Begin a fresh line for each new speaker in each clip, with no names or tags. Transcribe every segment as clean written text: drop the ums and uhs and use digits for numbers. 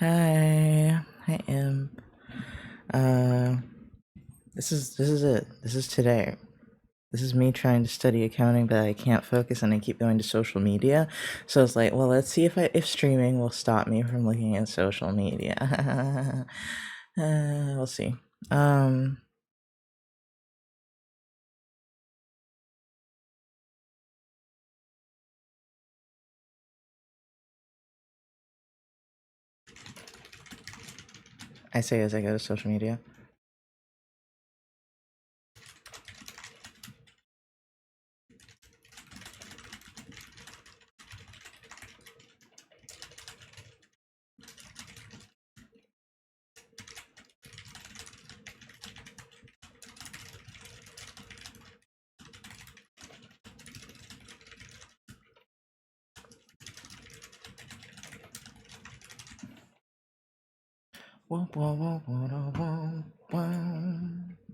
Hi, I am. This is it. This is today. This is me trying to study accounting, but I can't focus, and I keep going to social media. So it's like, well, let's see if streaming will stop me from looking at social media. We'll see. I say as I go to social media.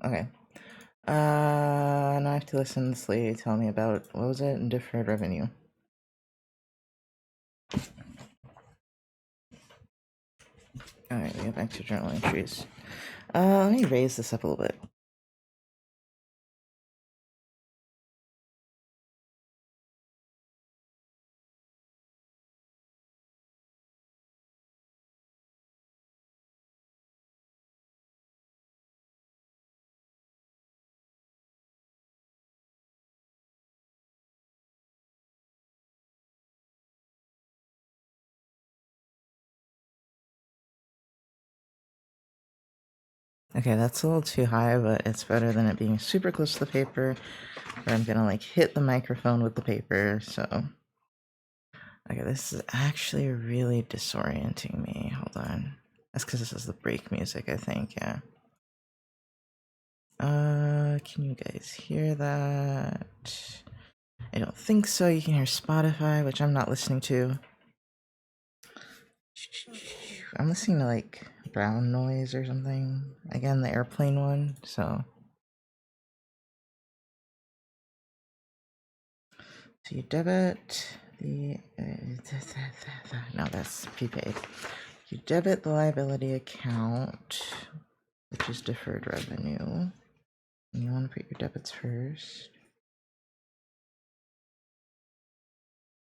Okay. Now I have to listen to this lady tell me about, what was it? Deferred revenue. Alright, we go back to journal entries. Let me raise this up a little bit. Okay, that's a little too high, but it's better than it being super close to the paper, where I'm gonna like hit the microphone with the paper, so. Okay, this is actually really disorienting me. Hold on. That's because this is the break music, I think, yeah. Can you guys hear that? I don't think so. You can hear Spotify, which I'm not listening to. I'm listening to like brown noise or something. Again, the airplane one, so. So you debit the, no, that's prepaid. You debit the liability account, which is deferred revenue. And you want to put your debits first.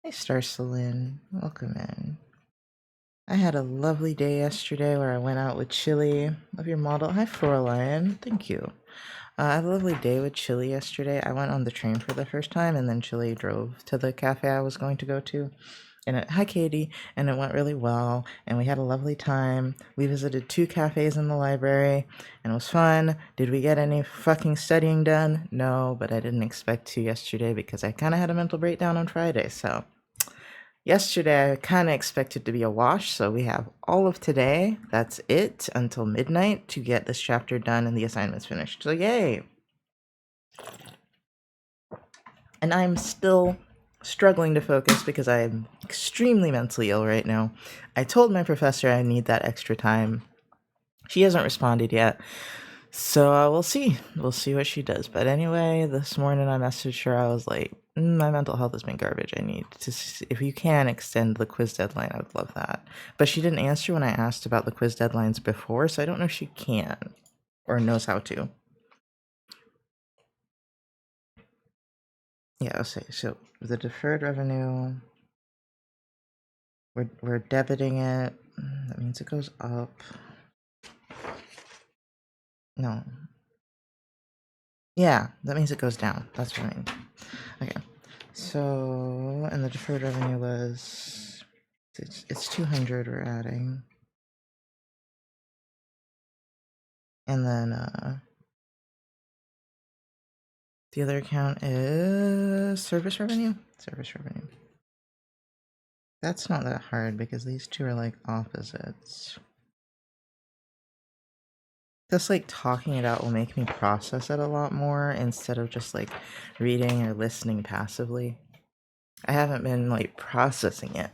Hey, Star Celine, welcome in. I had a lovely day yesterday where I went out with Chili. Love your model. Hi, Floralion. Thank you. I had a lovely day with Chili yesterday. I went on the train for the first time, and then Chili drove to the cafe I was going to go to. And hi, Katie. And it went really well, and we had a lovely time. We visited 2 cafes in the library, and it was fun. Did we get any fucking studying done? No, but I didn't expect to yesterday because I kind of had a mental breakdown on Friday, so. Yesterday, I kind of expected to be a wash, so we have all of today. That's it until midnight to get this chapter done and the assignments finished. So, yay! And I'm still struggling to focus because I'm extremely mentally ill right now. I told my professor I need that extra time. She hasn't responded yet. So we'll see. We'll see what she does. But anyway, this morning I messaged her. I was like, my mental health has been garbage. I need to, if you can extend the quiz deadline, I would love that. But she didn't answer when I asked about the quiz deadlines before, so I don't know if she can or knows how to. Yeah, I'll say. So the deferred revenue, we're debiting it. That means it goes up. No. Yeah, that means it goes down. That's what I mean. Okay. So, and the deferred revenue was, it's 200 we're adding. And then the other account is service revenue. Service revenue. That's not that hard because these two are like opposites. Just like talking it out will make me process it a lot more instead of just like reading or listening passively. I haven't been like processing it.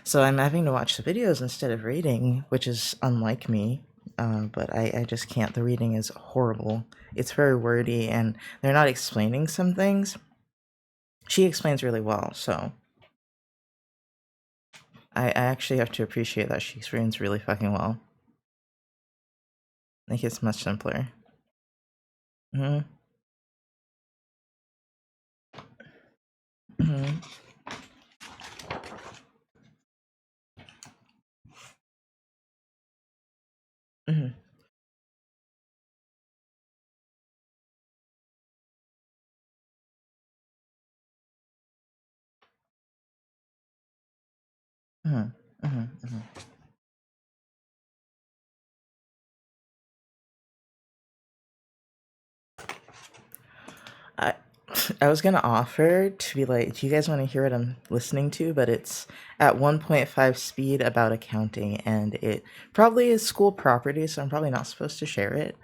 So I'm having to watch the videos instead of reading, which is unlike me. But I just can't. The reading is horrible. It's very wordy, and they're not explaining some things. She explains really well, so I actually have to appreciate that she explains really fucking well. Like, it's much simpler. Mm-hmm. Mm-hmm. Mm-hmm. Mm-hmm. Mm-hmm. Mm-hmm. I I was gonna offer to be like, do you guys want to hear what I'm listening to? But it's at 1.5 speed about accounting, and it probably is school property, so I'm probably not supposed to share it.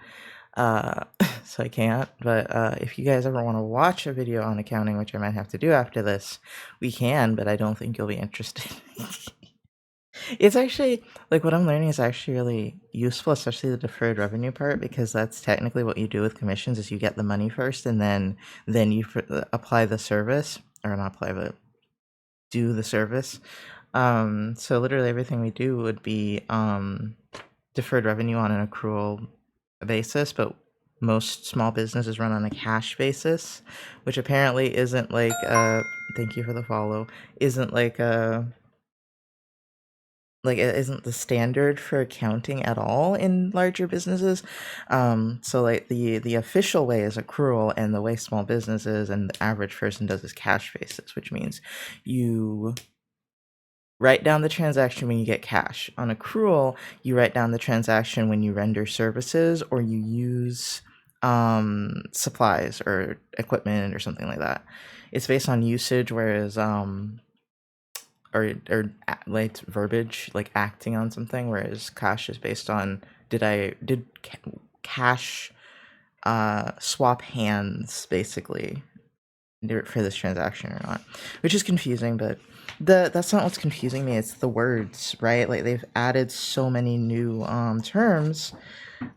So I can't. But if you guys ever want to watch a video on accounting, which I might have to do after this, we can. But I don't think you'll be interested. It's actually, like, what I'm learning is actually really useful, especially the deferred revenue part, because that's technically what you do with commissions is you get the money first, and then you apply the service, or not apply, but do the service. So literally everything we do would be deferred revenue on an accrual basis, but most small businesses run on a cash basis, which apparently isn't like thank you for the follow, isn't like it isn't the standard for accounting at all in larger businesses. So like the official way is accrual, and the way small businesses and the average person does is cash basis, which means you write down the transaction when you get cash. On accrual, you write down the transaction when you render services or you use supplies or equipment or something like that. It's based on usage, whereas like verbiage, like acting on something, whereas cash is based on did cash swap hands basically for this transaction or not, which is confusing. But that's not what's confusing me. It's the words, right? Like they've added so many new terms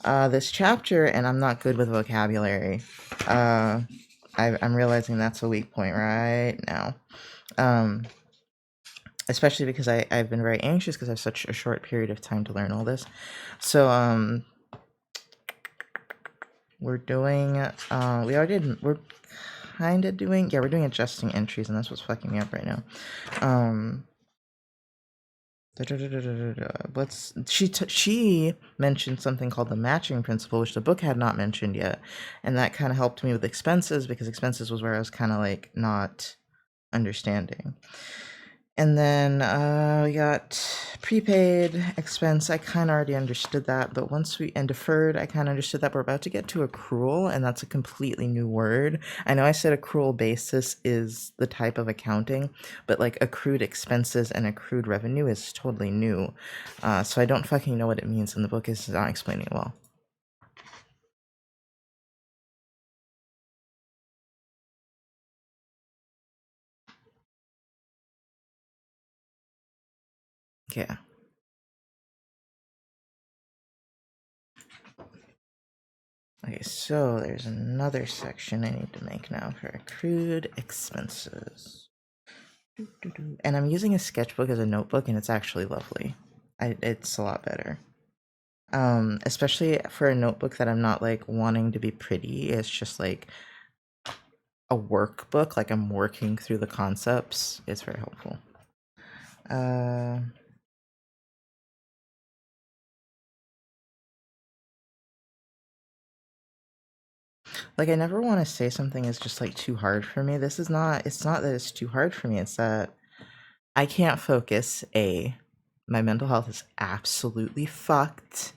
this chapter, and I'm not good with vocabulary. I'm realizing that's a weak point right now. Especially because I've been very anxious because I have such a short period of time to learn all this. So we're doing we're kind of doing, yeah, we're doing adjusting entries, and that's what's fucking me up right now. She mentioned something called the matching principle, which the book had not mentioned yet, and that kind of helped me with expenses, because expenses was where I was kind of like not understanding. And then we got prepaid expense. I kind of already understood that, but and deferred, I kind of understood that. We're about to get to accrual, and that's a completely new word. I know I said accrual basis is the type of accounting, but like accrued expenses and accrued revenue is totally new. So I don't fucking know what it means, and the book is not explaining it well. Yeah. Okay, so there's another section I need to make now for accrued expenses. And I'm using a sketchbook as a notebook, and it's actually lovely. It's a lot better. Especially for a notebook that I'm not like wanting to be pretty. It's just like a workbook, like I'm working through the concepts. It's very helpful. Like I never want to say something is just like too hard for me. It's not that it's too hard for me, it's that I can't focus. My mental health is absolutely fucked.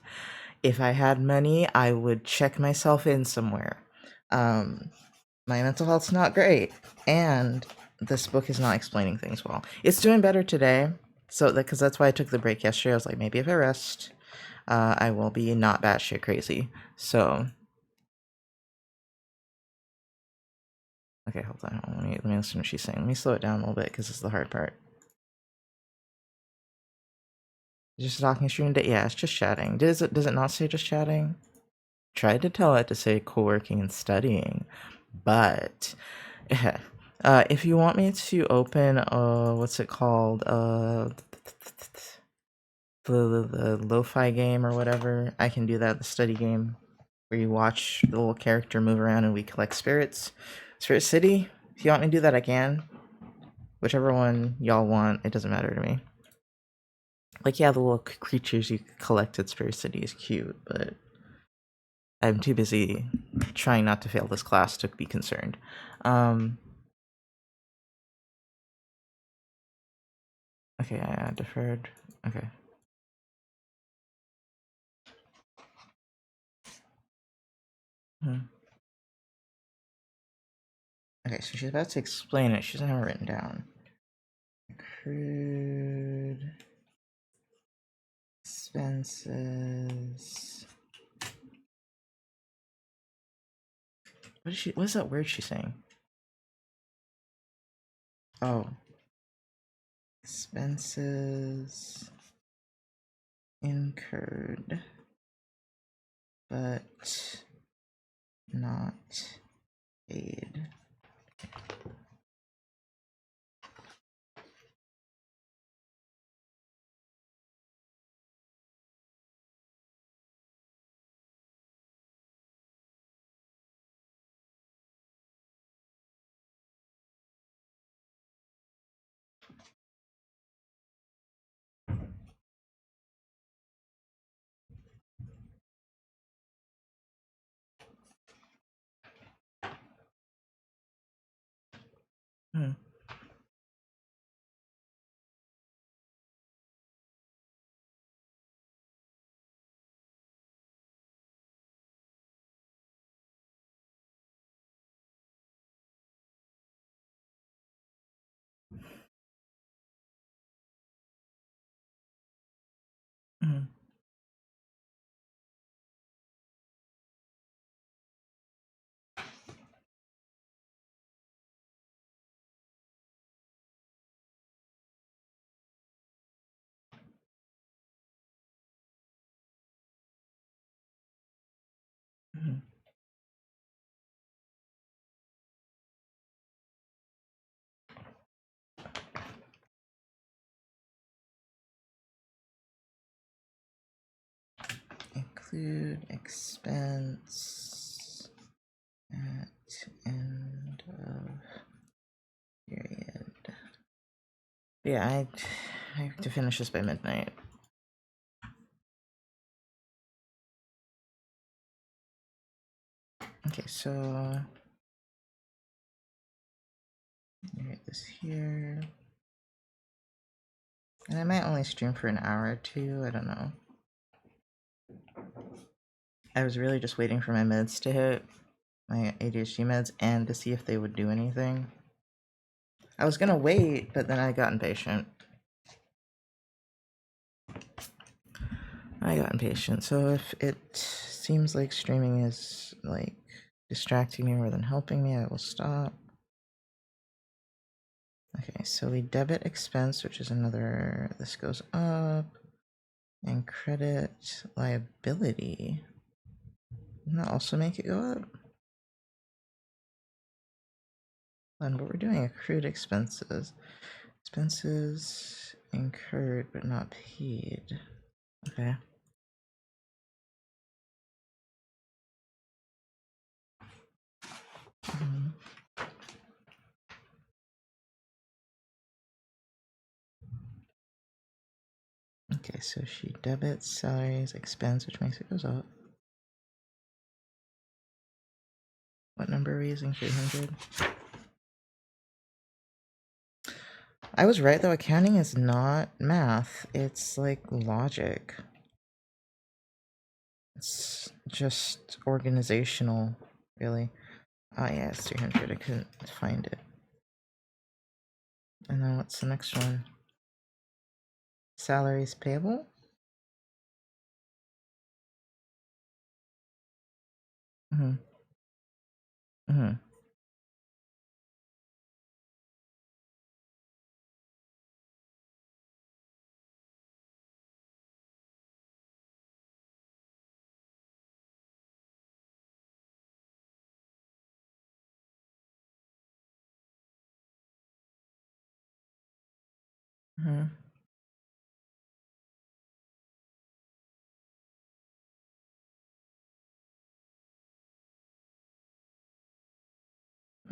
If I had money, I would check myself in somewhere. My mental health's not great, and this book is not explaining things well. It's doing better today, so because that's why I took the break yesterday. I was like, maybe if I rest, I will be not batshit crazy. So, okay, hold on. Let me listen to what she's saying. Let me slow it down a little bit because this is the hard part. Just talking stream day? Yeah, it's just chatting. Does it not say just chatting? Tried to tell it to say co-working and studying, but yeah. If you want me to open what's it called, the lo-fi game or whatever, I can do that. The study game where you watch the little character move around and we collect spirits. Spirit City. If you want me to do that, I can. Whichever one y'all want, it doesn't matter to me. Like, yeah, the little creatures you collect at Spirit City is cute, but I'm too busy trying not to fail this class to be concerned. Okay, I deferred. Okay. Okay, so she's about to explain it. She doesn't have it written down. Accrued expenses. What is that word she's saying? Oh. Expenses incurred, but not paid. Hmm. Hmm. Hmm. Include expense at end of period. Yeah, I have to finish this by midnight. Okay, so write this here. And I might only stream for an hour or two, I don't know. I was really just waiting for my meds to hit, my ADHD meds, and to see if they would do anything. I was gonna wait, but then I got impatient. So if it seems like streaming is like distracting me more than helping me, I will stop. Okay, so we debit expense, which is another, this goes up, and credit liability. Doesn't that also make it go up? But we're doing accrued expenses. Expenses incurred but not paid. Okay. Mhm. Okay, so she debits salaries, expense, which makes it goes up. What number are we using? 300? I was right though, accounting is not math, it's like logic. It's just organizational, really. Oh yeah, it's 300, I couldn't find it. And then what's the next one? Salaries payable? Mm-hmm. Mm-hmm. Mm-hmm.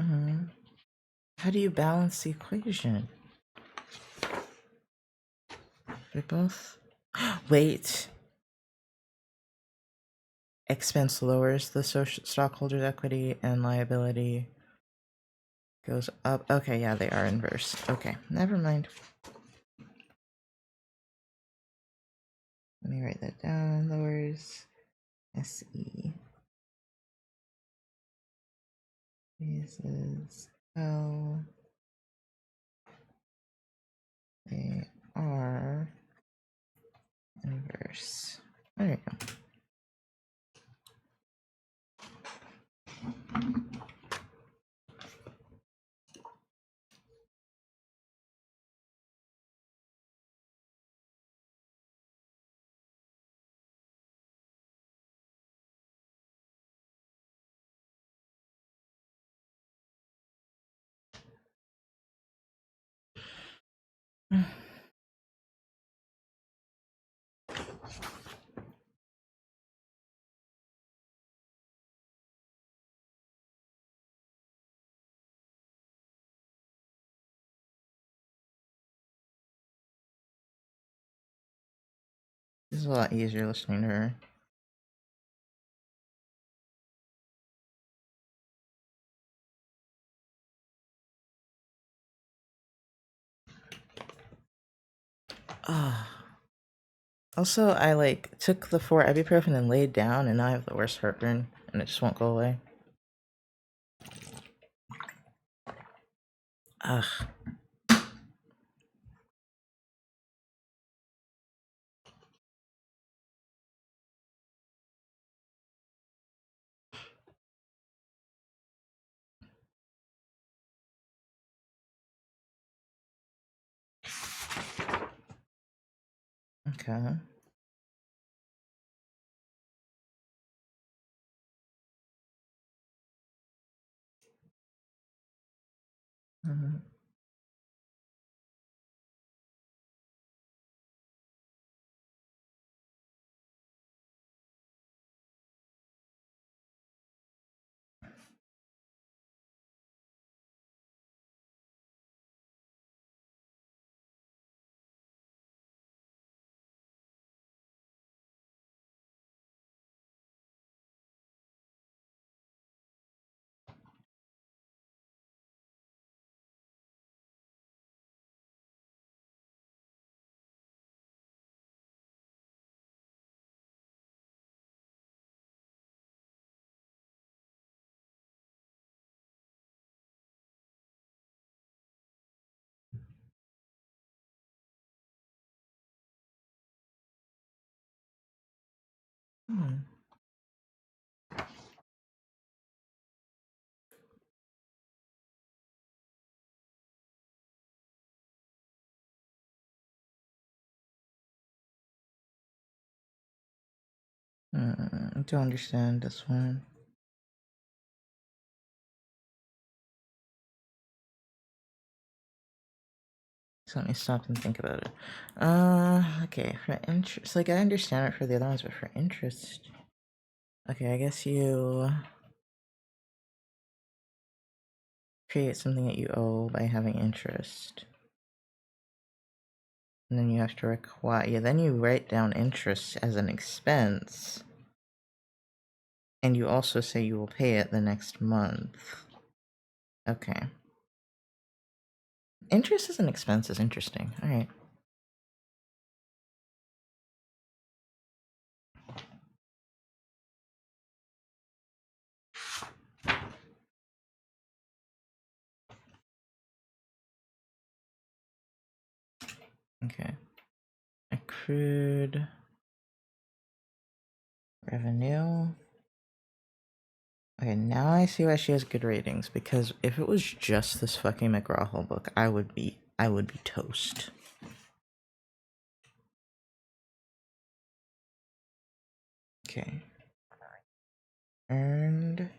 Mm-hmm. How do you balance the equation? They both... Wait. Expense lowers the stockholders' equity and liability goes up. Okay, yeah, they are inverse. Okay, never mind. Let me write that down. Lowers SE. Raises L. They are inverse. There you go. This is a lot easier listening to her. Also, I like took the 4 ibuprofen and laid down, and now I have the worst heartburn, and it just won't go away. Ugh. Okay. Mhm. Hmm. I don't understand this one. So let me stop and think about it. Okay, for interest, like I understand it for the other ones, but for interest, okay, I guess you create something that you owe by having interest, and then you have to require. Yeah, then you write down interest as an expense, and you also say you will pay it the next month. Okay, interest as an expense is interesting. All right. Okay. Accrued revenue. Okay, now I see why she has good ratings, because if it was just this fucking McGraw-Hill book, I would be toast. Okay. Earned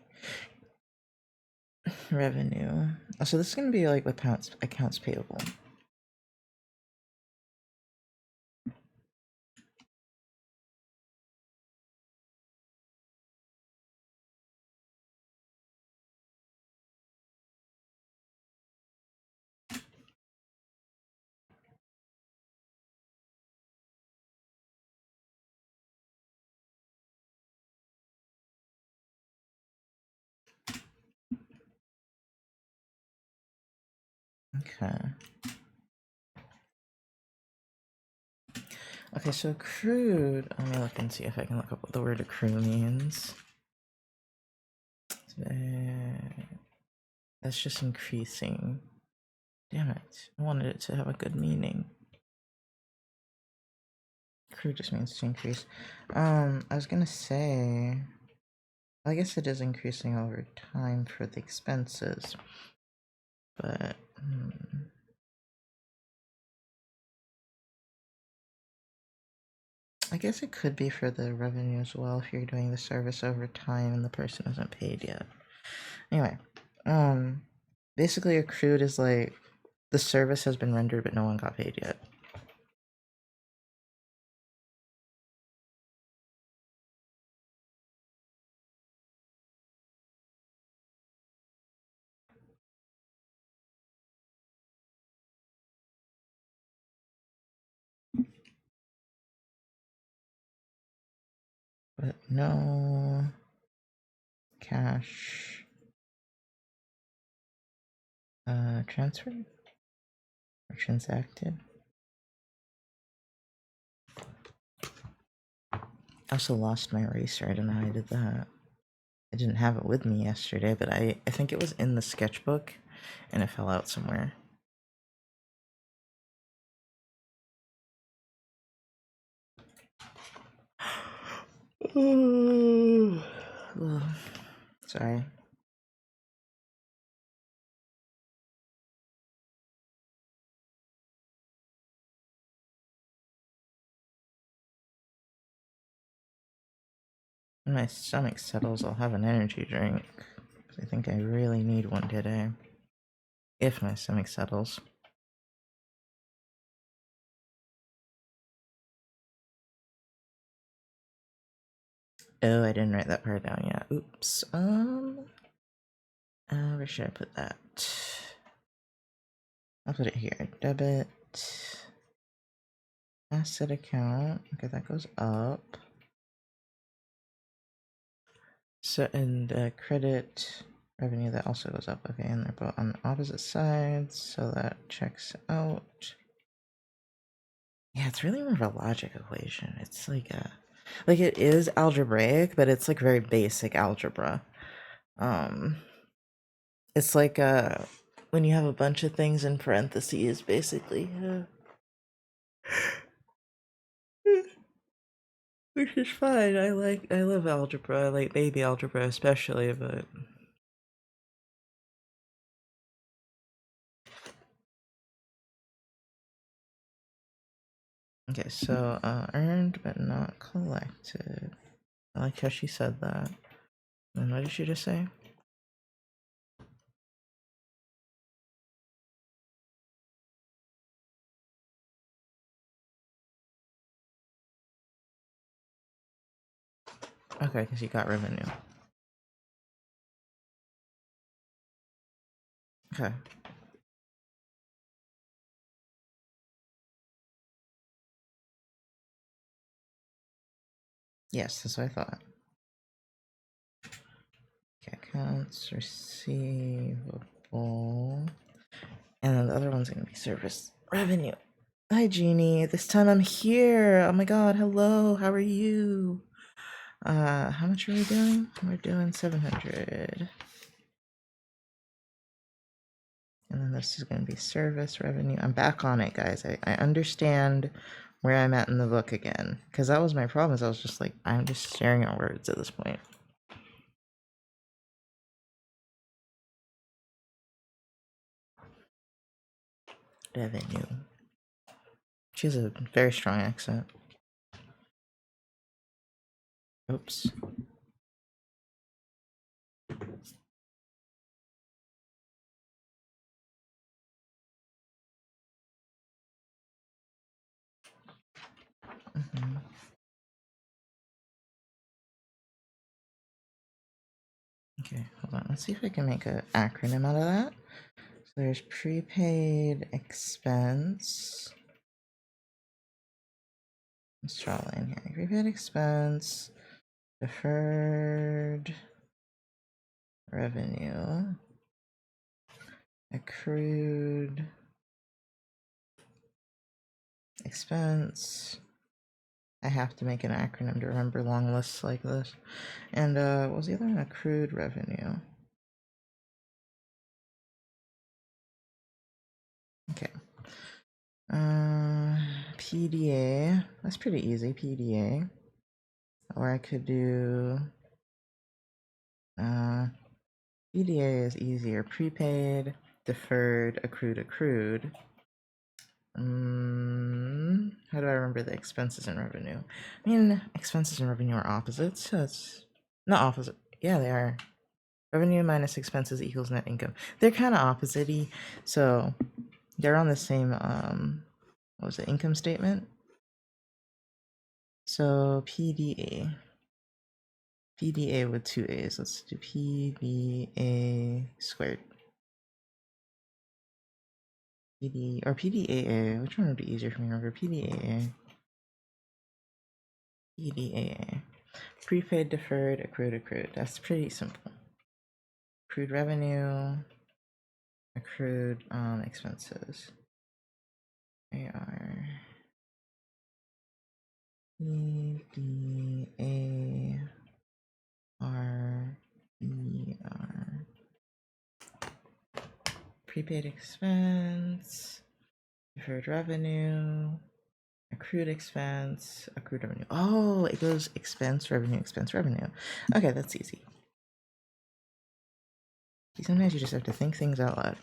revenue. Oh, so this is gonna be like accounts payable. Okay. Okay, so accrued. Let me look and see if I can look up what the word accrue means. That's just increasing. Damn it. I wanted it to have a good meaning. Accrue just means to increase. I was gonna say, I guess it is increasing over time for the expenses, but I guess it could be for the revenue as well if you're doing the service over time and the person isn't paid yet. Anyway, basically accrued is like the service has been rendered but no one got paid yet. But no cash transfer or transacted. I also lost my eraser. I don't know how I did that. I didn't have it with me yesterday, but I think it was in the sketchbook and it fell out somewhere. Sorry. When my stomach settles, I'll have an energy drink. I think I really need one today. If my stomach settles. Oh, I didn't write that part down yet. Oops. Where should I put that? I'll put it here. Debit. Asset account. Okay, that goes up. So, and credit revenue, that also goes up. Okay, and they're both on the opposite sides, so that checks out. Yeah, it's really more of a logic equation. It's like it is algebraic, but it's like very basic algebra. It's like when you have a bunch of things in parentheses, basically. Which is fine. I love algebra. I like baby algebra especially, but okay, so earned but not collected. I like how she said that. And what did she just say? Okay, because you got revenue. Okay. Yes, that's what I thought. Okay, accounts receivable. And then the other one's gonna be service revenue. Hi, Jeannie. This time I'm here. Oh my god, hello. How are you? How much are we doing? We're doing 700. And then this is going to be service revenue. I'm back on it, guys. I understand where I'm at in the book again. Because that was my problem, is I was just like, I'm just staring at words at this point. Revenue. She has a very strong accent. Oops. Okay, hold on. Let's see if I can make an acronym out of that. So there's prepaid expense. Let's draw a line here. Prepaid expense, deferred revenue, accrued expense. I have to make an acronym to remember long lists like this. And what was the other one? Accrued revenue. Okay. PDA. That's pretty easy, PDA. Or I could do PDA is easier. Prepaid, deferred, accrued. How do I remember the expenses and revenue? I mean, expenses and revenue are opposites. So it's not opposite. Yeah, they are. Revenue minus expenses equals net income. They're kind of opposite-y, so they're on the same what was it, income statement? So PDA. PDA with two A's. Let's do PDA squared. PD or PDAA. Which one would be easier for me to remember? PDAA. PDAA. Prepaid, deferred, accrued. That's pretty simple. Accrued revenue, accrued expenses. AR. EDARER. Prepaid expense, deferred revenue, accrued expense, accrued revenue. Oh, it goes expense, revenue, expense, revenue. Okay, that's easy. Sometimes you just have to think things out loud.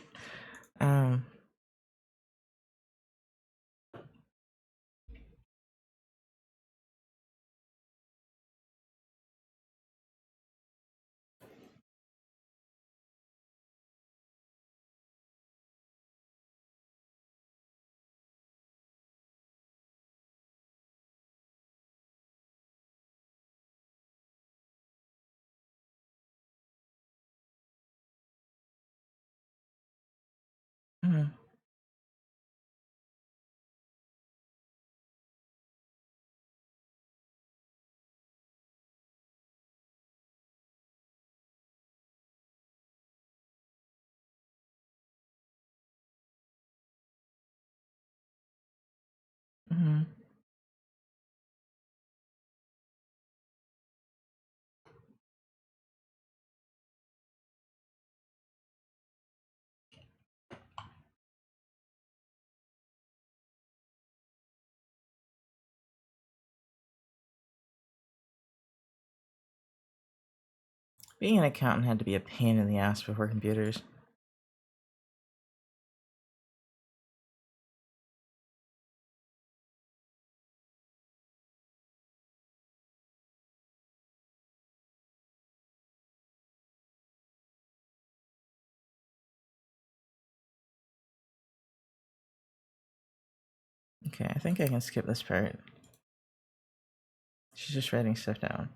Being an accountant had to be a pain in the ass before computers. Okay, I think I can skip this part. She's just writing stuff down.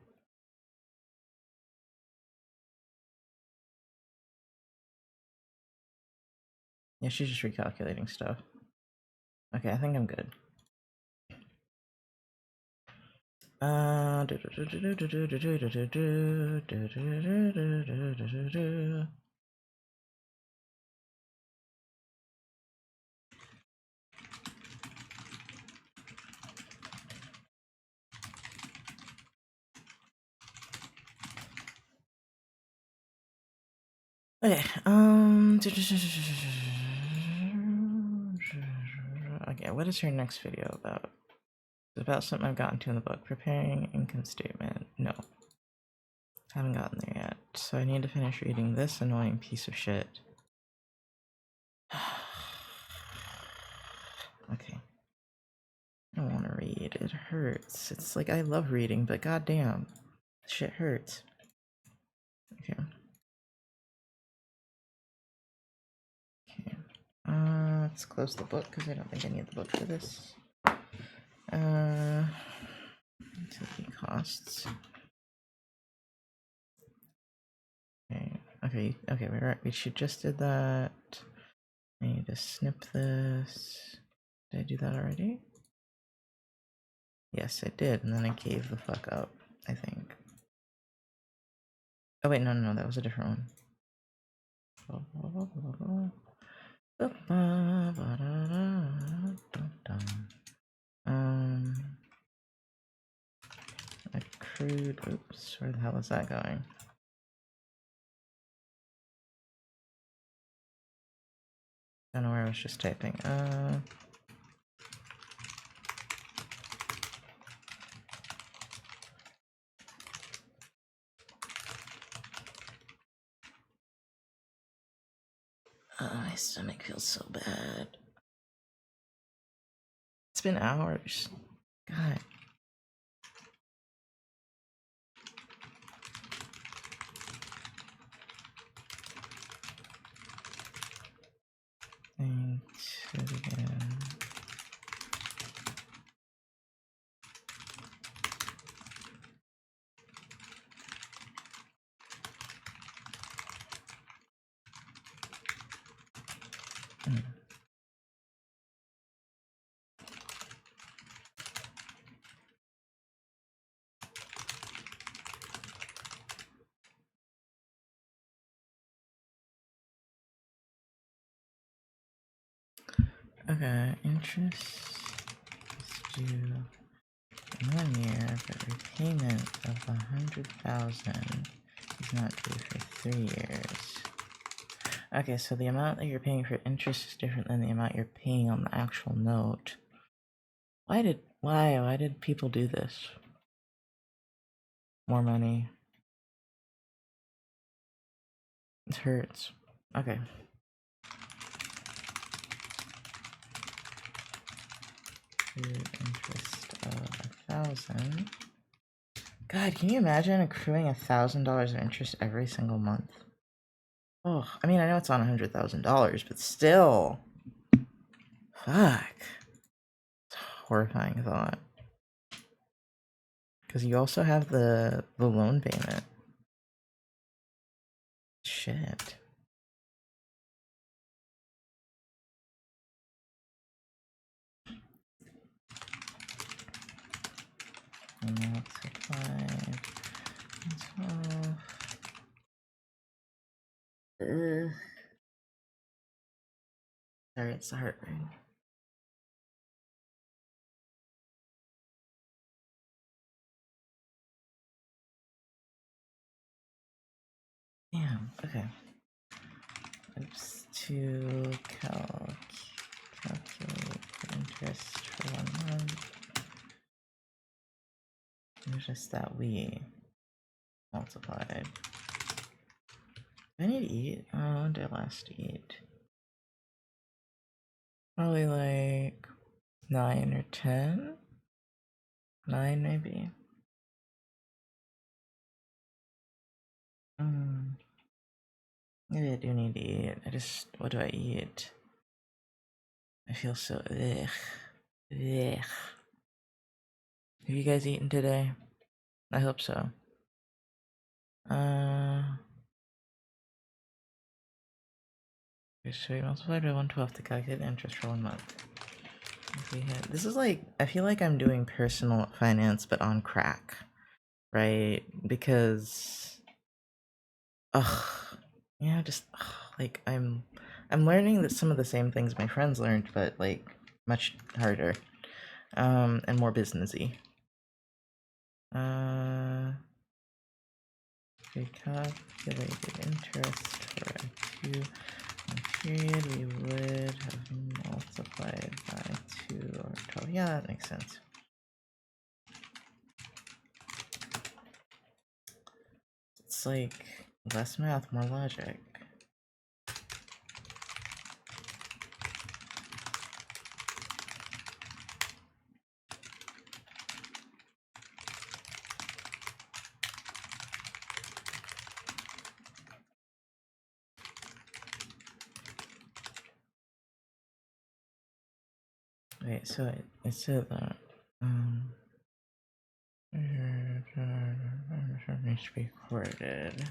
Yeah, she's just recalculating stuff. Okay, I think I'm good. Okay, okay, what is her next video about? It's about something I've gotten to in the book. Preparing income statement. No. Haven't gotten there yet. So I need to finish reading this annoying piece of shit. Okay. I don't want to read. It hurts. It's like I love reading, but goddamn. Shit hurts. Okay. Okay. Let's close the book because I don't think I need the book for this. Utility costs. Okay, we're right. We should just did that. I need to snip this. Did I do that already? Yes, I did, and then I gave the fuck up, I think. Oh wait, no, that was a different one. Accrued, oops, where the hell is that going? I don't know where I was just typing. My stomach feels so bad. It's been hours. God. Thanks again. Okay, interest is due 1 year, but repayment of 100,000 is not due for 3 years. Okay, so the amount that you're paying for interest is different than the amount you're paying on the actual note. Why did people do this? More money. It hurts. Okay. Interest of 1,000. God, can you imagine accruing $1,000 of interest every single month? Oh, I mean, I know it's on $100,000, but still. Fuck. It's a horrifying thought. Because you also have the loan payment. Shit. Multiplied. 12. Sorry, it's the heart rate. Damn, okay. Oops, to calculate the interest for 1 month. Interest that we multiplied. Do I need to eat? Oh, when did I last eat? Probably like 9 or 10? 9 maybe? Maybe I do need to eat. What do I eat? I feel so, ugh. Have you guys eaten today? I hope so. So we multiplied by 1/12 to calculate the interest for 1 month. This is like, I feel like I'm doing personal finance, but on crack, right? Because, yeah, just like I'm learning that some of the same things my friends learned, but like much harder, and more businessy. We calculated interest for a 2-month period. We would have multiplied by 2 or 12. Yeah, that makes sense. It's like less math, more logic. Wait, so it said that needs to be recorded.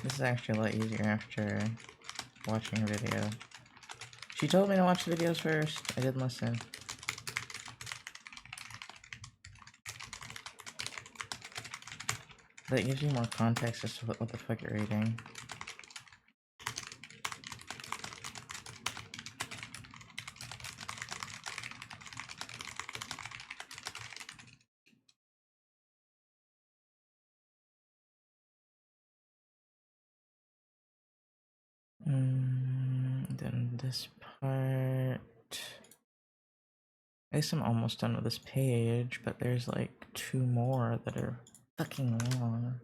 This is actually a lot easier after watching a video. She told me to watch the videos first. I didn't listen. But it gives you more context as to what the fuck you're reading. Then this part. I guess I'm almost done with this page, but there's like 2 more that are fucking long.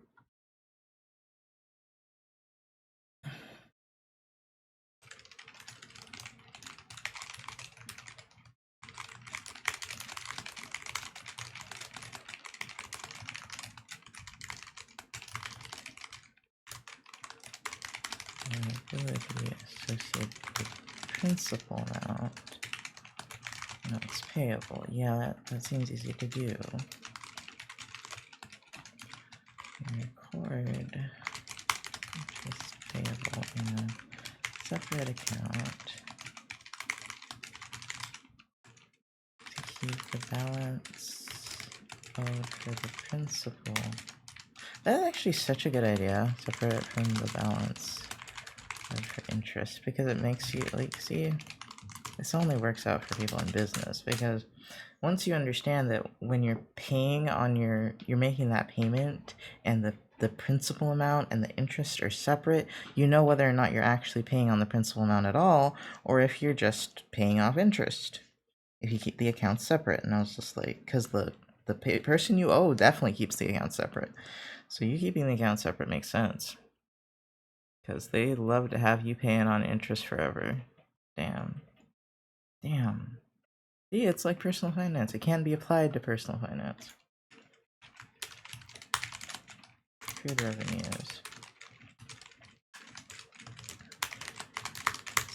Liability associated with principal amount. No, it's payable. Yeah, that seems easy to do. Record interest separate account to keep the balance owed for the principal. That's actually such a good idea, separate from the balance owed for interest, because it makes you, like, see, this only works out for people in business, because once you understand that when you're paying on you're making that payment and the principal amount and the interest are separate, you know whether or not you're actually paying on the principal amount at all, or if you're just paying off interest. If you keep the accounts separate. And I was just like, because the person you owe definitely keeps the account separate. So you keeping the account separate makes sense. Because they love to have you paying on interest forever. Damn. Damn. See, it's like personal finance. It can be applied to personal finance. Accrued revenues.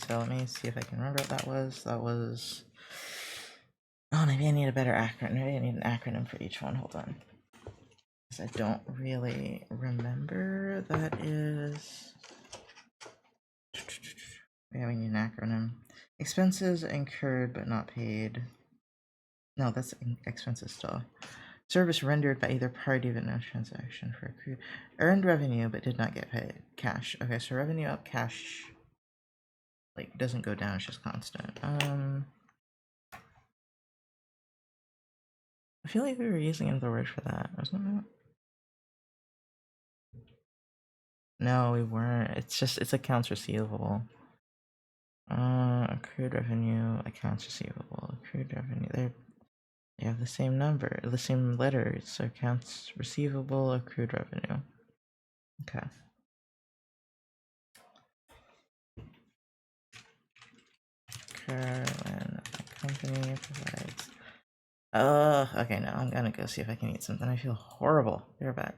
So let me see if I can remember what that was. That was... Oh, maybe I need a better acronym. Maybe I need an acronym for each one. Hold on. Because I don't really remember. That is... Yeah, we need an acronym. Expenses incurred but not paid. No, that's expenses still. Service rendered by either party but no transaction for accrued. Earned revenue but did not get paid. Cash. Okay, so revenue up, cash like doesn't go down, it's just constant. I feel like we were using another word for that, wasn't it? No, we weren't. It's accounts receivable. Accrued revenue, accounts receivable, accrued revenue. They have the same number, the same letters. So accounts receivable, accrued revenue. Okay. When a company provides. Oh, okay. Now I'm gonna go see if I can eat something. I feel horrible. Be right back.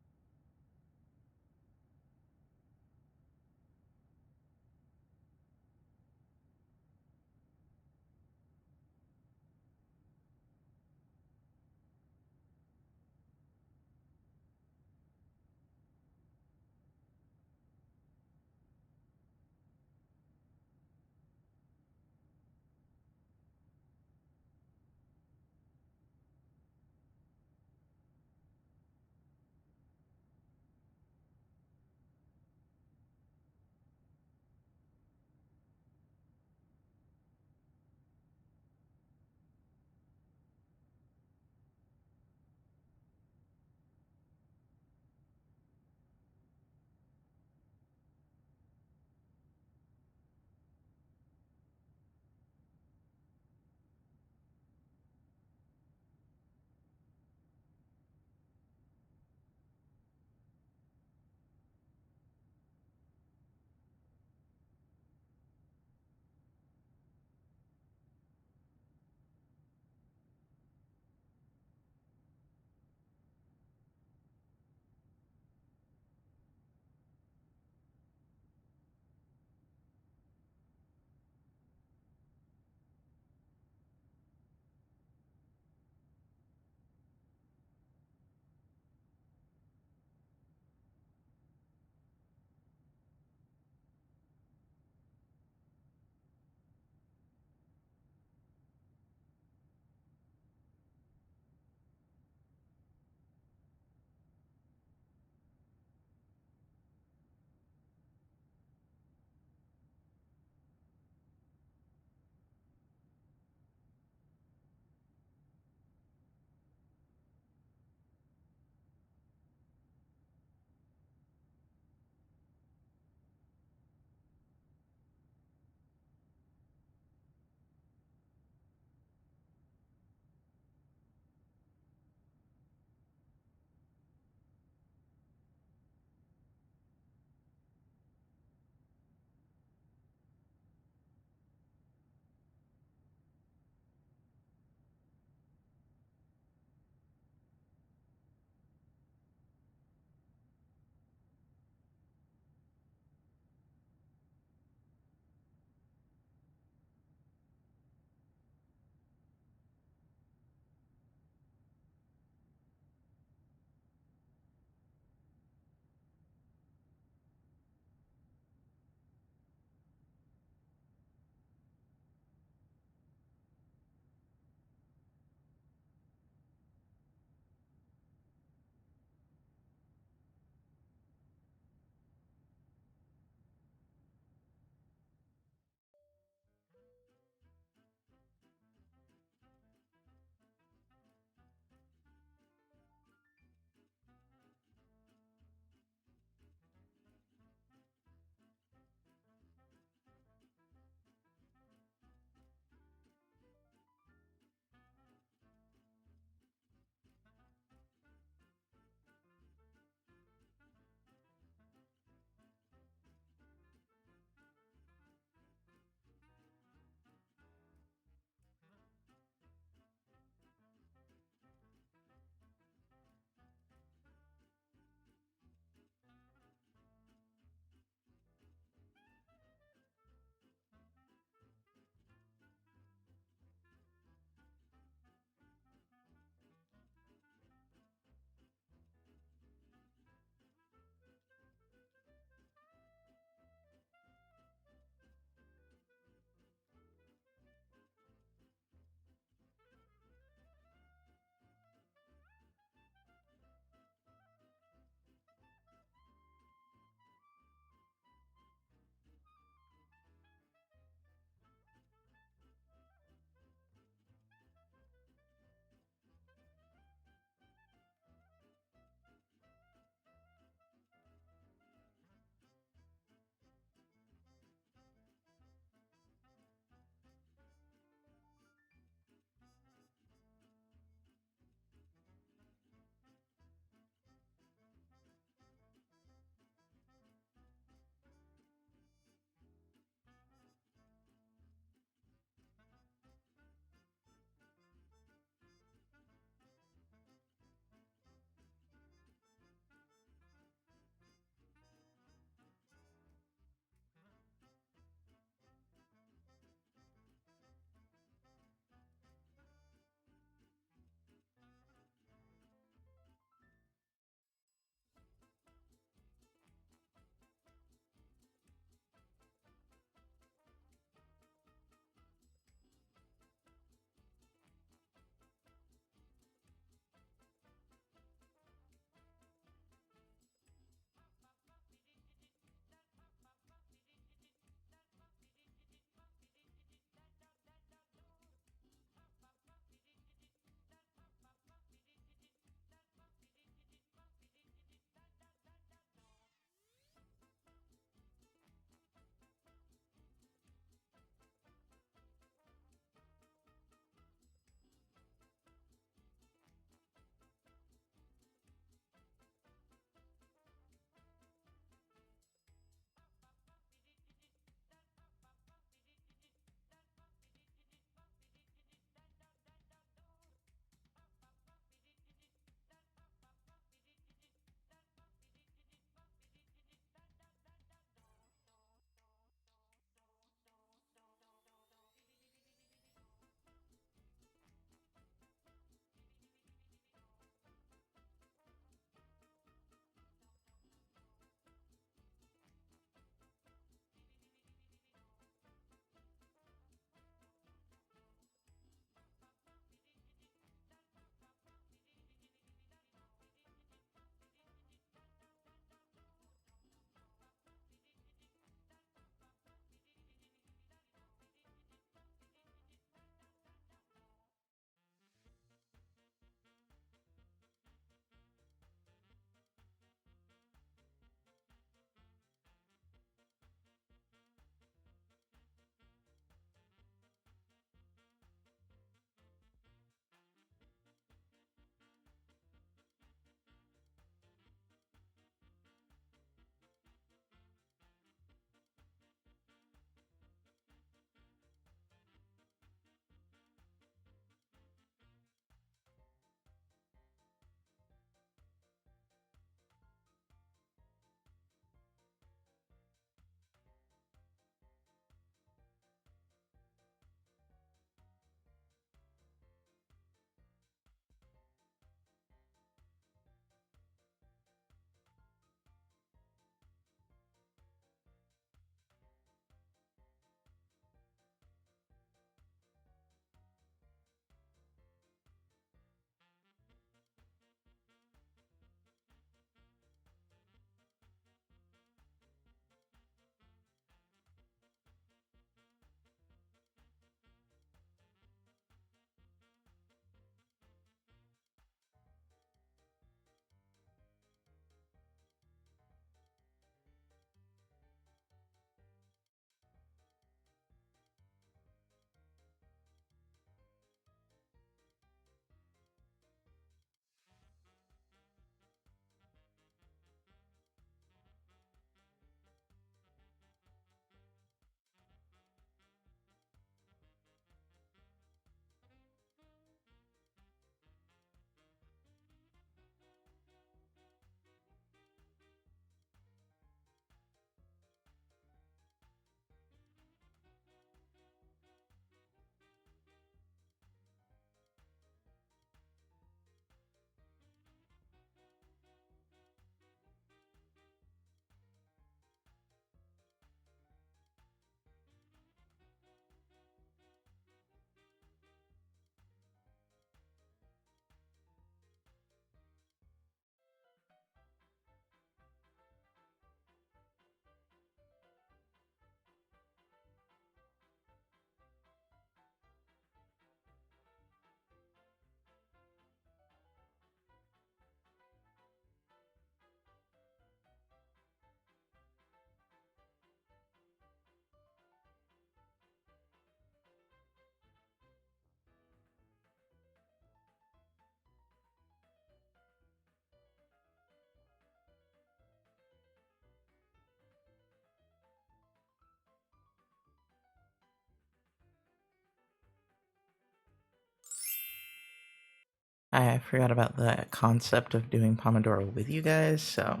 I forgot about the concept of doing Pomodoro with you guys, so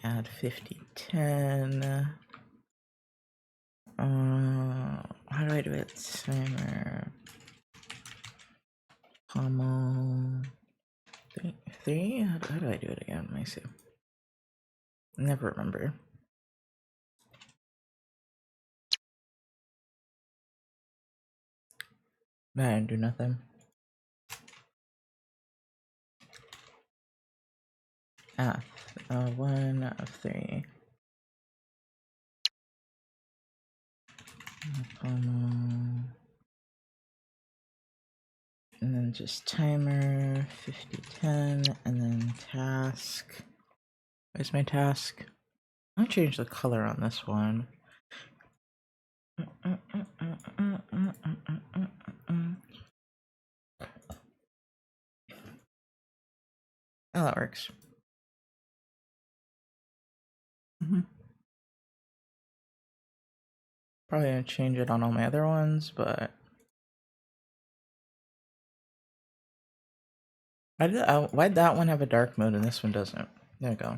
add 50, 10. How do I do it? Timer. Pomo. 3? How do I do it again? Let me see. Never remember. I didn't do nothing. Ah, 1 of 3. Pomo. And then just timer, 50, 10, and then task. Where's my task? I'll change the color on this one. Oh, that works. Probably gonna change it on all my other ones, but why'd that one have a dark mode and this one doesn't? There we go.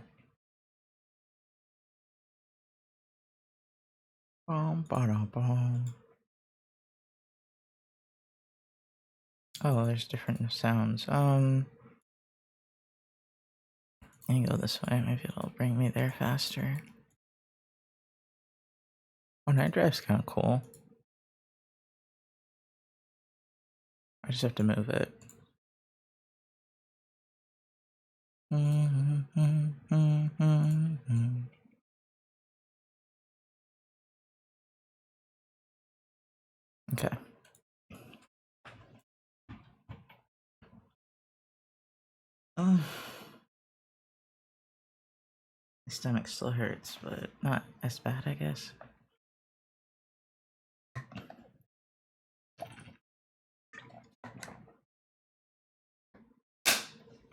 Oh, there's different sounds. I can go this way. Maybe it'll bring me there faster. Oh, night drive's kind of cool. I just have to move it. Okay. My stomach still hurts, but not as bad, I guess.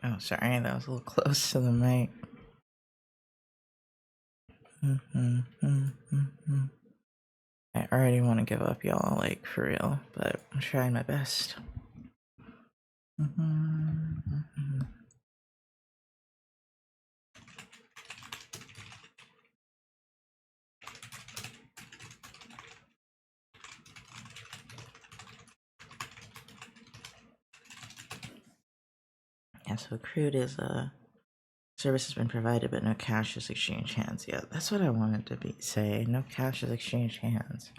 Oh, sorry, that was a little close to the mic. I already want to give up, y'all, like, for real, but I'm trying my best. Yeah, so accrued is service has been provided, but no cash is exchanged hands. Yeah, that's what I wanted to say. No cash is exchanged hands.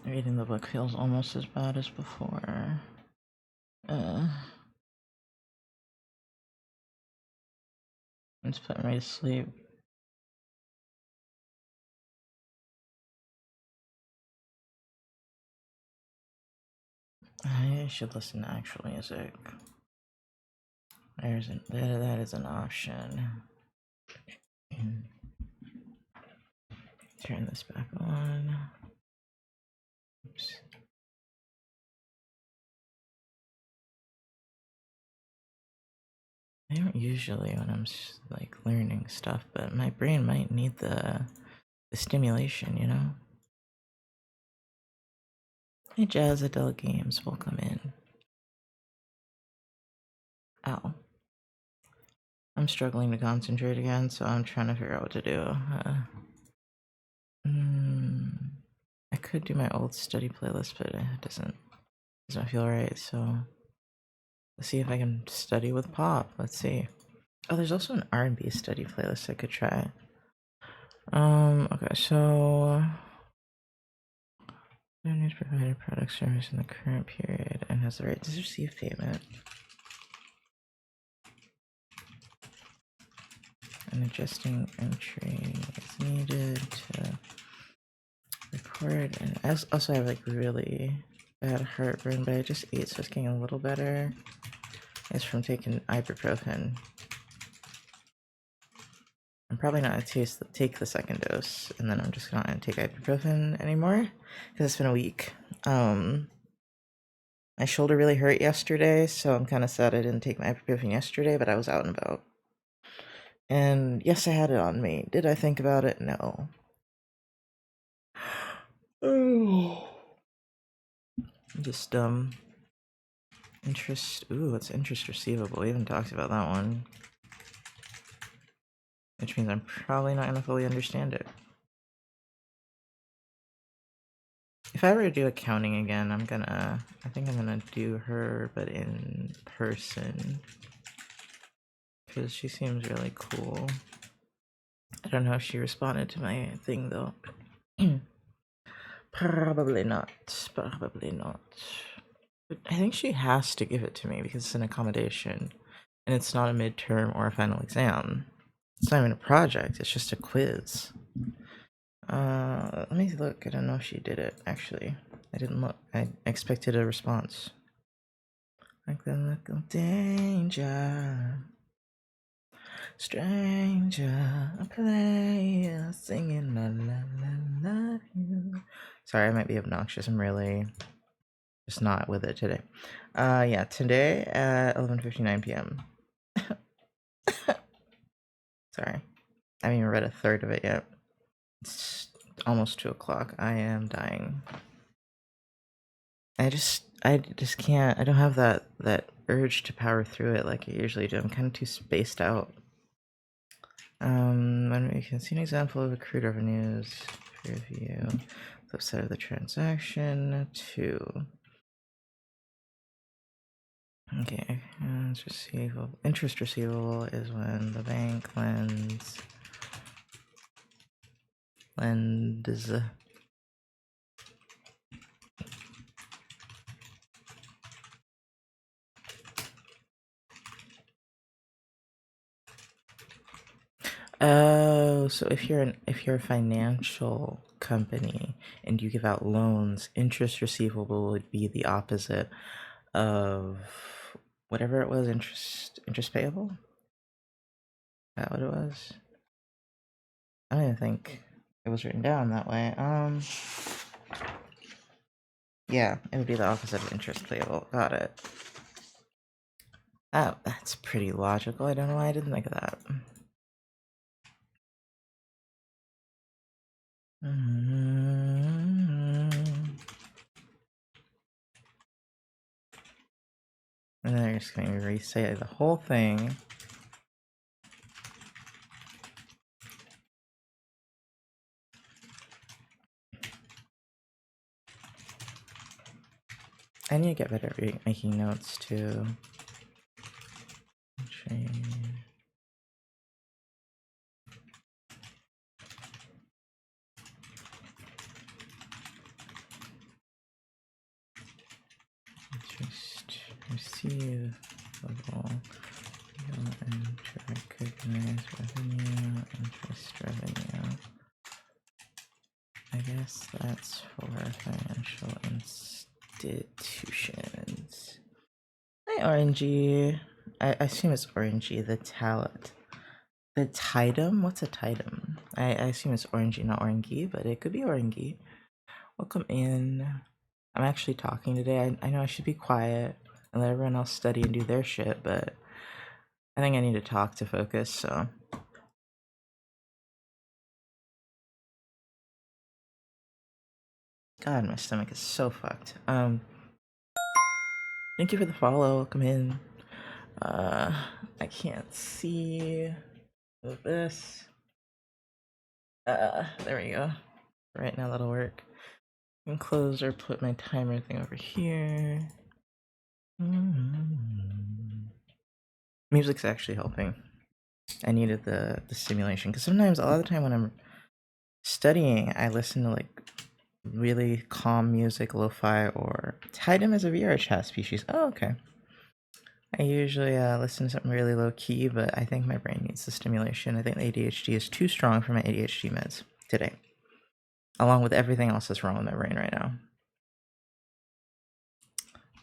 Reading the book feels almost as bad as before. It's putting me to sleep. I should listen to actual music. That is an option. Turn this back on. Oops. I don't usually when I'm like learning stuff, but my brain might need the stimulation, you know? Hey, Jazz Adele Games, welcome in. Ow. I'm struggling to concentrate again, so I'm trying to figure out what to do. I could do my old study playlist, but it doesn't feel right, so let's see if I can study with pop. Let's see. Oh, there's also an R&B study playlist I could try. Okay, so needs provided product service in the current period and has the right to receive payment. An adjusting entry is needed to record, and I also have like really bad heartburn, but I just ate, so it's getting a little better. It's from taking ibuprofen. I'm probably not gonna take the second dose, and then I'm just not gonna take ibuprofen anymore because it's been a week. My shoulder really hurt yesterday, so I'm kind of sad I didn't take my ibuprofen yesterday, but I was out and about. And yes, I had it on me. Did I think about it? No. Oh. Just interest. Ooh, what's interest receivable? We haven't talked about that one, which means I'm probably not gonna fully understand it. If I were to do accounting again, I think I'm gonna do her, but in person, because she seems really cool. I don't know if she responded to my thing though. Probably not. Probably not. But I think she has to give it to me because it's an accommodation, and it's not a midterm or a final exam. It's not even a project. It's just a quiz. Let me look. I don't know if she did it, actually. I didn't look. I expected a response. Like the look of danger. Stranger, a player singing la la la love you. Sorry, I might be obnoxious. I'm really just not with it today. Yeah, today at 11:59 p.m. Sorry. I haven't even read a third of it yet. It's almost 2 o'clock. I am dying. I just can't. I don't have that urge to power through it like I usually do. I'm kind of too spaced out. When we can see an example of accrued revenues, review, flip side of the transaction, 2. Okay, interest receivable is when the bank lends. Oh, so if you're a financial company and you give out loans, interest receivable would be the opposite of whatever it was, interest payable? Is that what it was? I don't even think it was written down that way. Yeah, it would be the opposite of interest payable. Got it. Oh, that's pretty logical. I don't know why I didn't think of that. And then they're just going to re-say the whole thing. I need to get better at making notes too. Interest receivable. Recognize revenue, interest revenue. I guess that's for financial institutions. Hi, RNG. I assume it's RNG, the talent. The Tidum? What's a Tidum? I assume it's orangey, not orangy, but it could be orangy. Welcome in. I'm actually talking today. I know I should be quiet and let everyone else study and do their shit, but I think I need to talk to focus, so God, my stomach is so fucked. Thank you for the follow. Welcome in. I can't see this. There we go. Right now that'll work. I can close or put my timer thing over here. Music's actually helping. I needed the stimulation because sometimes, a lot of the time when I'm studying, I listen to like really calm music, lo-fi, or Tidum as a VR chat species. Oh, okay. I usually listen to something really low key, but I think my brain needs the stimulation. I think the ADHD is too strong for my ADHD meds today, along with everything else that's wrong with my brain right now.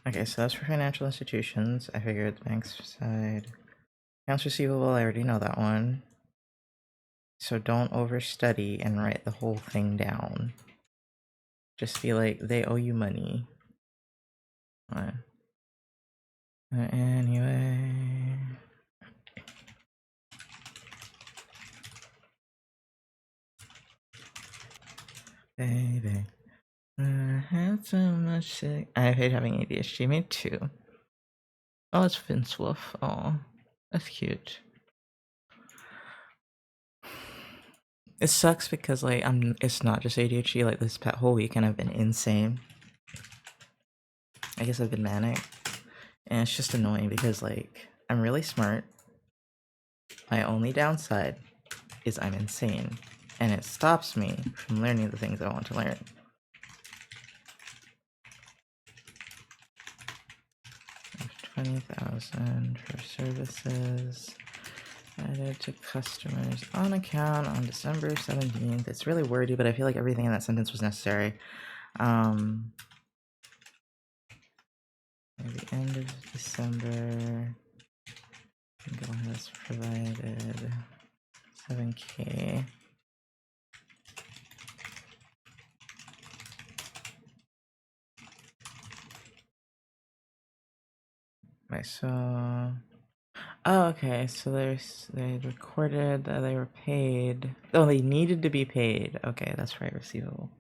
Okay, so that's for financial institutions. I figured the bank's side. Accounts receivable, I already know that one. So don't overstudy and write the whole thing down. Just feel like they owe you money. Anyway. Baby. I had so much sick. I hate having ADHD. Me too. Oh, it's Vince Wolf. Oh, that's cute. It sucks because like it's not just ADHD. Like this whole weekend I've been insane. I guess I've been manic, and it's just annoying because like I'm really smart. My only downside is I'm insane, and it stops me from learning the things I want to learn. $20,000 for services added to customers on account on December 17th. It's really wordy, but I feel like everything in that sentence was necessary. At the end of December, Google has provided 7K. Right, so oh, okay, so they recorded that they were paid. Oh, they needed to be paid. Okay, that's right, receivable.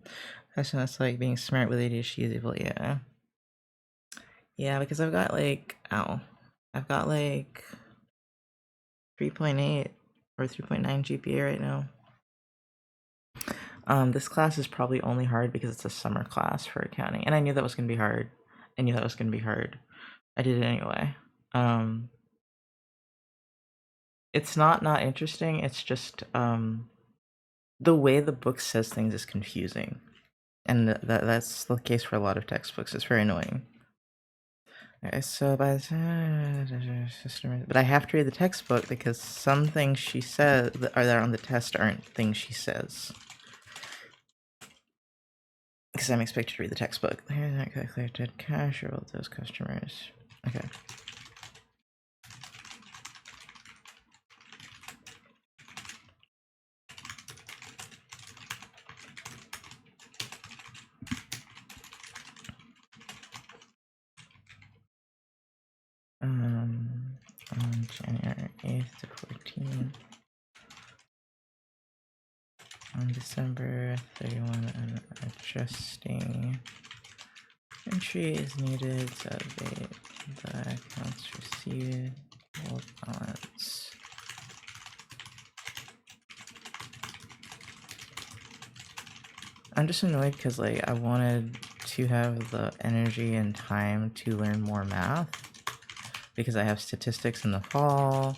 That's like being smart with ADHD is evil, yeah. Yeah, because I've got like, I've got like 3.8 or 3.9 GPA right now. This class is probably only hard because it's a summer class for accounting, and I knew that was gonna be hard. I knew that was gonna be hard. I did it anyway. It's not interesting. It's just the way the book says things is confusing, and that's the case for a lot of textbooks. It's very annoying. Okay, so by but I have to read the textbook because some things she says that are there on the test aren't things she says. Because I'm expected to read the textbook. Here's not collected cash or all those customers. Okay. On January 8th to 14th. On December 31, and adjusting entry is needed to update the accounts receivable balance. I'm just annoyed because like I wanted to have the energy and time to learn more math because I have statistics in the fall,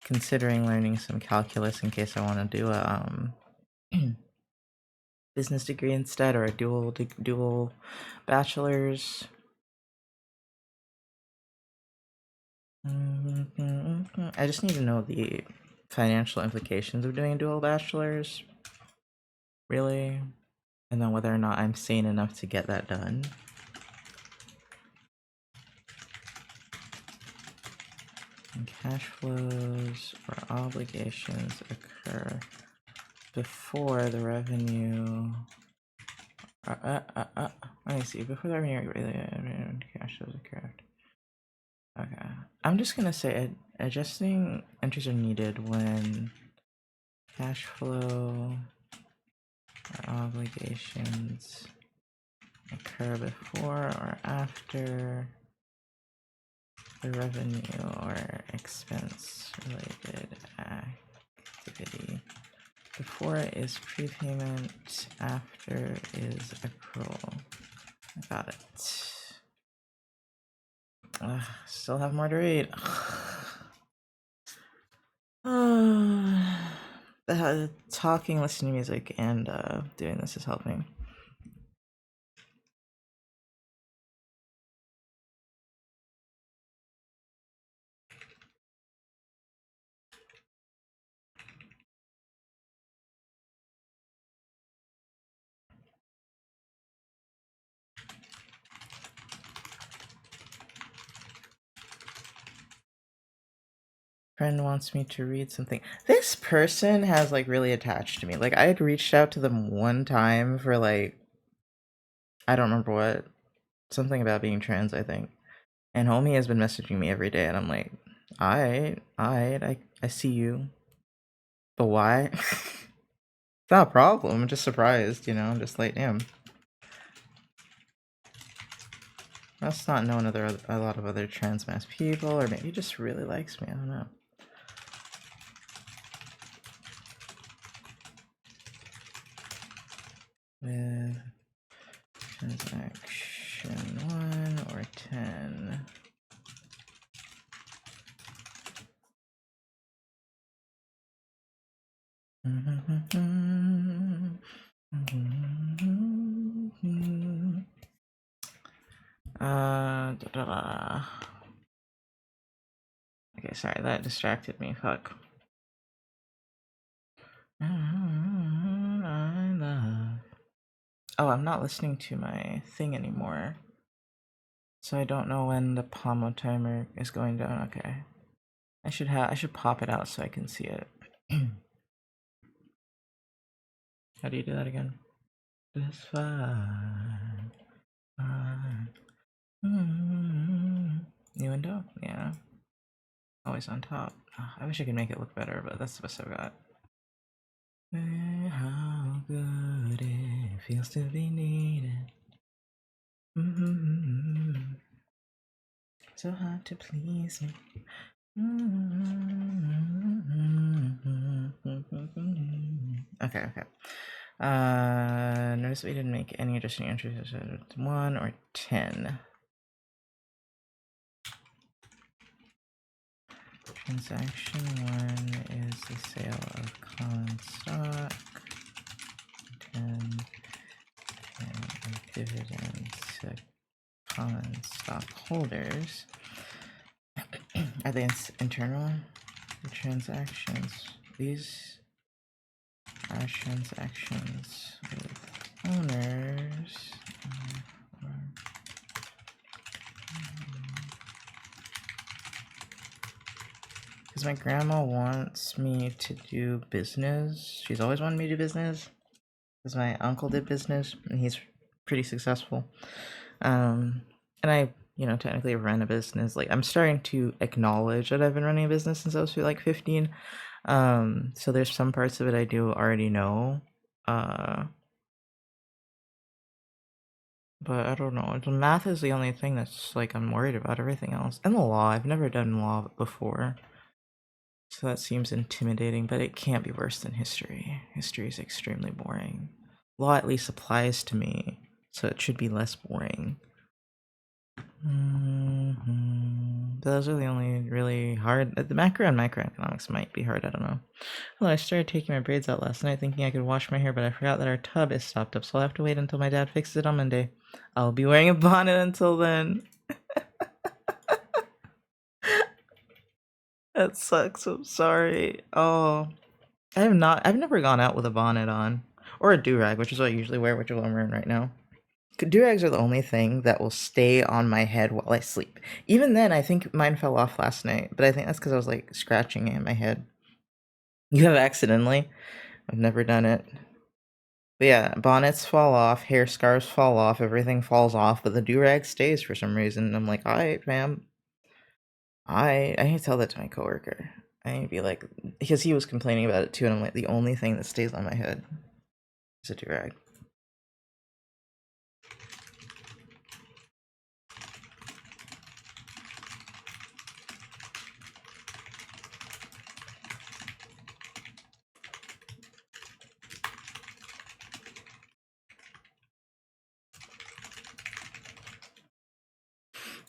considering learning some calculus in case I want to do a business degree instead, or a dual bachelor's. I just need to know the financial implications of doing a dual bachelor's, really, and then whether or not I'm sane enough to get that done. And cash flows or obligations occur before the revenue. Let me see. Before the revenue, cash flows occur. Okay. I'm just gonna say adjusting entries are needed when cash flow or obligations occur before or after the revenue or expense related activity. Before is prepayment, after is accrual. Got it. Still have more to read. Talking, listening to music, and doing this is helping. Friend wants me to read something. This person has like really attached to me. Like I had reached out to them one time for like, I don't remember what, something about being trans, I think. And homie has been messaging me every day, and I'm like, I see you, but why? It's not a problem. I'm just surprised, you know. I'm just like, damn. Must not know a lot of other trans mass people, or maybe he just really likes me. I don't know. With transaction 1 or 10. Okay, sorry, that distracted me. Fuck. Oh, I'm not listening to my thing anymore. So I don't know when the Pomo timer is going down. Okay. I should pop it out so I can see it. How do you do that again? This fine. New window? Yeah. Always on top. Oh, I wish I could make it look better, but that's the best I've got. How good it feels to be needed. So hard to please me. Okay. Notice we didn't make any additional entries. 1 or 10. Transaction 1 is the sale of common stock. 10 and dividends to common stockholders. Are they internal? The transactions. These are transactions with owners. Because my grandma wants me to do business. She's always wanted me to do business. Because my uncle did business and he's pretty successful. And I, technically run a business. Like I'm starting to acknowledge that I've been running a business since I was like 15. So there's some parts of it I do already know. But I don't know. The math is the only thing that's like I'm worried about. Everything else. And the law. I've never done law before. So that seems intimidating, but it can't be worse than history. History is extremely boring. Law at least applies to me, so it should be less boring. Those are the only really hard. The macro and microeconomics might be hard, I don't know. Well, I started taking my braids out last night thinking I could wash my hair, but I forgot that our tub is stopped up, so I'll have to wait until my dad fixes it on Monday. I'll be wearing a bonnet until then. That sucks, I'm sorry. Oh, I've never gone out with a bonnet on. Or a do-rag, which is what I usually wear, which is what I'm wearing right now. Do-rags are the only thing that will stay on my head while I sleep. Even then, I think mine fell off last night, but I think that's because I was like scratching it in my head. You have accidentally? I've never done it. But yeah, bonnets fall off, hair scarves fall off, everything falls off, but the do-rag stays for some reason. I'm like, alright, fam. I need to tell that to my coworker. I need to be like, because he was complaining about it too, and I'm like, the only thing that stays on my head is a do-rag.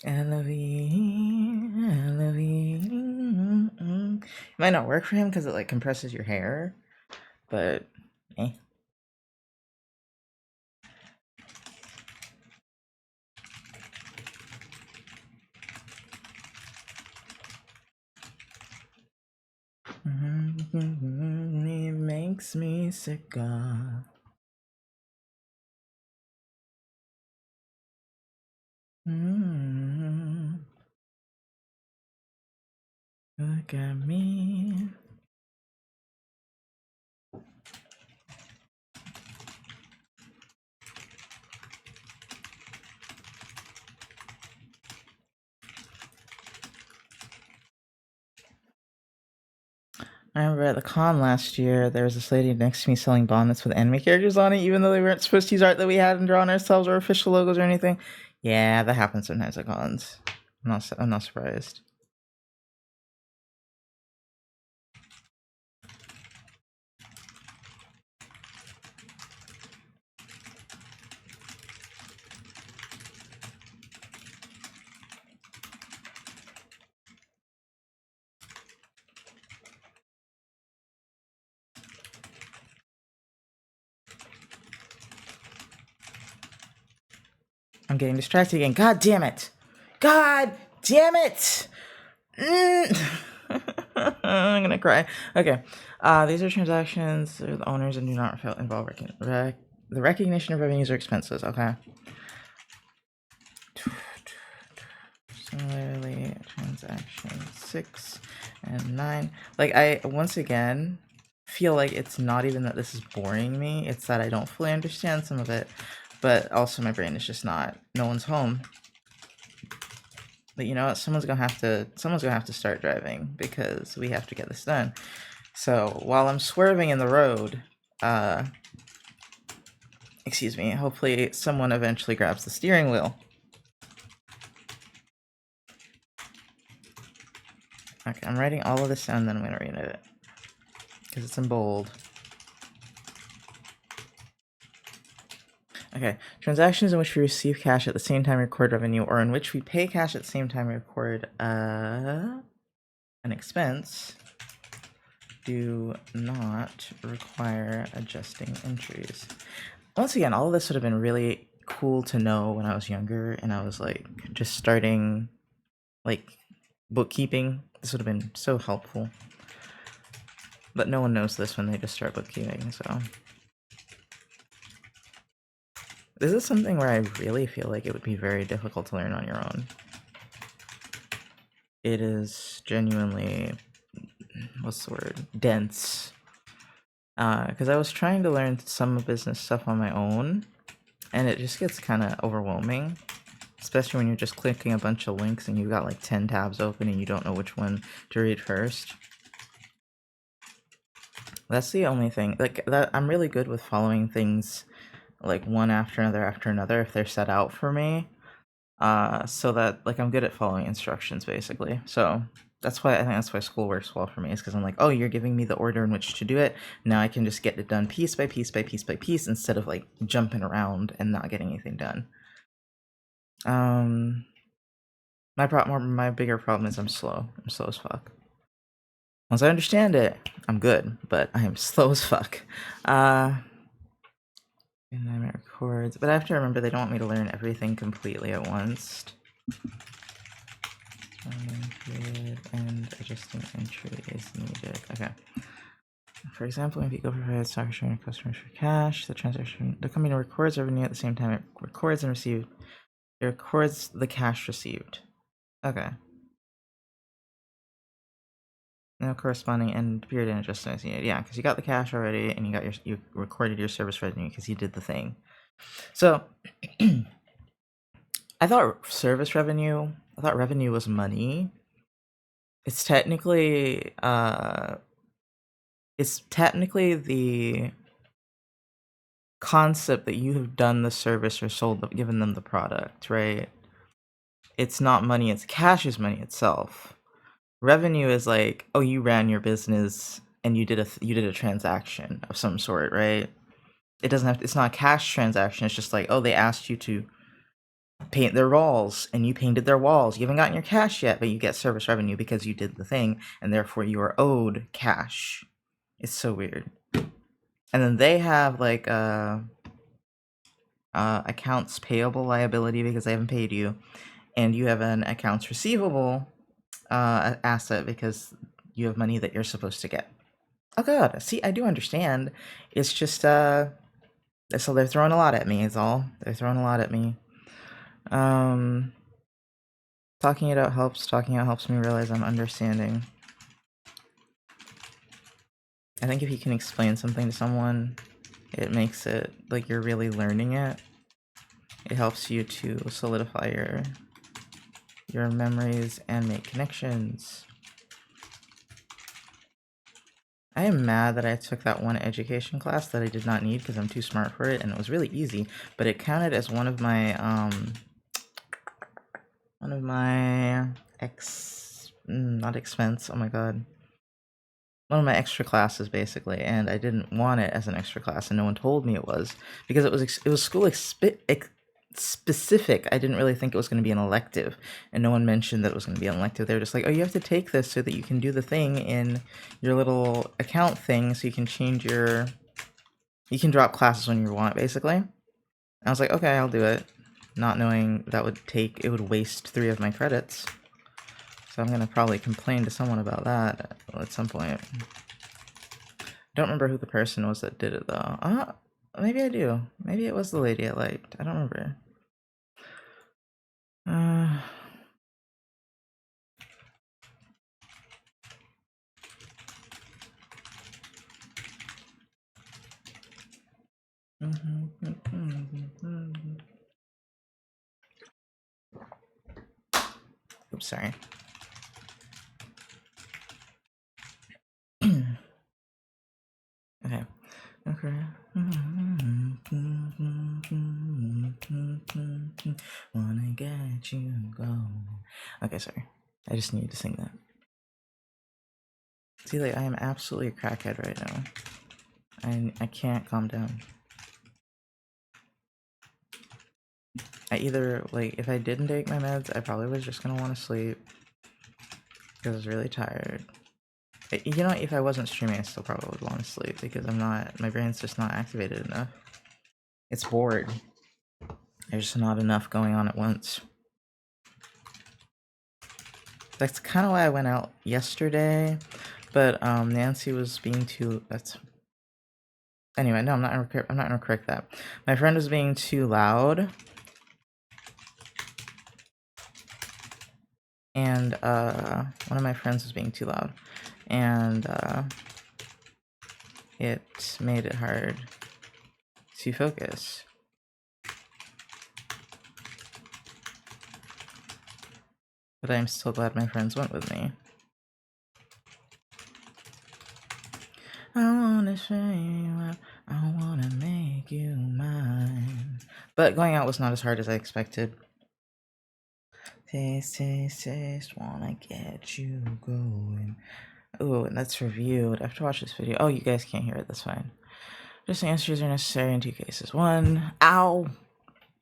It might not work for him because it like compresses your hair, but eh. It makes me sick. Look at me. I remember at the con last year, there was this lady next to me selling bonnets with anime characters on it, even though they weren't supposed to use art that we hadn't drawn ourselves or official logos or anything. Yeah, that happens sometimes at cons. I'm not surprised. I'm getting distracted again. God damn it! God damn it! I'm gonna cry. Okay. These are transactions with the owners and do not involve the recognition of revenues or expenses. Okay. Similarly, transaction 6 and 9. Like, I, once again, feel like it's not even that this is boring me, it's that I don't fully understand some of it, but also my brain is just not, no one's home. But you know what, someone's gonna have to start driving, because we have to get this done. So, while I'm swerving in the road, excuse me, hopefully someone eventually grabs the steering wheel. Okay, I'm writing all of this down, then I'm gonna read it. Because it's in bold. Okay, transactions in which we receive cash at the same time we record revenue, or in which we pay cash at the same time we record an expense, do not require adjusting entries. Once again, all of this would have been really cool to know when I was younger and I was like just starting like bookkeeping. This would have been so helpful. But no one knows this when they just start bookkeeping, so. This is something where I really feel like it would be very difficult to learn on your own. It is genuinely, what's the word, dense. Because I was trying to learn some business stuff on my own, and it just gets kind of overwhelming. Especially when you're just clicking a bunch of links and you've got like 10 tabs open and you don't know which one to read first. That's the only thing. Like, that I'm really good with following things like one after another if they're set out for me. So that like I'm good at following instructions basically. So that's why I think that's why school works well for me, is because I'm like, oh, you're giving me the order in which to do it. Now I can just get it done piece by piece by piece by piece instead of like jumping around and not getting anything done. My bigger problem is I'm slow. I'm slow as fuck. Once I understand it, I'm good, but I am slow as fuck. And then it records, but I have to remember they don't want me to learn everything completely at once. And adjusting entry is needed. Okay. For example, if you go provide stock showing customers for cash, the company records revenue at the same time it records and received. It records the cash received. Okay. No corresponding end period and adjustment is needed. Yeah, because you got the cash already, and you recorded your service revenue because you did the thing. So, I thought revenue was money. It's technically the concept that you have done the service or given them the product, right? It's not money, it's cash is money itself. Revenue is like, oh, you ran your business and you did a transaction of some sort, right? It's not a cash transaction, it's just like, oh, they asked you to paint their walls, and you painted their walls. You haven't gotten your cash yet, but you get service revenue because you did the thing, and therefore you are owed cash. It's so weird. And then they have like accounts payable liability because they haven't paid you, and you have an accounts receivable asset because you have money that you're supposed to get. Oh god, see, I do understand. It's just so they're throwing a lot at me is all. They're throwing a lot at me. Talking it out helps. Talking out helps me realize I'm understanding. I think if you can explain something to someone, it makes it like you're really learning it. It helps you to solidify your memories and make connections. I am mad that I took that one education class that I did not need because I'm too smart for it, and it was really easy, but it counted as one of my not expense, oh my god. One of my extra classes basically, and I didn't want it as an extra class, and no one told me it was because it was school specific. I didn't really think it was going to be an elective, and no one mentioned that it was going to be an elective. They were just like, oh, you have to take this so that you can do the thing in your little account thing, so you can change you can drop classes when you want, basically. And I was like, okay, I'll do it, not knowing that it would waste 3 of my credits. So I'm gonna probably complain to someone about that at some point. I don't remember who the person was that did it though. Maybe I do. Maybe it was the lady I liked. I don't remember. Oops, sorry. Okay. Okay. Wanna get you going. Okay, sorry. I just needed to sing that. See, like, I am absolutely a crackhead right now. I can't calm down. I either, like, if I didn't take my meds, I probably was just gonna want to sleep because I was really tired. You know, if I wasn't streaming, I still probably would want to sleep because my brain's just not activated enough. It's bored. There's just not enough going on at once. That's kind of why I went out yesterday, but Nancy was being too. Anyway, no, I'm not gonna correct that. My friend was being too loud, and one of my friends was being too loud, and it made it hard to focus. But I'm still glad my friends went with me. I wanna show you up, I wanna make you mine. But going out was not as hard as I expected. Taste, taste, taste, wanna get you going. Ooh, and that's reviewed. I have to watch this video. Oh, you guys can't hear it, that's fine. Just answers are necessary in 2 cases. 1, ow!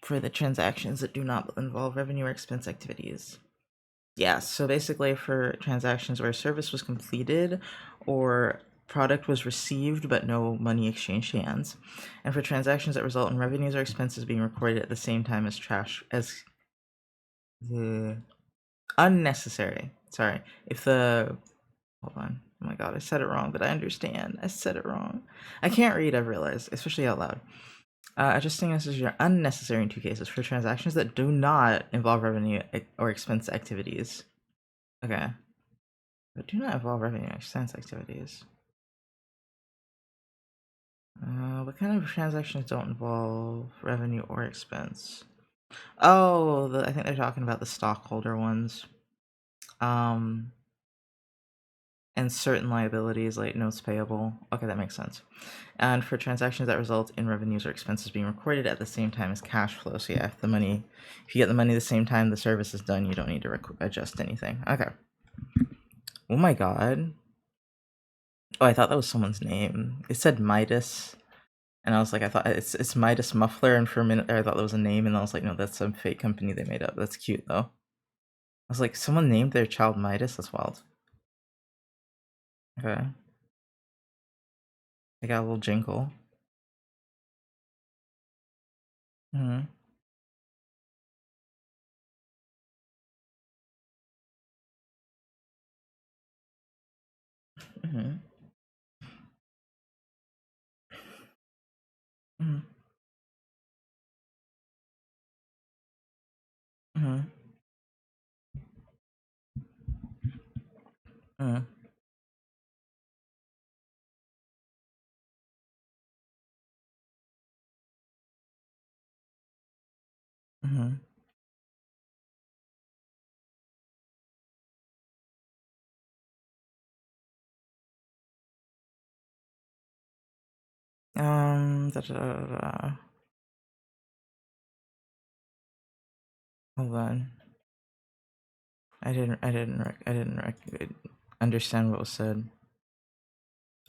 For the transactions that do not involve revenue or expense activities. Yeah, so basically for transactions where a service was completed or product was received but no money exchanged hands, and for transactions that result in revenues or expenses being recorded at the same time as unnecessary. Sorry, hold on. Oh my god, I said it wrong, but I understand. I said it wrong. I can't read, I've realized, especially out loud. Adjusting necessary are unnecessary in 2 cases for transactions that do not involve revenue or expense activities. Okay. But do not involve revenue or expense activities. What kind of transactions don't involve revenue or expense? Oh, I think they're talking about the stockholder ones. And certain liabilities like notes payable. Okay, that makes sense. And for transactions that result in revenues or expenses being recorded at the same time as cash flow. So yeah, if you get the money the same time the service is done, you don't need to adjust anything. Okay. Oh my god. Oh, I thought that was someone's name. It said Midas. And I was like, I thought it's Midas Muffler, and for a minute there I thought that was a name, and I was like, no, that's some fake company they made up. That's cute though. I was like, someone named their child Midas? That's wild. Okay. They got a little jingle. Mm-hmm. Mm-hmm. Mm-hmm. Mm-hmm. Mm-hmm. Mm-hmm. Da, da, da, da. Hold on. I didn't understand what was said.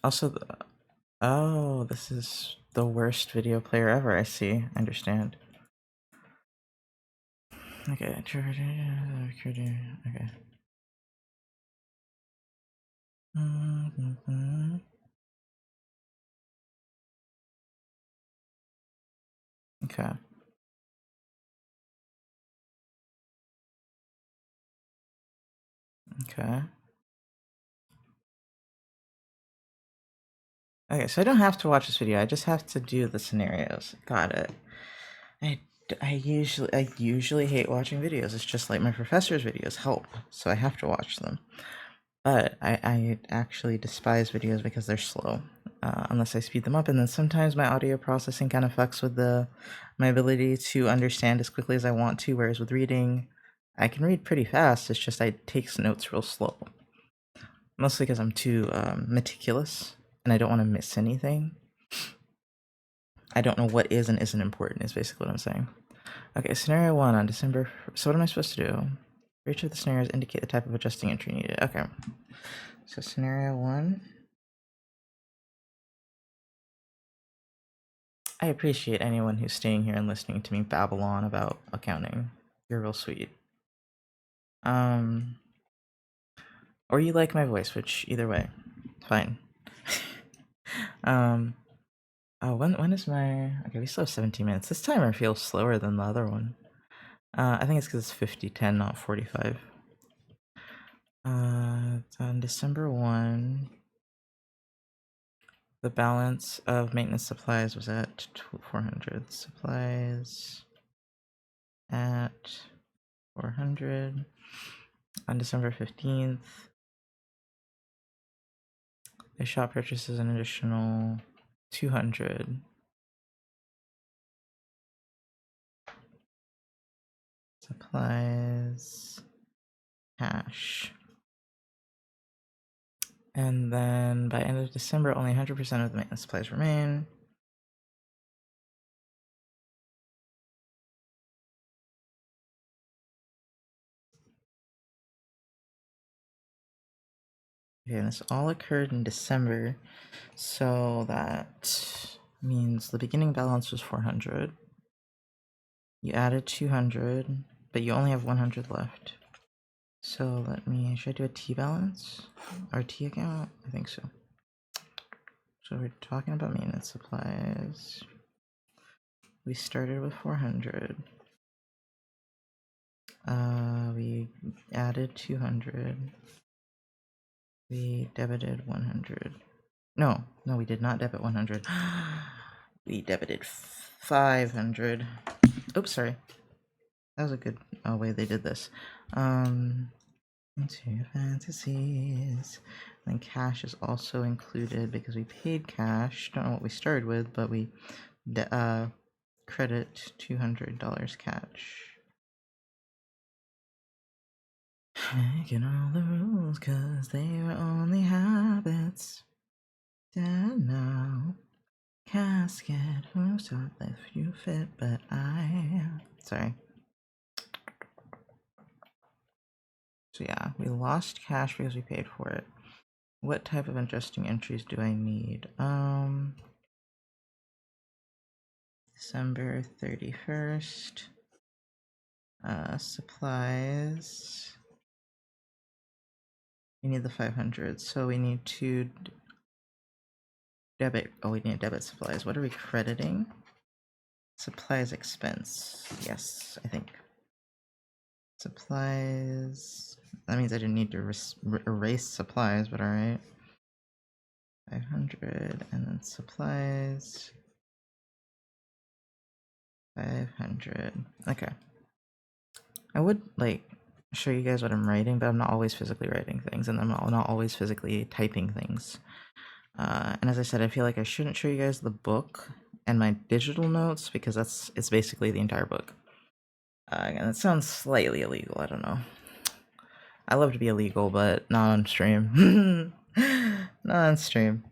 Also, oh, this is the worst video player ever. I see. I understand. Okay. Okay. Mm-hmm. Okay. Okay. Okay, so I don't have to watch this video. I just have to do the scenarios. Got it. I usually hate watching videos. It's just like my professor's videos help, so I have to watch them. But I actually despise videos because they're slow, unless I speed them up, and then sometimes my audio processing kind of fucks with my ability to understand as quickly as I want to. Whereas with reading, I can read pretty fast. It's just I take notes real slow, mostly because I'm too meticulous and I don't want to miss anything. I don't know what is and isn't important. Is basically what I'm saying. Okay, scenario 1 on December. So what am I supposed to do? For each of the scenarios, indicate the type of adjusting entry needed. Okay. So scenario 1. I appreciate anyone who's staying here and listening to me babble on about accounting. You're real sweet. Or you like my voice, which either way, fine. Oh, when is my... Okay, we still have 17 minutes. This timer feels slower than the other one. I think it's because it's 50-10, not 45. It's on December 1. The balance of maintenance supplies was at 400. Supplies at 400. On December 15th, the shop purchases an additional 200. Supplies, cash. And then by end of December, only 100% of the maintenance supplies remain. Okay, and this all occurred in December, so that means the beginning balance was 400. You added 200, but you only have 100 left. So should I do a T balance? Or T account? I think so. So we're talking about maintenance supplies. We started with 400. We added 200. We debited 100. No, we did not debit 100. We debited 500. Oops, sorry. That was a good way they did this. Into fantasies. And cash is also included because we paid cash. Don't know what we started with, but we credit $200 cash. Making all the rules cause they were only habits. Dead now. Casket, who thought that you fit, but sorry. So yeah, we lost cash because we paid for it. What type of adjusting entries do I need? December 31st. Supplies. We need the 500, so we need to debit. Oh, we need debit supplies. What are we crediting? Supplies expense. Yes, I think. Supplies. That means I didn't need to erase supplies, but alright. 500, and then supplies. 500. Okay. I would, like, show you guys what I'm writing, but I'm not always physically writing things, and I'm not always physically typing things. And as I said, I feel like I shouldn't show you guys the book and my digital notes, because it's basically the entire book. And it sounds slightly illegal, I don't know. I love to be illegal, but not on stream. Not on stream.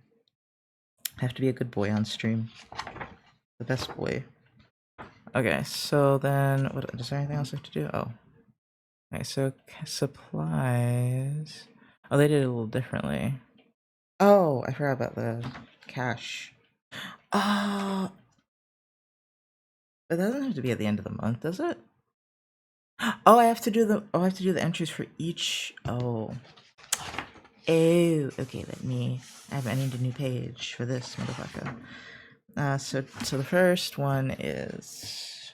I have to be a good boy on stream. The best boy. Okay, so then, what, is there anything else I have to do? Oh. Okay, so supplies. Oh, they did it a little differently. Oh, I forgot about the cash. Oh. It doesn't have to be at the end of the month, does it? Oh, I have to do the entries for each. Oh. Oh, okay, I need a new page for this motherfucker. So the first one is,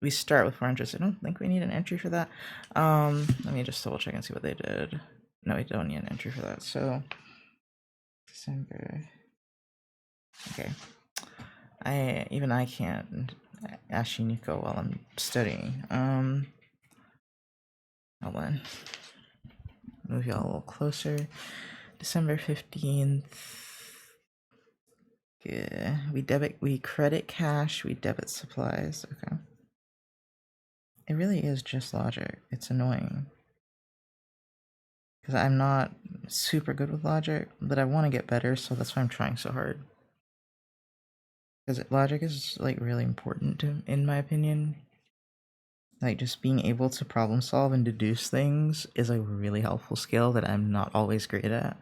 we start with 400. I don't think we need an entry for that. Let me just double check and see what they did. No, we don't need an entry for that. So December. Okay. I can't ask Nico while I'm studying. Hold on. Move y'all a little closer. December 15th. Yeah, we credit cash, we debit supplies. Okay. It really is just logic. It's annoying. Because I'm not super good with logic, but I want to get better, so that's why I'm trying so hard. Because logic is, like, really important in my opinion. Like, just being able to problem solve and deduce things is a really helpful skill that I'm not always great at.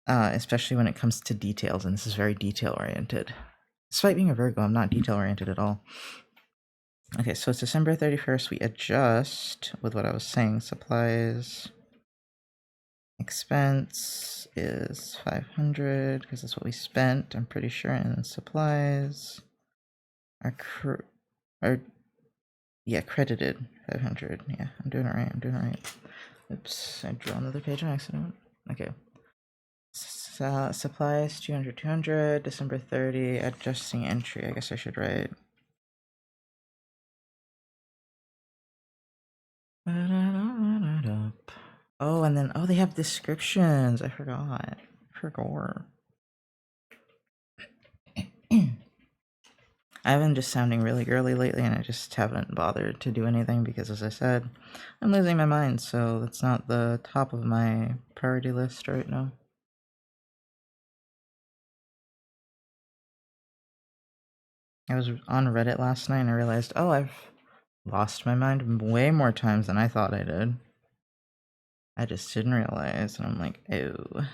Especially when it comes to details, and this is very detail-oriented. Despite being a Virgo, I'm not detail-oriented at all. Okay, so it's December 31st. We adjust with what I was saying. Supplies expense is 500 because that's what we spent, I'm pretty sure. And supplies are credited 500. Yeah, I'm doing it right. Oops, I drew another page on accident. Okay. Supplies 200, December 30, adjusting entry. I guess I should write. Oh, and then, they have descriptions. I forgot. I've been just sounding really girly lately, and I just haven't bothered to do anything because, as I said, I'm losing my mind, so that's not the top of my priority list right now. I was on Reddit last night and I realized, oh, I've lost my mind way more times than I thought I did. I just didn't realize, and I'm like, oh,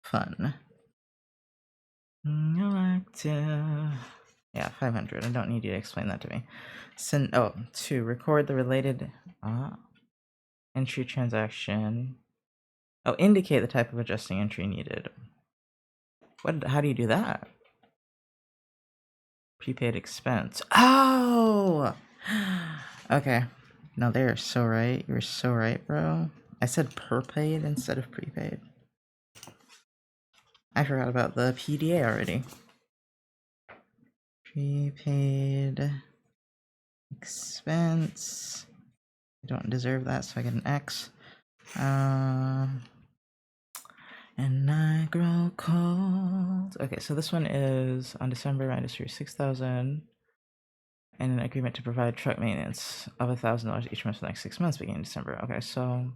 fun. Yeah, 500. I don't need you to explain that to me. To record the related entry transaction. Oh, indicate the type of adjusting entry needed. How do you do that? Prepaid expense. Oh! Okay. No, they're so right. You're so right, bro. I said prepaid instead of prepaid. I forgot about the PDA already. Prepaid expense. I don't deserve that, so I get an X. And I grow cold. Okay, so this one is on December -3 6,000, and an agreement to provide truck maintenance of $1,000 each month for the next 6 months beginning December. Okay, so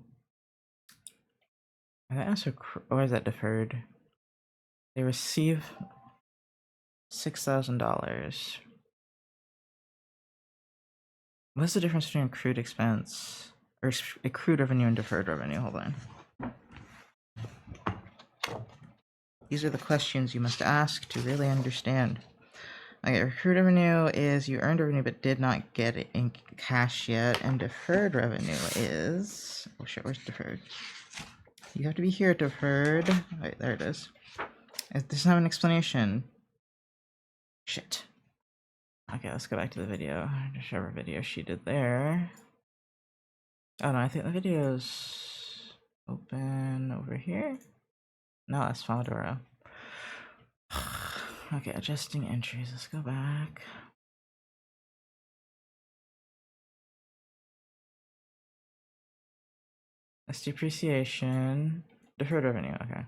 I asked or is that deferred? They receive $6,000. What's the difference between accrued expense or accrued revenue and deferred revenue? Hold on. These are the questions you must ask to really understand. Okay, accrued revenue is you earned revenue but did not get it in cash yet, and deferred revenue is... Oh shit, where's deferred? You have to be here, deferred. Wait, there it is. It doesn't have an explanation. Shit. Okay, let's go back to the video. Whichever video she did there. Oh no, I think the video's open over here. No, that's Pomodoro. Okay, adjusting entries. Let's go back. That's depreciation. Deferred revenue, okay.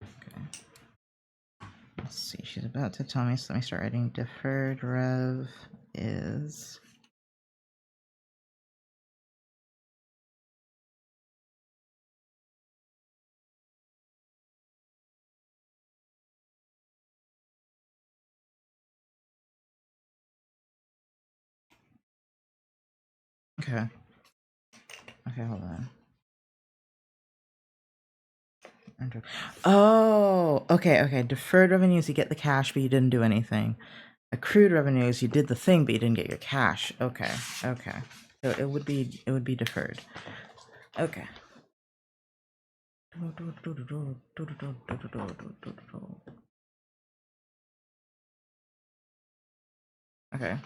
Okay. Let's see, she's about to tell me, so let me start writing. Deferred rev is... Okay. Okay, hold on. Oh, okay. Deferred revenues, you get the cash, but you didn't do anything. Accrued revenues, you did the thing, but you didn't get your cash. Okay. So it would be deferred. Okay. Okay.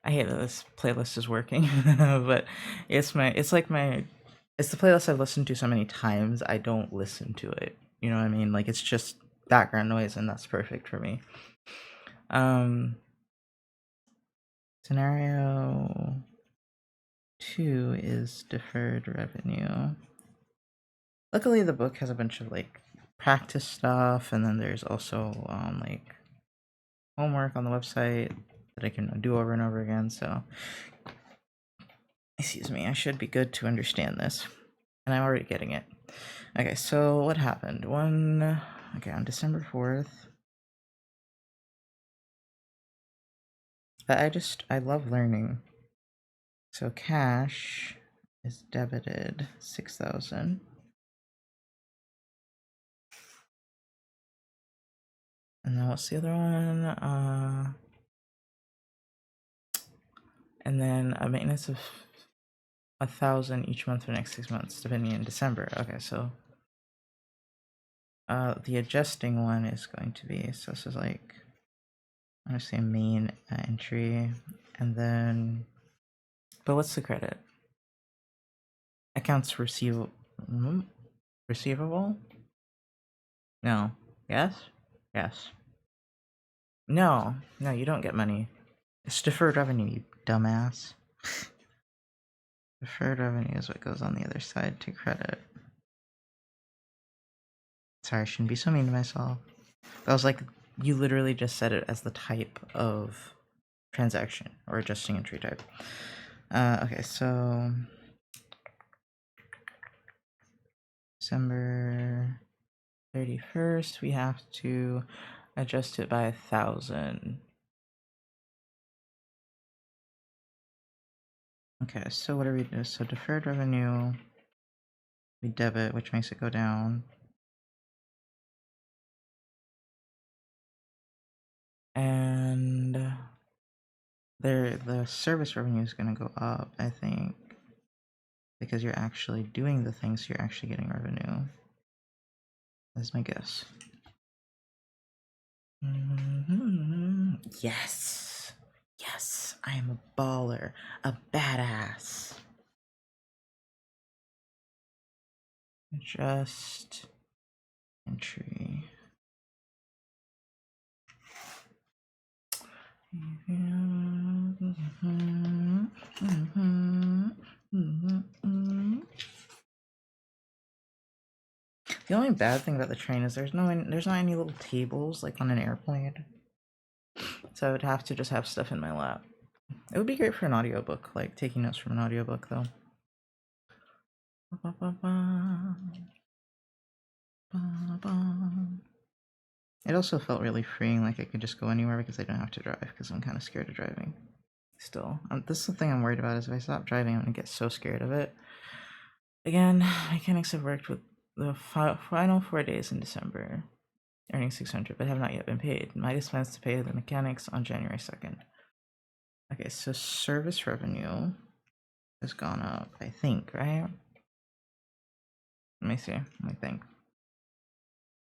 I hate that this playlist is working, but it's the playlist I've listened to so many times I don't listen to it. You know what I mean? Like it's just background noise and that's perfect for me. Scenario 2 is deferred revenue. Luckily the book has a bunch of like practice stuff, and then there's also like homework on the website that I can do over and over again, so excuse me, I should be good to understand this. And I'm already getting it. Okay, so what happened? Okay, on December 4th. I love learning. So cash is debited 6,000. And then what's the other one? And then a maintenance of 1,000 each month for the next 6 months, depending in December. Okay, so the adjusting one is going to be, so this is like, I'm gonna say main entry, and then, but what's the credit? Accounts receivable? Receivable? No. Yes? Yes. No, you don't get money. It's deferred revenue, you dumbass. Deferred revenue is what goes on the other side to credit. Sorry, I shouldn't be so mean to myself. That was like, you literally just said it as the type of transaction or adjusting entry type. Okay, so December 31st, we have to adjust it by 1,000. Okay, so what do we do? So deferred revenue, we debit, which makes it go down. And the service revenue is going to go up, I think, because you're actually doing the things, you're actually getting revenue. That's my guess. Yes, I am a baller, a badass. Adjust entry. The only bad thing about the train is there's not any little tables like on an airplane. So I would have to just have stuff in my lap. It would be great for an audiobook, like taking notes from an audiobook though. It also felt really freeing, like I could just go anywhere because I don't have to drive, because I'm kind of scared of driving. Still, this is the thing I'm worried about, is if I stop driving, I'm gonna get so scared of it. Again, mechanics have worked with the final 4 days in December, earning 600, but have not yet been paid. Midas plans to pay the mechanics on January 2nd. Okay, so service revenue has gone up, I think, right? Let me see. Let me think.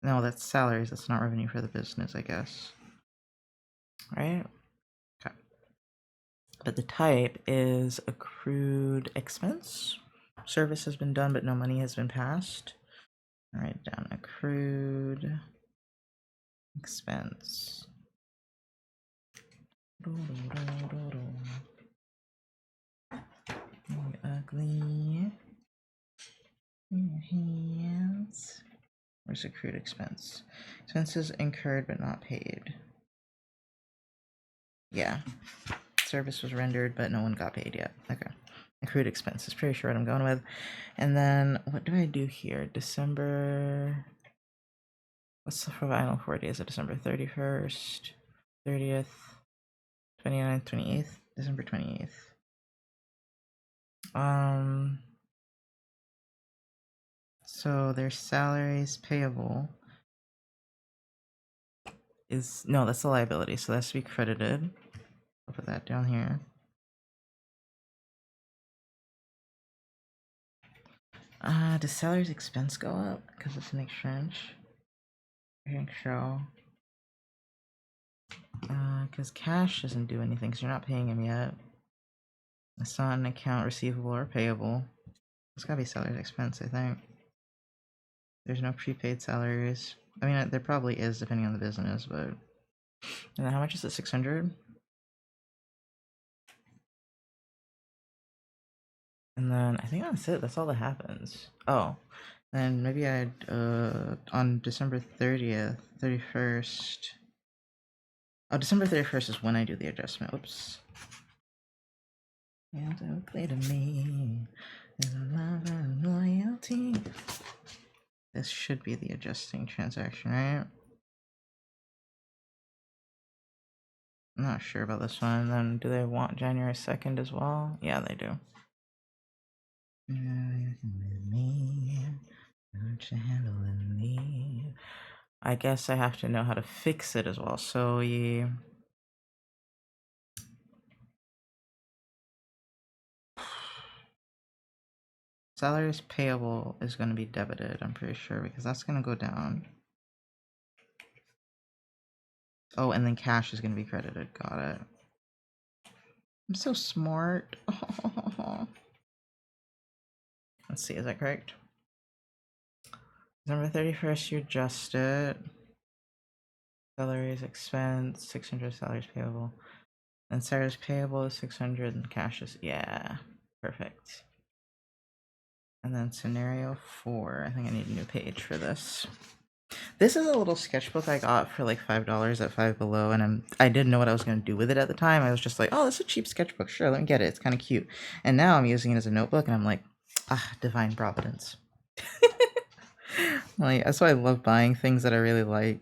No, that's salaries. That's not revenue for the business, I guess. Right? Okay. But the type is accrued expense. Service has been done, but no money has been passed. I'll write down accrued expense. Ugly. Hands. Where's accrued expense? Expenses incurred but not paid. Yeah. Service was rendered, but no one got paid yet. Okay. Accrued expenses. Pretty sure what I'm going with. And then, what do I do here? December... What's the final 4 days of December? 31st, 30th, 29th, 28th? December 28th. So their salaries payable is... No, that's the liability, so that's to be credited. I'll put that down here. Does salaries expense go up because it's an exchange? I think so. Because cash doesn't do anything because you're not paying him yet. It's not an account receivable or payable. It's gotta be salaries expense, I think. There's no prepaid salaries. I mean, there probably is depending on the business, but... And then how much is it? 600? And then I think that's it. That's all that happens. Oh, then maybe I'd on December 30th, 31st. Oh, December 31st is when I do the adjustment. Whoops. And don't play to me. There's a love and loyalty. This should be the adjusting transaction, right? I'm not sure about this one. Then do they want January 2nd as well? Yeah, they do. I guess I have to know how to fix it as well. So we... Salaries payable is going to be debited, I'm pretty sure, because that's going to go down. Oh, and then cash is going to be credited. Got it. I'm so smart. Let's see, is that correct? December 31st, you adjust it. Salaries expense, 600 salaries payable. And salaries payable is 600 and cash is... Yeah, perfect. And then scenario 4, I think I need a new page for this. This is a little sketchbook I got for like $5 at Five Below, and I didn't know what I was going to do with it at the time. I was just like, oh, this is a cheap sketchbook. Sure, let me get it. It's kind of cute. And now I'm using it as a notebook, and I'm like, ah, divine providence. Like, that's why I love buying things that I really like,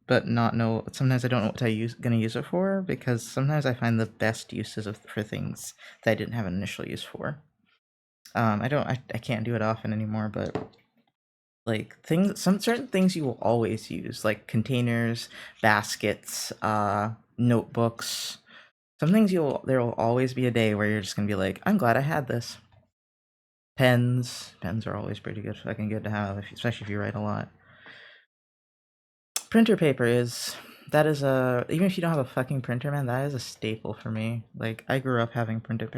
but not know. Sometimes I don't know what I'm going to use it for, because sometimes I find the best uses for things that I didn't have an initial use for. I can't do it often anymore, but like some certain things you will always use, like containers, baskets, notebooks. Some things there will always be a day where you're just gonna be like, I'm glad I had this. Pens are always pretty good, fucking good to have, especially if you write a lot. Printer paper is even if you don't have a fucking printer, man, that is a staple for me. Like, I grew up having printer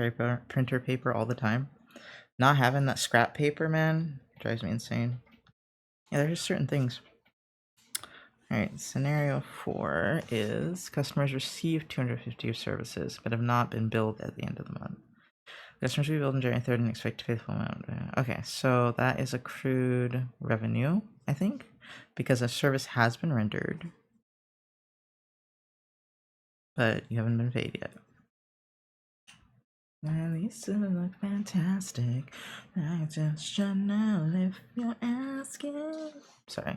paper all the time. Not having that scrap paper, man, drives me insane. Yeah, there's just certain things. Alright, scenario 4 is customers received 250 of services but have not been billed at the end of the month. Customers will be billed on January 3rd and expect to pay the full amount. Okay, so that is accrued revenue, I think, because a service has been rendered, but you haven't been paid yet. At least it look fantastic. I just should know if you're asking. Sorry.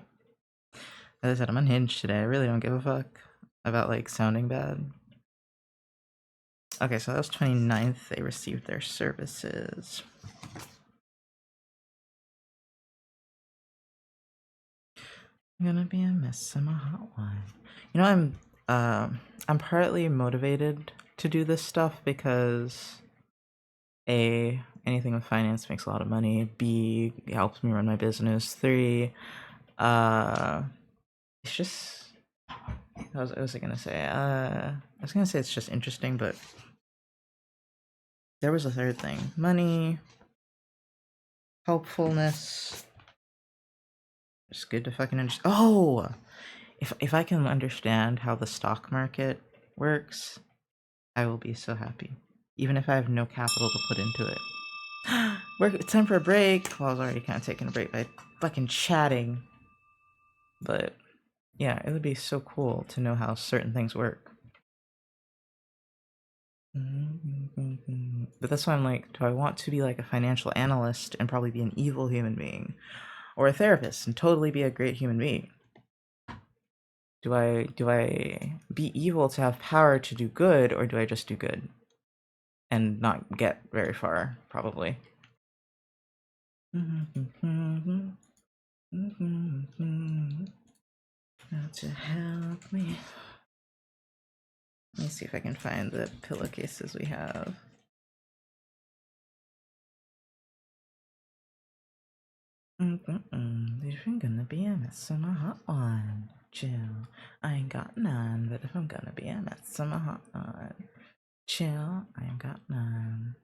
As I said, I'm unhinged today. I really don't give a fuck about like sounding bad. Okay, so that was 29th. They received their services. I'm gonna be a miss. I'm a hot one. You know, I'm partly motivated to do this stuff because A, anything with finance makes a lot of money. B, it helps me run my business. 3, it's just what was I gonna say? I was gonna say it's just interesting, but there was a third thing. Money, helpfulness. It's good to fucking understand. Oh, if I can understand how the stock market works, I will be so happy. Even if I have no capital to put into it. It's time for a break. Well, I was already kind of taking a break by fucking chatting. But yeah, it would be so cool to know how certain things work. But that's why I'm like, do I want to be like a financial analyst and probably be an evil human being? Or a therapist and totally be a great human being? Do I be evil to have power to do good, or do I just do good and not get very far, probably? How to help me. Let me see if I can find the pillowcases we have. If I'm gonna be a mess, I'm a hot one. Chill. I ain't got none, but if I'm gonna be a mess, I'm a hot one. Chill. I ain't got none.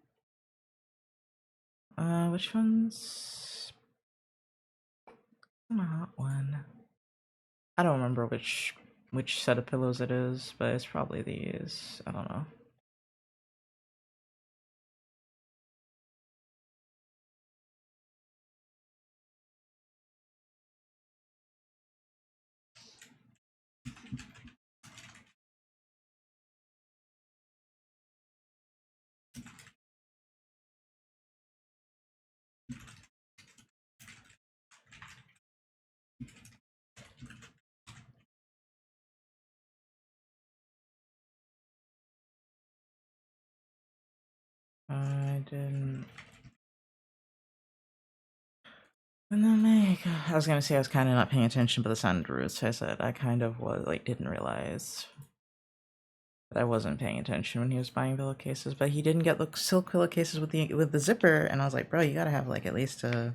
Which one's? I'm a hot one. I don't remember which set of pillows it is, but it's probably these. I don't know. I didn't. And then I was gonna say I was kind of not paying attention, but the sounded rude, so I said I kind of was like didn't realize that I wasn't paying attention when he was buying pillowcases. But he didn't get the silk pillowcases with the zipper, and I was like, bro, you gotta have like at least a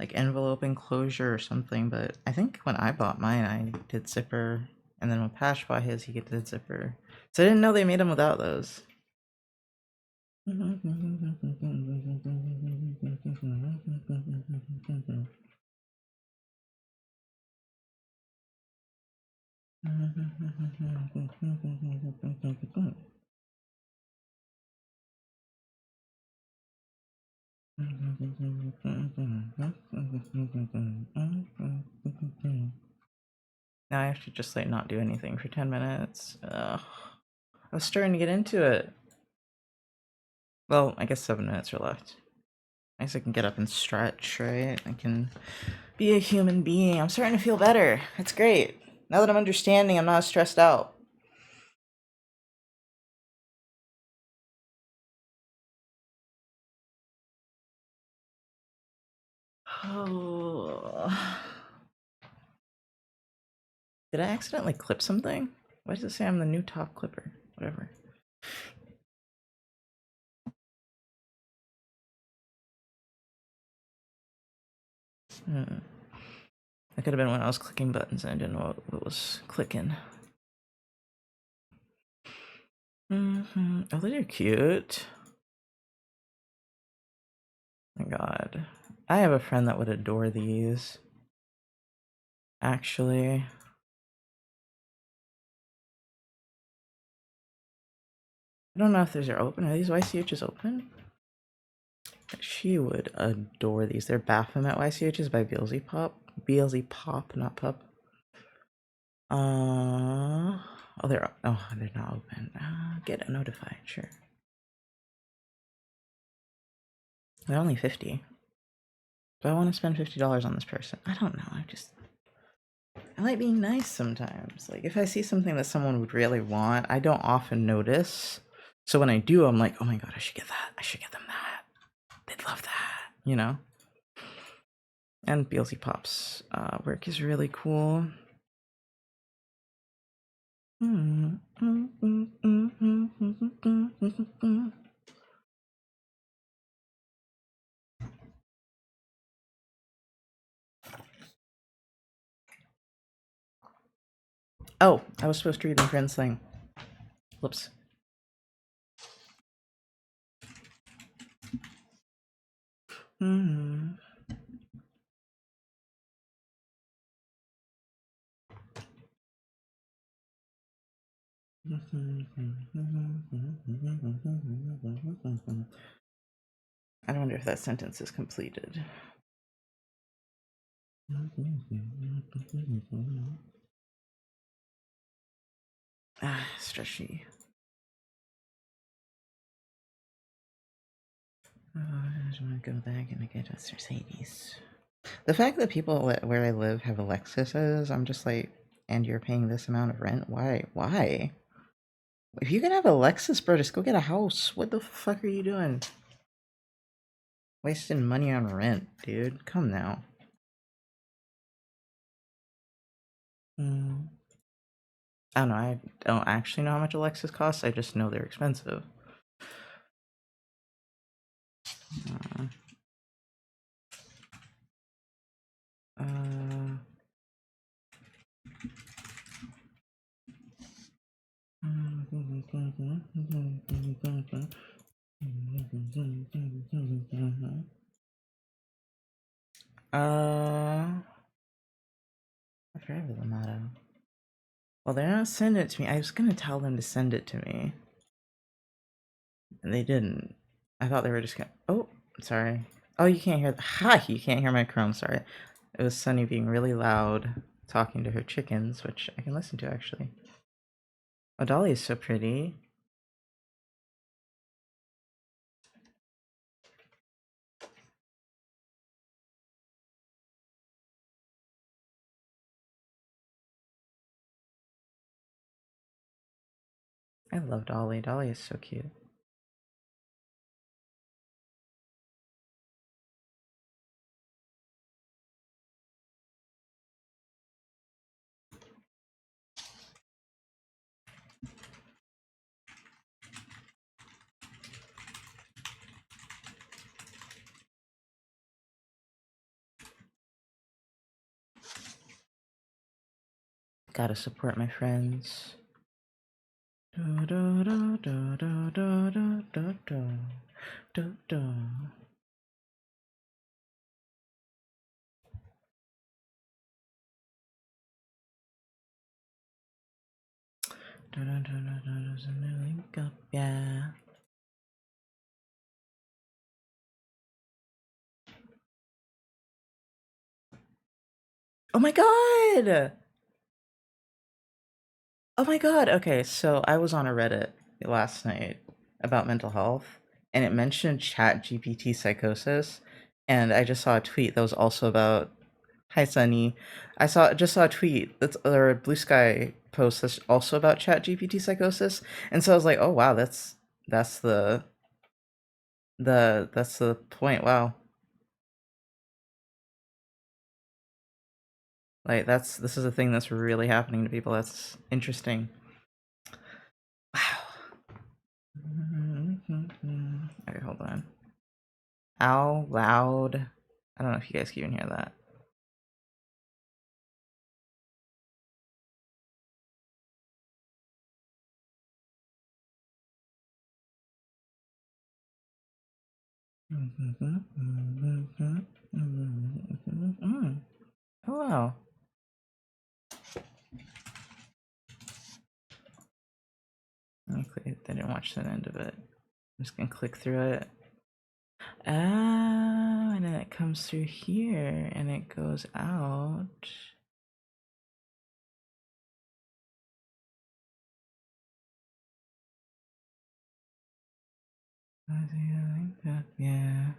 like envelope enclosure or something. But I think when I bought mine, I did zipper, and then when Pash bought his, he did zipper. So I didn't know they made them without those. Now I have to just like not do anything for 10 minutes. Ugh. I was starting to get into it. Well, I guess 7 minutes are left. I guess I can get up and stretch, right? I can be a human being. I'm starting to feel better. It's great. Now that I'm understanding, I'm not stressed out. Oh. Did I accidentally clip something? Why does it say I'm the new top clipper? Whatever. That could have been when I was clicking buttons and I didn't know what was clicking. Oh, these are cute. My god. I have a friend that would adore these. Actually. I don't know if these are open. Are these YCHs open? She would adore these. They're Baphomet YCHs by BLZ Pop. BLZ Pop, not Pup. Oh, they're not open. Get notified, sure. They're only 50. Do I want to spend $50 on this person? I don't know. I like being nice sometimes. Like if I see something that someone would really want, I don't often notice. So when I do, I'm like, oh my god, I should get that. I should get them that. They'd love that. You know? And Beelzy Pop's work is really cool. Oh, I was supposed to read my friend's thing. Whoops. I wonder if that sentence is completed. Ah, stretchy. I just want to go back and get us Mercedes. The fact that people where I live have Alexis's, I'm just like, and you're paying this amount of rent? Why? Why? If you can have a Lexus, bro, just go get a house. What the fuck are you doing? Wasting money on rent, dude. Come now. I don't know. I don't actually know how much a Lexus costs. I just know they're expensive. I forgot the motto. Well, they're not sending it to me. I was gonna tell them to send it to me, and they didn't. I thought they were just gonna. Oh, sorry. Oh, you can't hear. Hi, you can't hear my Chrome. Sorry. It was Sunny being really loud, talking to her chickens, which I can listen to actually. Oh, Dolly is so pretty. I love Dolly. Dolly is so cute. Gotta support my friends. Yeah. Oh my god! Oh my god, okay, so I was on a Reddit last night about mental health, and it mentioned Chat GPT psychosis, and I just saw a tweet that was also about Hi Sunny. Just saw a tweet that's or a Blue Sky post that's also about Chat GPT psychosis, and so I was like, oh wow, that's that's the point. Wow. Like this is a thing that's really happening to people. That's interesting. Wow. Okay, hold on. Ow loud. I don't know if you guys can even hear that. Oh wow. I didn't watch the end of it. I'm just gonna click through it. Ah, and then it comes through here and it goes out. Yeah.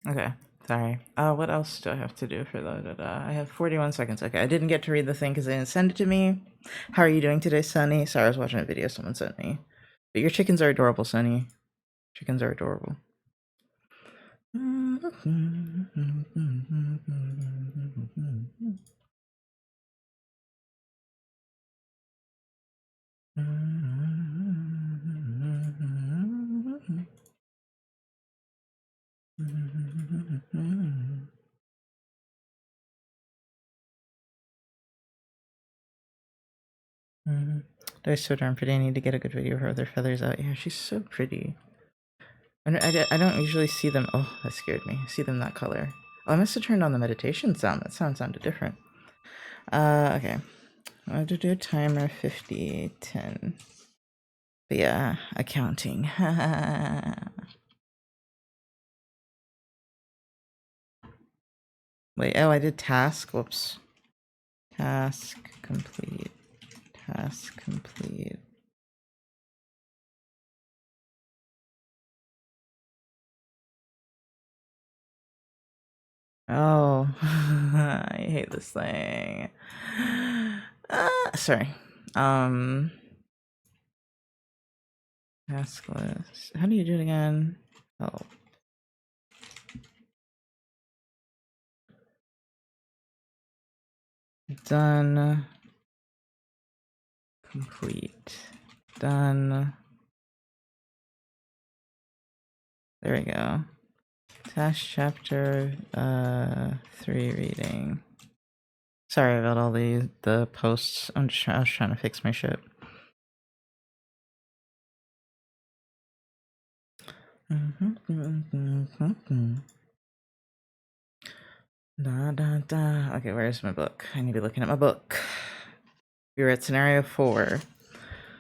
Okay, Sorry. What else do I have to do for the? I have 41 seconds. Okay, I didn't get to read the thing because they didn't send it to me. How are you doing today, Sunny? Sorry, I was watching a video someone sent me. But your chickens are adorable, Sunny. Chickens are adorable. They're so darn pretty. I need to get a good video of her with their feathers out. Yeah, she's so pretty. I don't usually see them. Oh, that scared me. I see them that color. Oh, I must have turned on the meditation sound. That sound sounded different. Okay. I have to do a timer 50, 10. But yeah, accounting. Wait, oh, I did task. Whoops. Task complete. Task complete. Oh, I hate this thing. Sorry. Task list. How do you do it again? Oh. Done. Complete. Done. There we go. Task chapter 3 reading. Sorry about all the posts. I was trying to fix my shit. Okay, where's my book? I need to be looking at my book. We're at scenario 4.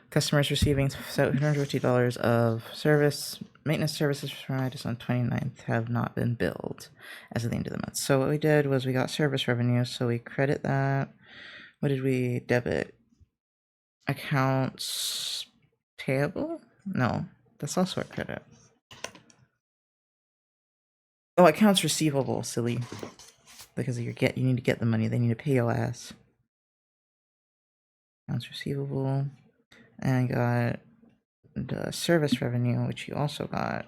Customers receiving $750 of maintenance services provided on 29th have not been billed as of the end of the month. So what we did was we got service revenue, so we credit that. What did we debit? Accounts payable? No, that's also a credit. Oh, accounts receivable, silly. Because you need to get the money, they need to pay your ass. Accounts receivable. And I got the service revenue, which you also got.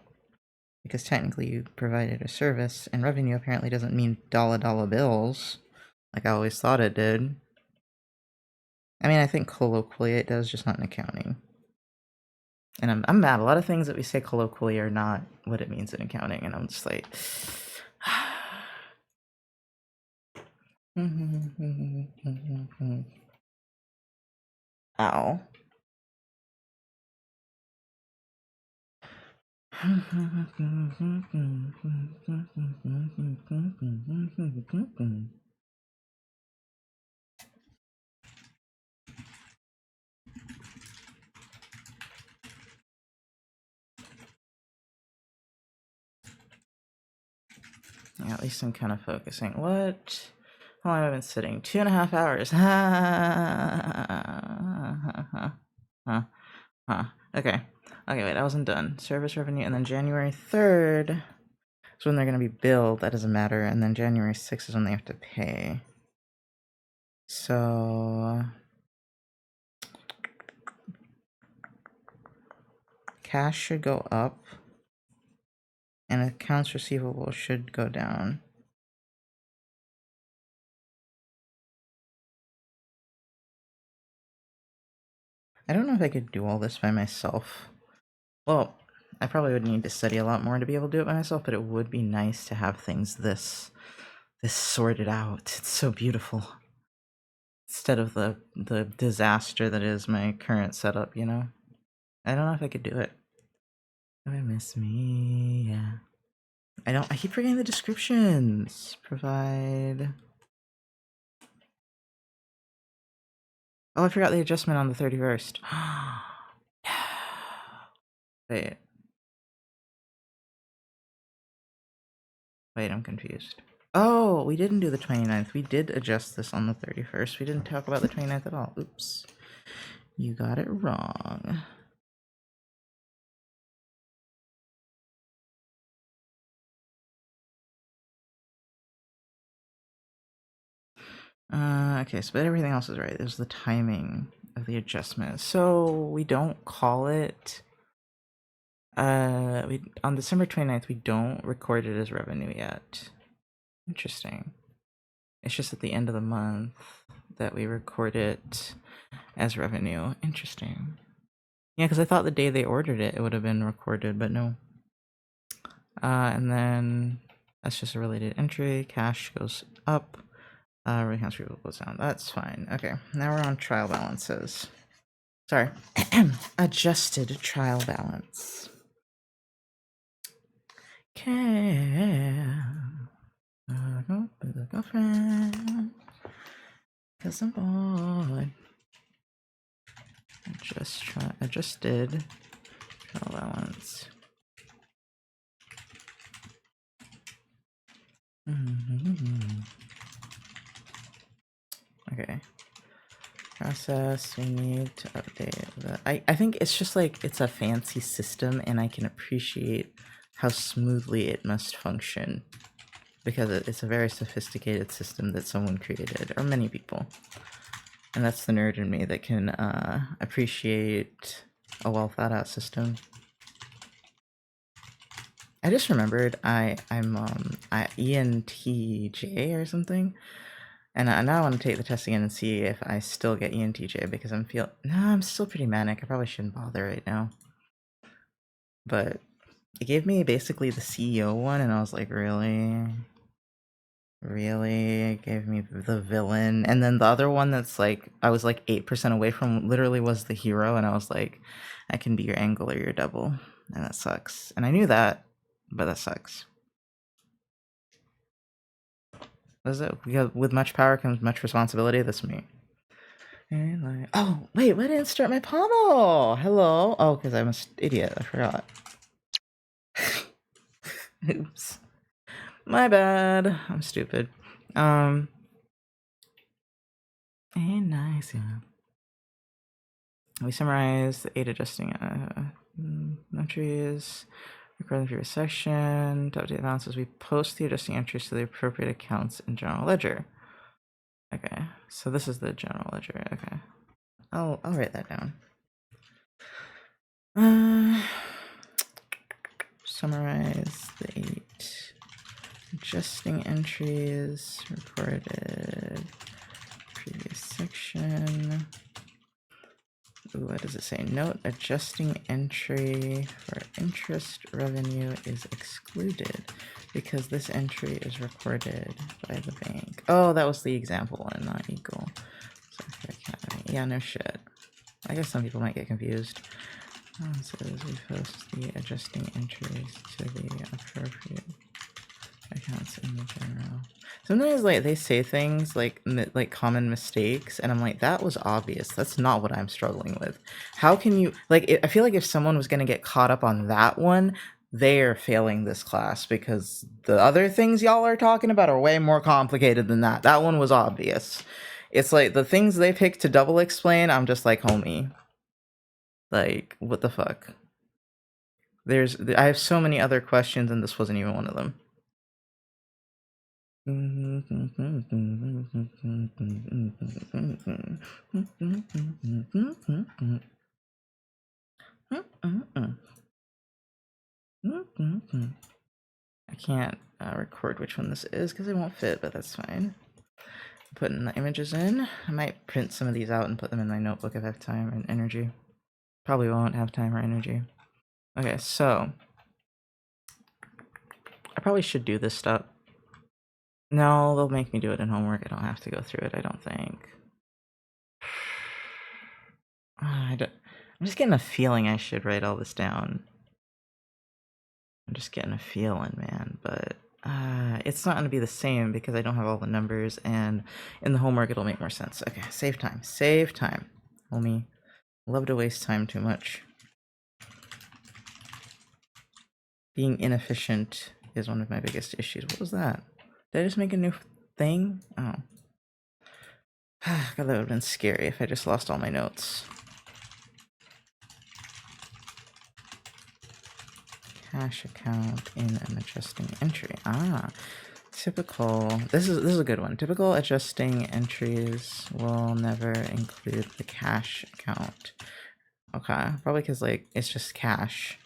Because technically you provided a service, and revenue apparently doesn't mean dollar bills, like I always thought it did. I mean, I think colloquially it does, just not in accounting. And I'm mad. A lot of things that we say colloquially are not what it means in accounting, and I'm just like... Ow. Yeah, at least I'm kind of focusing. What? How long have I been sitting? 2.5 hours. Okay. Okay, wait, I wasn't done. Service revenue, and then January 3rd is when they're going to be billed. That doesn't matter. And then January 6th is when they have to pay. So... cash should go up. And accounts receivable should go down. I don't know if I could do all this by myself. Well, I probably would need to study a lot more to be able to do it by myself, but it would be nice to have things this sorted out. It's so beautiful. Instead of the disaster that is my current setup, you know? I don't know if I could do it. Oh, I miss me, yeah. I keep forgetting the descriptions. Provide... Oh, I forgot the adjustment on the 31st. Wait. Wait, I'm confused. Oh, we didn't do the 29th. We did adjust this on the 31st. We didn't talk about the 29th at all. Oops. You got it wrong. Okay, so but everything else is right. There's the timing of the adjustment. So we don't call it on December 29th we don't record it as revenue yet. Interesting. It's just at the end of the month that we record it as revenue. Interesting. Yeah, because I thought the day they ordered it, it would have been recorded, but no. And then that's just a related entry. Cash goes up. Accounts receivable goes down. That's fine. Okay, now we're on trial balances. Sorry. Adjusted trial balance. Okay. Go with a girlfriend. Cause I'm bored. Adjusted trial balance. Okay. Process, we need to update the I think it's just like it's a fancy system and I can appreciate how smoothly it must function because it's a very sophisticated system that someone created, or many people. And that's the nerd in me that can appreciate a well thought out system. I just remembered I'm ENTJ or something, and now I want to take the test again and see if I still get ENTJ because I'm still pretty manic. I probably shouldn't bother right now, but it gave me basically the CEO one, and I was like, really, it gave me the villain, and then the other one that's like I was like 8% away from literally was the hero, and I was like, I can be your angle or your double, and that sucks, and I knew that. But that sucks. What is it? With much power comes much responsibility. That's me. And like, oh wait, why didn't start my pommel? Hello. Oh, because I'm an idiot. I forgot. Oops. My bad. I'm stupid. And nice. Yeah. We summarize the 8 adjusting entries. Record the previous section. To update balances, we post the adjusting entries to the appropriate accounts in general ledger. Okay, so this is the general ledger. Okay, I'll write that down. Summarize the 8 adjusting entries recorded previous section. Ooh, what does it say? Note, adjusting entry for interest revenue is excluded because this entry is recorded by the bank. Oh, that was the example one, not equal. Yeah, no shit. I guess some people might get confused. Says we post the adjusting entries to the appropriate accounts in the general. Sometimes like they say things like common mistakes, and I'm like, that was obvious. That's not what I'm struggling with. How can you like? I feel like if someone was gonna get caught up on that one, they're failing this class because the other things y'all are talking about are way more complicated than that. That one was obvious. It's like the things they pick to double explain. I'm just like, homie. Like, what the fuck? I have so many other questions, and this wasn't even one of them. I can't record which one this is because it won't fit, but that's fine. Putting the images in. I might print some of these out and put them in my notebook if I have time and energy. Probably won't have time or energy. Okay, so I probably should do this stuff. No, they'll make me do it in homework. I don't have to go through it, I don't think. I'm just getting a feeling I should write all this down. I'm just getting a feeling, man, but it's not going to be the same because I don't have all the numbers, and in the homework it'll make more sense. Okay, save time. Save time. Homie. Love to waste time too much. Being inefficient is one of my biggest issues. What was that? Did I just make a new thing? Oh. God, that would have been scary if I just lost all my notes. Cash account in an adjusting entry. Typical. This is a good one. Typical adjusting entries will never include the cash account. Okay, probably because like it's just cash.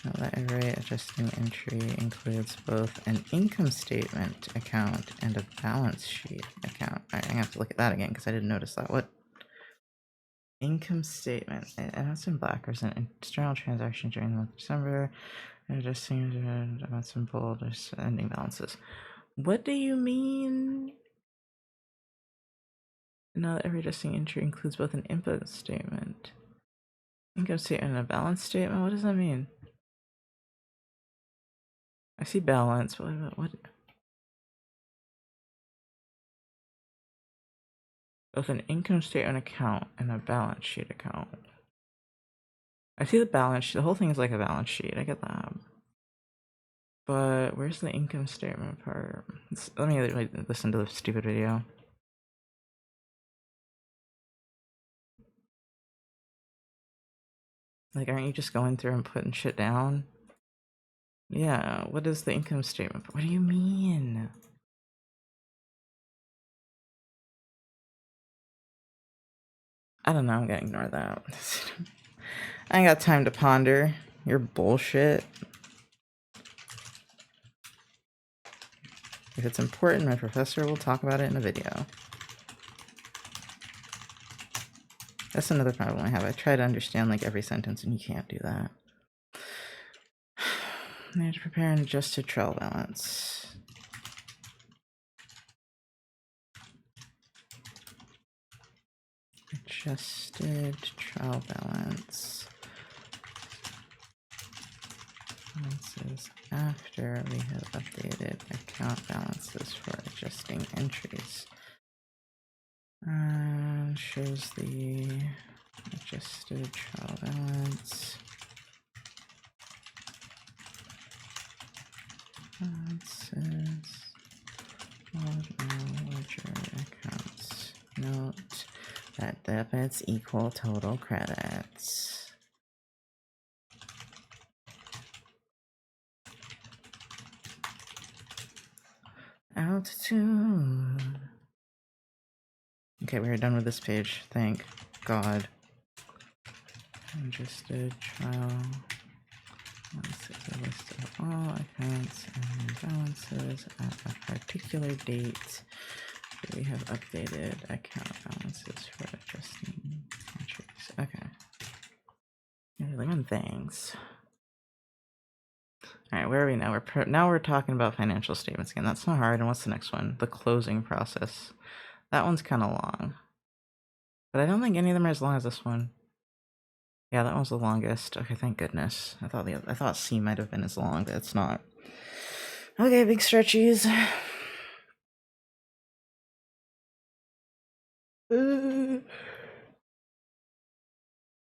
Now that every adjusting entry includes both an income statement account and a balance sheet account. Alright, I'm gonna have to look at that again because I didn't notice that. What? Income statement. And that's in black. There's an external transaction during the month of December. Adjusting amounts in bold. There's ending balances. What do you mean? Now that every adjusting entry includes both an input statement, income statement, and a balance statement. What does that mean? I see balance, but what? Both an income statement account and a balance sheet account. I see the balance sheet. The whole thing is like a balance sheet. I get that. But where's the income statement part? Let me listen to the stupid video. Like, aren't you just going through and putting shit down? Yeah, what is the income statement? What do you mean? I don't know, I'm gonna ignore that. I ain't got time to ponder your bullshit. If it's important, my professor will talk about it in a video. That's another problem I have. I try to understand like every sentence and you can't do that. I have to prepare an adjusted trial balance. Adjusted trial balance. Balances after we have updated account balances for adjusting entries. Shows the adjusted trial balance. Balances. Ledger accounts. Note that debits equal total credits. Altitude. Okay, we're done with this page. Thank God. Adjusted trial. This is a list of all accounts and balances at a particular date. We have updated account balances for adjusting entries. Okay. Really one things. All right, where are we now? We're talking about financial statements again. That's not hard. And what's the next one? The closing process. That one's kind of long, but I don't think any of them are as long as this one. Yeah, that one's the longest. Okay, thank goodness. I thought C might have been as long, but it's not. Okay, big stretchies.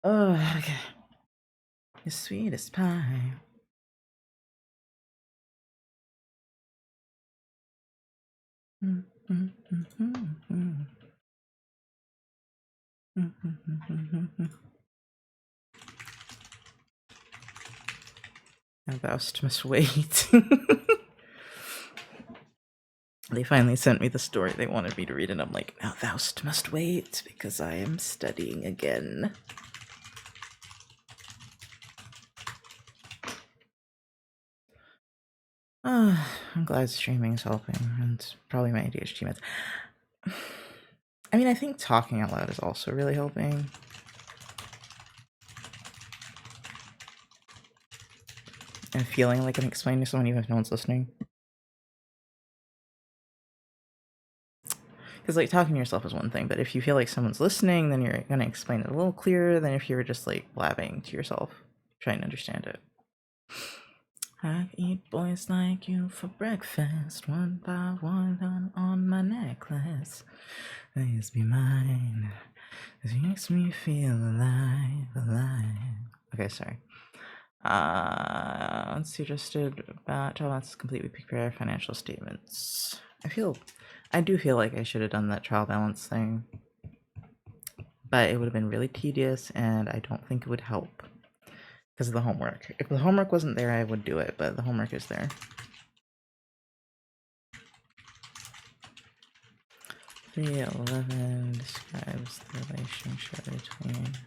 Oh, okay. The sweetest pie. Now thou'st must wait. They finally sent me the story they wanted me to read, and I'm like, now thou'st must wait, because I am studying again. I'm glad streaming is helping, and probably my ADHD meds. I mean, I think talking out loud is also really helping. And feeling like I'm explaining to someone even if no one's listening. Because, like, talking to yourself is one thing, but if you feel like someone's listening, then you're gonna explain it a little clearer than if you were just, like, blabbing to yourself, trying to understand it. I eat boys like you for breakfast, one by one on my necklace. Please be mine. It makes me feel alive, alive. Okay, sorry. Let's see, just did about 12 months completely prepare financial statements. I do feel like I should have done that trial balance thing, but it would have been really tedious, and I don't think it would help because of the homework. If the homework wasn't there, I would do it, but the homework is there. 3:11 describes the relationship between...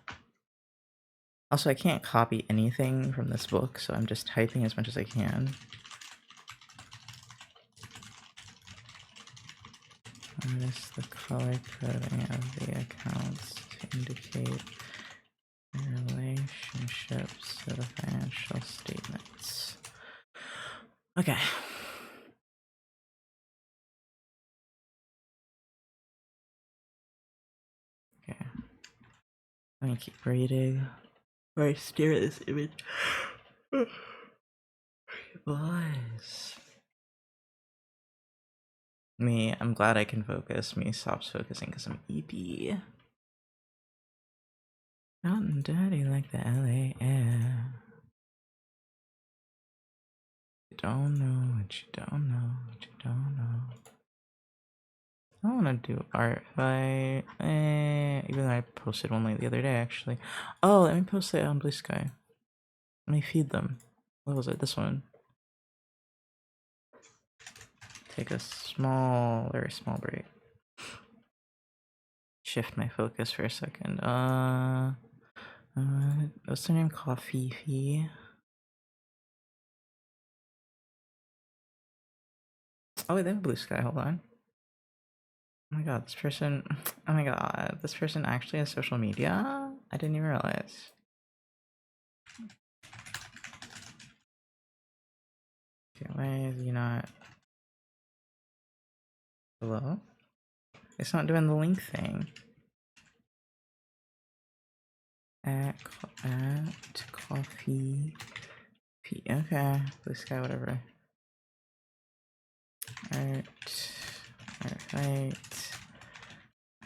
Also, I can't copy anything from this book, so I'm just typing as much as I can. Notice the color coding of the accounts to indicate the relationships to the financial statements. Okay. Okay. Let me keep reading. Or I stare at this image. Boys. Me, I'm glad I can focus. Me stops focusing because I'm EP. Out and dirty like the LA air. You don't know what you don't know what you don't know. I want to do art fight. Even though I posted one like the other day, actually. Oh, let me post it on Blue Sky. Let me feed them. What was it? This one. Take a small, very small break. Shift my focus for a second. What's their name? Coffee. Oh wait, they have Blue Sky. Hold on. Oh my god, this person. Oh my god, this person actually has social media? I didn't even realize. Okay, why is he not? Hello? It's not doing the link thing. At coffee. Okay, Blue Sky, whatever. Art fight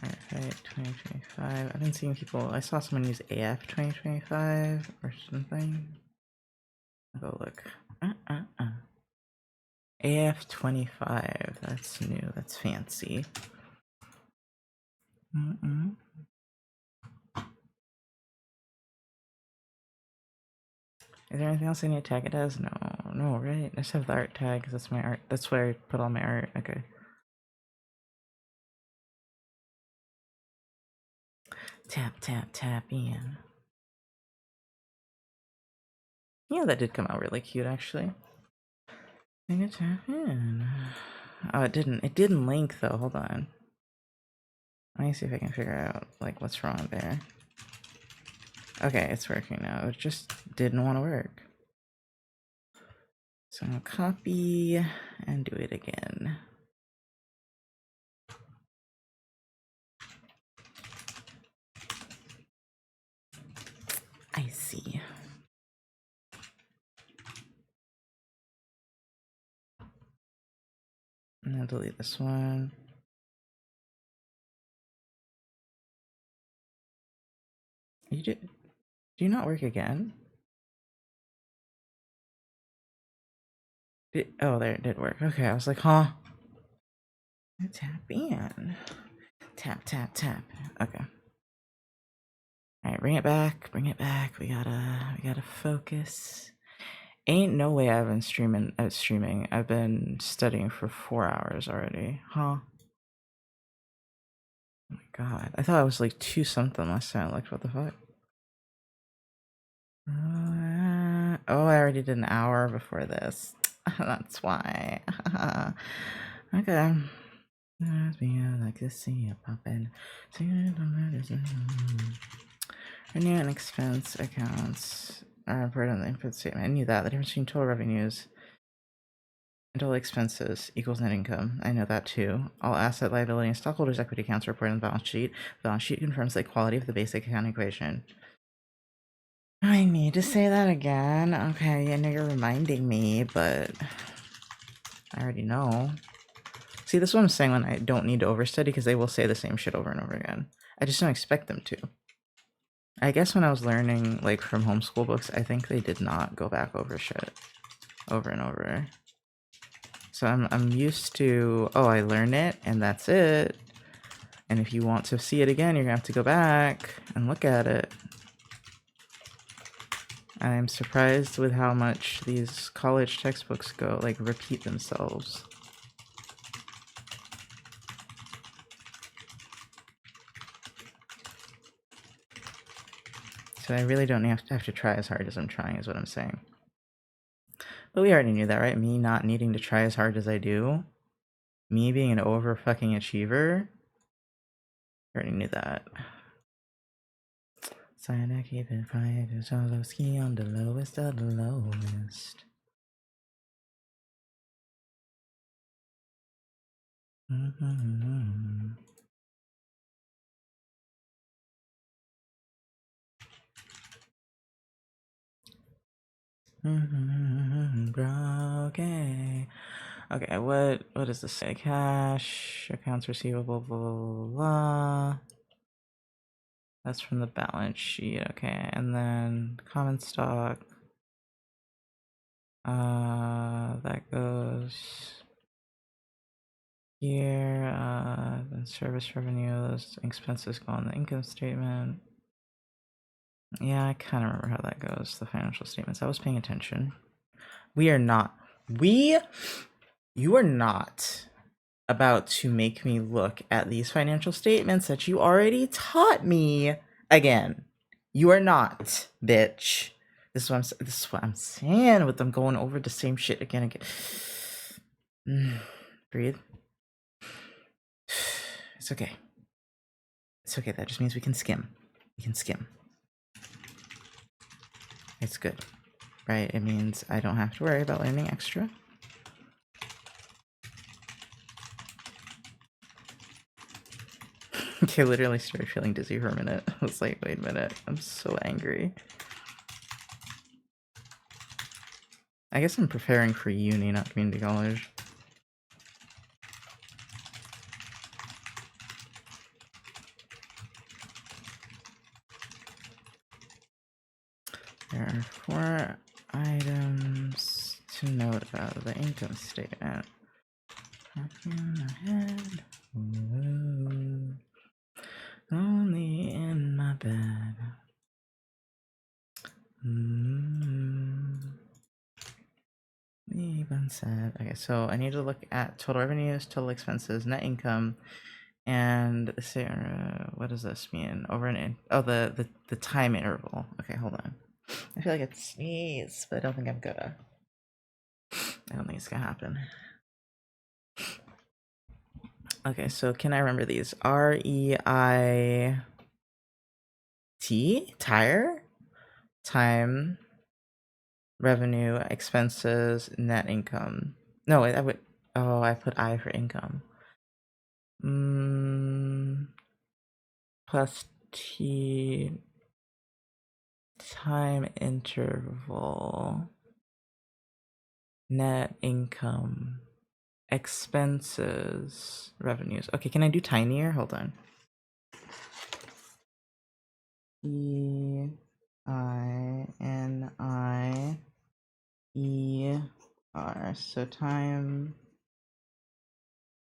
2025. I've been seeing people. I saw someone use AF 2025 or something. I'll go look. AF 25. That's new. That's fancy. Is there anything else I need to tag it as? No, right? I just have the art tag because that's my art. That's where I put all my art. Okay. Tap in. Yeah, that did come out really cute, actually. I can tap in. Oh, it didn't. It didn't link though. Hold on. Let me see if I can figure out like what's wrong there. Okay, it's working now. It just didn't want to work. So I'm gonna copy and do it again. I see. I'm gonna delete this one. Do you not work again? Oh, there, it did work. Okay, I was like, huh? Tap in. Tap. Okay. Alright, bring it back. We gotta focus. Ain't no way I've been streaming. I've been studying for 4 hours already. Huh? Oh my god. I thought I was like 2 something last time I looked. What the fuck? Oh, I already did an hour before this. That's why. Okay. Like to see you poppin'. Revenue and expense accounts are reported on the input statement. I knew that. The difference between total revenues and total expenses equals net income. I know that too. All asset, liability, and stockholders' equity accounts are reported on the balance sheet. The balance sheet confirms the equality of the basic account equation. I need to say that again. Okay, I know you're reminding me, but I already know. See, this is what I'm saying when I don't need to overstudy, because they will say the same shit over and over again. I just don't expect them to. I guess when I was learning, like, from homeschool books, I think they did not go back over shit over and over. So I'm used to, oh, I learn it, and that's it. And if you want to see it again, you're gonna have to go back and look at it. I'm surprised with how much these college textbooks go, like, repeat themselves. So I really don't have to try as hard as I'm trying, is what I'm saying. But we already knew that, right? Me not needing to try as hard as I do. Me being an over-fucking achiever. I already knew that. So I keep it quiet, ski on the lowest of the lowest. Okay. Okay, what does this say? Cash, accounts receivable, blah, blah, blah, blah. That's from the balance sheet, okay. And then common stock. That goes here. Then service revenue, those expenses go on the income statement. Yeah, I kind of remember how that goes, the financial statements. I was paying attention. You are not about to make me look at these financial statements that you already taught me again. You are not, bitch. This is what I'm saying with them going over the same shit again and again. Breathe. It's okay. It's okay. That just means we can skim. We can skim. It's good, right? It means I don't have to worry about learning extra. I literally started feeling dizzy for a minute. I was like, wait a minute, I'm so angry. I guess I'm preparing for uni, not community college. There are 4 items to note about the income statement. Only in my bed. Okay, so I need to look at total revenues, total expenses, net income, and say, what does this mean? The time interval. Okay, hold on. I feel like it's sneeze, but I don't think I'm gonna. I don't think it's gonna happen. Okay, so can I remember these? REIT? Tire? Time, revenue, expenses, net income. No, I would. Oh, I put I for income. Plus T. Time interval. Net income. Expenses, revenues. Okay, can I do tinier? Hold on. EINIER. So time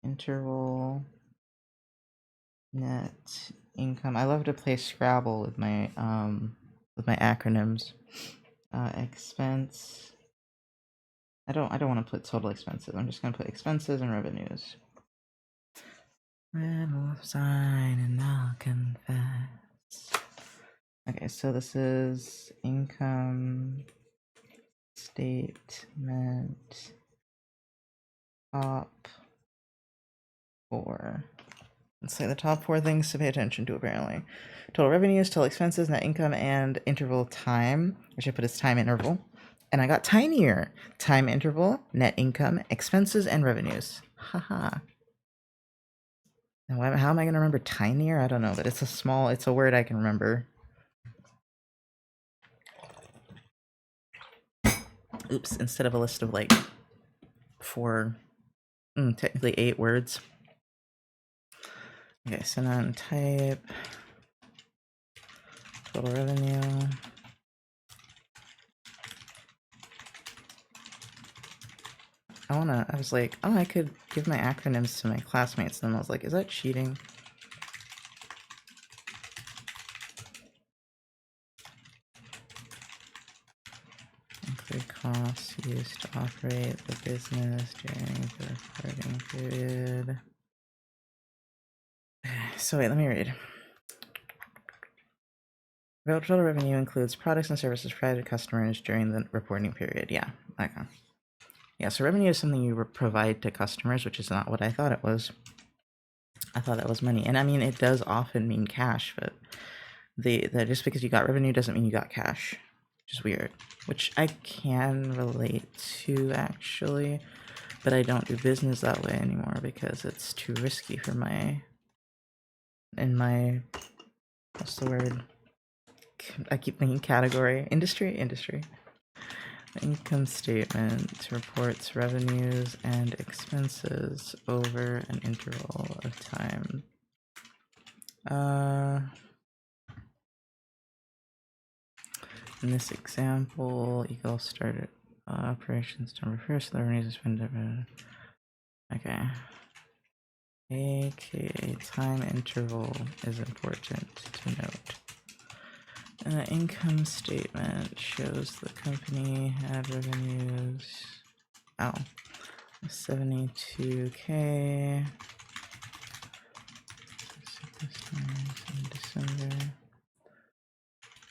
interval net income. I love to play Scrabble with my acronyms. Expense. I don't want to put total expenses. I'm just gonna put expenses and revenues. Little sign and I'll confess. Okay, so this is income statement top 4. Let's say the top 4 things to pay attention to, apparently. Total revenues, total expenses, net income, and interval time, which I put as time interval. And I got tinier. Time interval, net income, expenses, and revenues. Haha. Now, how am I going to remember tinier? I don't know, but it's a word I can remember. Oops, instead of a list of like 4, technically 8 words. Okay, so now type total revenue. I was like, oh, I could give my acronyms to my classmates, and then I was like, is that cheating? Include costs used to operate the business during the reporting period. So wait, let me read. Total revenue includes products and services provided to customers during the reporting period. Yeah, okay. Yeah, so revenue is something you provide to customers, which is not what I thought it was. I thought that was money. And I mean, it does often mean cash, but just because you got revenue doesn't mean you got cash. Which is weird. Which I can relate to, actually. But I don't do business that way anymore because it's too risky for what's the word? I keep thinking category. Industry? Income statement reports revenues and expenses over an interval of time. In this example, Eagle started operations December 1st, the revenues expended. Okay. AKA time interval is important to note. The income statement shows the company had revenues. 72K. In December.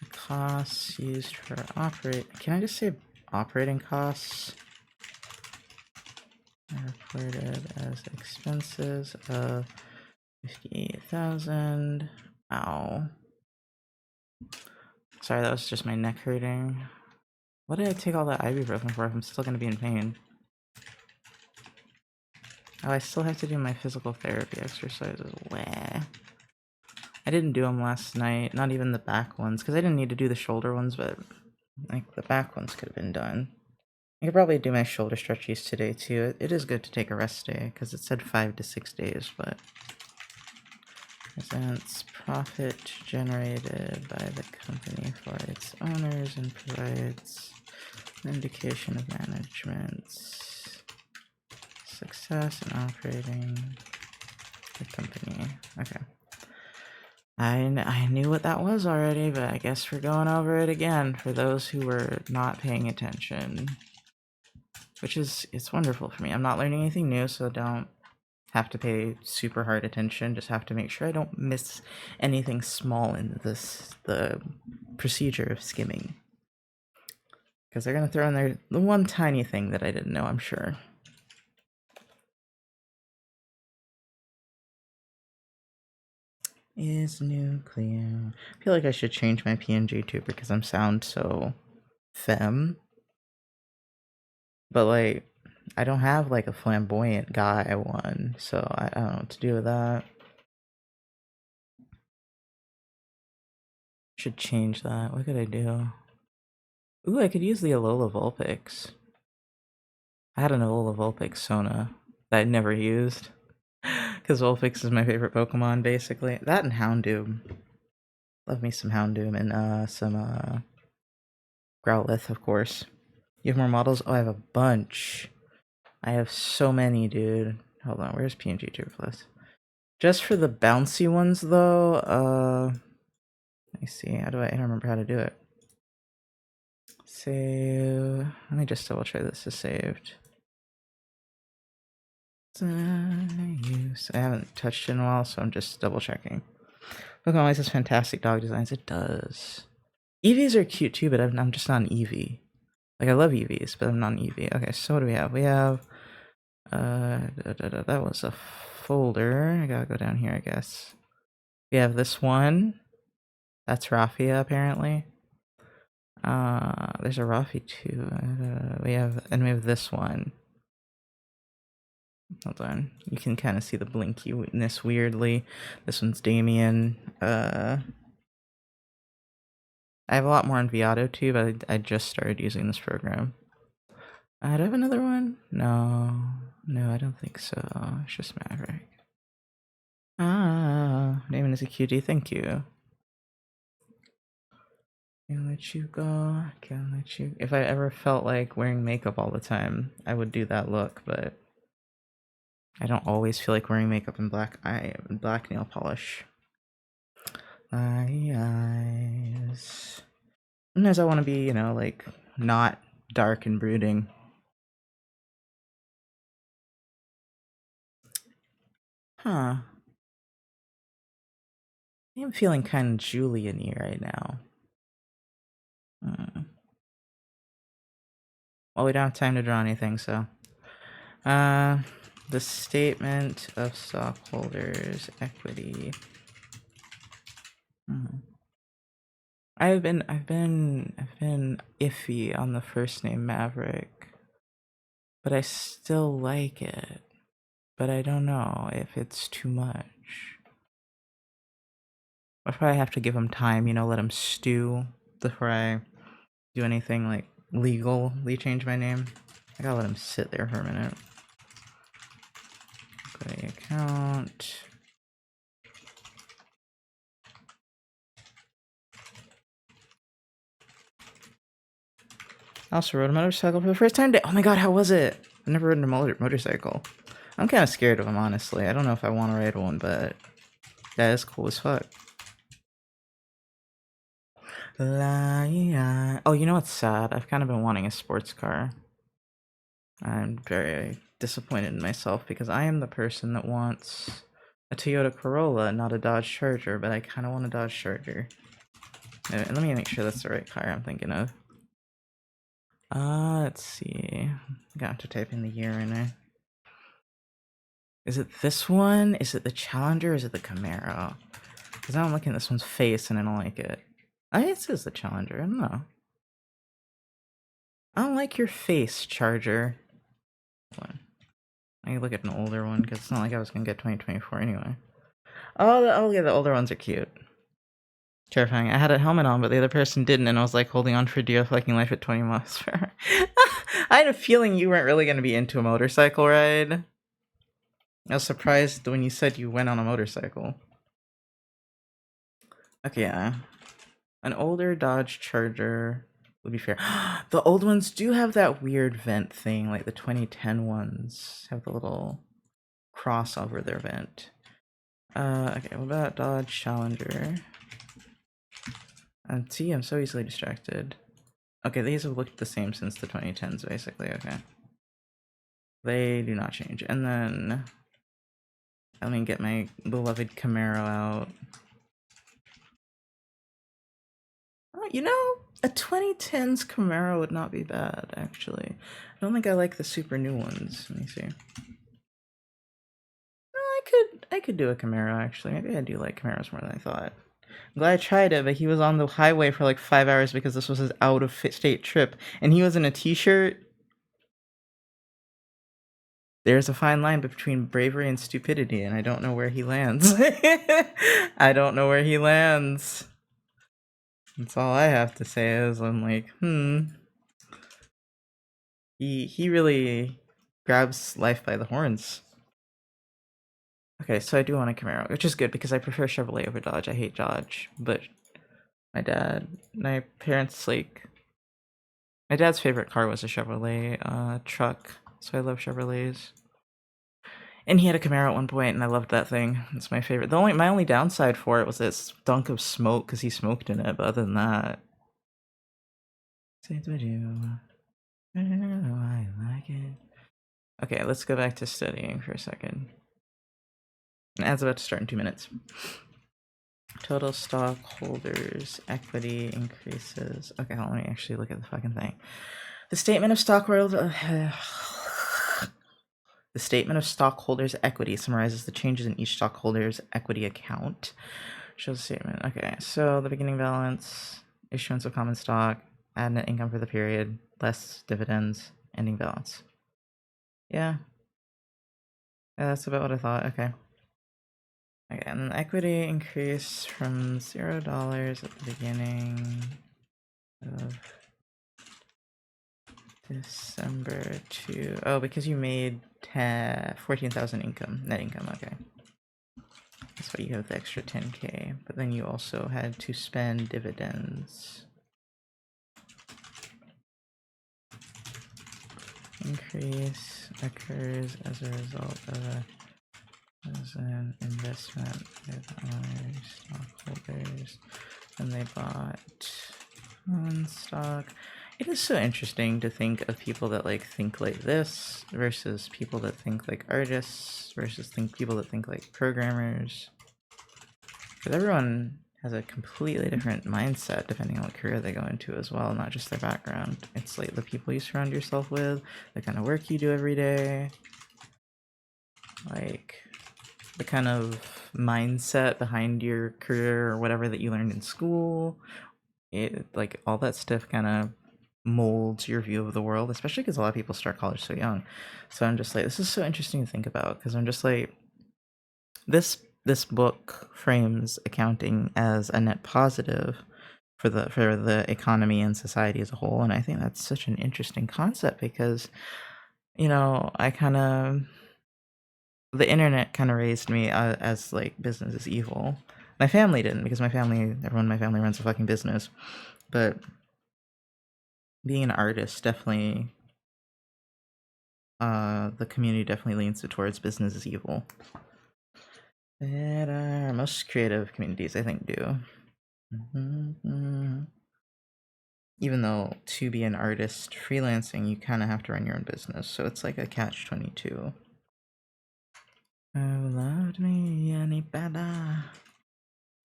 The costs used for Can I just say operating costs? Are reported as expenses of 58,000. Ow. Sorry, that was just my neck hurting. What did I take all that ibuprofen for if I'm still gonna be in pain? Oh, I still have to do my physical therapy exercises. Wah. I didn't do them last night, not even the back ones, because I didn't need to do the shoulder ones, but like the back ones could have been done. I could probably do my shoulder stretchies today too. It is good to take a rest day, because it said 5 to 6 days, but... Presents profit generated by the company for its owners and provides an indication of management's success in operating the company. Okay. I knew what that was already, but I guess we're going over it again for those who were not paying attention. Which is, it's wonderful for me. I'm not learning anything new, so don't have to pay super hard attention. Just have to make sure I don't miss anything small in the procedure of skimming. Because they're going to throw in there the one tiny thing that I didn't know, I'm sure. Is nuclear. I feel like I should change my PNG too because I'm sound so femme. But like, I don't have like a flamboyant guy one, so I don't know what to do with that. Should change that. What could I do? Ooh, I could use the Alola Vulpix. I had an Alola Vulpix Sona that I never used. Because Vulpix is my favorite Pokemon, basically. That and Houndoom. Love me some Houndoom and some Growlithe, of course. You have more models? Oh, I have a bunch. I have so many, dude. Hold on, where's PNG 2 Plus? Just for the bouncy ones, though, let me see. I don't remember how to do it. Save. Let me just double check this is saved. I haven't touched it in a while, so I'm just double checking. Pokemon always has fantastic dog designs. It does. EVs are cute too, but I'm just not an EV. Like, I love EVs, but I'm not an EV. Okay, so what do we have? We have... that was a folder. I gotta go down here, I guess. We have this one. That's Raffia, apparently. There's a Raffy too. We have this one. Hold on. You can kind of see the blinkiness weirdly. This one's Damien. I have a lot more on Viato too, but I just started using this program. Do I have another one? No, I don't think so. It's just Maverick. Damien is a cutie. Thank you. Can't let you go. Can't let you. If I ever felt like wearing makeup all the time, I would do that look, but I don't always feel like wearing makeup in black nail polish. My eyes. Sometimes I want to be, like, not dark and brooding. Huh. I am feeling kind of Julian-y right now. Well, we don't have time to draw anything, so. The statement of stockholders' equity. I've been iffy on the first name Maverick, but I still like it. But I don't know if it's too much. I'll probably have to give him time, you know, let him stew before I do anything like legally change my name. I gotta let him sit there for a minute. Go to the account. I also rode a motorcycle for the first time today. Oh my god, how was it? I've never ridden a motorcycle. I'm kind of scared of them, honestly. I don't know if I want to ride one, but that is cool as fuck. Oh, you know what's sad? I've kind of been wanting a sports car. I'm very disappointed in myself because I am the person that wants a Toyota Corolla, not a Dodge Charger, but I kind of want a Dodge Charger. Let me make sure that's the right car I'm thinking of. Let's see. I'm gonna have to type in the year in there. Is it this one? Is it the Challenger? Or is it the Camaro? Because now I'm looking at this one's face and I don't like it. It says the Challenger. I don't know. I don't like your face, Charger. Hold on. I can look at an older one because it's not like I was gonna get 2024 anyway. Oh yeah, the older ones are cute. Terrifying. I had a helmet on, but the other person didn't, and I was like holding on for dear fucking life at 20 miles per hour. I had a feeling you weren't really gonna be into a motorcycle ride. I was surprised when you said you went on a motorcycle. Okay, yeah. An older Dodge Charger would be fair. The old ones do have that weird vent thing, like the 2010 ones have the little cross over their vent. Okay, what about Dodge Challenger? See, I'm so easily distracted. Okay, these have looked the same since the 2010s, basically, okay. They do not change. And then, let me get my beloved Camaro out. Oh, you know, a 2010s Camaro would not be bad, actually. I don't think I like the super new ones. Let me see. No, I could do a Camaro, actually. Maybe I do like Camaros more than I thought. I'm glad I tried it, but he was on the highway for like 5 hours because this was his out-of-state trip, and he was in a t-shirt. There's a fine line between bravery and stupidity, and I don't know where he lands. I don't know where he lands. That's all I have to say is I'm like, He really grabs life by the horns. Okay, so I do want a Camaro, which is good because I prefer Chevrolet over Dodge. I hate Dodge, but my parents, like, my dad's favorite car was a Chevrolet truck, so I love Chevrolets. And he had a Camaro at one point, and I loved that thing. It's my favorite. My only downside for it was it stunk of smoke because he smoked in it. But other than that, I like it. Okay, let's go back to studying for a second. And ad's about to start in 2 minutes. Total stockholders equity increases. Okay, let me actually look at the fucking thing. The statement of The statement of stockholders' equity summarizes the changes in each stockholder's equity account. Shows the statement. Okay, so the beginning balance, issuance of common stock, add net income for the period, less dividends, ending balance. Yeah. That's about what I thought. Okay. Okay, and then equity increase from $0 at the beginning of December to... Oh, because you made 14,000 income, net income, okay. That's why you have the extra 10k, but then you also had to spend dividends. Increase occurs as a result of an investment with our stockholders, and they bought one stock. It is so interesting to think of people that think like this versus people that think like artists versus people that think like programmers. Because everyone has a completely different mindset depending on what career they go into as well, not just their background. It's like the people you surround yourself with, the kind of work you do every day, like the kind of mindset behind your career or whatever that you learned in school. It, like, all that stuff kind of molds your view of the world, especially because a lot of people start college so young. So I'm just like, this is so interesting to think about, because I'm just like, this book frames accounting as a net positive for the economy and society as a whole, and I think that's such an interesting concept because, you know, I kind of, the internet kind of raised me as like business is evil. My family didn't, because everyone in my family runs a fucking business, but being an artist definitely, the community definitely leans towards business is evil. Better. Most creative communities, I think, do. Even though to be an artist freelancing, you kind of have to run your own business, so it's like a catch-22. Oh, loved me any better.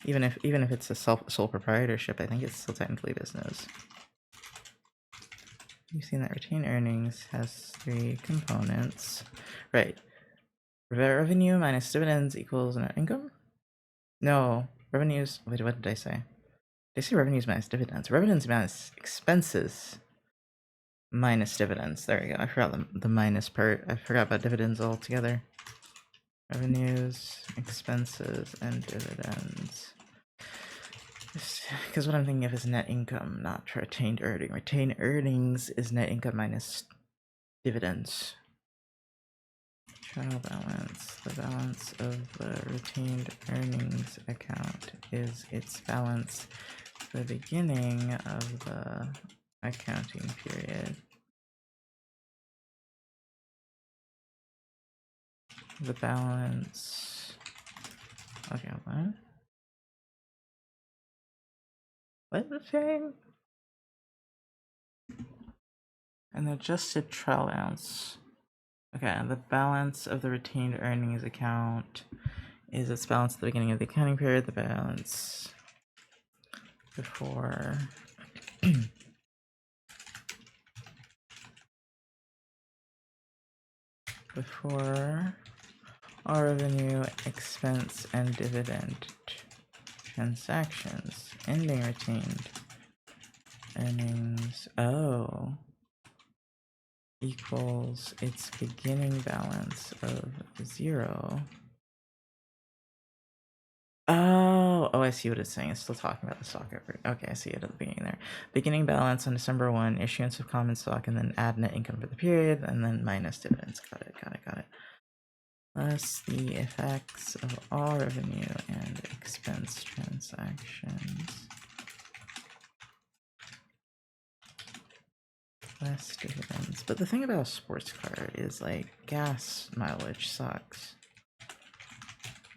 Even if it's a sole proprietorship, I think it's still technically business. You've seen that retained earnings has 3 components. Right. Revenue minus dividends equals net income? No. Revenues... Wait, what did I say? Did I say revenues minus dividends? Revenues minus expenses minus dividends. There we go. I forgot the minus part. I forgot about dividends altogether. Revenues, expenses, and dividends. Because what I'm thinking of is net income, not retained earnings. Retained earnings is net income minus dividends. Trial balance. The balance of the retained earnings account is its balance at the beginning of the accounting period. The balance... Okay, what? What the thing? An adjusted trial balance. Okay, the balance of the retained earnings account is its balance at the beginning of the accounting period. The balance before all revenue, expense, and dividend transactions. Ending retained earnings. Oh. Equals its beginning balance of 0. Oh, I see what it's saying. It's still talking about the stock. Okay, I see it at the beginning there. Beginning balance on December 1, issuance of common stock, and then add net income for the period, and then minus dividends. Got it. Less the effects of all revenue and expense transactions. Less dividends. But the thing about a sports car is, like, gas mileage sucks.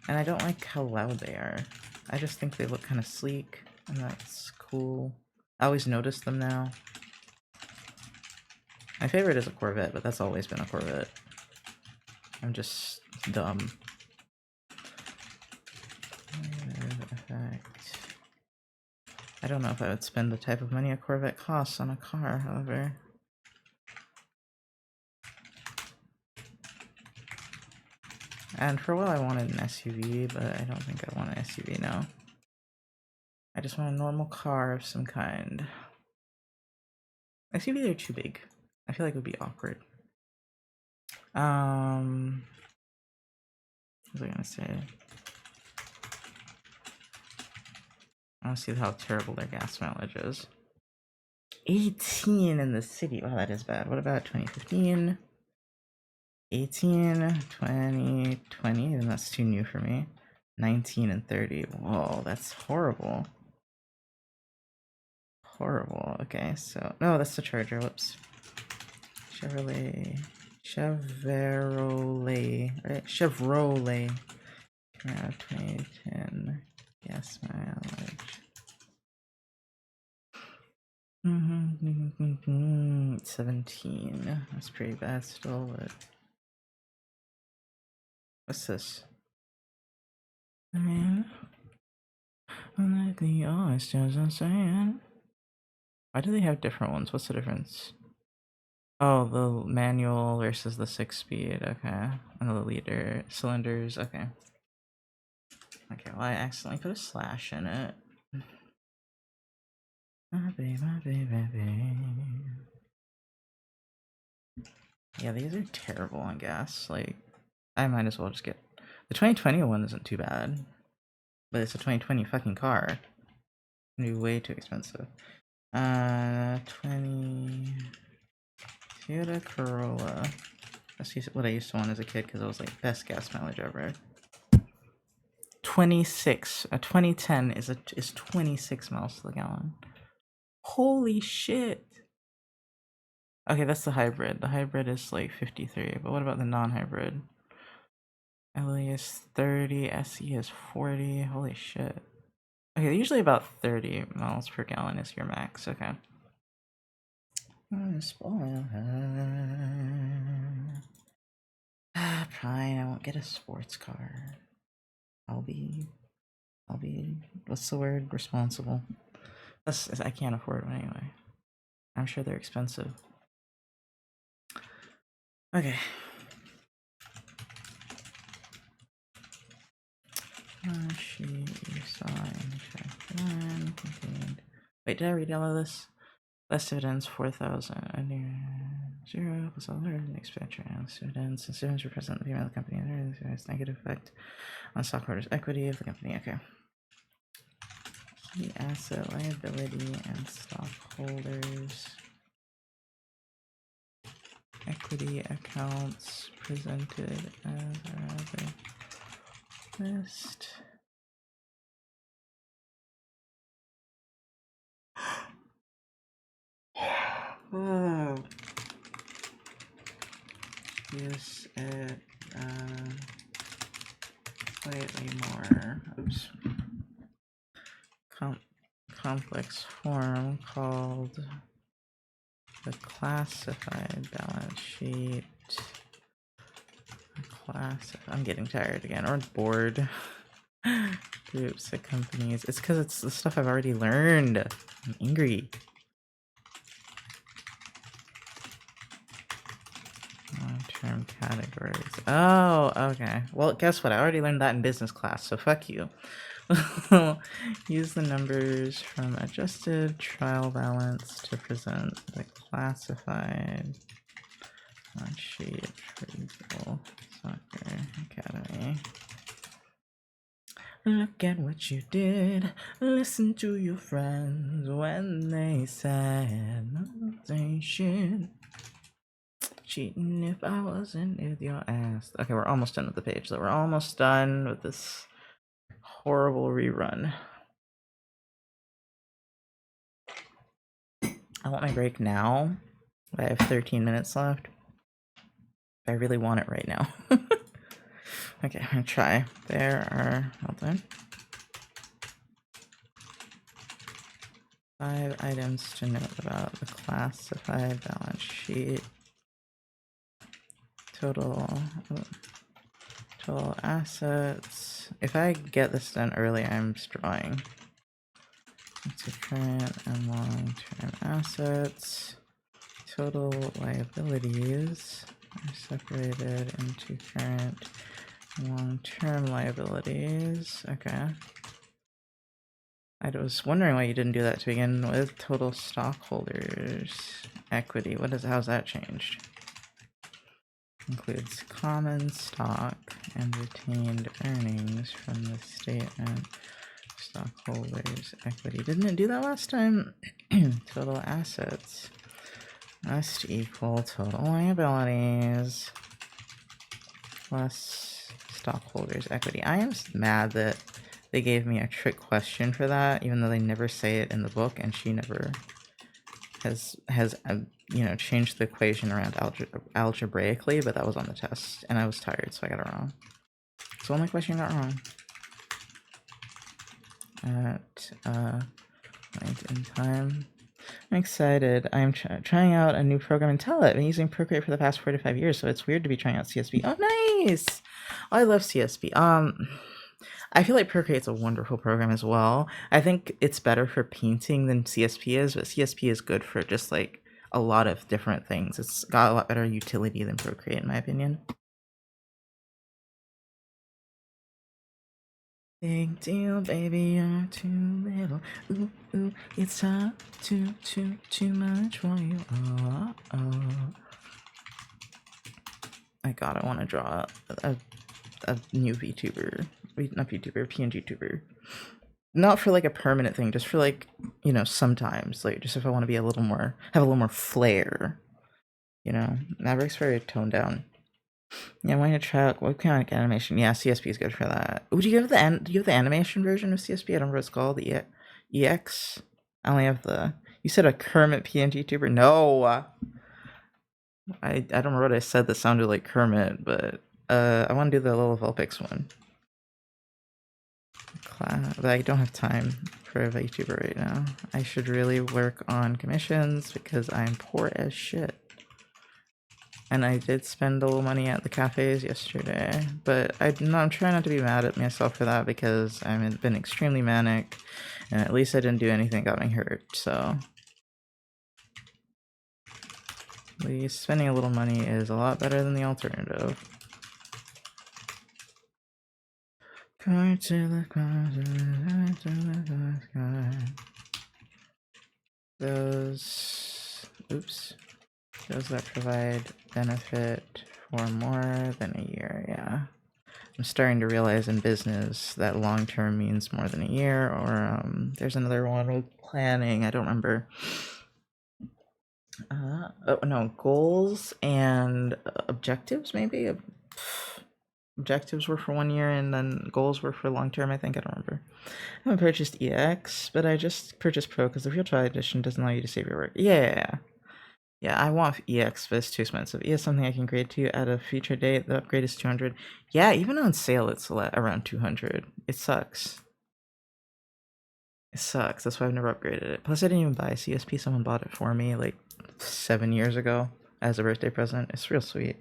And I don't like how loud they are. I just think they look kind of sleek, and that's cool. I always notice them now. My favorite is a Corvette, but that's always been a Corvette. I'm just dumb. Effect. I don't know if I would spend the type of money a Corvette costs on a car, however. And for a while I wanted an SUV, but I don't think I want an SUV now. I just want a normal car of some kind. SUV, they're too big. I feel like it would be awkward. What was I gonna say? I want to see how terrible their gas mileage is. 18 in the city. Wow, that is bad. What about 2015? 18, 20, 20, and that's too new for me. 19 and 30. Whoa, that's horrible. Horrible. Okay, so... No, that's the Charger. Whoops. Chevrolet, right? Chevrolet. 2010. Gas mileage. 17. That's pretty bad still, but... What's this? I mean... Like the oysters are saying. Why do they have different ones? What's the difference? Oh, the manual versus the 6-speed. Okay. And the liter cylinders. Okay. Okay, well, I accidentally put a slash in it. My baby, my baby, baby. Yeah, these are terrible on gas. Like, I might as well just get... The 2020 one isn't too bad. But it's a 2020 fucking car. It's gonna be way too expensive. 20... Toyota Corolla. That's what I used to want as a kid because it was like best gas mileage ever. 26. A 2010 is 26 miles to the gallon. Holy shit. Okay, that's the hybrid. The hybrid is like 53, but what about the non-hybrid? LE is 30, SE is 40. Holy shit. Okay, usually about 30 miles per gallon is your max. Okay. Spoil her. Fine, I won't get a sports car. I'll be, what's the word? Responsible. I can't afford them anyway. I'm sure they're expensive. Okay. She signed check 1 contained. Wait, did I read all of this? Less dividends 4,000. 0 plus all the expenditure and dividends. Since dividends represent the payment of the company, there is negative effect on stockholders' equity of the company. Okay. The asset, liability, and stockholders' equity accounts presented as a list. Oh. Use it slightly more. Oops. Complex form called the classified balance sheet. I'm getting tired again, or bored. Groups of companies. It's because it's the stuff I've already learned. I'm angry. Long-term categories. Oh, okay. Well, guess what? I already learned that in business class, so fuck you. Use the numbers from adjusted trial balance to present the classified balance sheet for Eagle Soccer Academy. Look at what you did. Listen to your friends when they said nothing shit. Cheating if I wasn't with your ass. Okay, we're almost done with the page. We're almost done with this horrible rerun. I want my break now. I have 13 minutes left. I really want it right now. Okay, I'm gonna try. There are, hold on. 5 items to note about the classified balance sheet. Total assets. If I get this done early, I'm drawing. To current and long-term assets. Total liabilities are separated into current and long-term liabilities. Okay. I was wondering why you didn't do that to begin with. Total stockholders equity. How's that changed? Includes common stock and retained earnings from the statement. Stockholders equity. Didn't it do that last time? Total assets must equal total liabilities plus stockholders equity. I am mad that they gave me a trick question for that, even though they never say it in the book, and she never has changed the equation around algebraically, but that was on the test, and I was tired, so I got it wrong. It's the only question I got wrong. At point in time. I'm excited. I'm trying out a new program in Telet. I've been using Procreate for the past 4 to 5 years, so it's weird to be trying out CSV. Oh, nice! Oh, I love CSV. I feel like Procreate's a wonderful program as well. I think it's better for painting than CSP is, but CSP is good for just like a lot of different things. It's got a lot better utility than Procreate, in my opinion. Big deal, baby, you're too little. Ooh, ooh, it's too much for you. Oh, oh. My God, I want to draw a new VTuber. Not VTuber, PNG tuber. Not for like a permanent thing, just for like, you know, sometimes. Like, just if I want to be a little more, have a little more flair. You know, Maverick's very toned down. Yeah, why not try out what kind of animation? Yeah, CSP is good for that. Ooh, do you have the animation version of CSP? I don't know what it's called. The EX. I only have the. You said a Kermit PNG tuber? No. I don't remember what I said that sounded like Kermit, but I want to do the Little Vulpix one. But I don't have time for a VTuber right now. I should really work on commissions because I'm poor as shit. And I did spend a little money at the cafes yesterday, but I'm trying not to be mad at myself for that because I've been extremely manic, and at least I didn't do anything that got me hurt, so. At least spending a little money is a lot better than the alternative. Oops. Those that provide benefit for more than a year, yeah. I'm starting to realize in business that long term means more than a year, or there's another one with planning, I don't remember. Oh no, goals and objectives maybe? Objectives were for 1 year and then goals were for long term, I think, I don't remember. I haven't purchased EX, but I just purchased Pro because the Real Try Edition doesn't allow you to save your work. Yeah. Yeah, I want EX, but it's too expensive. EX is something I can grade to at a future date. The upgrade is 200. Yeah, even on sale, it's around 200. It sucks. It sucks. That's why I've never upgraded it. Plus, I didn't even buy a CSP. Someone bought it for me like 7 years ago as a birthday present. It's real sweet.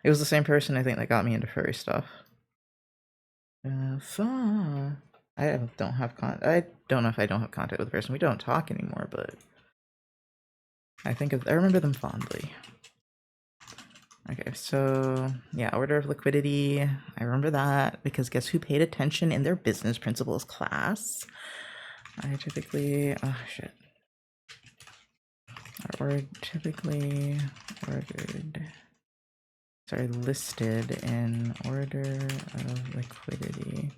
It was the same person, I think, that got me into furry stuff. Fun. I don't have I don't know if I don't have contact with the person. We don't talk anymore, but I remember them fondly. Okay, so yeah, order of liquidity. I remember that because guess who paid attention in their business principles class? I typically, oh shit. Typically ordered, sorry, listed in order of liquidity.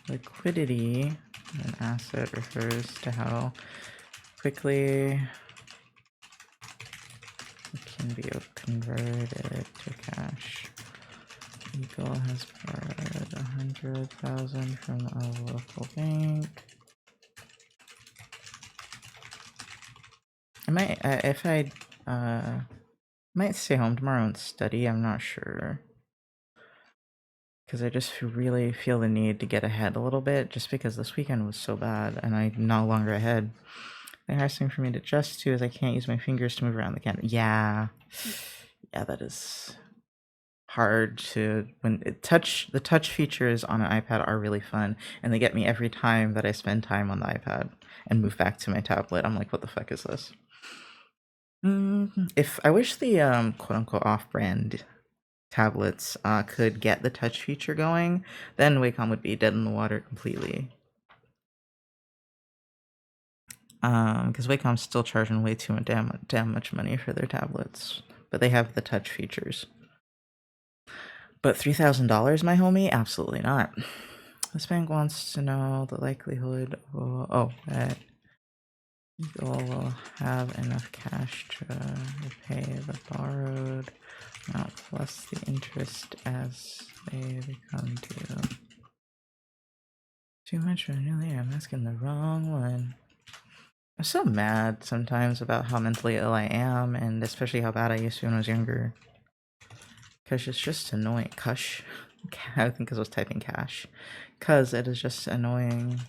Liquidity, an asset refers to how quickly it can be converted to cash. Eagle has borrowed 100,000 from a local bank. I might stay home tomorrow and study. I'm not sure. Because I just really feel the need to get ahead a little bit, just because this weekend was so bad and I'm no longer ahead. The hardest thing for me to adjust to is I can't use my fingers to move around the camera. Yeah, that is hard to the touch features on an iPad are really fun, and they get me every time that I spend time on the iPad and move back to my tablet. I'm like, what the fuck is this? If I wish the quote-unquote off-brand tablets could get the touch feature going, then Wacom would be dead in the water completely. Because Wacom's still charging way too damn much money for their tablets, but they have the touch features. But $3,000, my homie? Absolutely not. This bank wants to know the likelihood that Eagle will have enough cash to repay the borrowed amount plus the interest as they become due. Too much for a new layer. I'm asking the wrong one. I'm so mad sometimes about how mentally ill I am, and especially how bad I used to when I was younger. Because it's just annoying. Cush. I think I was typing cash. Because it is just annoying.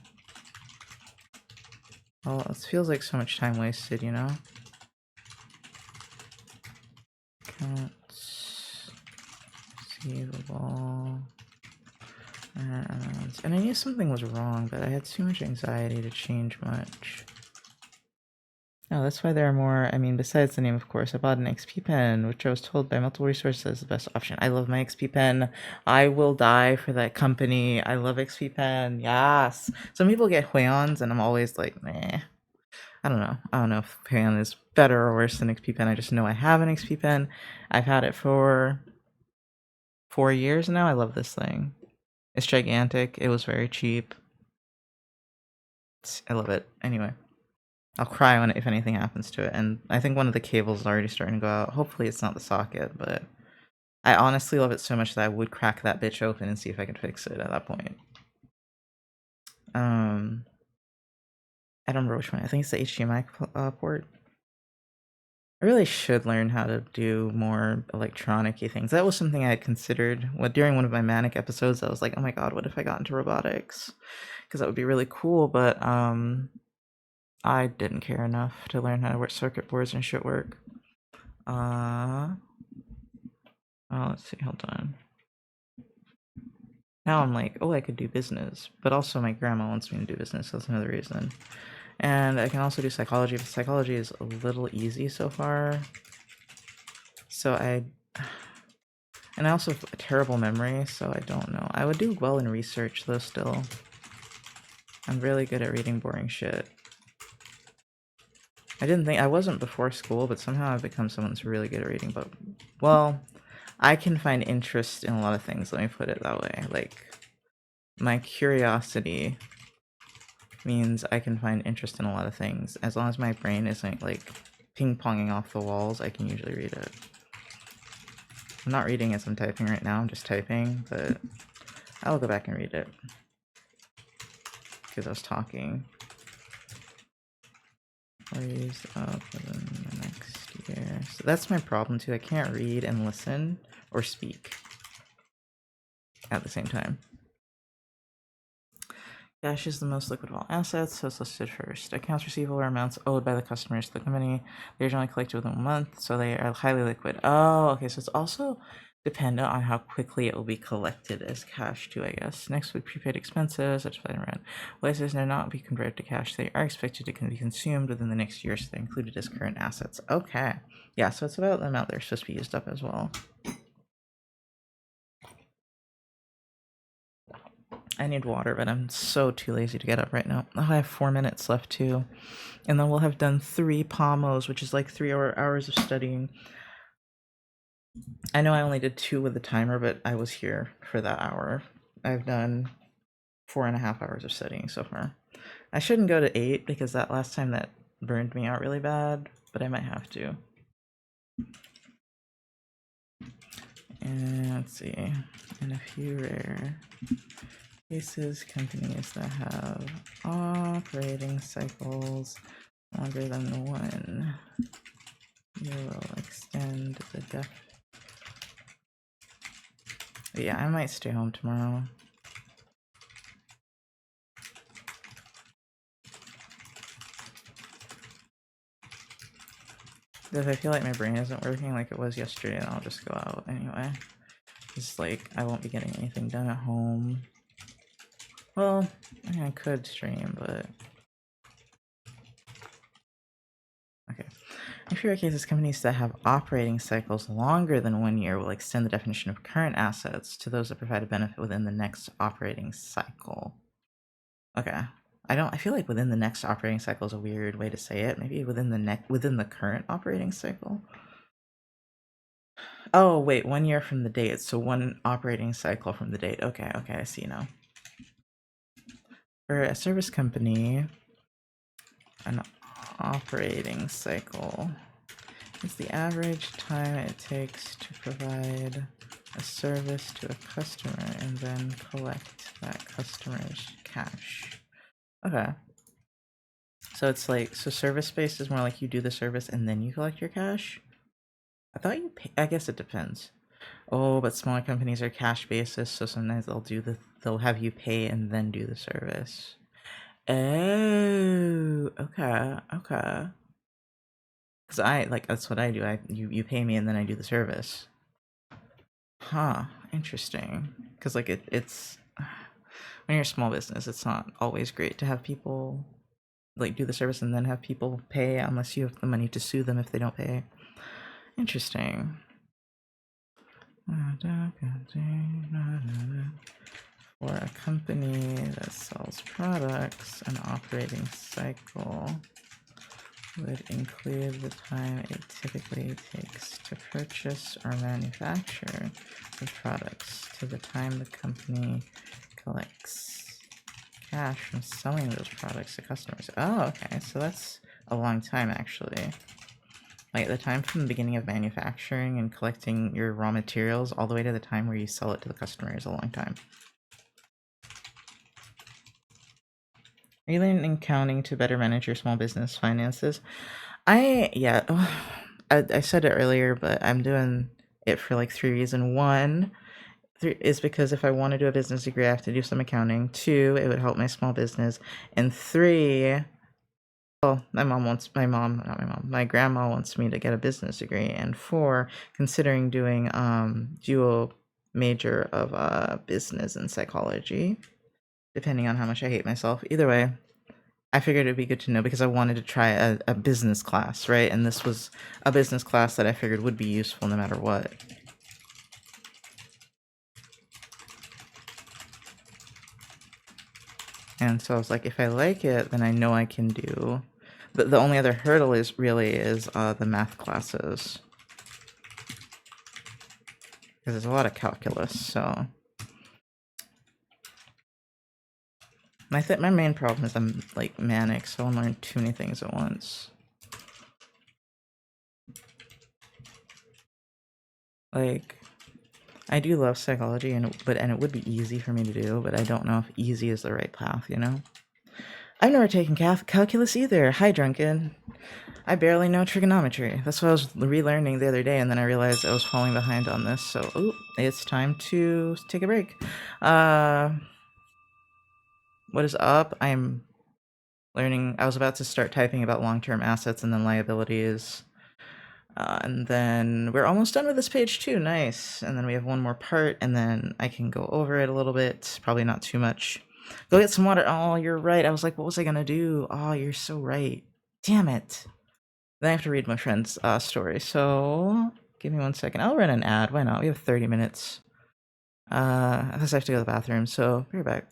Well, it feels like so much time wasted, you know? Accounts receivable. And I knew something was wrong, but I had too much anxiety to change much. Oh, that's why there are more. I mean, besides the name, of course, I bought an XP pen, which I was told by multiple resources is the best option. I love my XP pen. I will die for that company. I love XP pen. Yes. Some people get Huions, and I'm always like, meh. I don't know. I don't know if Huion is better or worse than XP pen. I just know I have an XP pen. I've had it for 4 years now. I love this thing. It's gigantic. It was very cheap. I love it. Anyway. I'll cry on it if anything happens to it, and I think one of the cables is already starting to go out. Hopefully it's not the socket, but I honestly love it so much that I would crack that bitch open and see if I can fix it at that point. I don't remember which one. I think it's the HDMI port. I really should learn how to do more electronic-y things. That was something I had considered during one of my manic episodes. I was like, oh my god, what if I got into robotics? Because that would be really cool, but I didn't care enough to learn how to work circuit boards and shit work. Oh, let's see, hold on. Now I'm like, oh, I could do business, but also my grandma wants me to do business, so that's another reason. And I can also do psychology, but psychology is a little easy so far. So and I also have a terrible memory, so I don't know. I would do well in research though still. I'm really good at reading boring shit. I wasn't before school, but somehow I've become someone that's really good at reading, but, well, I can find interest in a lot of things, let me put it that way. Like, my curiosity means I can find interest in a lot of things. As long as my brain isn't, like, ping-ponging off the walls, I can usually read it. I'm not reading as I'm typing right now, I'm just typing, but I will go back and read it. Because I was talking. Raised up within the next year. So that's my problem too, I can't read and listen or speak at the same time. Cash is the most liquid of all assets, so it's listed first. Accounts receivable are amounts owed by the customers to the company. They are generally collected within a month, so they are highly liquid. Oh, okay, so it's also dependent on how quickly it will be collected as cash too, I guess. Next would prepaid expenses, such as rent. Licenses may not be converted to cash. They are expected to be consumed within the next year, so they're included as current assets. Okay. Yeah, so it's about the amount they're supposed to be used up as well. I need water, but I'm so too lazy to get up right now. Oh, I have 4 minutes left too. And then we'll have done 3 POMOs, which is like 3 hours of studying. I know I only did 2 with the timer, but I was here for that hour. I've done 4.5 hours of studying so far. I shouldn't go to 8 because that last time that burned me out really bad, but I might have to. And let's see. In a few rare cases, companies that have operating cycles longer than 1 year will extend the yeah, I might stay home tomorrow. If I feel like my brain isn't working like it was yesterday, then I'll just go out anyway. It's like, I won't be getting anything done at home. Well, I mean, I could stream, but... Okay. In fewer cases, companies that have operating cycles longer than 1 year will extend the definition of current assets to those that provide a benefit within the next operating cycle. Okay. I feel like within the next operating cycle is a weird way to say it. Maybe within the current operating cycle? Oh, wait, 1 year from the date, so 1 operating cycle from the date. Okay, I see now. For a service company, an operating cycle is the average time it takes to provide a service to a customer and then collect that customer's cash. Okay. So it's like, so service-based is more like you do the service and then you collect your cash? I thought you pay, I guess it depends. Oh, but smaller companies are cash basis, so sometimes they'll have you pay and then do the service. Oh, okay. Cause that's what I do. You pay me and then I do the service. Huh, interesting. Cause like it's when you're a small business, it's not always great to have people like do the service and then have people pay unless you have the money to sue them if they don't pay. Interesting. For a company that sells products, an operating cycle would include the time it typically takes to purchase or manufacture the products to the time the company collects cash from selling those products to customers. Oh, okay, so that's a long time actually. Like the time from the beginning of manufacturing and collecting your raw materials all the way to the time where you sell it to the customer is a long time. Are you learning accounting to better manage your small business finances? Yeah, I said it earlier, but I'm doing it for like 3 reasons. One, is because if I want to do a business degree, I have to do some accounting. Two, it would help my small business. And three, well, my grandma wants me to get a business degree. And four, considering doing dual major of business and psychology, depending on how much I hate myself. Either way, I figured it'd be good to know because I wanted to try a business class, right? And this was a business class that I figured would be useful no matter what. And so I was like, if I like it, then I know I can do. The only other hurdle is the math classes. Because there's a lot of calculus, so. My main problem is I'm like manic, so I'm learning too many things at once. Like, I do love psychology, and it would be easy for me to do, but I don't know if easy is the right path, you know? I've never taken calculus either. Hi, Drunken. I barely know trigonometry. That's what I was relearning the other day, and then I realized I was falling behind on this, so it's time to take a break. What is up? I'm learning. I was about to start typing about long-term assets and then liabilities. And then we're almost done with this page too. Nice. And then we have one more part, and then I can go over it a little bit. Probably not too much. Go get some water. Oh, you're right. I was like, what was I gonna do? Oh, you're so right. Damn it. Then I have to read my friend's story. So give me 1 second. I'll run an ad. Why not? We have 30 minutes. Unless I have to go to the bathroom. So be right back.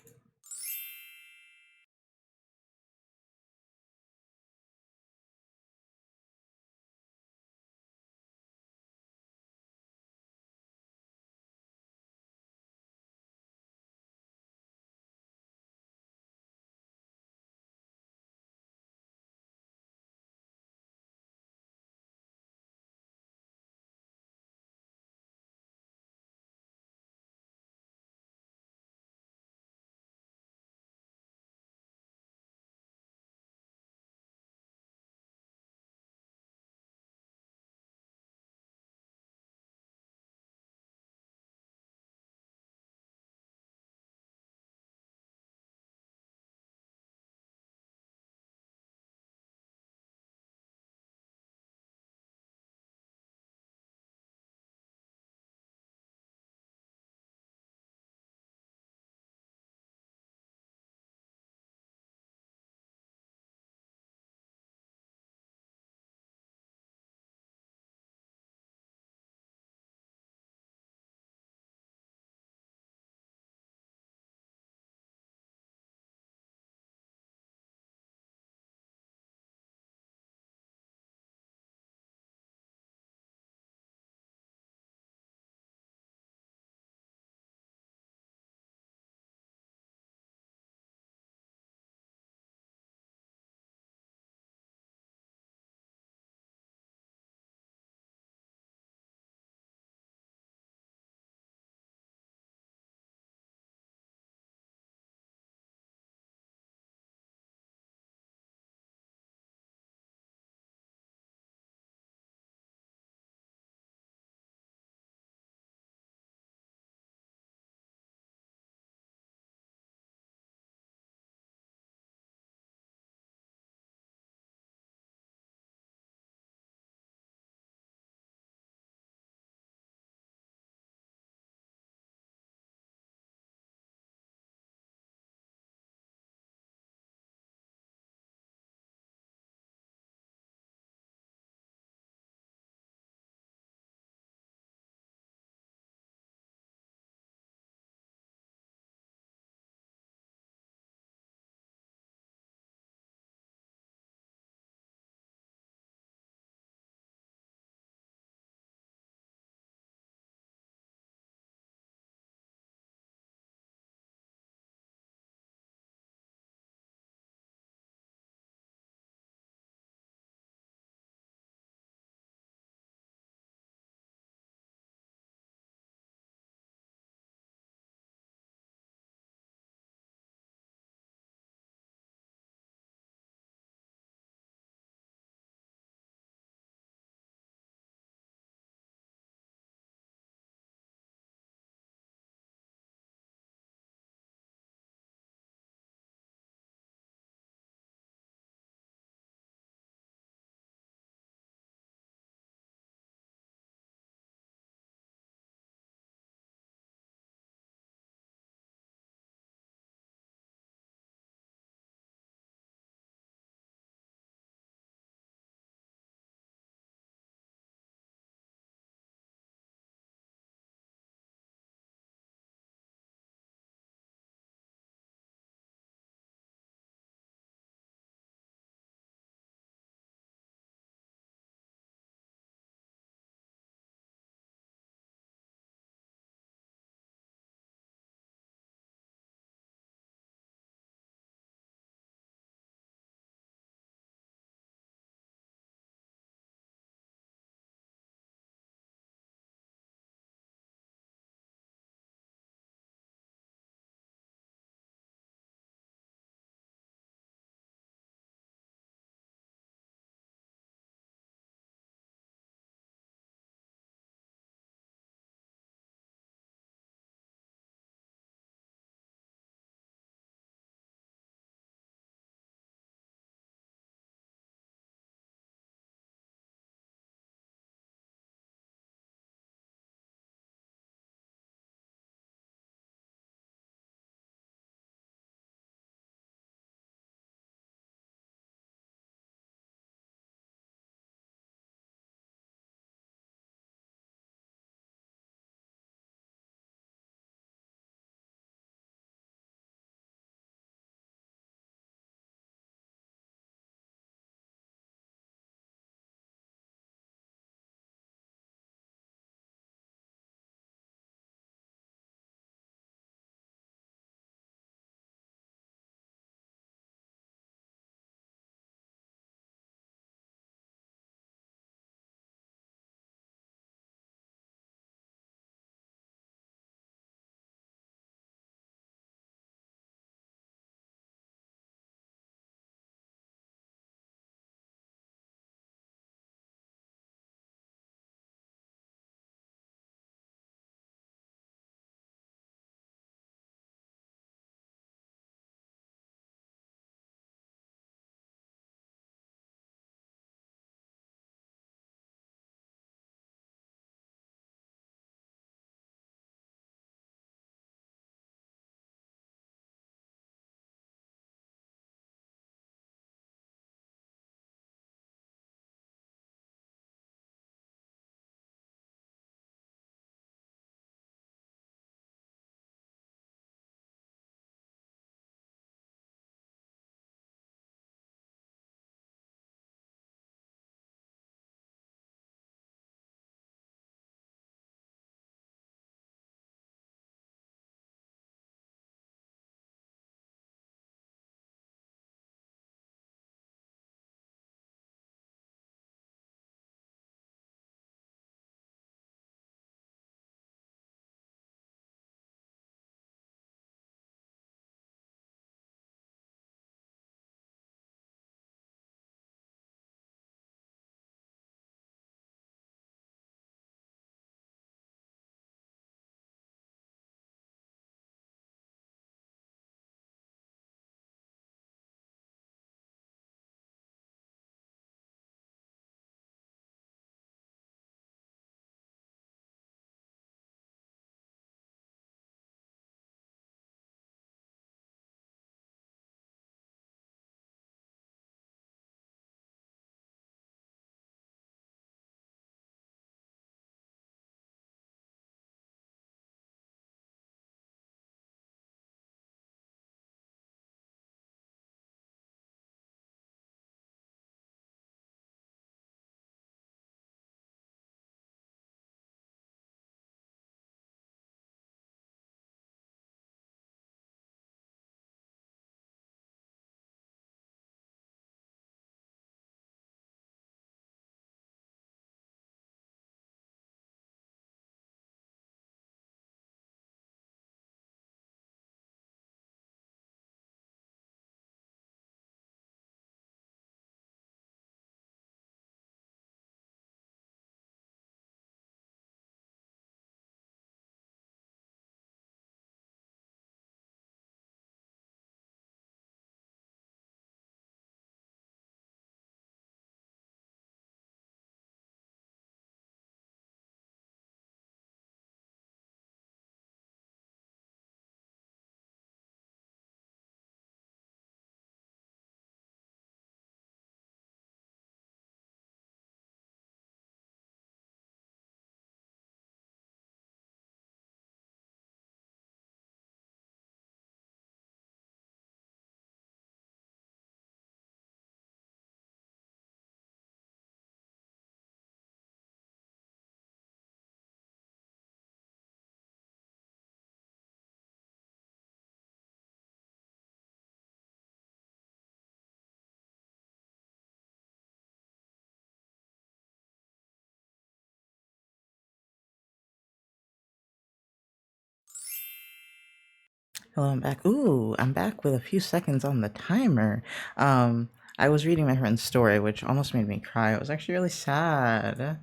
Hello, I'm back. Ooh, I'm back with a few seconds on the timer. I was reading my friend's story, which almost made me cry. It was actually really sad.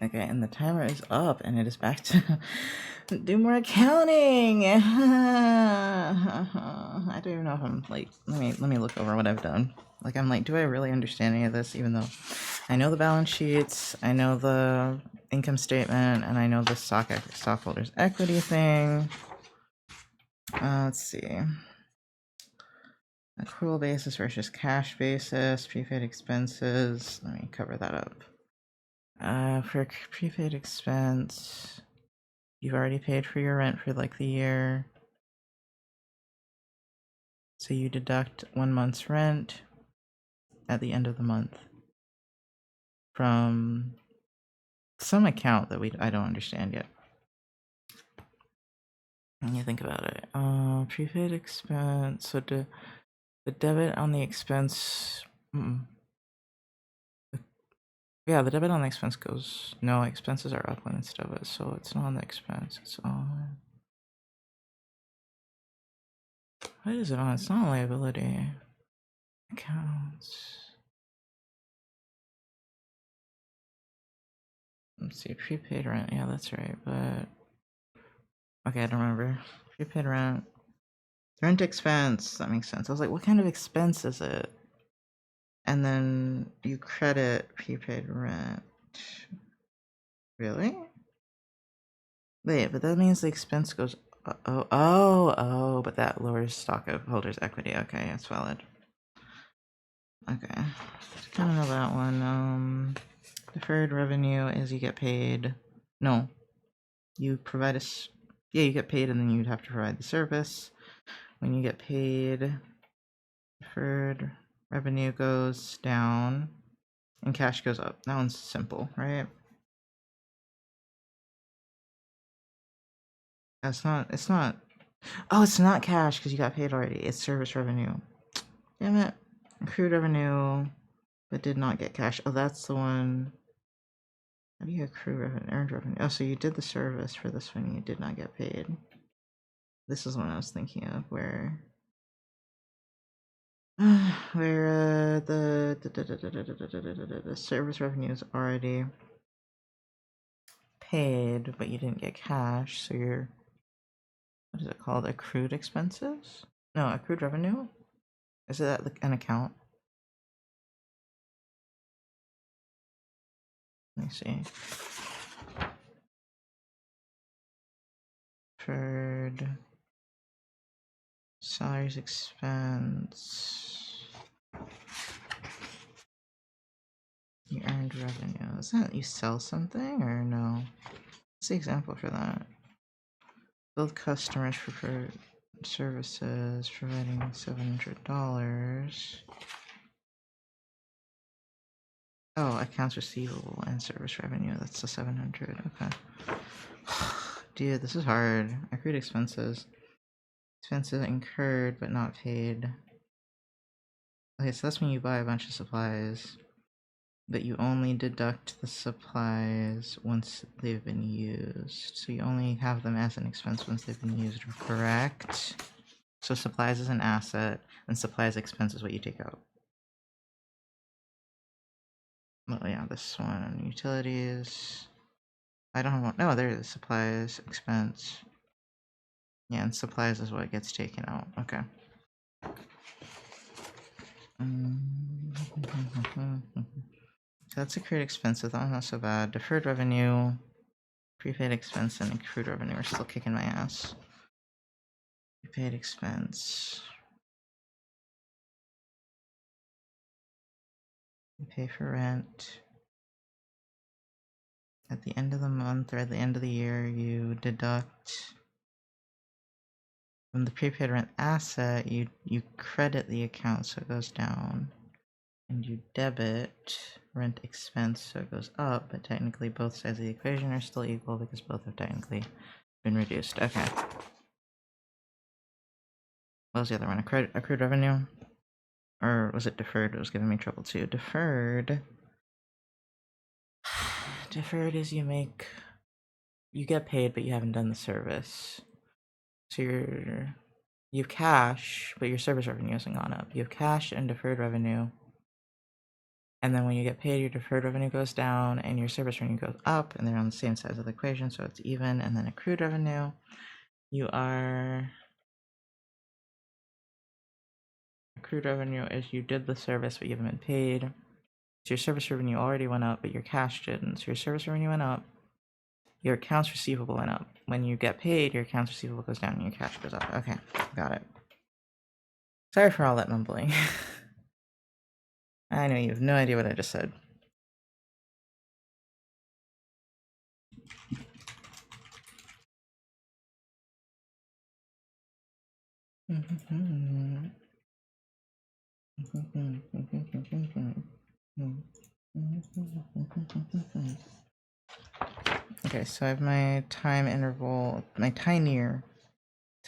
Okay, and the timer is up, and it is back to do more accounting. I don't even know if I'm like. Let me look over what I've done. Like, I'm like, do I really understand any of this? Even though I know the balance sheets, I know the income statement, and I know the stockholders equity thing. Let's see. Accrual basis versus cash basis, prepaid expenses. Let me cover that up. For prepaid expense, you've already paid for your rent for like the year. So you deduct 1 month's rent at the end of the month from some account that I don't understand yet. When you think about it, prepaid expense. So the debit on the expense. Yeah, the debit on the expense goes. No, expenses are up when it's debit, so it's not on the expense. It's on. What is it on? It's not liability. Accounts. Let's see, prepaid rent. Yeah, that's right. But okay, I don't remember. Prepaid rent. Rent expense. That makes sense. I was like, what kind of expense is it? And then you credit prepaid rent. Really? Wait, but that means the expense goes. But that lowers stockholders' equity. Okay, that's valid. Okay, kind of know that one. Deferred revenue is you get paid. No, you provide us. Yeah, you get paid, and then you'd have to provide the service. When you get paid, deferred revenue goes down, and cash goes up. That one's simple, right? That's not. It's not. Oh, it's not cash because you got paid already. It's service revenue. Damn it. Accrued revenue, but did not get cash. Oh, that's the one. How do you accrue revenue? Earned revenue. Oh, so you did the service for this one. You did not get paid. This is what I was thinking of, where the service revenue is already paid, but you didn't get cash, so you're, what is it called? Accrued expenses? No, accrued revenue? Is it an account? Let me see. Deferred salaries expense. You earned revenue. Is that you sell something or no? What's the example for that? Build customers for services, providing $700. Oh, accounts receivable and service revenue. That's the 700. Okay. Dude, this is hard. Accrued expenses. Expenses incurred but not paid. Okay, so that's when you buy a bunch of supplies, but you only deduct the supplies once they've been used. So you only have them as an expense once they've been used, correct? So supplies is an asset, and supplies expense is what you take out. Oh yeah, this one, utilities. I don't want, no, there it is, supplies, expense. Yeah, and supplies is what gets taken out, okay. That's accrued expenses, that one's not so bad. Deferred revenue, prepaid expense, and accrued revenue are still kicking my ass. Prepaid expense. You pay for rent. At the end of the month or at the end of the year, you deduct from the prepaid rent asset, you credit the account so it goes down. And you debit rent expense so it goes up, but technically both sides of the equation are still equal because both have technically been reduced. Okay. What was the other one? Accrued revenue? Or was it deferred? It was giving me trouble too. Deferred. Deferred is you get paid, but you haven't done the service. So you have cash, but your service revenue hasn't gone up. You have cash and deferred revenue. And then when you get paid, your deferred revenue goes down and your service revenue goes up, and they're on the same sides of the equation, so it's even. And then accrued revenue, accrued revenue is you did the service, but you haven't been paid. So your service revenue already went up, but your cash didn't. So your service revenue went up, your accounts receivable went up. When you get paid, your accounts receivable goes down and your cash goes up. Okay, got it. Sorry for all that mumbling. I know you have no idea what I just said. Okay, so I have my time interval, my time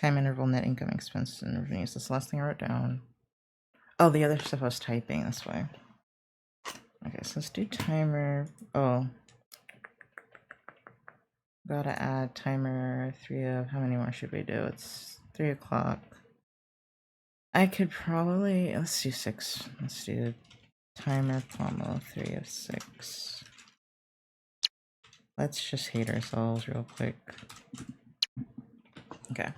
interval net income expenses and revenues. That's the last thing I wrote down. Oh, the other stuff I was typing, that's why. Okay, so let's do timer. Oh. Gotta add timer 3 of, how many more should we do? It's 3 o'clock. I could probably, let's do 6. Let's do timer comma 3 of 6. Let's just hate ourselves real quick. Okay.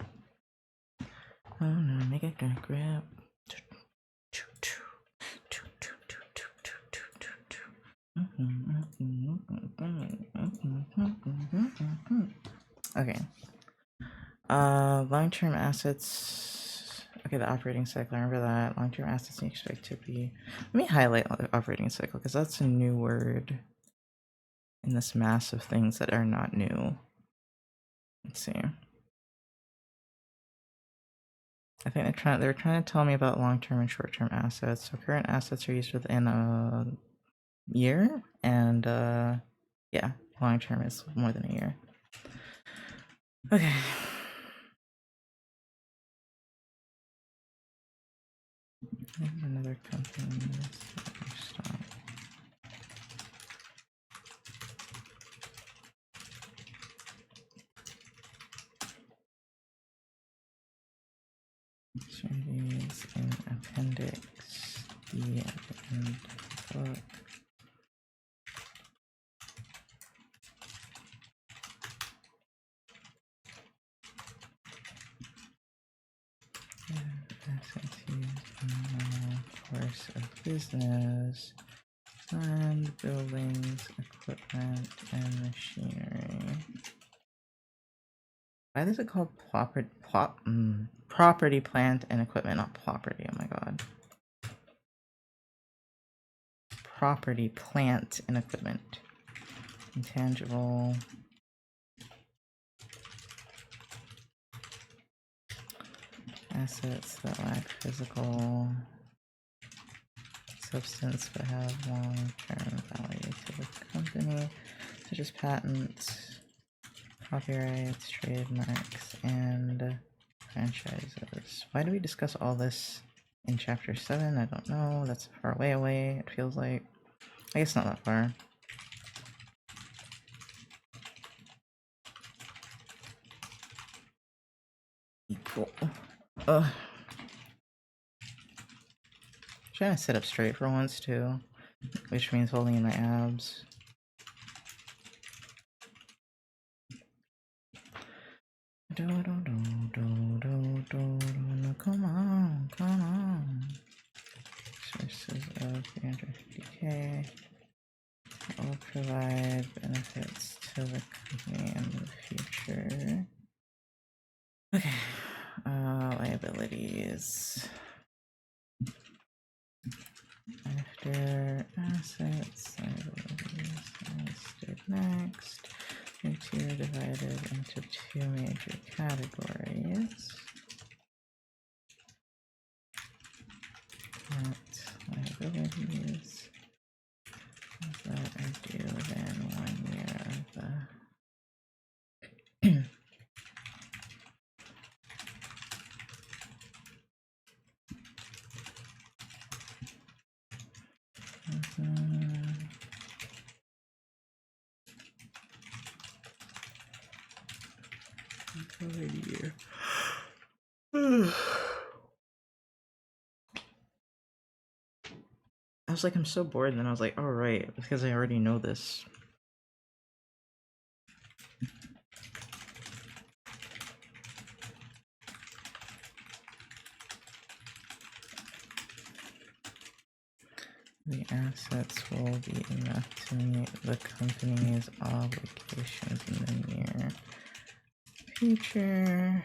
Oh no, make it gonna grab. Okay. Long-term assets. Okay, the operating cycle. I remember that. Long-term assets you expect to be. Let me highlight the operating cycle because that's a new word in this mass of things that are not new. Let's see. I think they're trying to tell me about long-term and short-term assets. So current assets are used within a year, and yeah, long-term is more than a year. Okay. Another company. Stop. So these in appendix D at the end of the book. Assets used in the course of business, land, buildings, equipment, and machinery. Why is it called property, plant, and equipment, not property? Oh my god. Property, plant, and equipment. Intangible. Assets that lack physical substance but have long-term value to the company, such as patents, copyrights, trademarks, and franchises. Why do we discuss all this in chapter 7? I don't know. That's far away, it feels like. I guess not that far. Equal. Ugh. Trying to sit up straight for once too, which means holding in my abs. Come on. Sources of 350k will provide benefits to the company in the future. Okay, liabilities. After assets, liabilities listed next. The two are divided into 2 major categories. Liabilities that are due within 1 year of the I was like, I'm so bored, and then I was like, oh right, because I already know this. The assets will be enough to meet the company's obligations in the near future,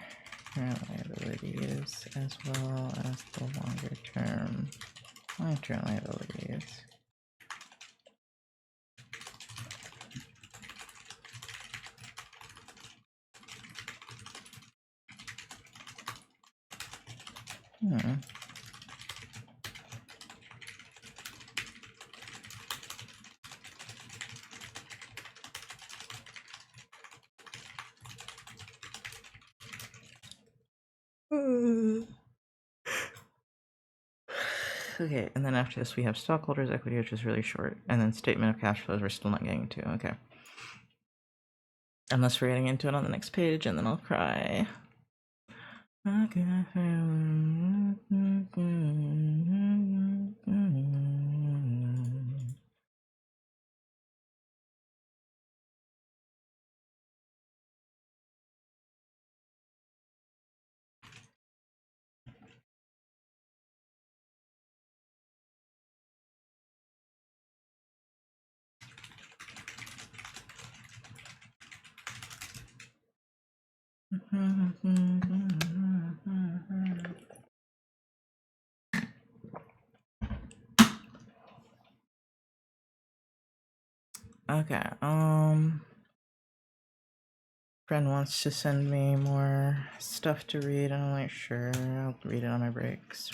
current liabilities, as well as the long-term liabilities. Okay, and then after this we have stockholders' equity, which is really short, and then statement of cash flows we're still not getting to. Okay. Unless we're getting into it on the next page, and then I'll cry. Okay, friend wants to send me more stuff to read, and I'm like, sure, I'll read it on my breaks.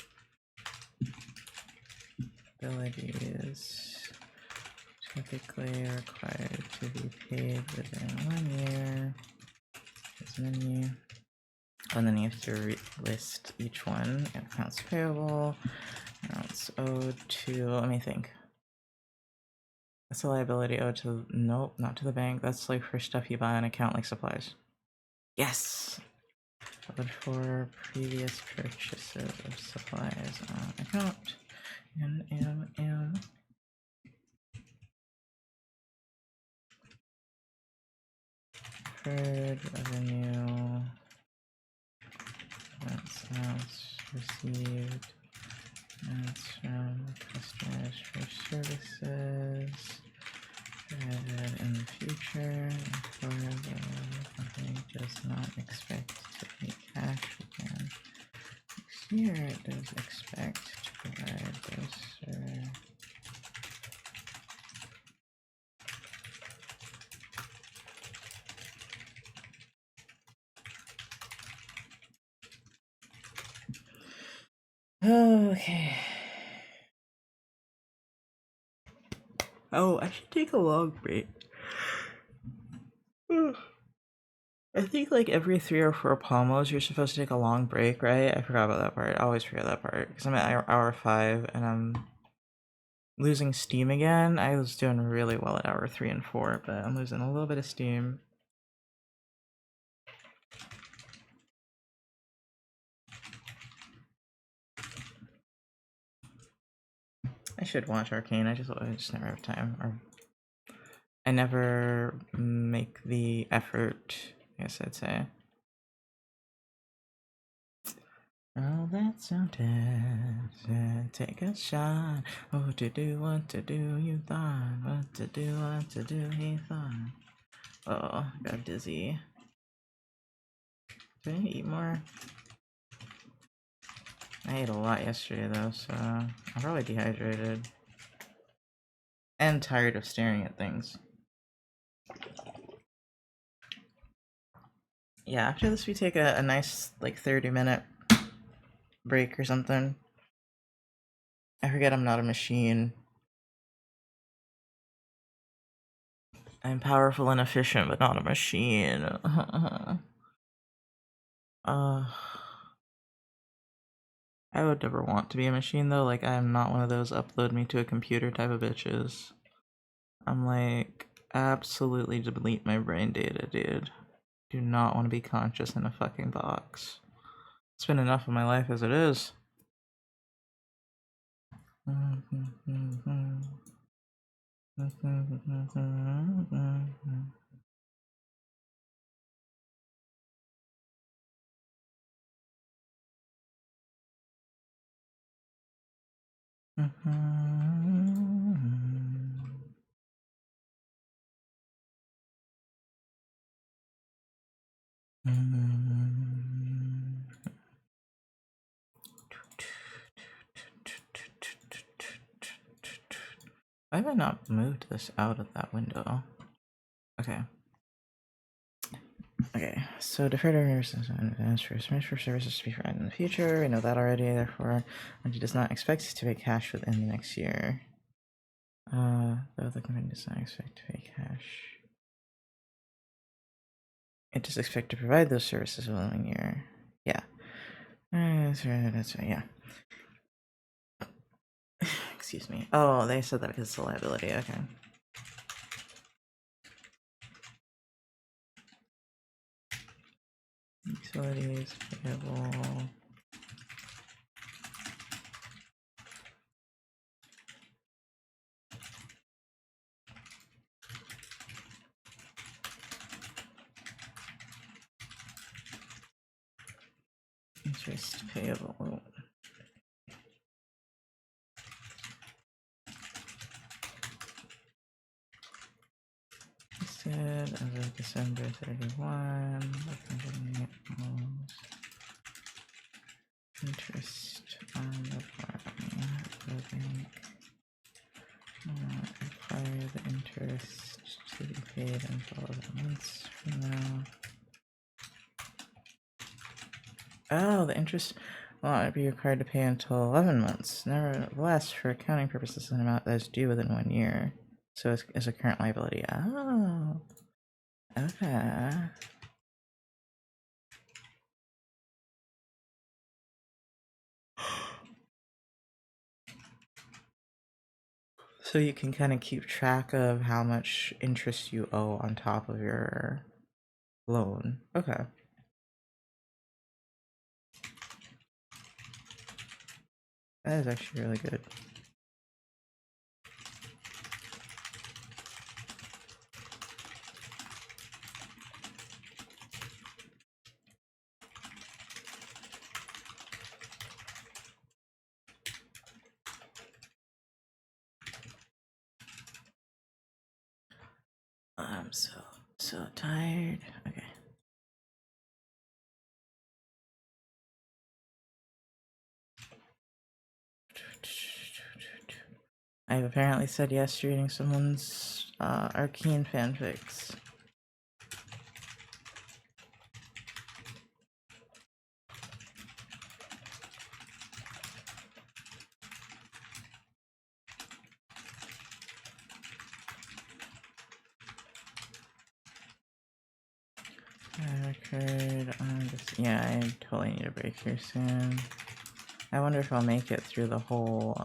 Abilities typically required to be paid within 1 year. This menu. And then you have to list each one. Accounts payable, amounts owed to, let me think. That's a liability owed to, nope, not to the bank. That's like for stuff you buy on account, like supplies. Yes! Owed for previous purchases of supplies on account. NMM. Deferred revenue. That's received. That's from customers for services. In the future, employer the company does not expect to pay cash again. Next year, it does expect to provide those. Okay. Oh, I should take a long break. I think like every 3 or 4 pomos, you're supposed to take a long break, right? I forgot about that part. I always forget that part because I'm at hour 5 and I'm losing steam again. I was doing really well at hour 3 and 4, but I'm losing a little bit of steam. I should watch Arcane. I just never have time, or I never make the effort, I guess I'd say. Oh, that's so dead. Take a shot. Oh, to do what to do, you thought. What to do, he thought. Oh, got dizzy. Did I eat more? I ate a lot yesterday though, so I'm probably dehydrated. And tired of staring at things. Yeah, after this we take a nice like 30-minute break or something. I forget I'm not a machine. I'm powerful and efficient, but not a machine. I would never want to be a machine though. Like, I'm not one of those upload me to a computer type of bitches. I'm like, absolutely delete my brain data, dude. Do not want to be conscious in a fucking box. It's been enough of my life as it is. Why have I not moved this out of that window? Okay. Okay, so deferred earnings and advance for services to be provided in the future. We know that already, therefore, and he does not expect to pay cash within the next year. Though the company does not expect to pay cash. It does expect to provide those services within a year. Yeah. That's right, yeah. Excuse me. Oh, they said that because it's a liability, okay. Utilities, payable. Interest payable. Instead of December 31, interest on the borrowing. The bank require the interest to be paid in 12 months from now. Oh, the interest will not be required to pay until 11 months. Nevertheless, for accounting purposes, an amount that is due within 1 year. So it's a current liability. Oh, okay. So you can kind of keep track of how much interest you owe on top of your loan. Okay. That is actually really good. I'm so tired. Okay. I've apparently said yes to reading someone's Arcane fanfics. Record on this. Yeah, I totally need a break here soon. I wonder if I'll make it through the whole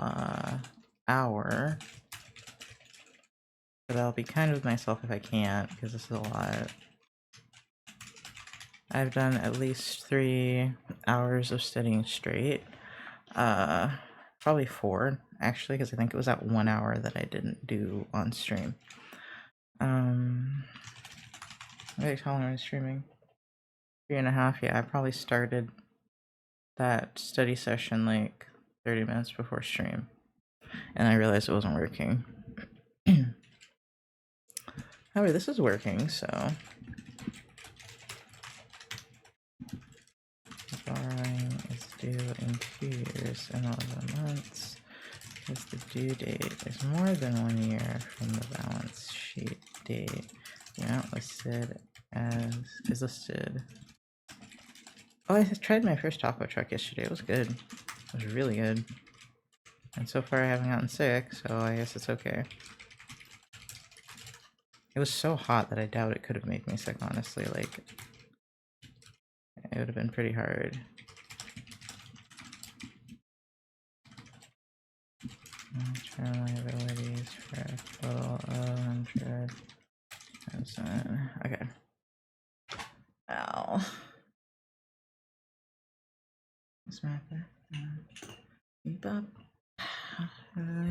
hour. But I'll be kind with myself if I can't, because this is a lot. I've done at least 3 hours of studying straight. Probably 4, actually, because I think it was that 1 hour that I didn't do on stream. Wait, how long am I streaming? 3.5, yeah, I probably started that study session like 30 minutes before stream. And I realized it wasn't working. However, this is working, so... Borrowing is due in 2 years and 11 months. Is the due date is more than 1 year from the balance sheet date. The amount listed as is listed. Oh, I tried my first taco truck yesterday. It was good. It was really good. And so far I haven't gotten sick, so I guess it's okay. It was so hot that I doubt it could have made me sick, honestly. Like, it would have been pretty hard. Term liabilities for a total of 100,000. Okay. Oh. It's my breath. Keep up.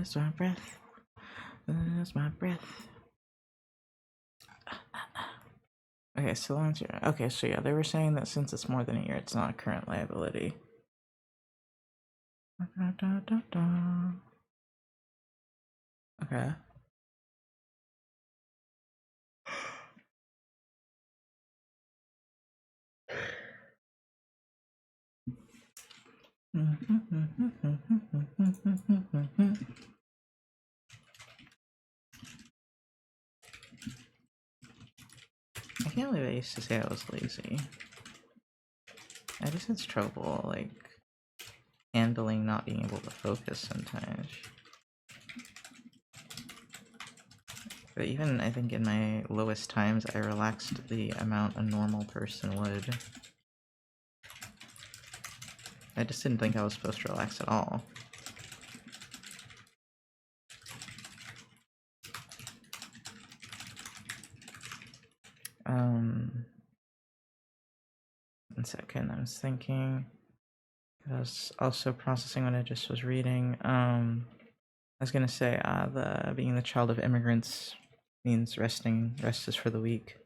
It's my breath. It's my breath. Okay, so long as okay, so yeah, they were saying that since it's more than a year, it's not a current liability. Okay. I can't believe I used to say I was lazy. I just had trouble, like, handling not being able to focus sometimes. But even, I think, in my lowest times, I relaxed the amount a normal person would. I just didn't think I was supposed to relax at all. One second, I was thinking. I was also processing what I just was reading. I was gonna say, being the child of immigrants means resting. Rest is for the weak.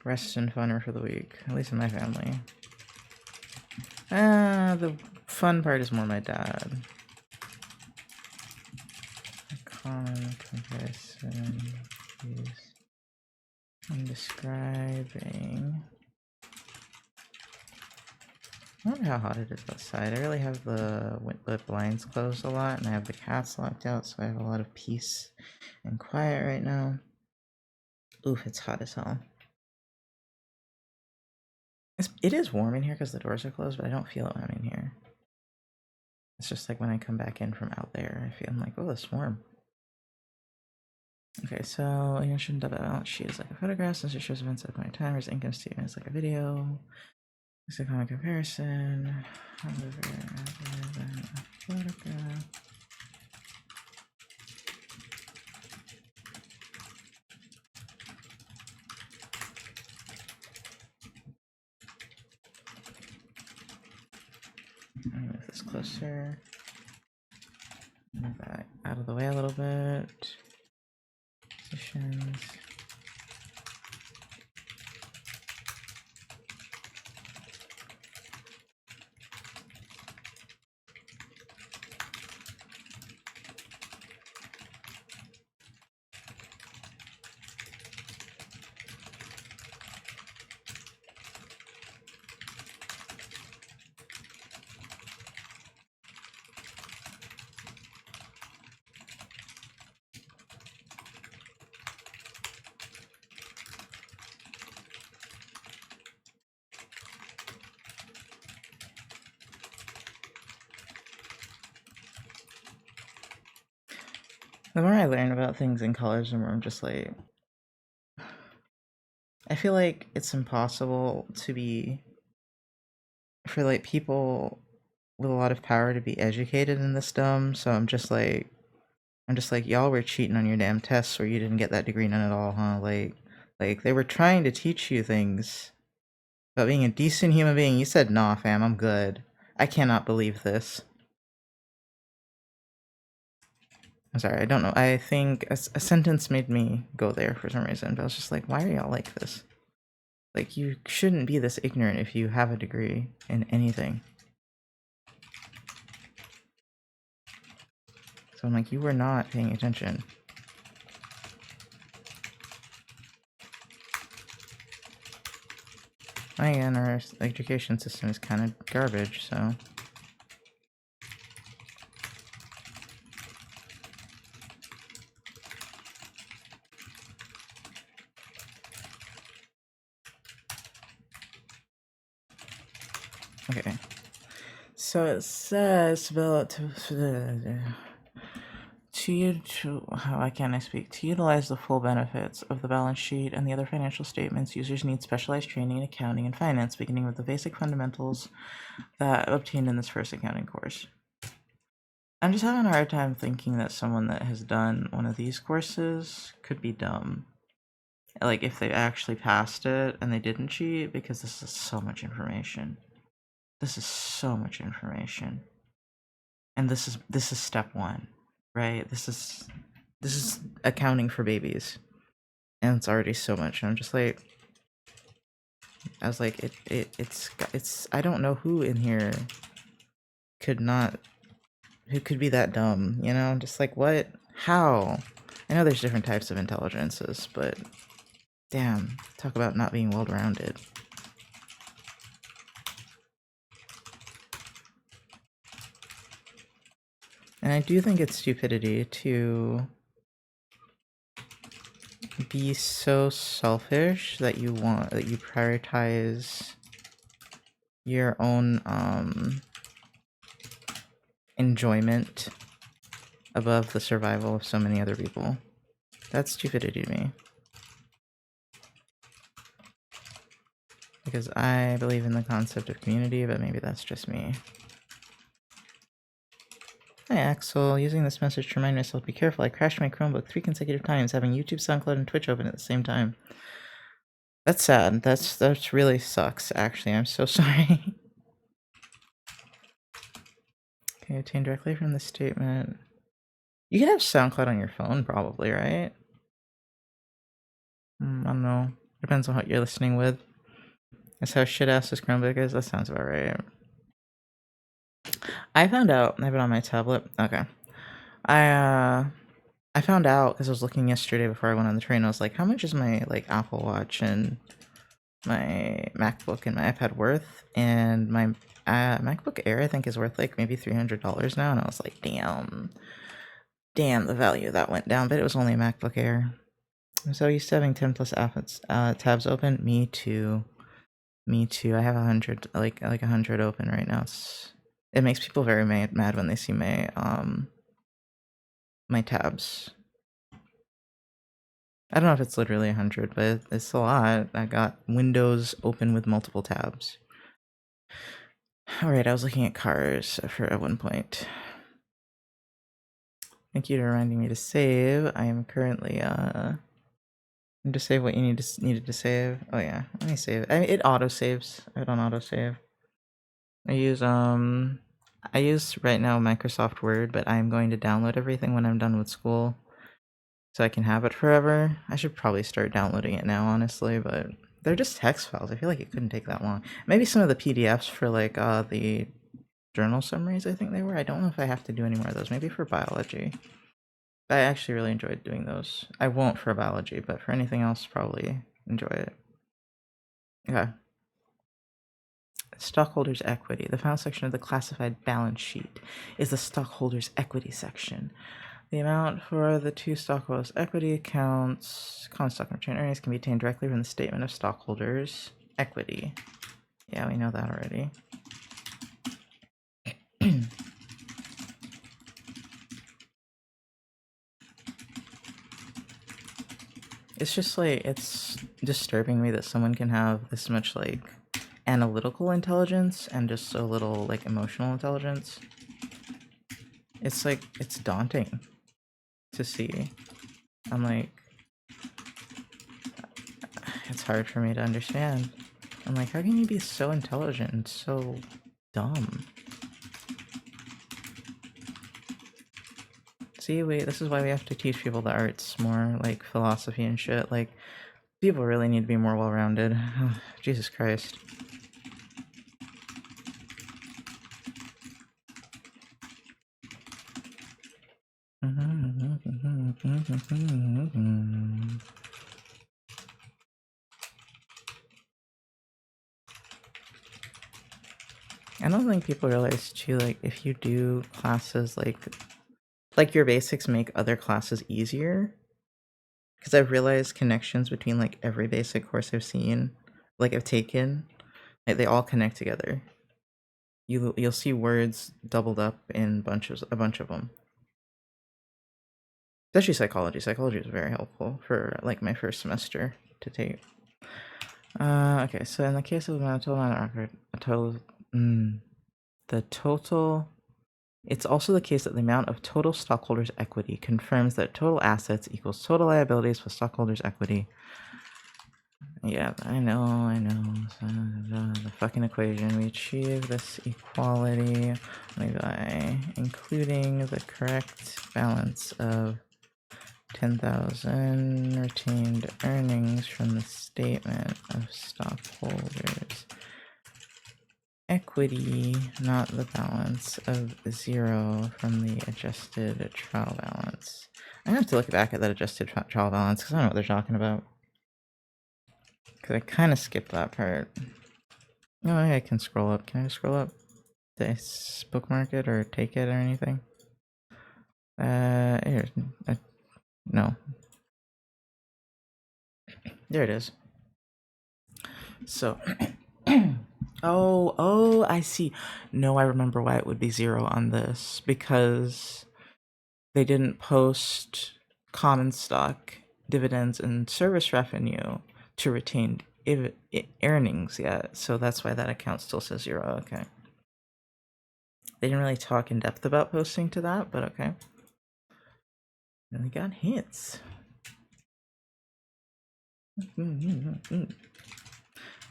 Rest and fun are for the weak, at least in my family. The fun part is more my dad. A common comparison is when describing. I wonder how hot it is outside. I really have the blinds closed a lot, and I have the cats locked out, so I have a lot of peace and quiet right now. Oof, it's hot as hell. It is warm in here because the doors are closed, but I don't feel it when I'm in here. It's just like when I come back in from out there, I'm like, oh, it's warm. Okay, so you mentioned the balance sheet is like a photograph since it shows events at my time, whereas income statement is like a video. It's a common comparison. However, rather than a photograph. Let me move this closer. Move that out of the way a little bit. Positions. The more I learn about things in college, the more I'm just like, I feel like it's impossible for like people with a lot of power to be educated in this dumb. So I'm just like, y'all were cheating on your damn tests, or you didn't get that degree none at all, huh? Like they were trying to teach you things about being a decent human being. You said, nah, fam, I'm good. I cannot believe this. I'm sorry, I don't know. I think a sentence made me go there for some reason, but I was just like, why are y'all like this? Like, you shouldn't be this ignorant if you have a degree in anything. So I'm like, you were not paying attention. Again, our education system is kind of garbage, so... Okay. So it says about to how can I speak? To utilize the full benefits of the balance sheet and the other financial statements, users need specialized training in accounting and finance, beginning with the basic fundamentals that obtained in this first accounting course. I'm just having a hard time thinking that someone that has done one of these courses could be dumb. like if they actually passed it and they didn't cheat, because this is so much information. This is so much information. And this is step 1, right? This is accounting for babies. And it's already so much. And I'm just like, I was like, it's I don't know who in here who could be that dumb, you know? Just like, what? How? I know there's different types of intelligences, but damn, talk about not being well-rounded. And I do think it's stupidity to be so selfish that you prioritize your own enjoyment above the survival of so many other people. That's stupidity to me. Because I believe in the concept of community, but maybe that's just me. Hi Axel, using this message to remind myself to be careful. I crashed my Chromebook 3 consecutive times, having YouTube, SoundCloud, and Twitch open at the same time. That's sad. That's really sucks, actually. I'm so sorry. Okay, obtain directly from the statement. You can have SoundCloud on your phone, probably, right? I don't know. Depends on what you're listening with. That's how shit-ass this Chromebook is? That sounds about right. I found out, I have it on my tablet. Okay. I found out because I was looking yesterday before I went on the train. I was like, how much is my like Apple Watch and my MacBook and my iPad worth? And my MacBook Air I think is worth like maybe $300 now, and I was like, damn, the value of that went down. But it was only a MacBook Air. I'm so used to having 10 plus tabs open. Me too. I have 100, like 100 open right now. It makes people very mad when they see my my tabs. I don't know if it's literally 100, but it's a lot. I got Windows open with multiple tabs. Alright, I was looking at cars at one point. Thank you for reminding me to save. I am currently to save what you needed to save. Oh yeah, let me save it. I mean, it auto saves. I don't auto save. I use right now Microsoft Word, but I'm going to download everything when I'm done with school, so I can have it forever. I should probably start downloading it now, honestly, but they're just text files. I feel like it couldn't take that long. Maybe some of the PDFs for like the journal summaries, I think they were. I don't know if I have to do any more of those. Maybe for biology. I actually really enjoyed doing those. I won't for biology, but for anything else, probably enjoy it. Okay. Stockholders' equity. The final section of the classified balance sheet is the stockholders' equity section. The amount for the two stockholders' equity accounts, common stock and retained earnings, can be obtained directly from the statement of stockholders' equity. Yeah, we know that already. It's just like, it's disturbing me that someone can have this much like analytical intelligence and just so little like emotional intelligence. It's like, it's daunting to see. I'm like, it's hard for me to understand. I'm like, how can you be so intelligent and so dumb? See, this is why we have to teach people the arts more, like philosophy and shit. Like, people really need to be more well-rounded. Jesus Christ. I don't think people realize too, like, if you do classes like your basics make other classes easier. Because I've realized connections between like every basic course I've seen, like I've taken, like, they all connect together. You'll see words doubled up in a bunch of them. Especially psychology. Psychology is very helpful for like my first semester to take. Okay, so in the case of the total amount of record, the total. It's also the case that the amount of total stockholders' equity confirms that total assets equals total liabilities plus stockholders' equity. Yeah, I know. So, the fucking equation. We achieve this equality only by including the correct balance of 10,000 retained earnings from the statement of stockholders' equity, not the balance of 0 from the adjusted trial balance. I have to look back at that adjusted trial balance because I don't know what they're talking about. Because I kind of skipped that part. No, I can scroll up. Can I scroll up? Did I bookmark it or take it or anything? Here. No. There it is. So, oh, I see. No, I remember why it would be 0 on this. Because they didn't post common stock, dividends, and service revenue to retained earnings yet. So that's why that account still says 0. Okay. They didn't really talk in depth about posting to that, but okay. Really got hits.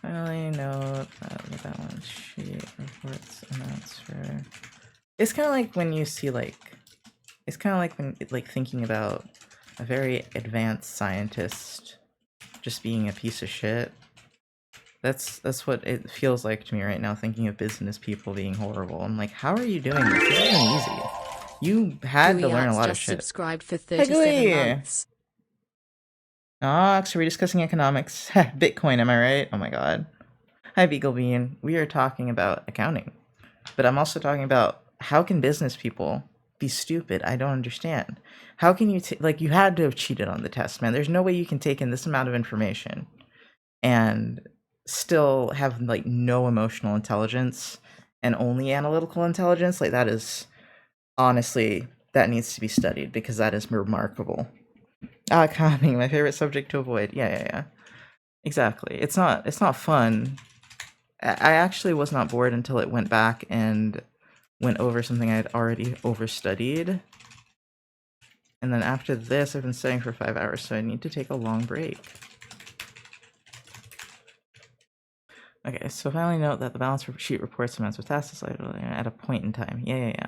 Finally note that the balance sheet reports amounts for... It's kind of like when you see it's kind of like when thinking about a very advanced scientist just being a piece of shit. That's what it feels like to me right now, thinking of business people being horrible. I'm like, how are you doing this? This isn't easy. You had to learn a lot of shit.
Subscribed for 37 months.
So we're discussing economics. Bitcoin, am I right? Oh my god. Hi, Beaglebean. We are talking about accounting. But I'm also talking about how can business people be stupid? I don't understand. How can you, you had to have cheated on the test, man. There's no way you can take in this amount of information and still have, no emotional intelligence and only analytical intelligence. That is, honestly, that needs to be studied because that is remarkable. Economy, my favorite subject to avoid. Yeah. Exactly. It's not fun. I actually was not bored until it went back and went over something I had already overstudied. And then after this, I've been studying for 5 hours, so I need to take a long break. Okay, so finally note that the balance sheet reports amounts of tasks at a point in time. Yeah.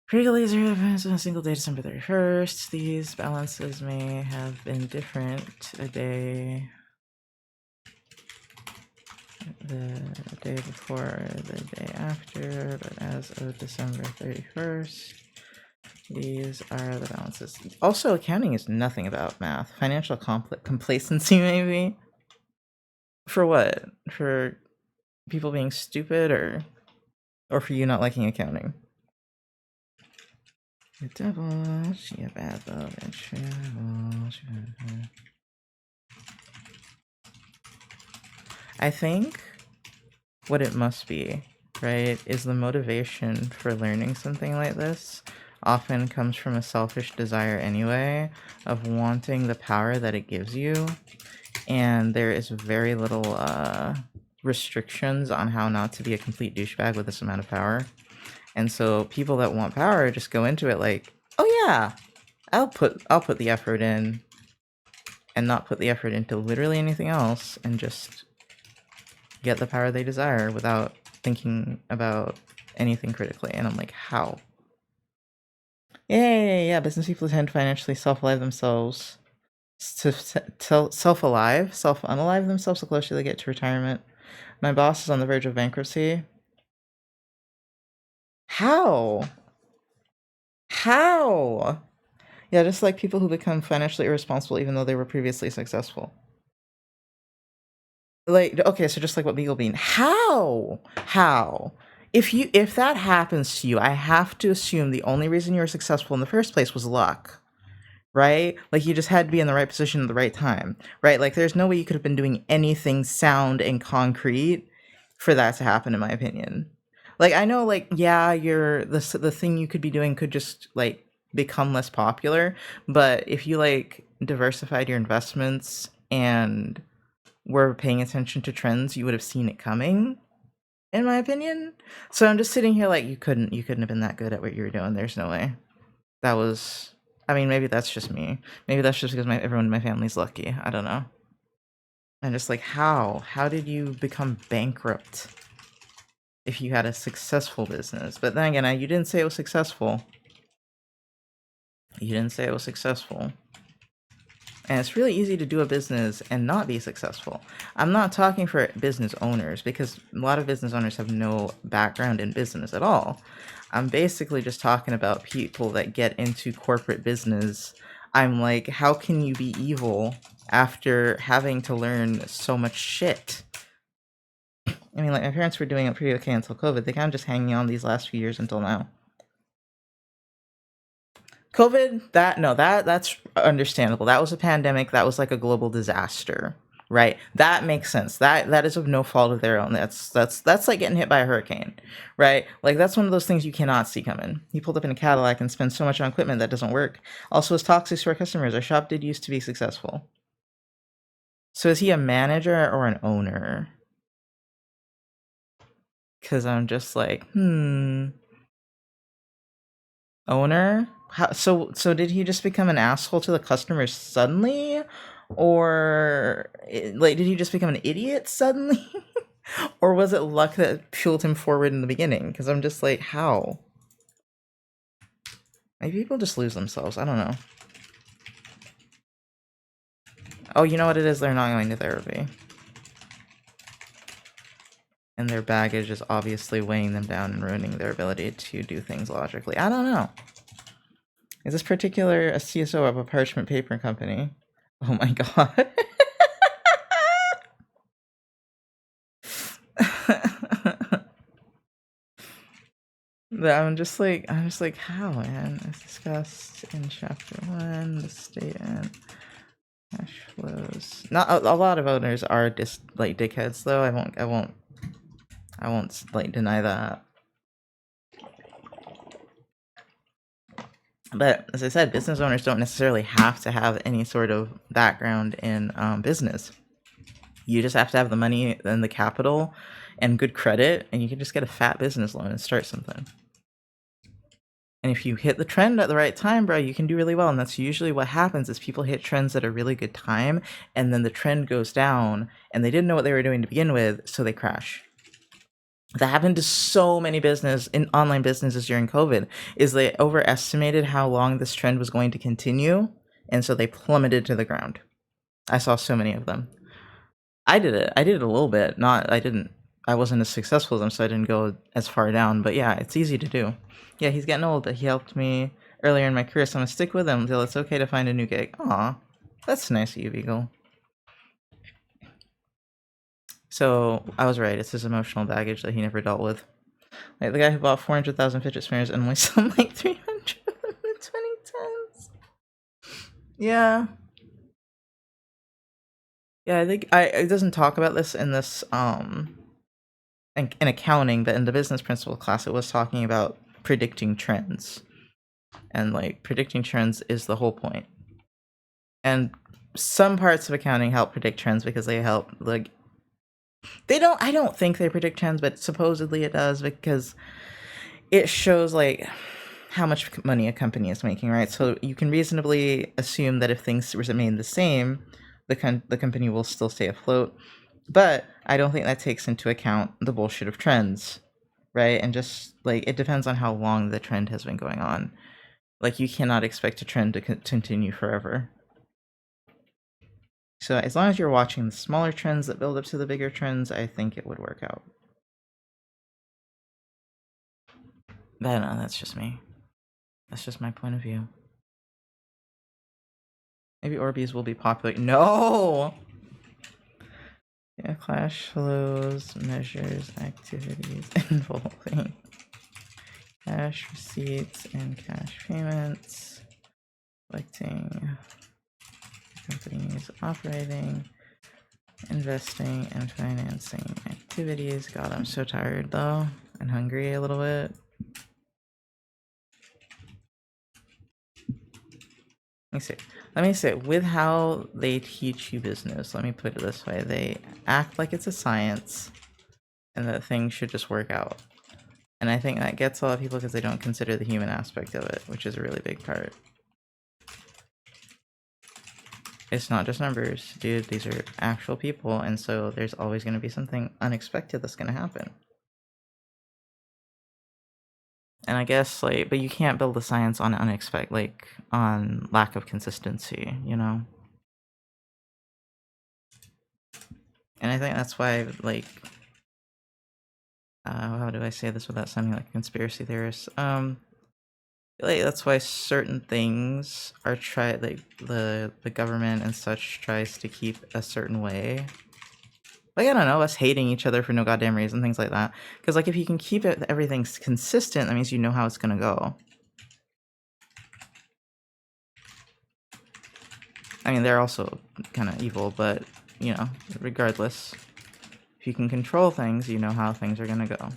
Critical laser happens on a single day, December 31st. These balances may have been different a day, the day before, the day after, but as of December 31st, these are the balances. Also, accounting is nothing about math. Financial complacency, maybe? For what? For people being stupid, or for you not liking accounting? The devil, she a bad love and travel. I think what it must be, right, is the motivation for learning something like this often comes from a selfish desire anyway of wanting the power that it gives you, and there is very little restrictions on how not to be a complete douchebag with this amount of power. And so people that want power just go into it like, oh yeah, I'll put the effort in, and not put the effort into literally anything else, and just get the power they desire without thinking about anything critically. And I'm like, how? Yeah, business people tend to financially self-alive themselves. Self-unalive themselves so closely they get to retirement. My boss is on the verge of bankruptcy. How? Yeah, just like people who become financially irresponsible even though they were previously successful. Okay, so just like what Beaglebean. How? If that happens to you, I have to assume the only reason you were successful in the first place was luck. Right? You just had to be in the right position at the right time. Right? There's no way you could have been doing anything sound and concrete for that to happen, in my opinion. I know, yeah, the thing you could be doing could just, become less popular, but if you, diversified your investments and were paying attention to trends, you would have seen it coming, in my opinion. So I'm just sitting here you couldn't have been that good at what you were doing. There's no way. That was, I mean, maybe that's just me. Maybe that's just because everyone in my family's lucky. I don't know. And just like, how did you become bankrupt if you had a successful business? But then again, you didn't say it was successful. You didn't say it was successful. And it's really easy to do a business and not be successful. I'm not talking for business owners, because a lot of business owners have no background in business at all. I'm basically just talking about people that get into corporate business. I'm like, how can you be evil after having to learn so much shit? I mean, like, my parents were doing it pretty okay until COVID. They kind of just hanging on these last few years until now. COVID, that's understandable. That was a pandemic. That was like a global disaster, right? That makes sense. That is of no fault of their own. That's like getting hit by a hurricane, right? Like, that's one of those things you cannot see coming. He pulled up in a Cadillac and spent so much on equipment that doesn't work. Also, is toxic to our customers. Our shop did used to be successful. So is he a manager or an owner? Because I'm just like, owner? So did he just become an asshole to the customers suddenly? Or like, did he just become an idiot suddenly? Or was it luck that fueled him forward in the beginning? Because I'm just like, how? Maybe people just lose themselves. I don't know. Oh, you know what it is? They're not going to therapy. And their baggage is obviously weighing them down and ruining their ability to do things logically. I don't know. Is this particular a CSO of a parchment paper company? Oh my god. I'm just like, how, man? As discussed in chapter 1, the state and cash flows. Not a lot of owners are just like dickheads, though. I won't like deny that. But as I said, business owners don't necessarily have to have any sort of background in business. You just have to have the money and the capital and good credit, and you can just get a fat business loan and start something. And if you hit the trend at the right time, bro, you can do really well. And that's usually what happens, is people hit trends at a really good time, and then the trend goes down, and they didn't know what they were doing to begin with, so they crash. That happened to so many online businesses during COVID, is they overestimated how long this trend was going to continue, and so they plummeted to the ground. I saw so many of them. I did it a little bit. I wasn't as successful as them, so I didn't go as far down. But yeah, it's easy to do. Yeah, he's getting old, but he helped me earlier in my career, so I'm gonna stick with him until it's okay to find a new gig. Aw, that's nice of you, Beagle. So I was right. It's his emotional baggage that he never dealt with. Like the guy who bought 400,000 fidget spinners and only sold like 300 in the 2010s. Yeah. Yeah, I think it doesn't talk about this in this in accounting, but in the business principle class, it was talking about predicting trends, and like predicting trends is the whole point. And some parts of accounting help predict trends because they help, like, I don't think they predict trends, but supposedly it does, because it shows like how much money a company is making, right? So you can reasonably assume that if things remain the same, the company will still stay afloat. But I don't think that takes into account the bullshit of trends, right? And just like, it depends on how long the trend has been going on. Like, you cannot expect a trend to continue forever. So as long as you're watching the smaller trends that build up to the bigger trends, I think it would work out. But no, that's just me. That's just my point of view. Maybe Orbeez will be popular. No! Yeah, cash flows, measures, activities involving cash receipts and cash payments, collecting companies operating, investing, and financing activities. God, I'm so tired though, and hungry a little bit. Let me say, with how they teach you business, let me put it this way, they act like it's a science, and that things should just work out. And I think that gets a lot of people because they don't consider the human aspect of it, which is a really big part. It's not just numbers, dude. These are actual people, and so there's always going to be something unexpected that's going to happen. And I guess, like, but you can't build a science on unexpected, like, on lack of consistency, you know? And I think that's why, like, how do I say this without sounding like a conspiracy theorist? Like, that's why certain things are like, the government and such tries to keep a certain way. Like, I don't know, us hating each other for no goddamn reason, things like that. Because, like, if you can keep everything's consistent, that means you know how it's gonna go. I mean, they're also kind of evil, but, you know, regardless. If you can control things, you know how things are gonna go.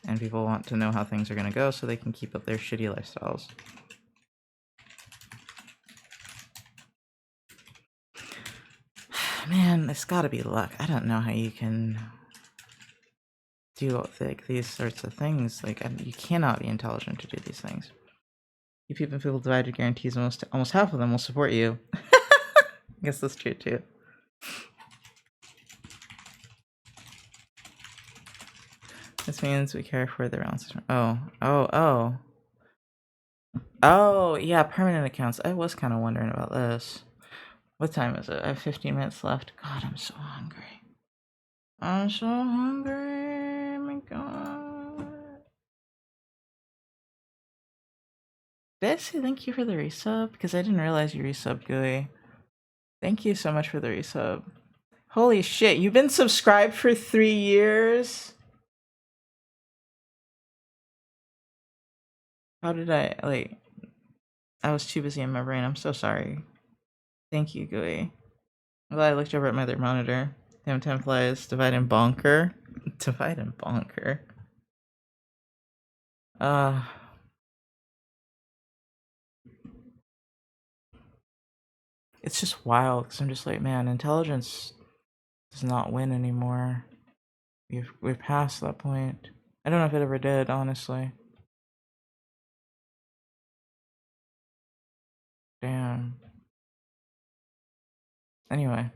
And people want to know how things are gonna go so they can keep up their shitty lifestyles. Man, it's gotta be luck. I don't know how you can do like these sorts of things. Like, you cannot be intelligent to do these things. You people divided guarantees almost half of them will support you. I guess that's true too. This means we care for the balances. Oh, yeah, permanent accounts. I was kind of wondering about this. What time is it? I have 15 minutes left. God, I'm so hungry. I'm so hungry. Oh my god. Did I say thank you for the resub? Because I didn't realize you resubbed, Gooey. Thank you so much for the resub. Holy shit, you've been subscribed for 3 years? How did I, like... I was too busy in my brain. I'm so sorry. Thank you, Gooey. I'm glad I looked over at my other monitor. Damn, 10 flies. Divide and bonker. Divide and bonker. It's just wild, because I'm just like, man, intelligence does not win anymore. We're past that point. I don't know if it ever did, honestly. Damn. Anyway.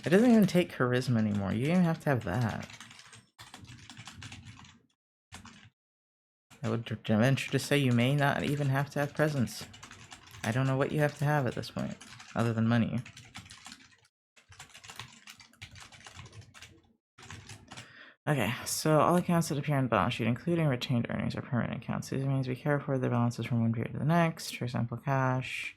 It doesn't even take charisma anymore. You don't even have to have that. I would venture to say you may not even have to have presence. I don't know what you have to have at this point, other than money. Okay, so all accounts that appear on the balance sheet, including retained earnings, are permanent accounts. This means we care for their balances from one period to the next. For example, cash.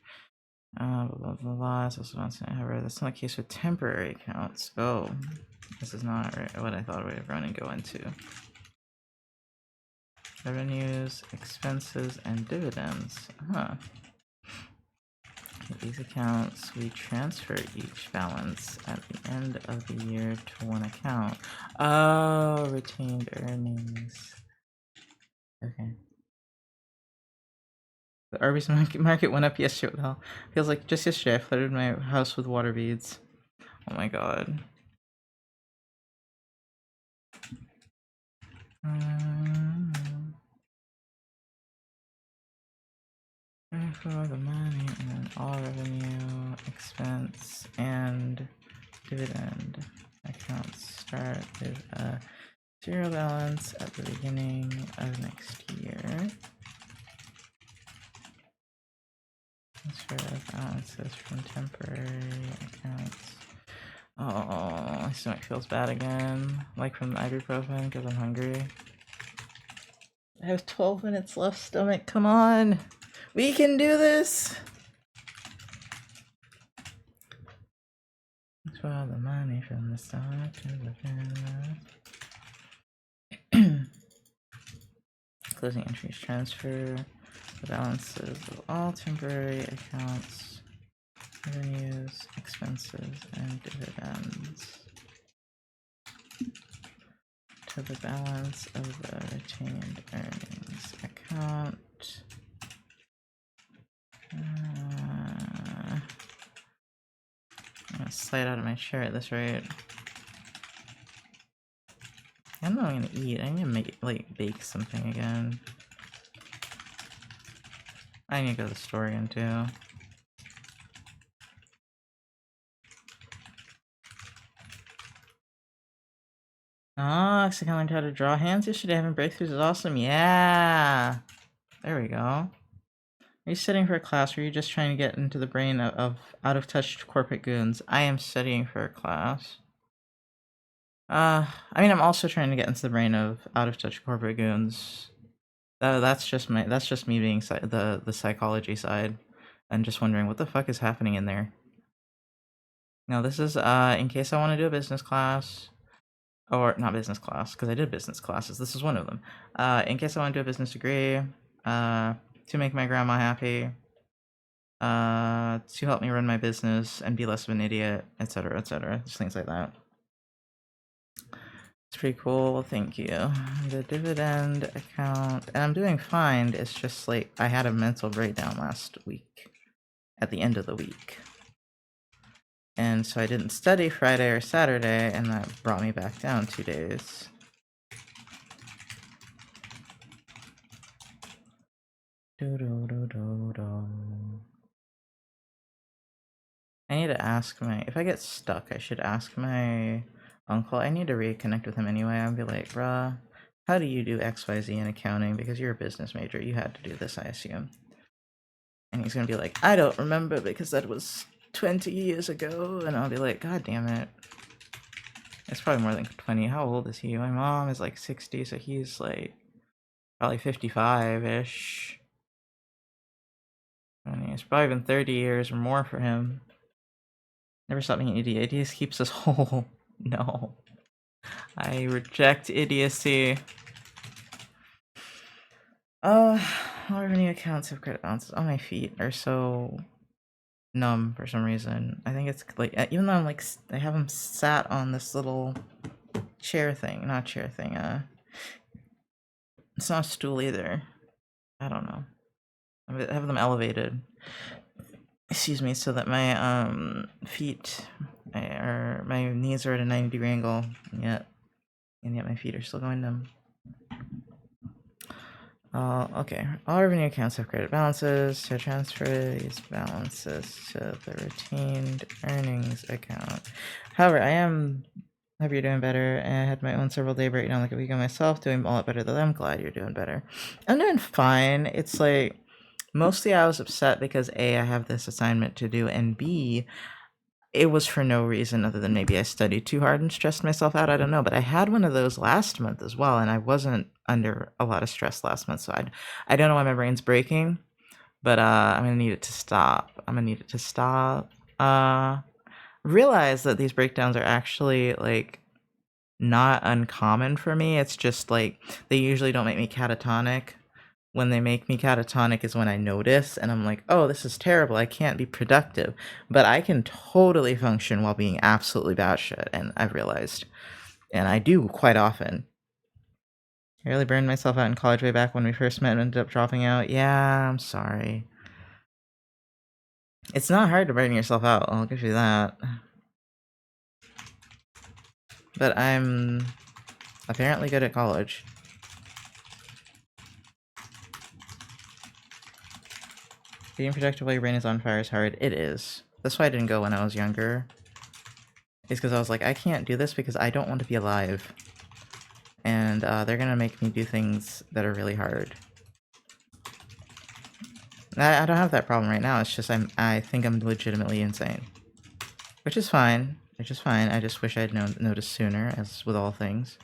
Blah, blah, blah, blah. However, that's not the case with temporary accounts. Oh, this is not what I thought we were going to go into. Revenues, expenses, and dividends. Huh. With these accounts, we transfer each balance at the end of the year to one account. Oh, retained earnings. Okay. The Arby's market went up yesterday. What the hell? Feels like just yesterday I flooded my house with water beads. Oh my god. For the money and then all revenue, expense, and dividend accounts start with a zero balance at the beginning of next year. Transfer of balances from temporary accounts. Oh, my stomach feels bad again. Like from the ibuprofen because I'm hungry. I have 12 minutes left, stomach. Come on. We can do this. Transfer the money from the stock to the closing entries. Transfer the balances of all temporary accounts, revenues, expenses, and dividends to the balance of the retained earnings account. I'm gonna slide out of my chair at this rate. I don't know what I'm gonna eat. I need to make, like, bake something again. I need to go to the store again, too. Oh, so I learned how to draw hands yesterday. Having breakthroughs is awesome. Yeah. There we go. Are you studying for a class or are you just trying to get into the brain of out-of-touch corporate goons? I am studying for a class. I mean, I'm also trying to get into the brain of out-of-touch corporate goons. That's just me being the psychology side, and just wondering what the fuck is happening in there. No, this is in case I want to do a business class, or not business class because I did business classes. This is one of them. In case I want to do a business degree, to make my grandma happy, to help me run my business and be less of an idiot, etc., etc. Just things like that. It's pretty cool, thank you. The dividend account, and I'm doing fine. It's just like I had a mental breakdown last week, at the end of the week. And so I didn't study Friday or Saturday, and that brought me back down 2 days. I need to ask if I get stuck, I should ask my uncle. I need to reconnect with him anyway. I'll be like, bruh, how do you do XYZ in accounting? Because you're a business major. You had to do this, I assume. And he's gonna be like, I don't remember because that was 20 years ago. And I'll be like, God damn it. It's probably more than 20. How old is he? My mom is like 60, so he's like probably 55-ish. I mean, it's probably been 30 years or more for him. Never stop being an idiot. Idiocy keeps us whole. No. I reject idiocy. All revenue accounts have credit balances. Oh, my feet are so numb for some reason. I think it's like, even though I'm like, I have them sat on this little chair thing. Not chair thing, it's not a stool either. I don't know. I have them elevated. Excuse me, so that my feet my knees are at a 90-degree angle, and yet my feet are still going numb. Okay. All revenue accounts have credit balances. To transfer these balances to the retained earnings account. However, hope you're doing better. I had my own several day breakdown like a week on myself, doing a lot better than I'm glad you're doing better. I'm doing fine. It's like, mostly I was upset because A, I have this assignment to do, and B, it was for no reason other than maybe I studied too hard and stressed myself out. I don't know, but I had one of those last month as well, and I wasn't under a lot of stress last month, so I don't know why my brain's breaking, but I'm gonna need it to stop. Realize that these breakdowns are actually like not uncommon for me. It's just like they usually don't make me catatonic. When they make me catatonic is when I notice, and I'm like, oh, this is terrible. I can't be productive. But I can totally function while being absolutely batshit, and I've realized. And I do quite often. I really burned myself out in college way back when we first met and ended up dropping out. Yeah, I'm sorry. It's not hard to burn yourself out, I'll give you that. But I'm apparently good at college. Being productive while your brain is on fire is hard. It is. That's why I didn't go when I was younger. It's because I was like, I can't do this because I don't want to be alive. And they're gonna make me do things that are really hard. I don't have that problem right now. It's just I think I'm legitimately insane. Which is fine. Which is fine. I just wish I'd noticed sooner, as with all things.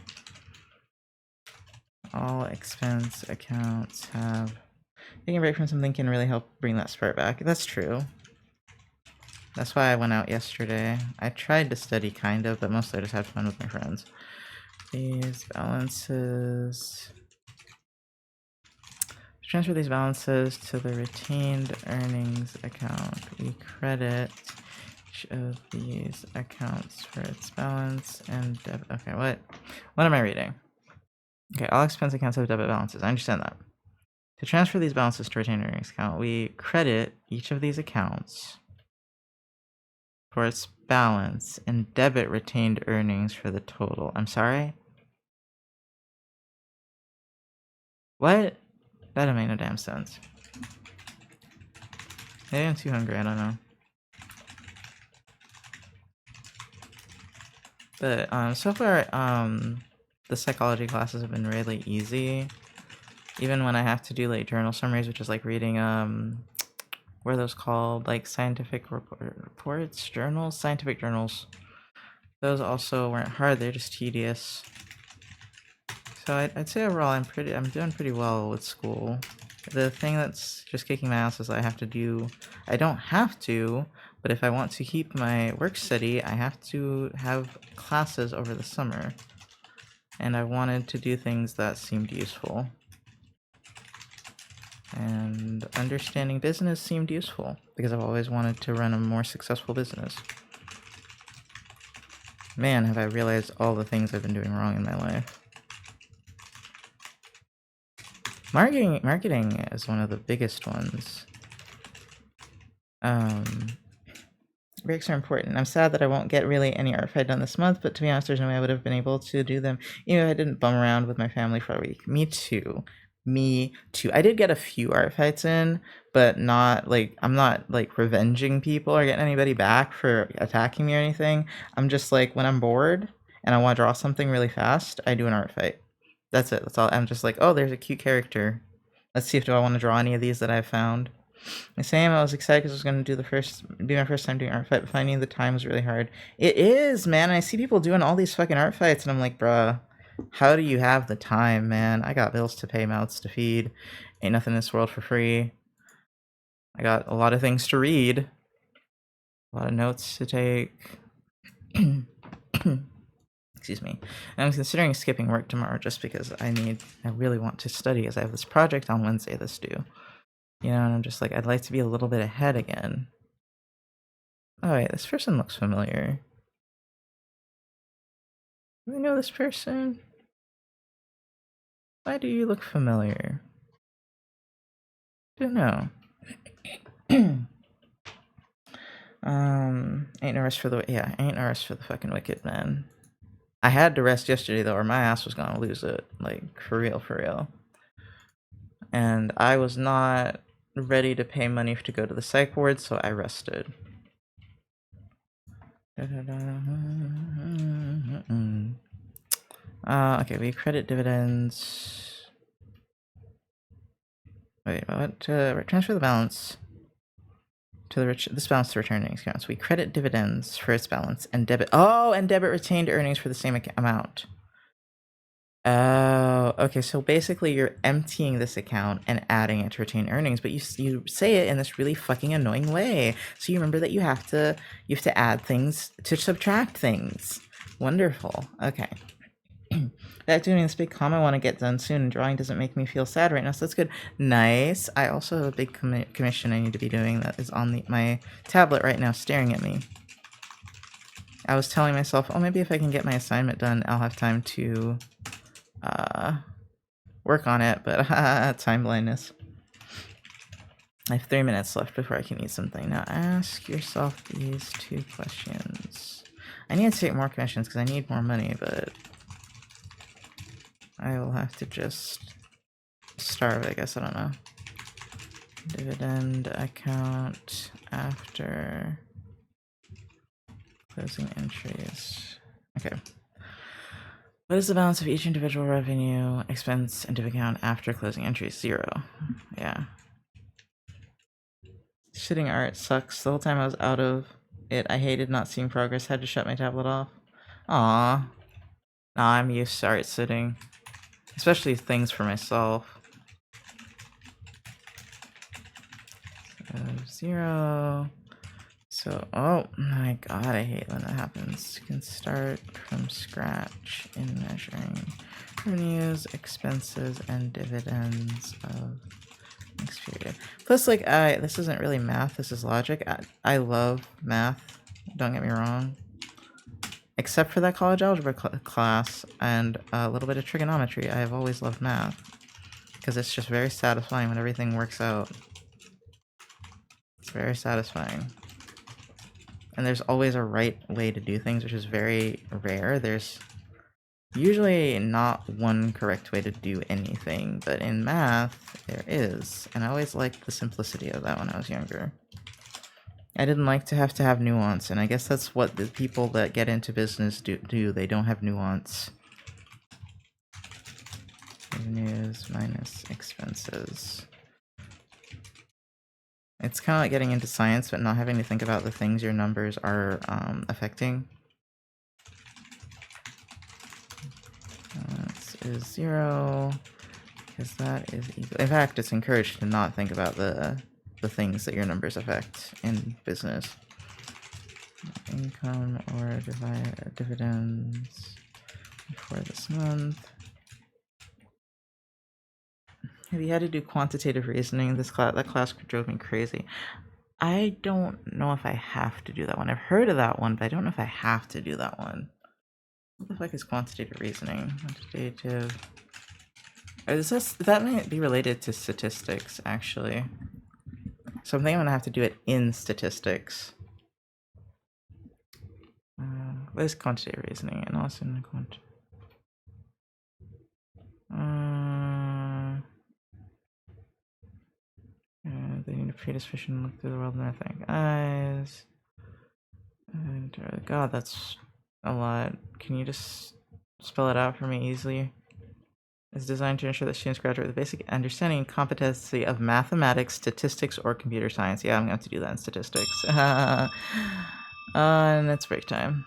All expense accounts have... Taking a break from something can really help bring that spark back. That's true. That's why I went out yesterday. I tried to study, kind of, but mostly I just had fun with my friends. These balances... Transfer these balances to the retained earnings account. We credit each of these accounts for its balance and debit. Okay, what am I reading? Okay, all expense accounts have debit balances. I understand that. To transfer these balances to retained earnings account, we credit each of these accounts for its balance and debit retained earnings for the total. I'm sorry? What? That don't make no damn sense. Maybe I'm too hungry, I don't know. But so far, the psychology classes have been really easy. Even when I have to do like journal summaries, which is like reading what are those called? Like scientific reports, journals, scientific journals. Those also weren't hard, they're just tedious. So I'd say overall I'm doing pretty well with school. The thing that's just kicking my ass is I don't have to, but if I want to keep my work steady, I have to have classes over the summer. And I wanted to do things that seemed useful. And understanding business seemed useful, because I've always wanted to run a more successful business. Man, have I realized all the things I've been doing wrong in my life. Marketing is one of the biggest ones. Breaks are important. I'm sad that I won't get really any art fight done this month, but to be honest, there's no way I would have been able to do them even if I didn't bum around with my family for a week. Me too. I did get a few art fights in, but not like, I'm not like revenging people or getting anybody back for attacking me or anything. I'm just like, when I'm bored and I want to draw something really fast, I do an art fight. That's it. That's all. I'm just like, oh, there's a cute character. Let's see if I want to draw any of these that I've found. The same. I was excited because I was going to be my first time doing art fight, but finding the time was really hard. It is, man. I see people doing all these fucking art fights, and I'm like, bruh, how do you have the time, man? I got bills to pay, mouths to feed. Ain't nothing in this world for free. I got a lot of things to read, a lot of notes to take. Excuse me. And I'm considering skipping work tomorrow just because I really want to study, as I have this project on Wednesday that's due. You know, and I'm just like, I'd like to be a little bit ahead again. Oh wait, this person looks familiar. Do I know this person? Why do you look familiar? Don't know. Ain't no rest for the fucking wicked, man. I had to rest yesterday though, or my ass was gonna lose it. Like, for real. And I was not ready to pay money to go to the psych ward, so I rested. Okay, we credit dividends. Wait, what? Transfer the balance to this balance to return earnings accounts. We credit dividends for its balance and debit. Oh, and debit retained earnings for the same amount. Oh, okay. So basically, you're emptying this account and adding it to retain earnings, but you say it in this really fucking annoying way. So you remember that you have to add things to subtract things. Wonderful. Okay. That doing this big com I want to get done soon, and drawing doesn't make me feel sad right now, so that's good. Nice. I also have a big commission I need to be doing that is on my tablet right now, staring at me. I was telling myself, oh, maybe if I can get my assignment done, I'll have time to work on it, but time blindness. I have 3 minutes left before I can eat something. Now ask yourself these 2 questions. I need to take more commissions because I need more money, but I will have to just starve, I guess. I don't know. Dividend account after closing entries. Okay. What is the balance of each individual revenue, expense, and dividend account after closing entries? 0. Yeah. Shitting art sucks. The whole time I was out of it, I hated not seeing progress. Had to shut my tablet off. Aww. Nah, I'm used to art sitting. Especially things for myself. 0. So, oh my god, I hate when that happens. You can start from scratch in measuring revenues, expenses, and dividends of next period. Plus, like, this isn't really math, this is logic. I love math, don't get me wrong. Except for that college algebra class and a little bit of trigonometry. I have always loved math. Because it's just very satisfying when everything works out. It's very satisfying. And there's always a right way to do things, which is very rare. There's usually not one correct way to do anything, but in math, there is. And I always liked the simplicity of that when I was younger. I didn't like to have nuance, and I guess that's what the people that get into business do. They don't have nuance. Revenues minus expenses. It's kind of like getting into science, but not having to think about the things your numbers are affecting. This is 0, because that is equal. In fact, it's encouraged to not think about the things that your numbers affect in business. Income or dividends for this month. Have you had to do quantitative reasoning? That class drove me crazy. I don't know if I have to do that one. I've heard of that one, but I don't know if I have to do that one. What the fuck is quantitative reasoning? Quantitative. That might be related to statistics, actually. So I think I'm gonna have to do it in statistics. What is quantitative reasoning? And also in they need a predisposition look through the world in their think eyes. And God, that's a lot. Can you just spell it out for me easily? It's designed to ensure that students graduate with a basic understanding and competency of mathematics, statistics, or computer science. Yeah, I'm gonna have to do that in statistics. And it's break time.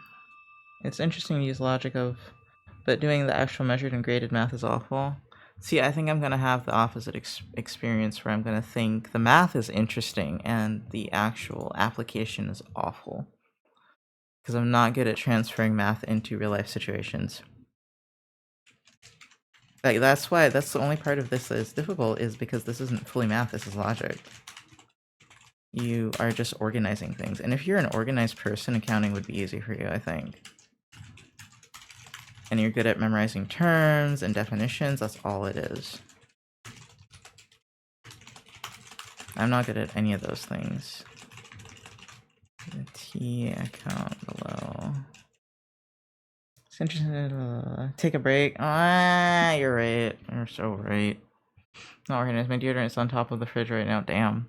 It's interesting to use logic of, but doing the actual measured and graded math is awful. See, I think I'm gonna have the opposite experience where I'm gonna think the math is interesting and the actual application is awful. Because I'm not good at transferring math into real life situations. Like, that's the only part of this that is difficult, is because this isn't fully math, this is logic. You are just organizing things. And if you're an organized person, accounting would be easy for you, I think. And you're good at memorizing terms and definitions, that's all it is. I'm not good at any of those things. The T account below. It's interesting. Take a break. Ah, you're right. You're so right. Not organized. My deodorant is on top of the fridge right now. Damn.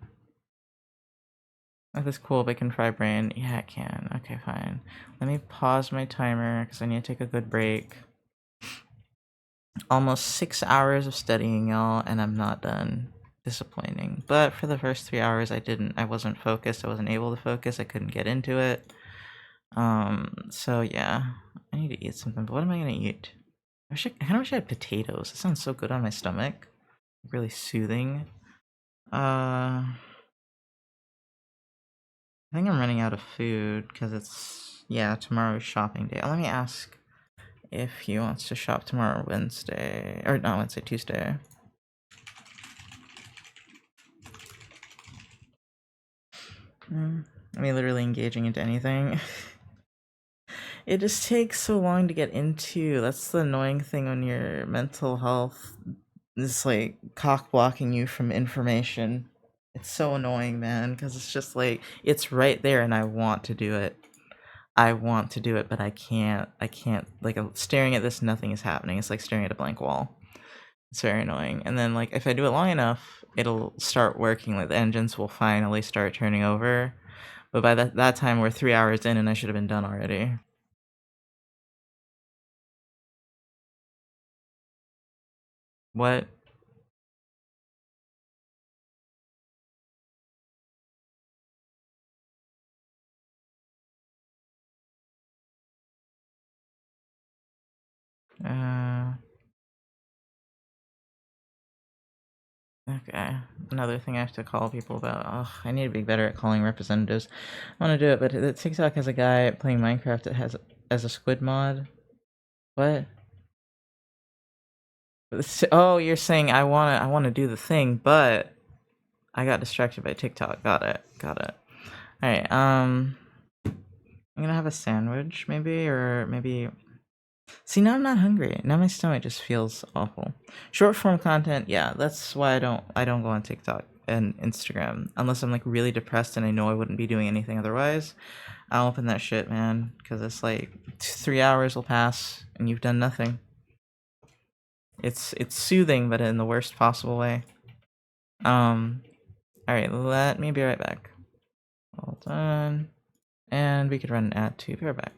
This cool bacon fry brain. Yeah, it can. Okay, fine. Let me pause my timer because I need to take a good break. Almost 6 hours of studying, y'all, and I'm not done. Disappointing. But for the first 3 hours, I wasn't focused. I wasn't able to focus. I couldn't get into it. So yeah. I need to eat something, but what am I gonna eat? I kind of wish I had potatoes. It sounds so good on my stomach. Really soothing. I think I'm running out of food because it's, yeah, tomorrow's shopping day. Let me ask if he wants to shop tomorrow, Wednesday, or not Wednesday, Tuesday. I mean, literally engaging into anything. It just takes so long to get into. That's the annoying thing when your mental health is like cock blocking you from information. It's so annoying, man, because it's just like, it's right there and I want to do it. I want to do it, but I can't. Like, I'm staring at this, nothing is happening. It's like staring at a blank wall. It's very annoying. And then, like, if I do it long enough, it'll start working. Like, the engines will finally start turning over. But by that time, we're 3 hours in and I should have been done already. What? Okay. Another thing I have to call people about. Ugh, I need to be better at calling representatives. I want to do it, but the TikTok has a guy playing Minecraft that has as a squid mod. What? Oh, you're saying I wanna do the thing, but I got distracted by TikTok. Got it. Alright, I'm gonna have a sandwich, maybe, or maybe... See, now I'm not hungry. Now my stomach just feels awful. Short form content, yeah, that's why I don't go on TikTok. and Instagram. Unless I'm like really depressed and I know I wouldn't be doing anything otherwise, I'll open that shit, man, because it's like 3 hours will pass and you've done nothing. It's soothing, but in the worst possible way. All right, let me be right back. Hold on, and we could run an ad too. Be right back.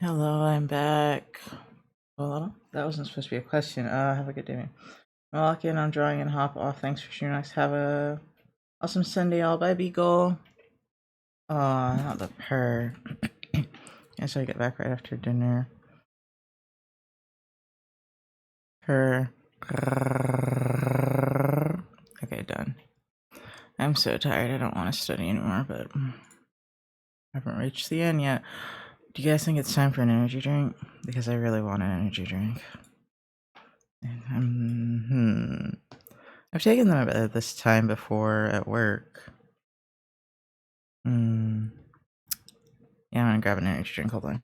Hello, I'm back. Well, that wasn't supposed to be a question. Have a good day, man. I'm walking, I'm drawing, and hop off. Thanks for shooting us. Have a awesome Sunday, all. Bye, Beagle. Oh, not the purr. Guess I get back right after dinner. Purr. Okay, done. I'm so tired. I don't want to study anymore, but I haven't reached the end yet. Do you guys think it's time for an energy drink? Because I really want an energy drink. I've taken them at this time before at work. Yeah, I'm gonna grab an energy drink. Hold on.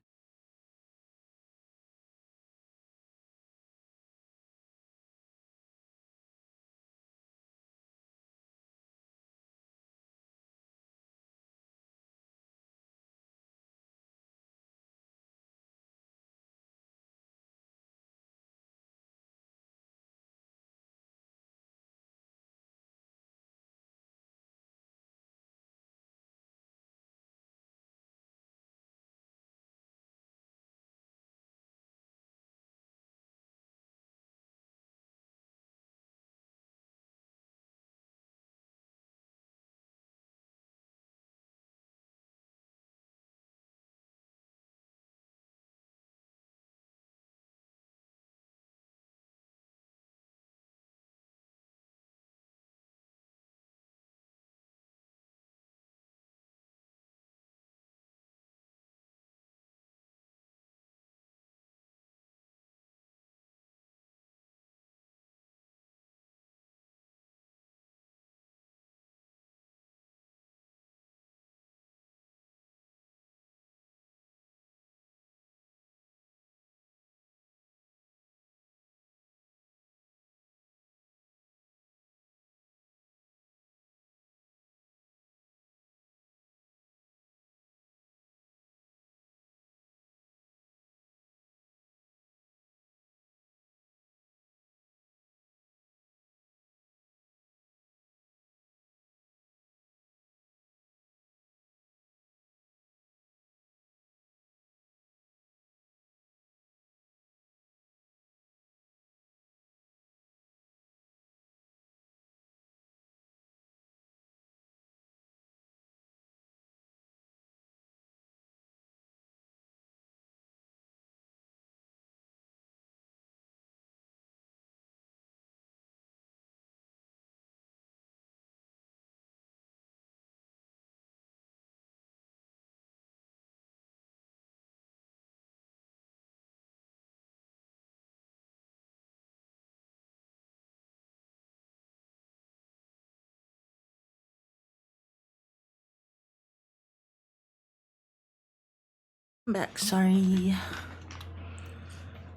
I'm back. Sorry.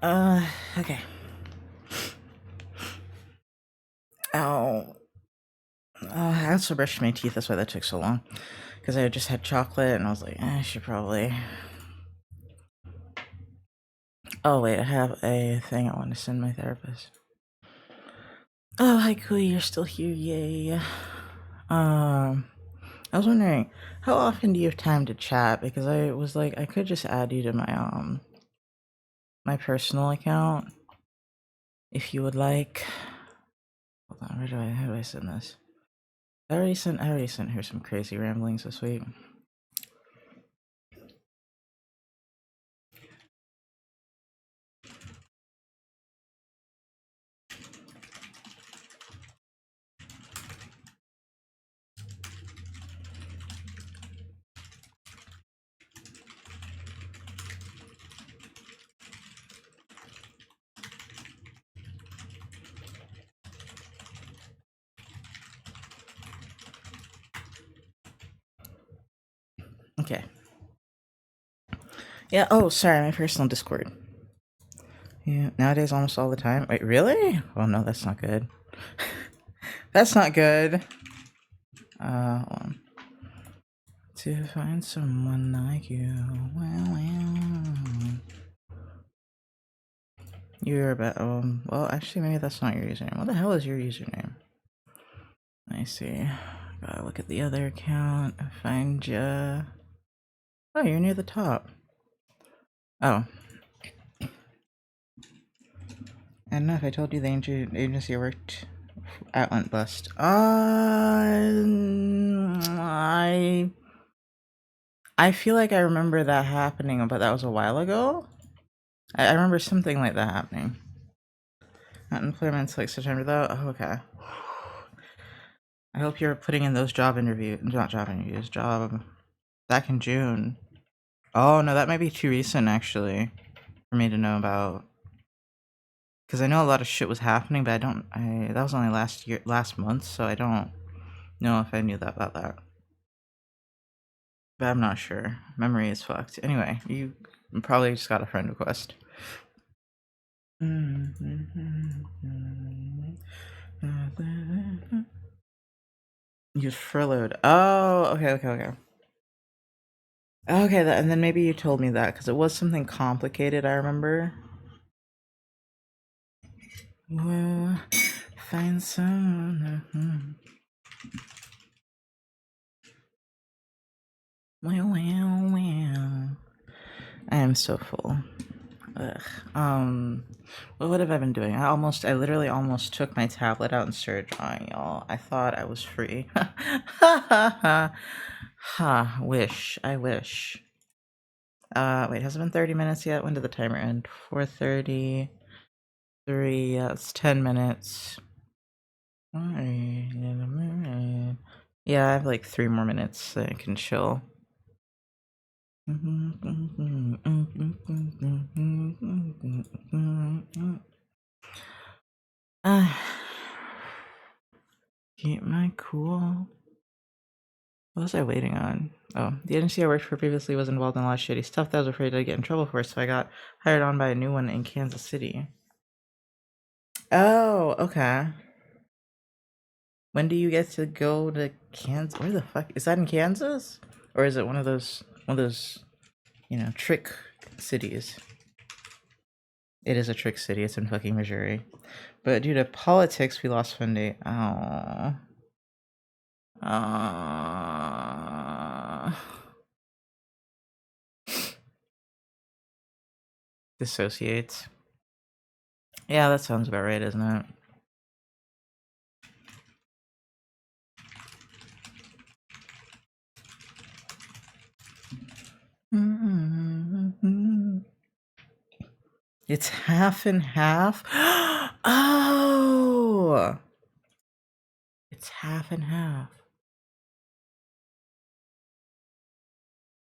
Okay. Ow. I also brushed my teeth. That's why that took so long. Because I just had chocolate, and I was like, I should probably. Oh wait, I have a thing I want to send my therapist. Oh, hi, Kui, you're still here. Yay. I was wondering, how often do you have time to chat? Because I was like, I could just add you to my my personal account if you would like. Hold on, how do I send this? I already sent her some crazy ramblings this week. Okay. Yeah, oh, sorry, my personal Discord. Yeah, nowadays almost all the time. Wait, really? Oh no, that's not good. That's not good. Hold on. To find someone like you. Well. You're about, well, actually, maybe that's not your username. What the hell is your username? I see. Gotta look at the other account. Find ya. Oh, you're near the top. Oh. I don't know if I told you the agency I worked at went bust. I feel like I remember that happening, but that was a while ago. I remember something like that happening. Not employment's like September though. Oh, okay. I hope you're putting in those job back in June. Oh no, that might be too recent actually for me to know about. Because I know a lot of shit was happening, but that was only last month, so I don't know if I knew about that. But I'm not sure. Memory is fucked. Anyway, you probably just got a friend request. You furloughed. Oh, okay. Okay, and then maybe you told me that, because it was something complicated, I remember. Well, find someone. Well. I am so full. Ugh. What have I been doing? I literally almost took my tablet out and started drawing, y'all. I thought I was free. Ha, wish. I wish. Wait, has it been 30 minutes yet? When did the timer end? 4:33. Yeah, it's 10 minutes. Yeah, I have like 3 more minutes so I can chill. Keep my cool. What was I waiting on? Oh, the agency I worked for previously was involved in a lot of shitty stuff that I was afraid I'd get in trouble for, so I got hired on by a new one in Kansas City. Oh, okay. When do you get to go to Kansas? Where the fuck is that, in Kansas? Or is it one of those, trick cities? It is a trick city. It's in fucking Missouri. But due to politics, we lost funding. Oh. Dissociates. Yeah, that sounds about right, isn't it? It's half and half. Oh, it's half and half.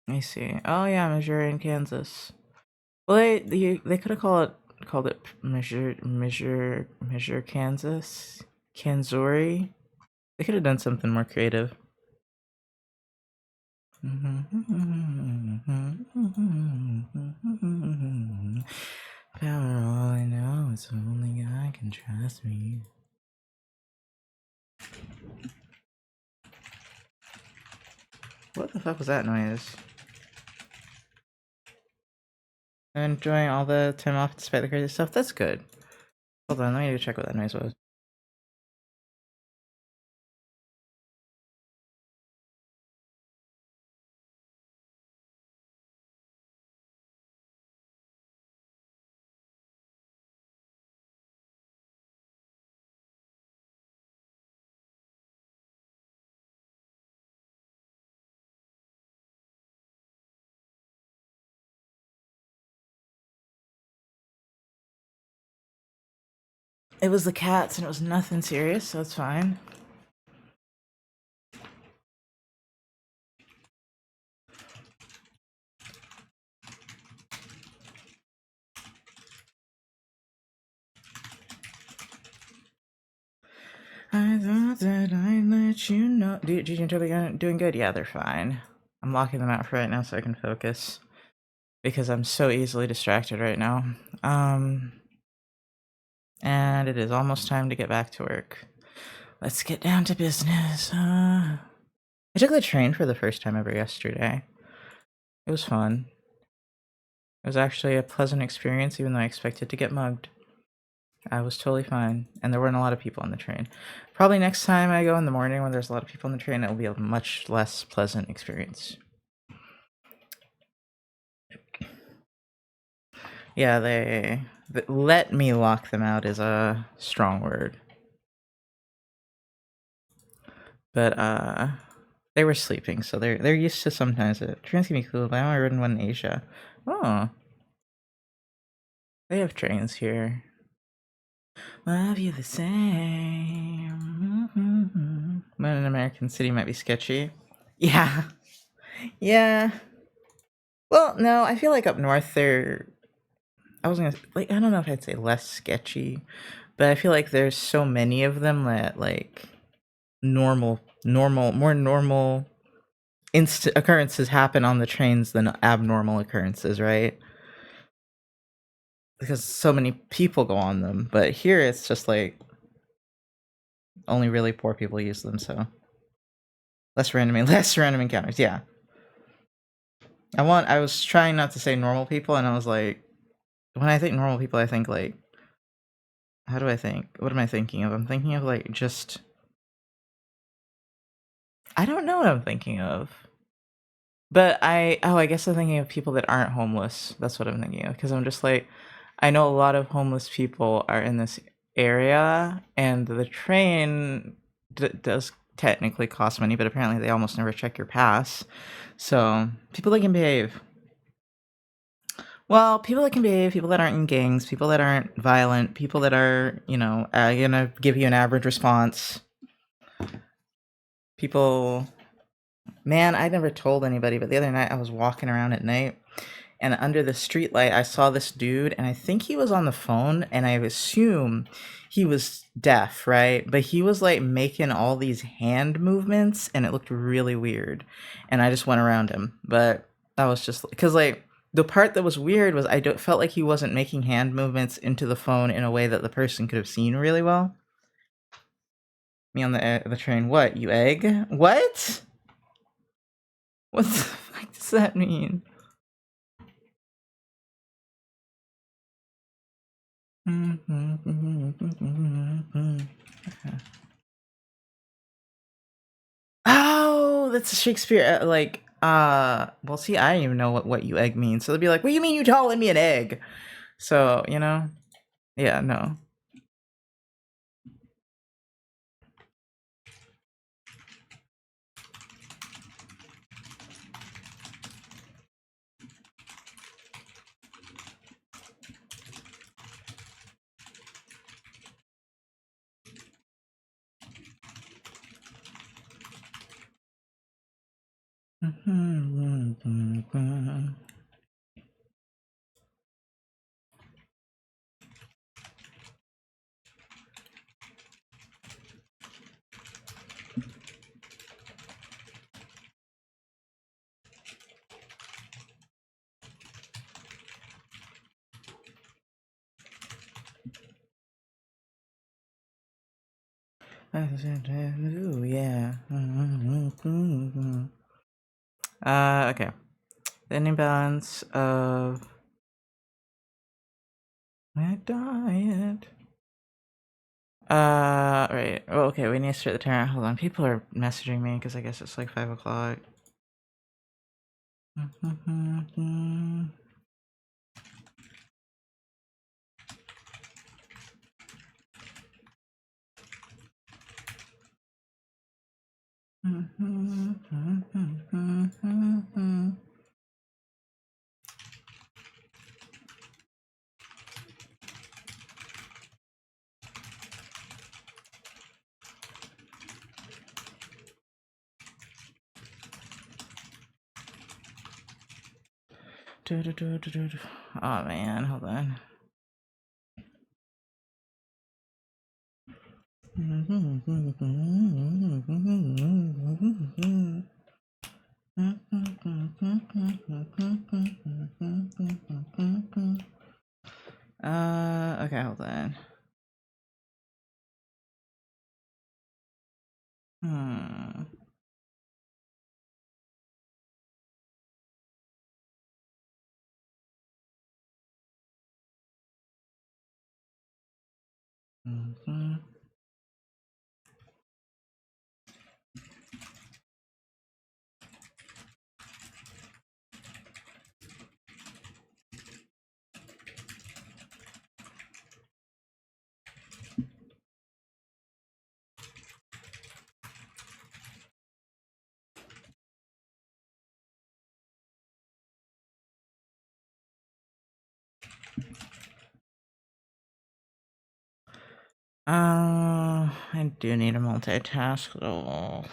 I see. Oh yeah, Missouri and Kansas. Well, they could have called it measure Kansas, Kansori. They could have done something more creative. Power, all I know is only God can trust me. What the fuck was that noise? I'm enjoying all the time off despite the crazy stuff. That's good. Hold on, let me go check what that noise was. It was the cats and it was nothing serious, so it's fine. I thought that I'd let you know. Gigi and Toby doing good? Yeah, they're fine. I'm locking them out for right now so I can focus. Because I'm so easily distracted right now. And it is almost time to get back to work. Let's get down to business. I took the train for the first time ever yesterday. It was fun. It was actually a pleasant experience, even though I expected to get mugged. I was totally fine, and there weren't a lot of people on the train. Probably next time I go in the morning when there's a lot of people on the train, it'll be a much less pleasant experience. Yeah, they let me lock them out is a strong word. But they were sleeping, so they're used to sometimes it. Trains can be cool, but I only ridden one in Asia. Oh. They have trains here. Love you the same. But an American city might be sketchy. Yeah. Yeah. Well, no, I feel like up north they're I was gonna like I don't know if I'd say less sketchy, but I feel like there's so many of them that like more normal occurrences happen on the trains than abnormal occurrences, right? Because so many people go on them, but here it's just like only really poor people use them, so less random encounters. Yeah, I was trying not to say normal people, and I was like, when I think normal people, I think like, how do I think? What am I thinking of? I'm thinking of like just, I don't know what I'm thinking of. But I guess I'm thinking of people that aren't homeless. That's what I'm thinking of, because I'm just like, I know a lot of homeless people are in this area, and the train does technically cost money, but apparently they almost never check your pass. So people that can behave. Well, people that can behave, people that aren't in gangs, people that aren't violent, people that are, gonna give you an average response. People, man, I never told anybody, but the other night I was walking around at night, and under the streetlight, I saw this dude, and I think he was on the phone, and I assume he was deaf, right? But he was like making all these hand movements, and it looked really weird. And I just went around him, but that was just because like the part that was weird was felt like he wasn't making hand movements into the phone in a way that the person could have seen really well. Me on the train. What, you egg? What? What the fuck does that mean? Oh, that's Shakespeare. Well, see, I don't even know what you egg means. So they'll be like, "What do you mean you calling me an egg?" So yeah, no. Ooh, yeah. Okay. The ending balance of my diet. Right. Oh, okay, we need to start the timer. Hold on. People are messaging me because I guess it's like 5 o'clock. Oh man, hold on. Okay, hold on. I do need to multitask though.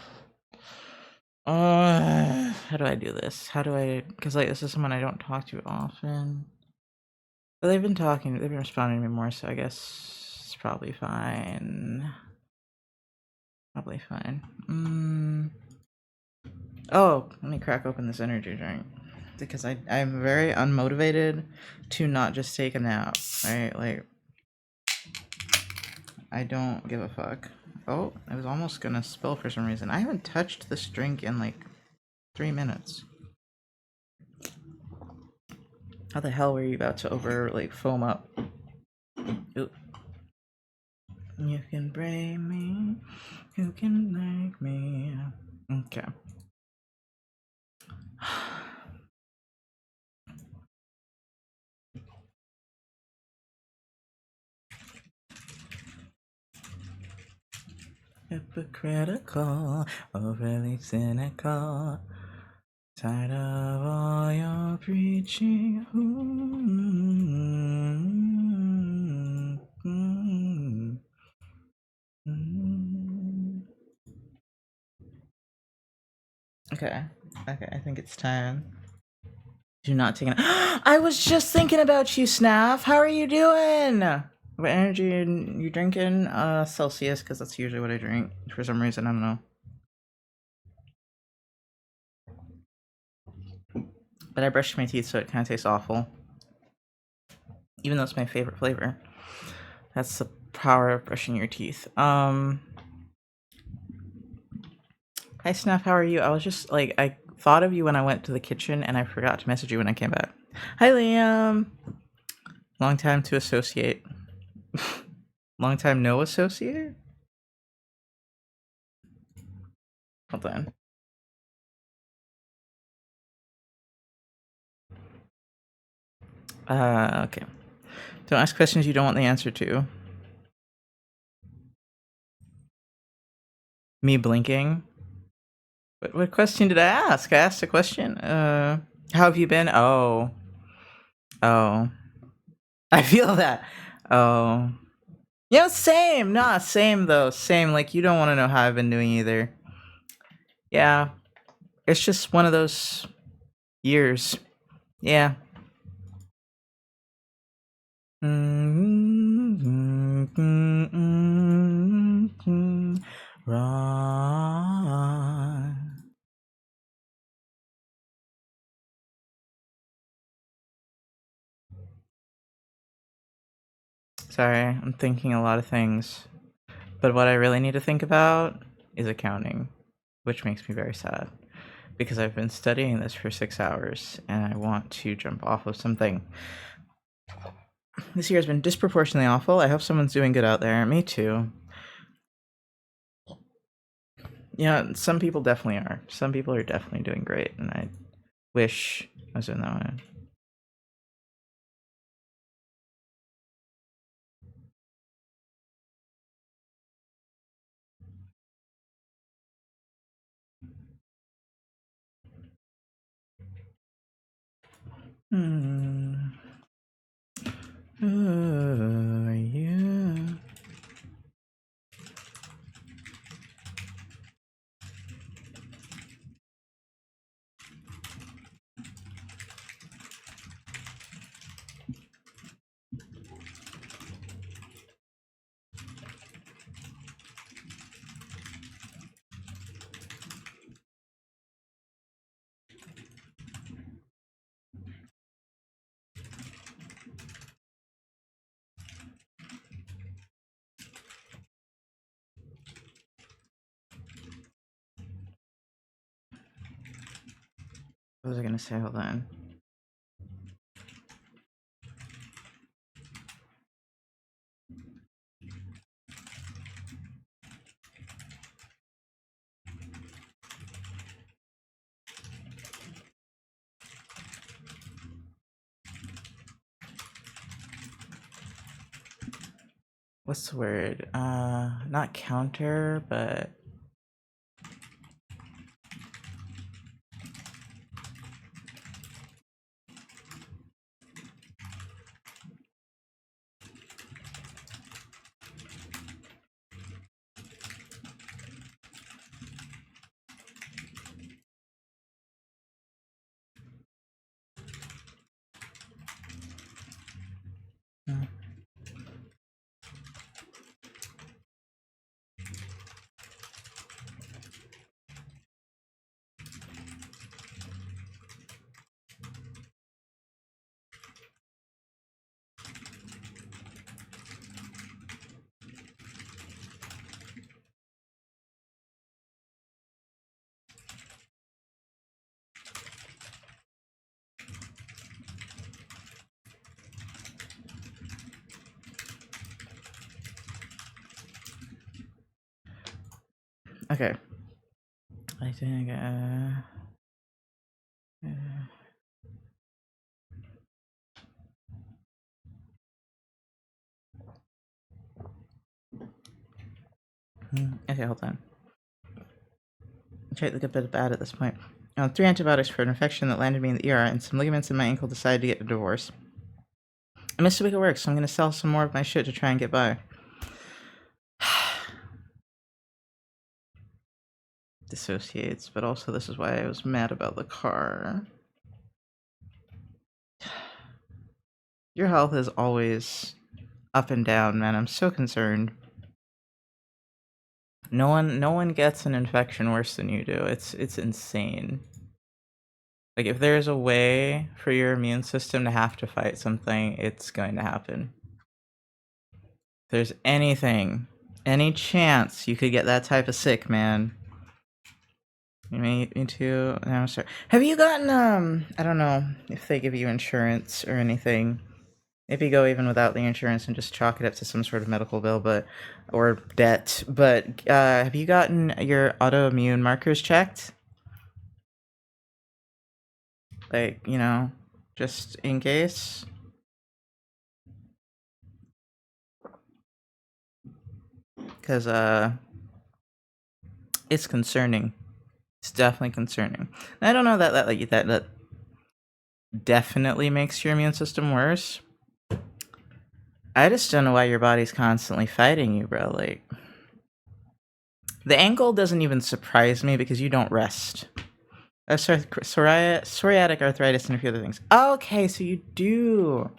How do I do this? How do I? Because like this is someone I don't talk to often. But they've been talking. They've been responding to me more, so I guess it's probably fine. Probably fine. Oh, let me crack open this energy drink because I'm very unmotivated to not just take a nap. Right, like I don't give a fuck. Oh, I was almost gonna spill for some reason. I haven't touched this drink in like 3 minutes. How the hell were you about to like foam up? Ooh. You can break me, you can make me. Okay. Hypocritical, overly cynical. Tired of all your preaching. Okay, I think it's time. Do not take it. I was just thinking about you, Snaff. How are you doing? What energy you drinking? Celsius, because that's usually what I drink for some reason. I don't know. But I brushed my teeth, so it kind of tastes awful. Even though it's my favorite flavor. That's the power of brushing your teeth. Hi, Snaff. How are you? I was just like, I thought of you when I went to the kitchen, and I forgot to message you when I came back. Hi, Liam. Long time to associate. Long time no associate? Hold on. Okay. Don't ask questions you don't want the answer to. Me blinking? What question did I ask? I asked a question. How have you been? Oh. Oh. I feel that. Oh. Yeah, same. Nah, same though. Same. Like, you don't want to know how I've been doing either. Yeah. It's just one of those years. Yeah. Run. Sorry, I'm thinking a lot of things. But what I really need to think about is accounting, which makes me very sad. Because I've been studying this for 6 hours and I want to jump off of something. This year has been disproportionately awful. I hope someone's doing good out there. Me too. Yeah, some people definitely are. Some people are definitely doing great, and I wish I was doing that one. Yeah. What was I gonna say? Hold on. What's the word? Not counter, but Okay. I think, okay, hold on. Try to look a bit bad at this point. 3 antibiotics for an infection that landed me in the ER, and some ligaments in my ankle decided to get a divorce. I missed a week of work, so I'm gonna sell some more of my shit to try and get by. Dissociates, but also this is why I was mad about the car. Your health is always up and down, man. I'm so concerned. No one gets an infection worse than you do. It's insane. Like, if there's a way for your immune system to have to fight something, it's going to happen. If there's anything, any chance you could get that type of sick, man. Me too. No, sorry. Have you gotten I don't know if they give you insurance or anything. Maybe go even without the insurance and just chalk it up to some sort of medical bill, or debt. But have you gotten your autoimmune markers checked? Like, you know, just in case. Because it's concerning. It's definitely concerning. And I don't know that definitely makes your immune system worse. I just don't know why your body's constantly fighting you, bro. Like, the ankle doesn't even surprise me because you don't rest. Psoriatic arthritis and a few other things. Okay, so you do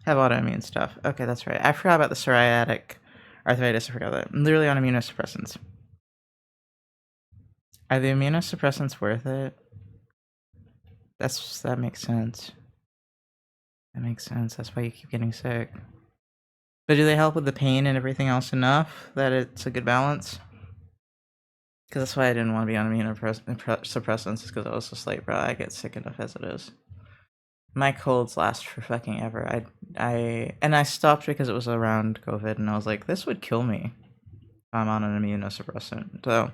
have autoimmune stuff. Okay, that's right. I forgot about the psoriatic arthritis. I forgot that. I'm literally on immunosuppressants. Are the immunosuppressants worth it? That makes sense. That makes sense. That's why you keep getting sick. But do they help with the pain and everything else enough that it's a good balance? Because that's why I didn't want to be on immunosuppressants, because I was just like, bro, I get sick enough as it is. My colds last for fucking ever. I stopped because it was around COVID, and I was like, this would kill me if I'm on an immunosuppressant. So,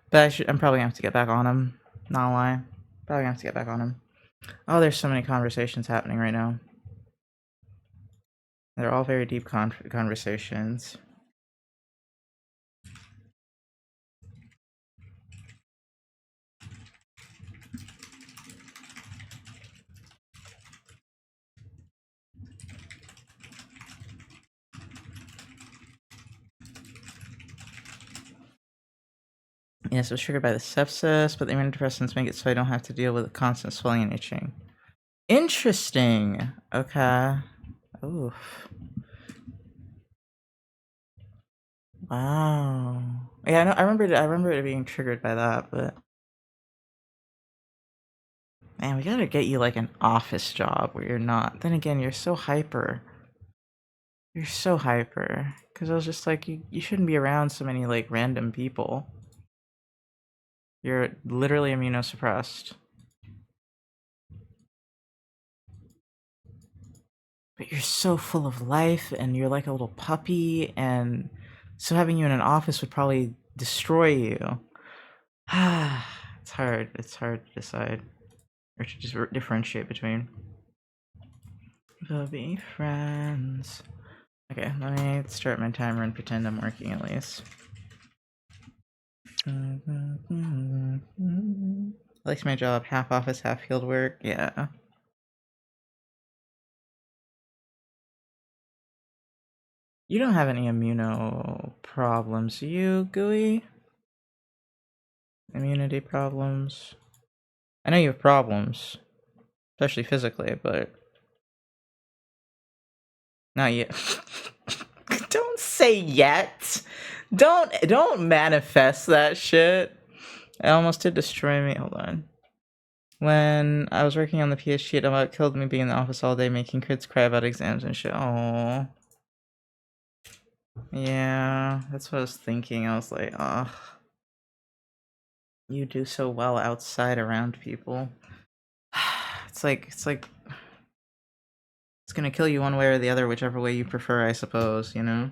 but I'm probably gonna have to get back on them. Not lie, probably gonna have to get back on them. Oh, there's so many conversations happening right now. They're all very deep conversations. Yes, it was triggered by the sepsis, but the immunodepressants make it so I don't have to deal with the constant swelling and itching. Interesting. Okay. Oof. Wow. Yeah, I remember it being triggered by that, but man, we gotta get you like an office job where you're not. Then again, you're so hyper. You're so hyper. Because I was just like, you shouldn't be around so many like random people. You're literally immunosuppressed. But you're so full of life, and you're like a little puppy, and so having you in an office would probably destroy you. It's hard. It's hard to decide, or to just differentiate between. We'll be friends. Okay, let me start my timer and pretend I'm working at least. I like my job. Half office, half field work. Yeah. You don't have any immuno problems, do you, Gooey? Immunity problems? I know you have problems, especially physically, but not yet. Don't say yet. Don't manifest that shit. It almost did destroy me. Hold on. When I was working on the PhD, it about killed me being in the office all day making kids cry about exams and shit. Oh. Yeah, that's what I was thinking. I was like, ugh. You do so well outside around people. It's gonna kill you one way or the other, whichever way you prefer, I suppose, you know?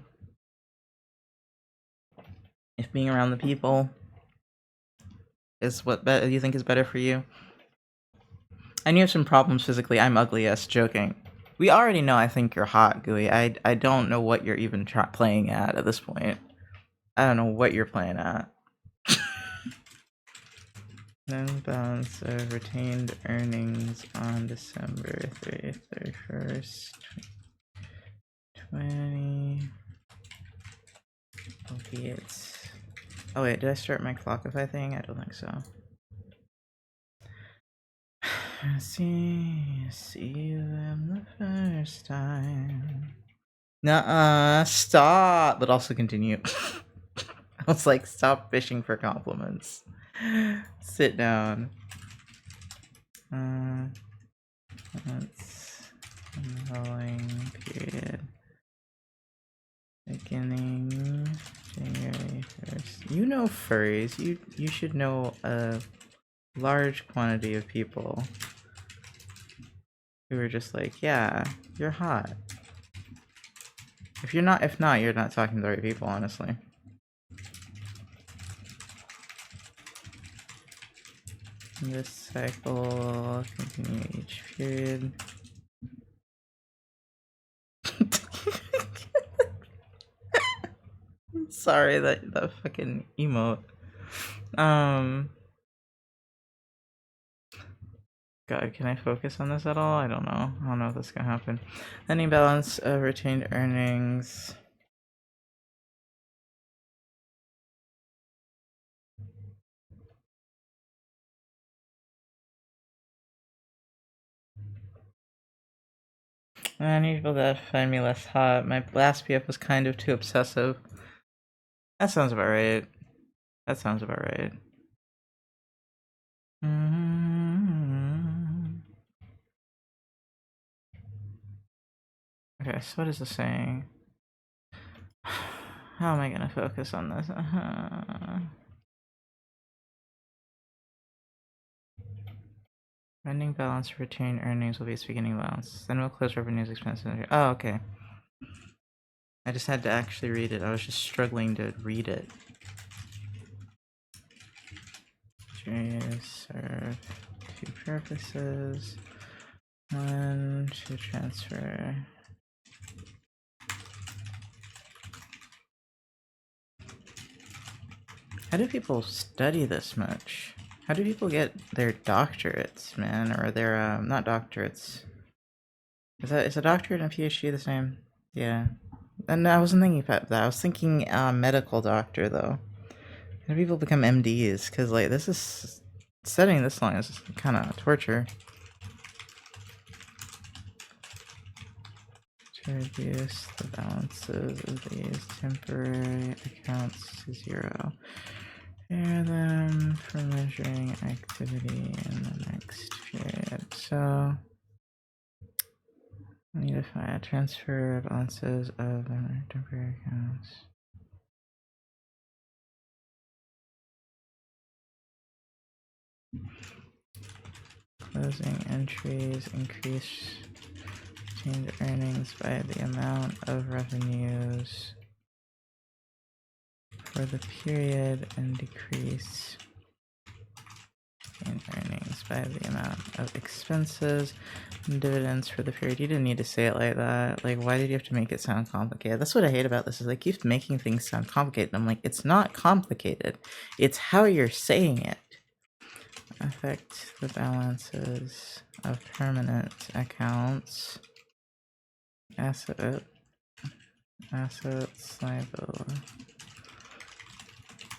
If being around the people is what you think is better for you? And you have some problems physically. I'm ugly, yes, joking. We already know I think you're hot, Gooey. I don't know what you're even playing at this point. I don't know what you're playing at. Then balance of retained earnings on December 31st, 20. Opiates. Oh wait, did I start my Clockify thing? I don't think so. See them the first time. Nuh-uh, stop! But also continue. I was like, stop fishing for compliments. Sit down. That's rolling period. Beginning January 1st. You know furries. You should know a large quantity of people who are just like, yeah, you're hot. If not, you're not talking to the right people, honestly. This cycle continue each period. Sorry, that fucking emote. God, can I focus on this at all? I don't know. I don't know if that's gonna happen. Ending balance of retained earnings. I need people that find me less hot. My last PF was kind of too obsessive. That sounds about right. That sounds about right. Okay, so what is this saying? How am I gonna focus on this? Ending balance, retained earnings will be its beginning balance. Then we'll close revenues, expenses. Oh, okay. I just had to actually read it. I was just struggling to read it. Serve two purposes. One to transfer. How do people study this much? How do people get their doctorates, man? Or their, not doctorates. Is a doctorate and a PhD the same? Yeah. And I wasn't thinking about that. I was thinking medical doctor, though. How do people become MDs? Because, like, this is... Studying this long is kind of torture. To reduce the balances of these temporary accounts to 0. Prepare them for measuring activity in the next period. So... I need to find a transfer balances of temporary accounts. Closing entries increase retained earnings by the amount of revenues for the period and decrease in earnings by the amount of expenses and dividends for the period. You didn't need to say it like that. Like, why did you have to make it sound complicated? That's what I hate about this, is they keep making things sound complicated. I'm like, it's not complicated. It's how you're saying it. Affect the balances of permanent accounts. Assets, liability.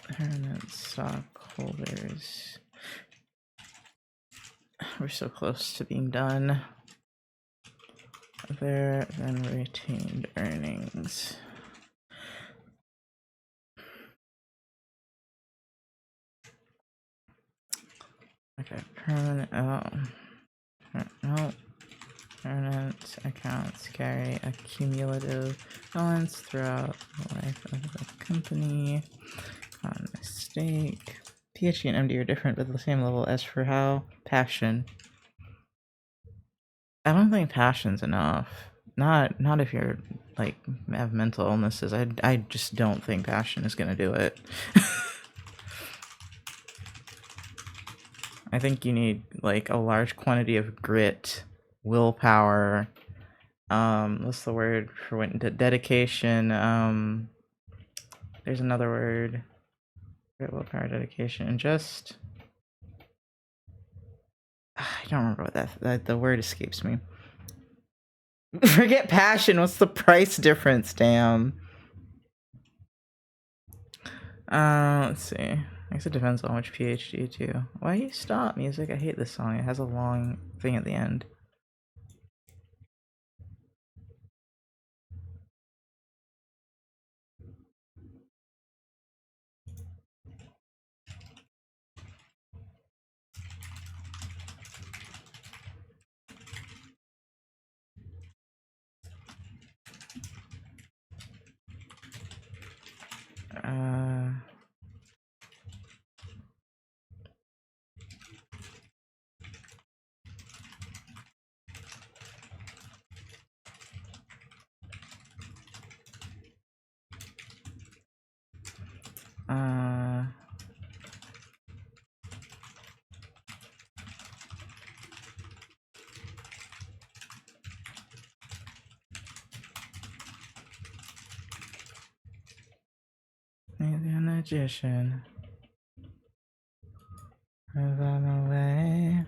Permanent stockholders. We're so close to being done. There, then retained earnings. Okay, permanent. No. Permanent accounts carry a cumulative balance throughout the life of the company. Common mistake. PhD and MD are different, but the same level. As for how passion, I don't think passion's enough. Not if you're like have mental illnesses. I just don't think passion is gonna do it. I think you need like a large quantity of grit, willpower, what's the word for when dedication, there's another word. Grit, willpower, dedication, and just I don't remember what that the word escapes me. Forget passion, what's the price difference, damn. Let's see. I guess it depends on which PhD too. Why you stop music? I hate this song. It has a long thing at the end. The magician. Move on away.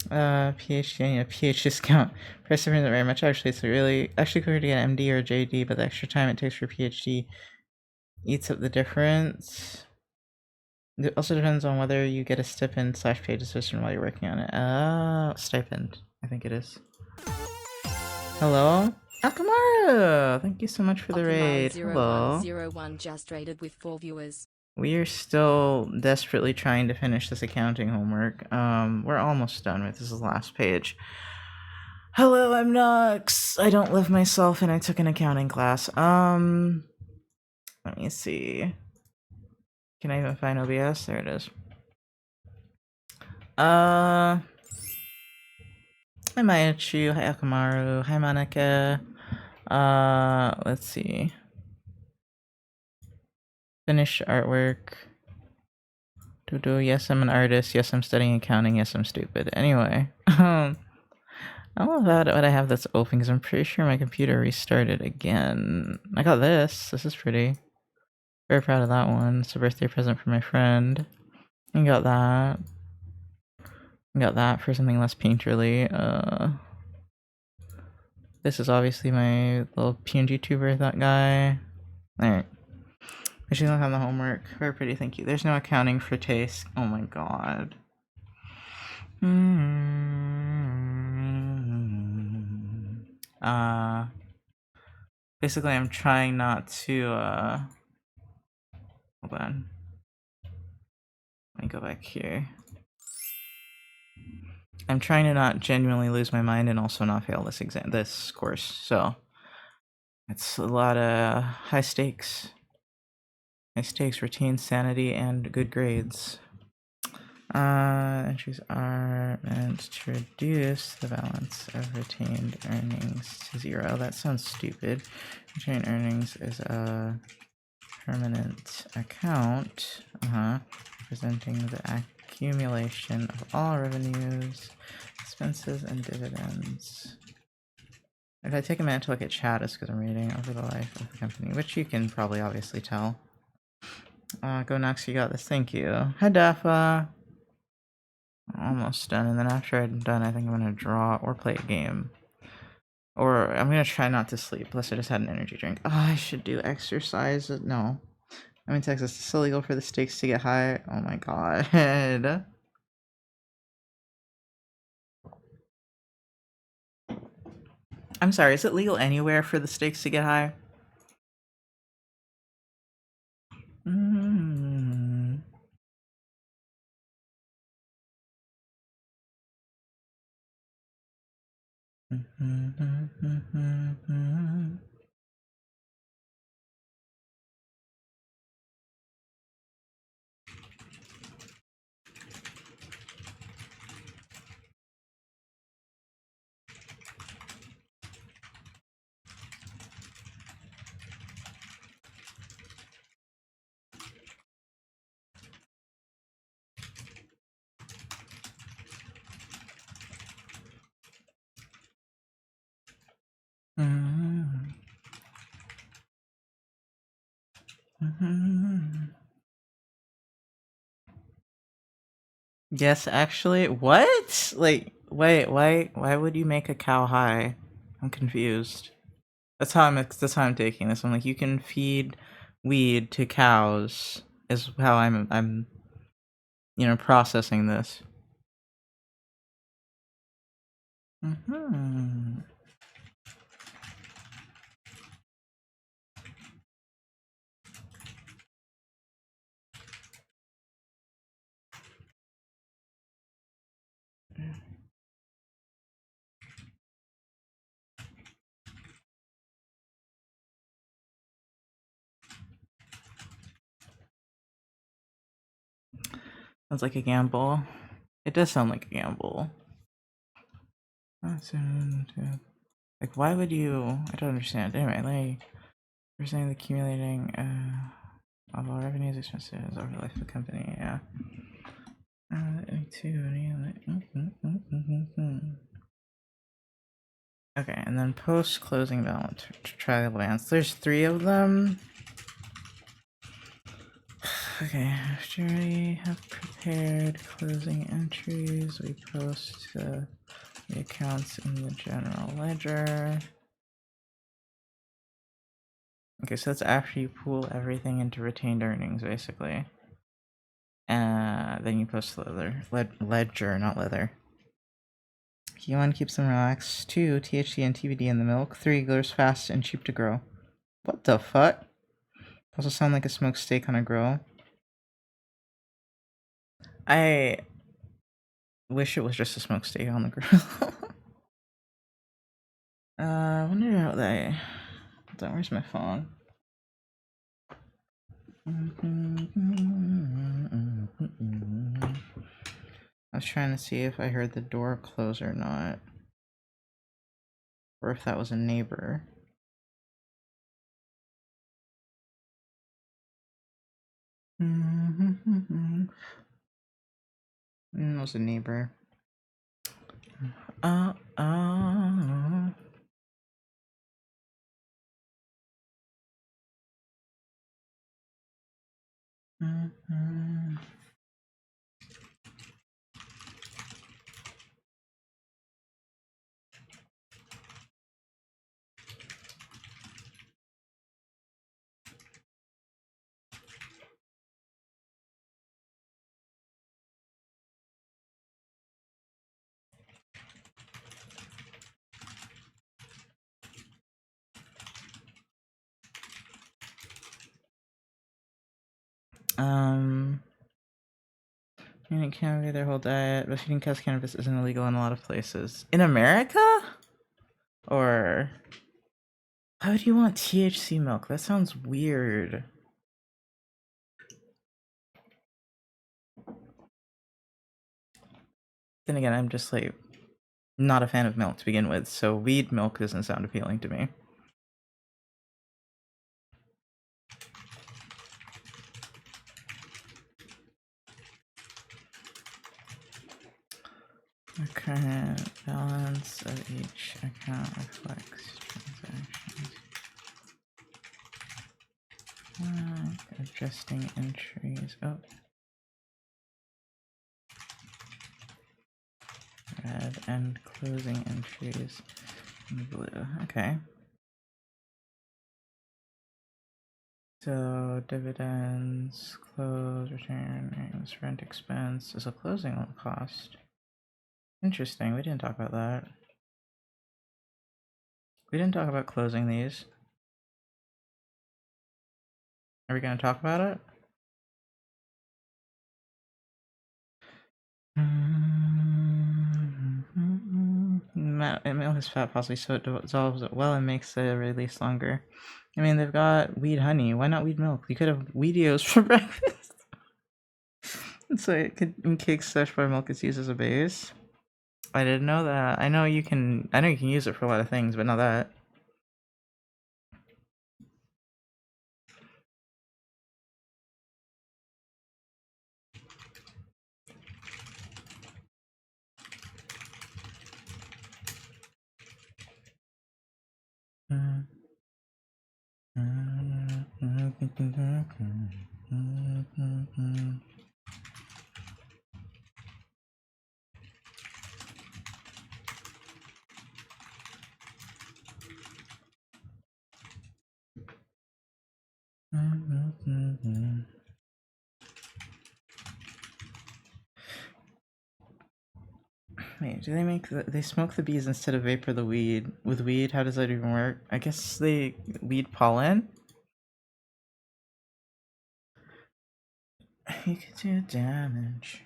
PhD, I need a PhD discount. Price difference isn't very much actually. It's really actually quicker to get an MD or a JD, but the extra time it takes for PhD eats up the difference. It also depends on whether you get a stipend / paid assistant while you're working on it. Stipend, I think it is. Hello? Akamaru! Thank you so much for the raid. Hello.
0101 just raided with 4 viewers.
We are still desperately trying to finish this accounting homework. We're almost done with this. Is the last page. Hello, I'm Nux. I don't live myself and I took an accounting class. Let me see. Can I even find OBS? There it is. Hi Mayachu, hi Akamaru, hi Monica. Let's see. Finish artwork. Yes, I'm an artist. Yes, I'm studying accounting. Yes, I'm stupid. Anyway, I don't know about what I have that's open because I'm pretty sure my computer restarted again. I got this. This is pretty. Very proud of that one. It's a birthday present for my friend. I got that. I got that for something less painterly. This is obviously my little PNG tuber, that guy. Alright. I should not have the homework. Very pretty, thank you. There's no accounting for taste. Oh my god. Basically I'm trying not to, hold on. Let me go back here. I'm trying to not genuinely lose my mind and also not fail this course, so it's a lot of high stakes. High stakes, retain sanity, and good grades. Entries are meant to reduce the balance of retained earnings to 0. That sounds stupid. Retained earnings is a permanent account, representing the accumulation of all revenues, expenses, and dividends. If I take a minute to look at chat, it's because I'm reading over the life of the company, which you can probably obviously tell. Go Nox, you got this. Thank you. Hi, Dafa. Almost done, and then after I'm done, I think I'm gonna draw or play a game. Or I'm gonna try not to sleep, plus I just had an energy drink. Oh, I should do exercise. No. I'm in Texas. It's illegal for the stakes to get high. Oh my god. I'm sorry, is it legal anywhere for the stakes to get high? Mm-hmm. Mm-hmm. Yes, actually, what? Like, wait, why would you make a cow high? I'm confused. That's how I'm taking this. I'm like, you can feed weed to cows, is how I'm processing this. Hmm. Sounds like a gamble. It does sound like a gamble. Like, why would you? I don't understand. Anyway, like, you're saying the accumulating of all revenues, expenses over the life of the company. Yeah. Okay, and then post closing balance trial balance. There's 3 of them. Okay, after we have prepared closing entries, we post the accounts in the general ledger. Okay, so that's after you pool everything into retained earnings, basically. Then you post the ledger, not leather. Key 1, keeps them relaxed. 2, THC and TBD in the milk. 3, grows fast and cheap to grow. What the fuck? Also sound like a smoked steak on a grill. I wish it was just a smoked steak on the grill. I wonder how they... Where's my phone? I was trying to see if I heard the door close or not. Or if that was a neighbor. It was a neighbor. Feeding can't be their whole diet, but feeding cows cannabis isn't illegal in a lot of places. In America? Or why would you want THC milk? That sounds weird. Then again, I'm just like not a fan of milk to begin with, so weed milk doesn't sound appealing to me. The current balance of each account reflects transactions. Adjusting entries. Oh. Red and closing entries in blue. Okay. So dividends, close, return earnings, rent expense is a closing cost. Interesting. We didn't talk about that. We didn't talk about closing these. Are we going to talk about it? Milk is fat, possibly, so it dissolves it well and makes the release longer. I mean, they've got weed honey. Why not weed milk? You could have Weedios for breakfast. So it could, in cakes, fresh milk is used as a base. I didn't know that. I know you can use it for a lot of things, but not that. Wait, do they make they smoke the bees instead of vapor the weed? With weed, how does that even work? I guess they weed pollen. You could do damage.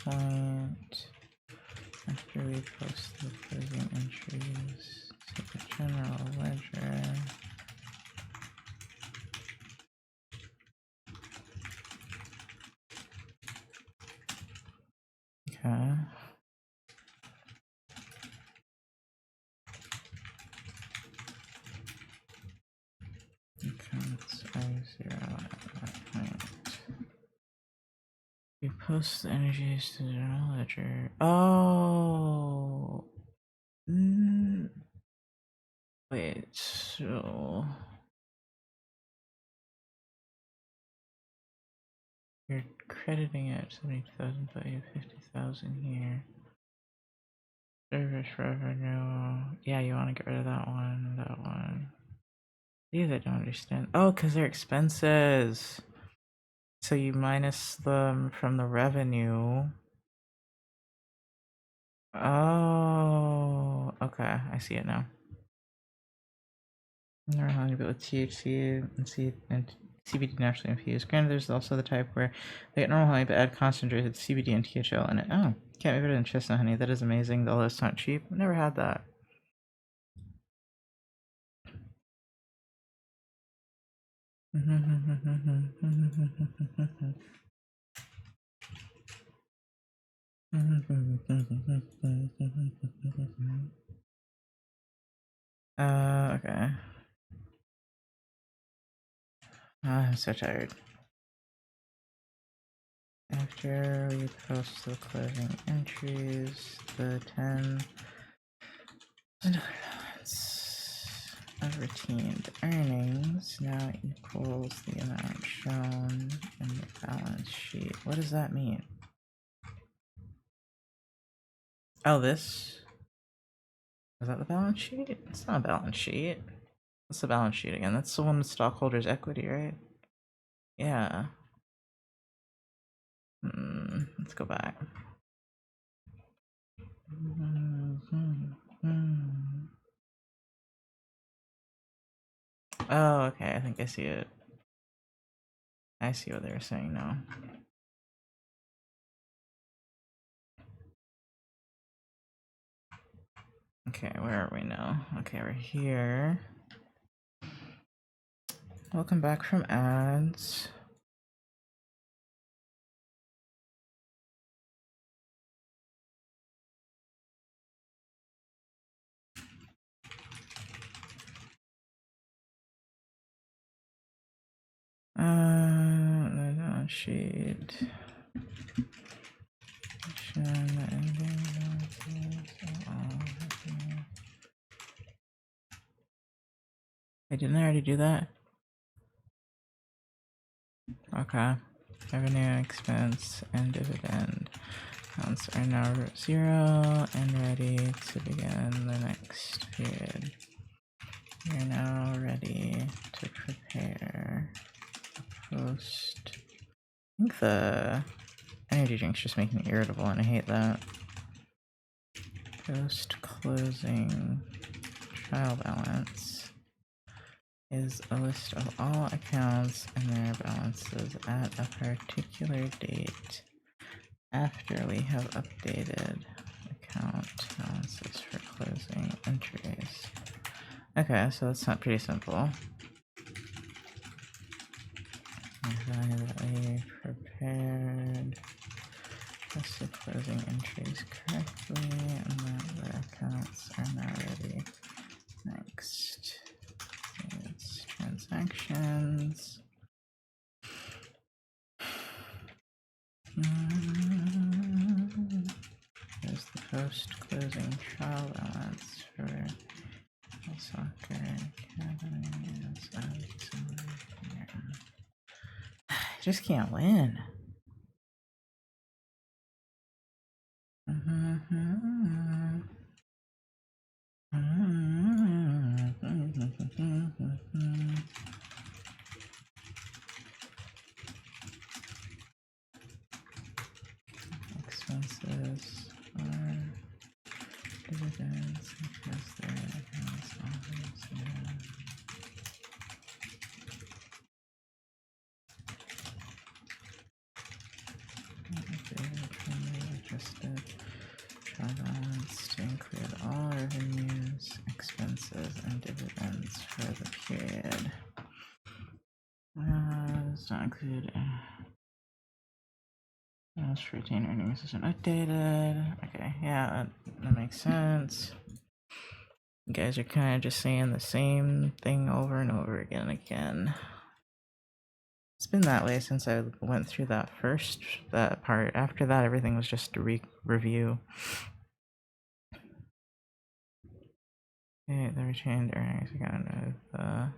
Point after we post the closing entries to the general ledger. Okay. Accounts I0 at that point. You post the energies to the general ledger. Oh. Wait, so you're crediting it 70,000 value, 50,000 here. Service revenue. Yeah, you want to get rid of that one, that one. These I don't understand. Oh, because they're expenses. So you minus them from the revenue. Oh, okay. I see it now. Neural honey, but with THC and CBD naturally infused. Granted, there's also the type where they get normal honey but add concentrated CBD and THL in it. Oh, can't be better than chestnut honey. That is amazing, although it's not cheap. I've never had that. Okay. I'm so tired. After we post the closing entries, the 10 balance of retained earnings now equals the amount shown in the balance sheet. What does that mean? Oh, this? Is that the balance sheet? It's not a balance sheet. What's the balance sheet again? That's the one with stockholders' equity, right? Yeah. Let's go back. Oh, okay. I think I see it. I see what they were saying now. Okay, where are we now? Okay, we're here. Welcome back from ads. The sheet. Hey, didn't I already do that? Okay. Revenue, expense, and dividend counts are now 0 and ready to begin the next period. We are now ready to prepare the post. I think the energy drink's just making me irritable and I hate that. Post closing trial balance is a list of all accounts and their balances at a particular date after we have updated account balances for closing entries. Okay, so that's not pretty simple. Evaluate prepared deductions. There's the post-closing trial balance for the soccer academy. I just can't win. Expenses are dividends because their accounts always adjusted trial balance to include all revenues, expenses, and dividends for the period. Does not include for retained earnings isn't updated. Okay, yeah, that makes sense. You guys are kind of just saying the same thing over and over again. It's been that way since I went through that part. After that, everything was just a review. Okay, the retained earnings account of the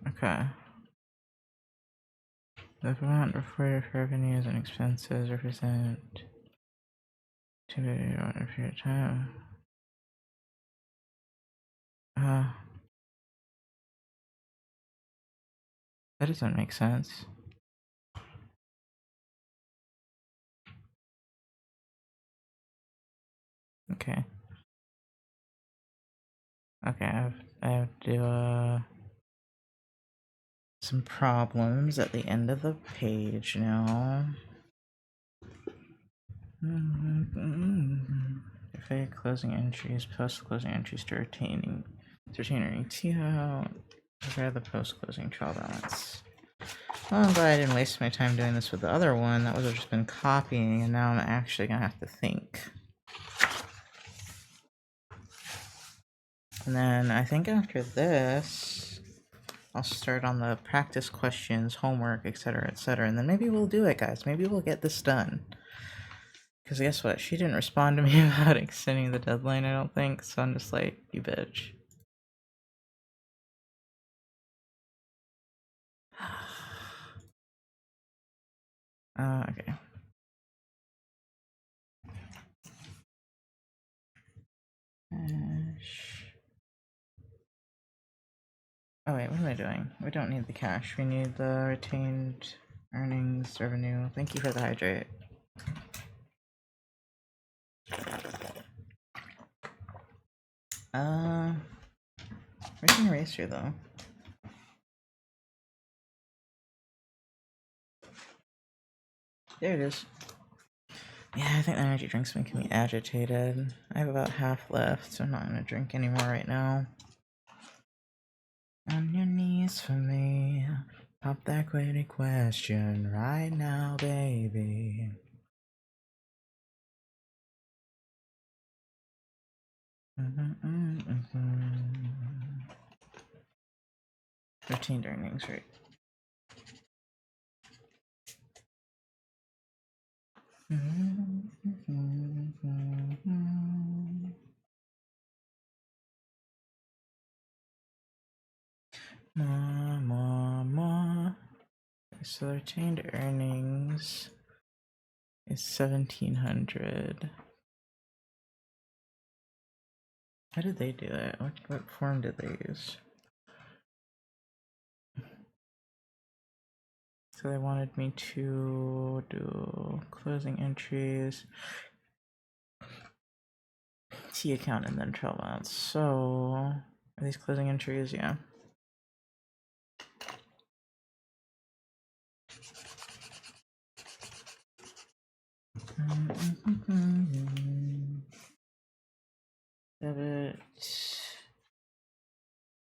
okay. The amount reported for revenues and expenses represent activity over a period of time. That doesn't make sense. Okay. Okay, I have to do some problems at the end of the page now. Okay, closing entries, post-closing entries to retain earnings. Prepare the post-closing trial balance. Well, I'm glad I didn't waste my time doing this with the other one. That would have just been copying, and now I'm actually gonna have to think. And then I think after this, I'll start on the practice questions, homework, etc., etc., and then maybe we'll do it, guys. Maybe we'll get this done. Because guess what? She didn't respond to me about extending the deadline, I don't think, so I'm just like, you bitch. Okay. Oh wait, what am I doing? We don't need the cash. We need the retained earnings revenue. Thank you for the hydrate. Where's an eraser though? There it is. Yeah, I think the energy drink's making me agitated. I have about half left, so I'm not gonna drink anymore right now. On your knees for me. Pop that quitty question right now, baby. Retained earnings, right? So the retained earnings is 1,700. How did they do it? What form did they use? So they wanted me to do closing entries, T account, and then trial balance. So are these closing entries? Yeah. Debit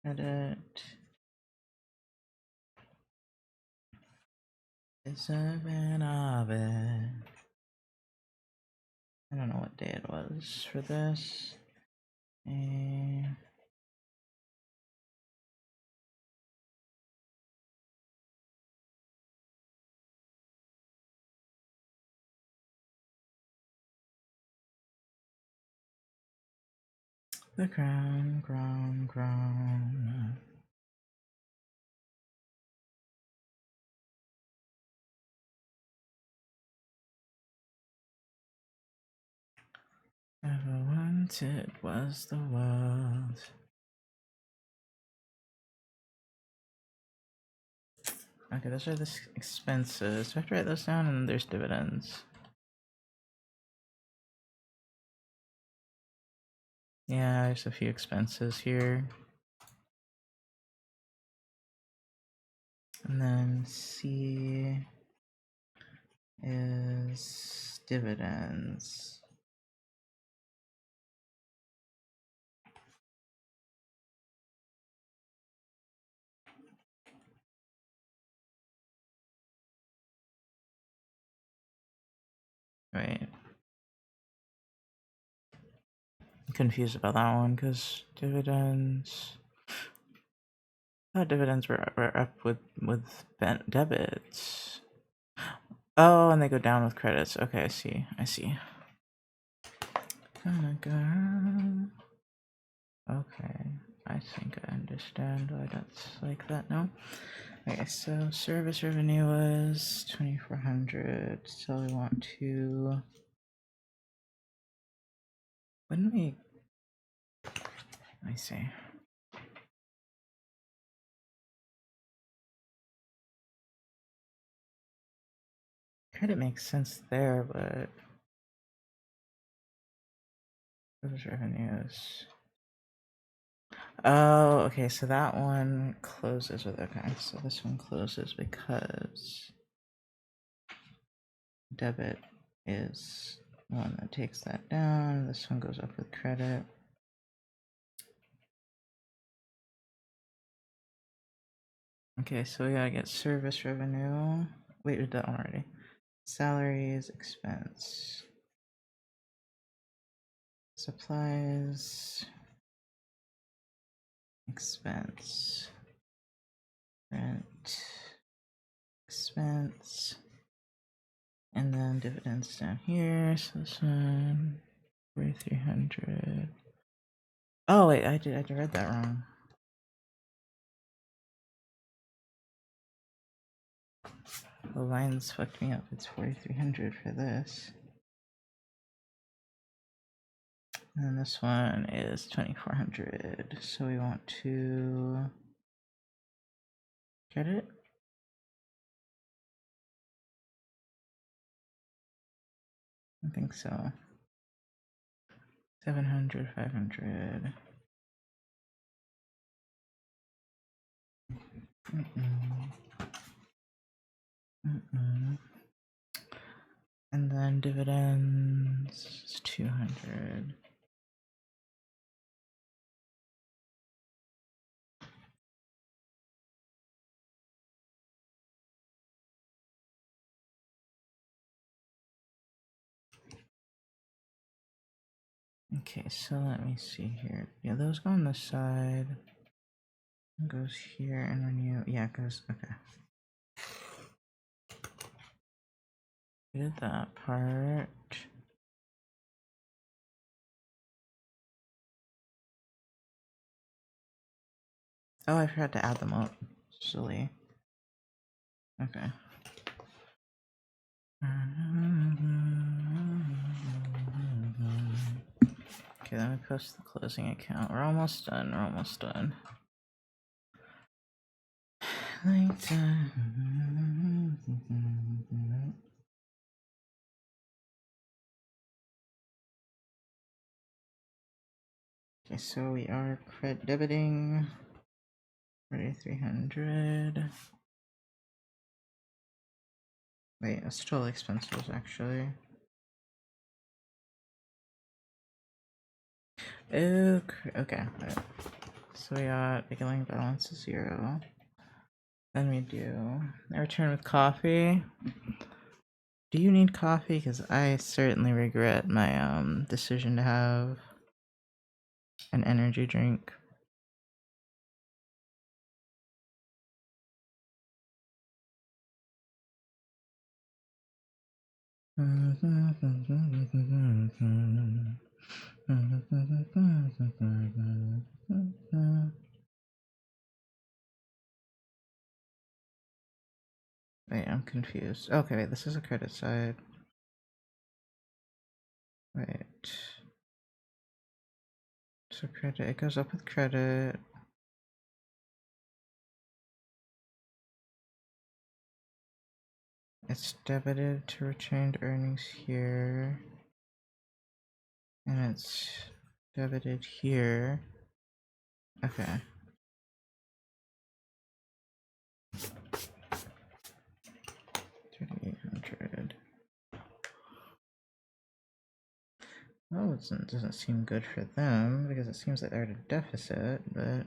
Credit. Deserving of it. I don't know what day it was for this. The crown, crown, crown. Ever wanted was the world. Okay, those are the expenses. So I have to write those down, and then there's dividends. Yeah, there's a few expenses here. And then C is dividends. Right. I'm confused about that one because dividends. I thought dividends were up with debits. Oh, and they go down with credits. Okay, I see. I see. Okay, I think I understand why that's like that now. Okay, so service revenue was 2,400. So we want to. Wouldn't we? I see. Credit makes sense there, but service revenues. Oh, okay, so that one closes with, okay, so this one closes because debit is the one that takes that down. This one goes up with credit. Okay, so we gotta get service revenue. Wait, we did that one already. Salaries, expense. Supplies, expense. Rent, expense. And then dividends down here. So this one, 4,300. Oh wait, I read that wrong. The lines fucked me up. It's 4,300 for this. And then this one is 2,400. So we want to get it. I think so. 700, 500. And then dividends is 200. Okay, so let me see here. Yeah, those go on the side. It goes here, and when you, yeah, it goes, okay. We did that part. Oh, I forgot to add them up. Silly. Okay. Okay, let me post the closing account. We're almost done. We're almost done. Okay, so we are debiting 4,300. Wait, that's total expenses actually. Okay, okay. Right. so we got beginning balance is 0. Then we do a return with coffee. Do you need coffee? Because I certainly regret my decision to have an energy drink. Wait, I'm confused. Okay, wait, this is a credit side. Wait. So credit, it goes up with credit. It's debited to retained earnings here. And it's debited here. Okay. $3,800. Well, it doesn't seem good for them because it seems like they're at a deficit, but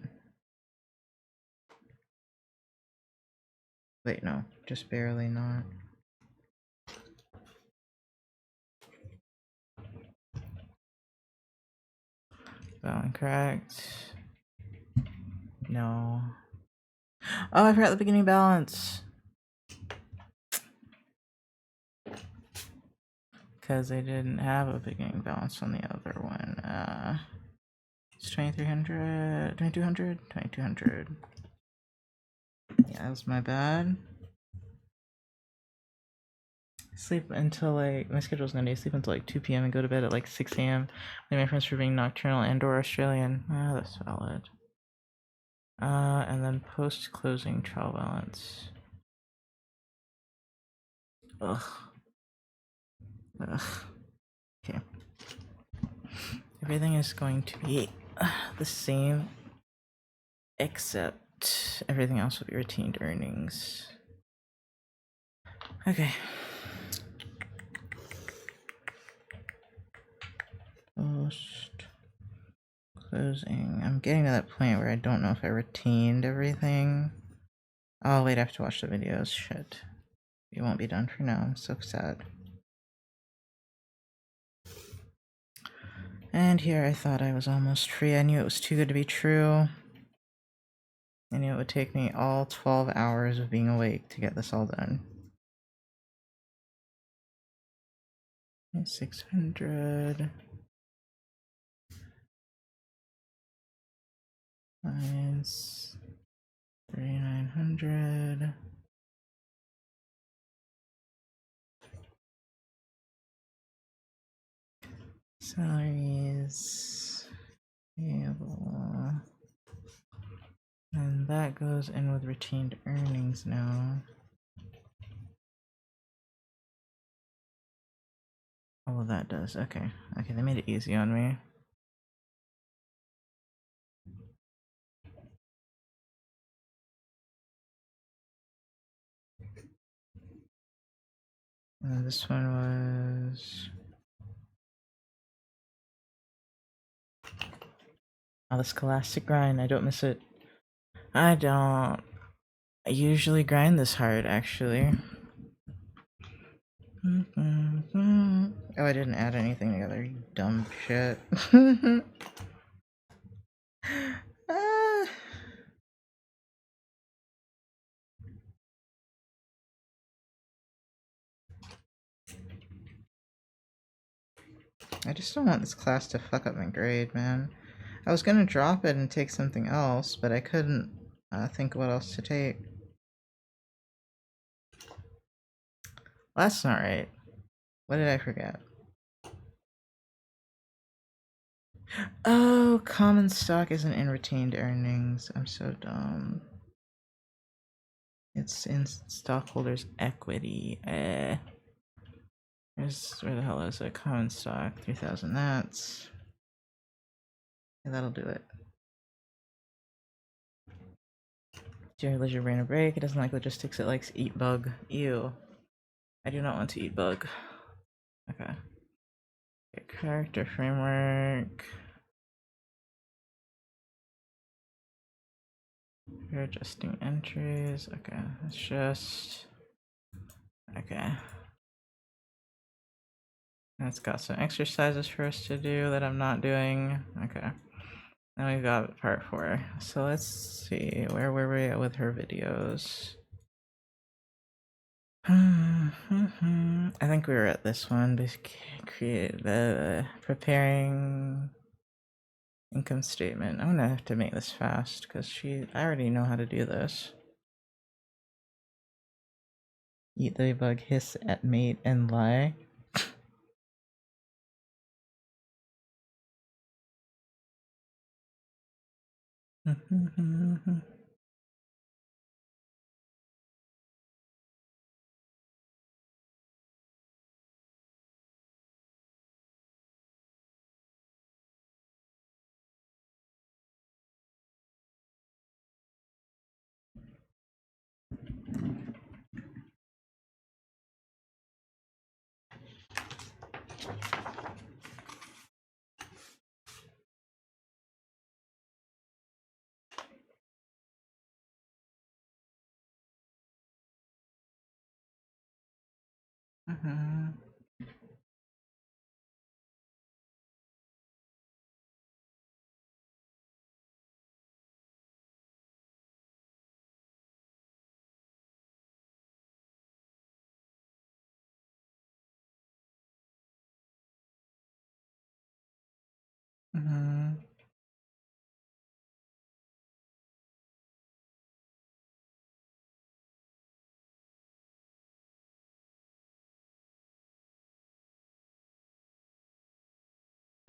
wait, no, just barely not. Well, incorrect. No. Oh, I forgot the beginning balance. Because they didn't have a beginning balance on the other one. It's 2,300, 2,200, 2,200. Yeah, that was my bad. Sleep until like, my schedule's gonna be sleep until like 2 p.m. and go to bed at like 6 a.m. Thank my friends for being nocturnal and or Australian. Ah, that's valid. And then post-closing trial balance. Ugh. Ugh. Okay. Everything is going to be the same, except everything else will be retained earnings. Okay. Post closing. I'm getting to that point where I don't know if I retained everything. Oh wait, I have to watch the videos. Shit. It won't be done for now. I'm so sad. And here I thought I was almost free. I knew it was too good to be true. I knew it would take me all 12 hours of being awake to get this all done. 600 minus 3,900. Salaries payable. And that goes in with retained earnings now. All of that does. Okay. Okay, they made it easy on me. And this one was... Oh, the Scholastic grind. I don't miss it. I don't usually grind this hard, actually. Oh, I didn't add anything together, you dumb shit. I just don't want this class to fuck up my grade, man. I was gonna drop it and take something else, but I couldn't think what else to take. Well, that's not right. What did I forget? Oh, common stock isn't in retained earnings. I'm so dumb. It's in stockholders' equity. Where the hell is it? Common stock, 3,000. That's... Yeah, that'll do it. Jerry Leisure brain a break. It doesn't like logistics. It likes eat bug. Ew. I do not want to eat bug. Okay. Character framework. We're adjusting entries. Okay, let's just. Okay. It's got some exercises for us to do that I'm not doing. Okay. Now we've got part 4. So let's see. Where were we at with her videos? I think we were at this one. Create the preparing income statement. I'm gonna have to make this fast because I already know how to do this. Eat the bug, hiss at mate, and lie.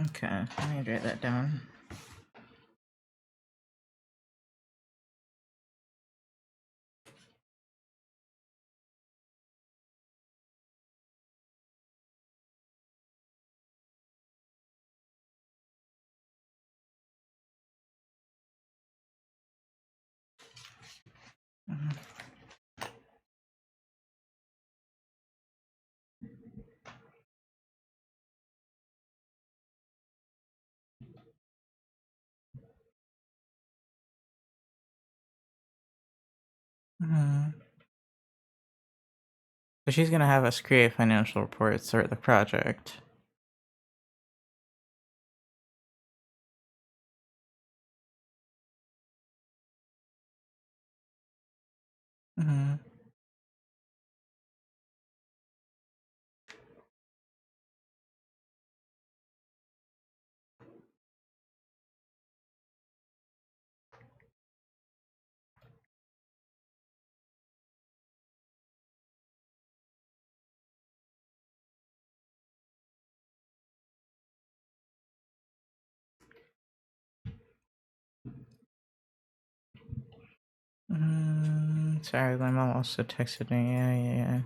Okay, let me write that down. So she's gonna have us create financial reports or the project. Sorry, my mom also texted me. Yeah.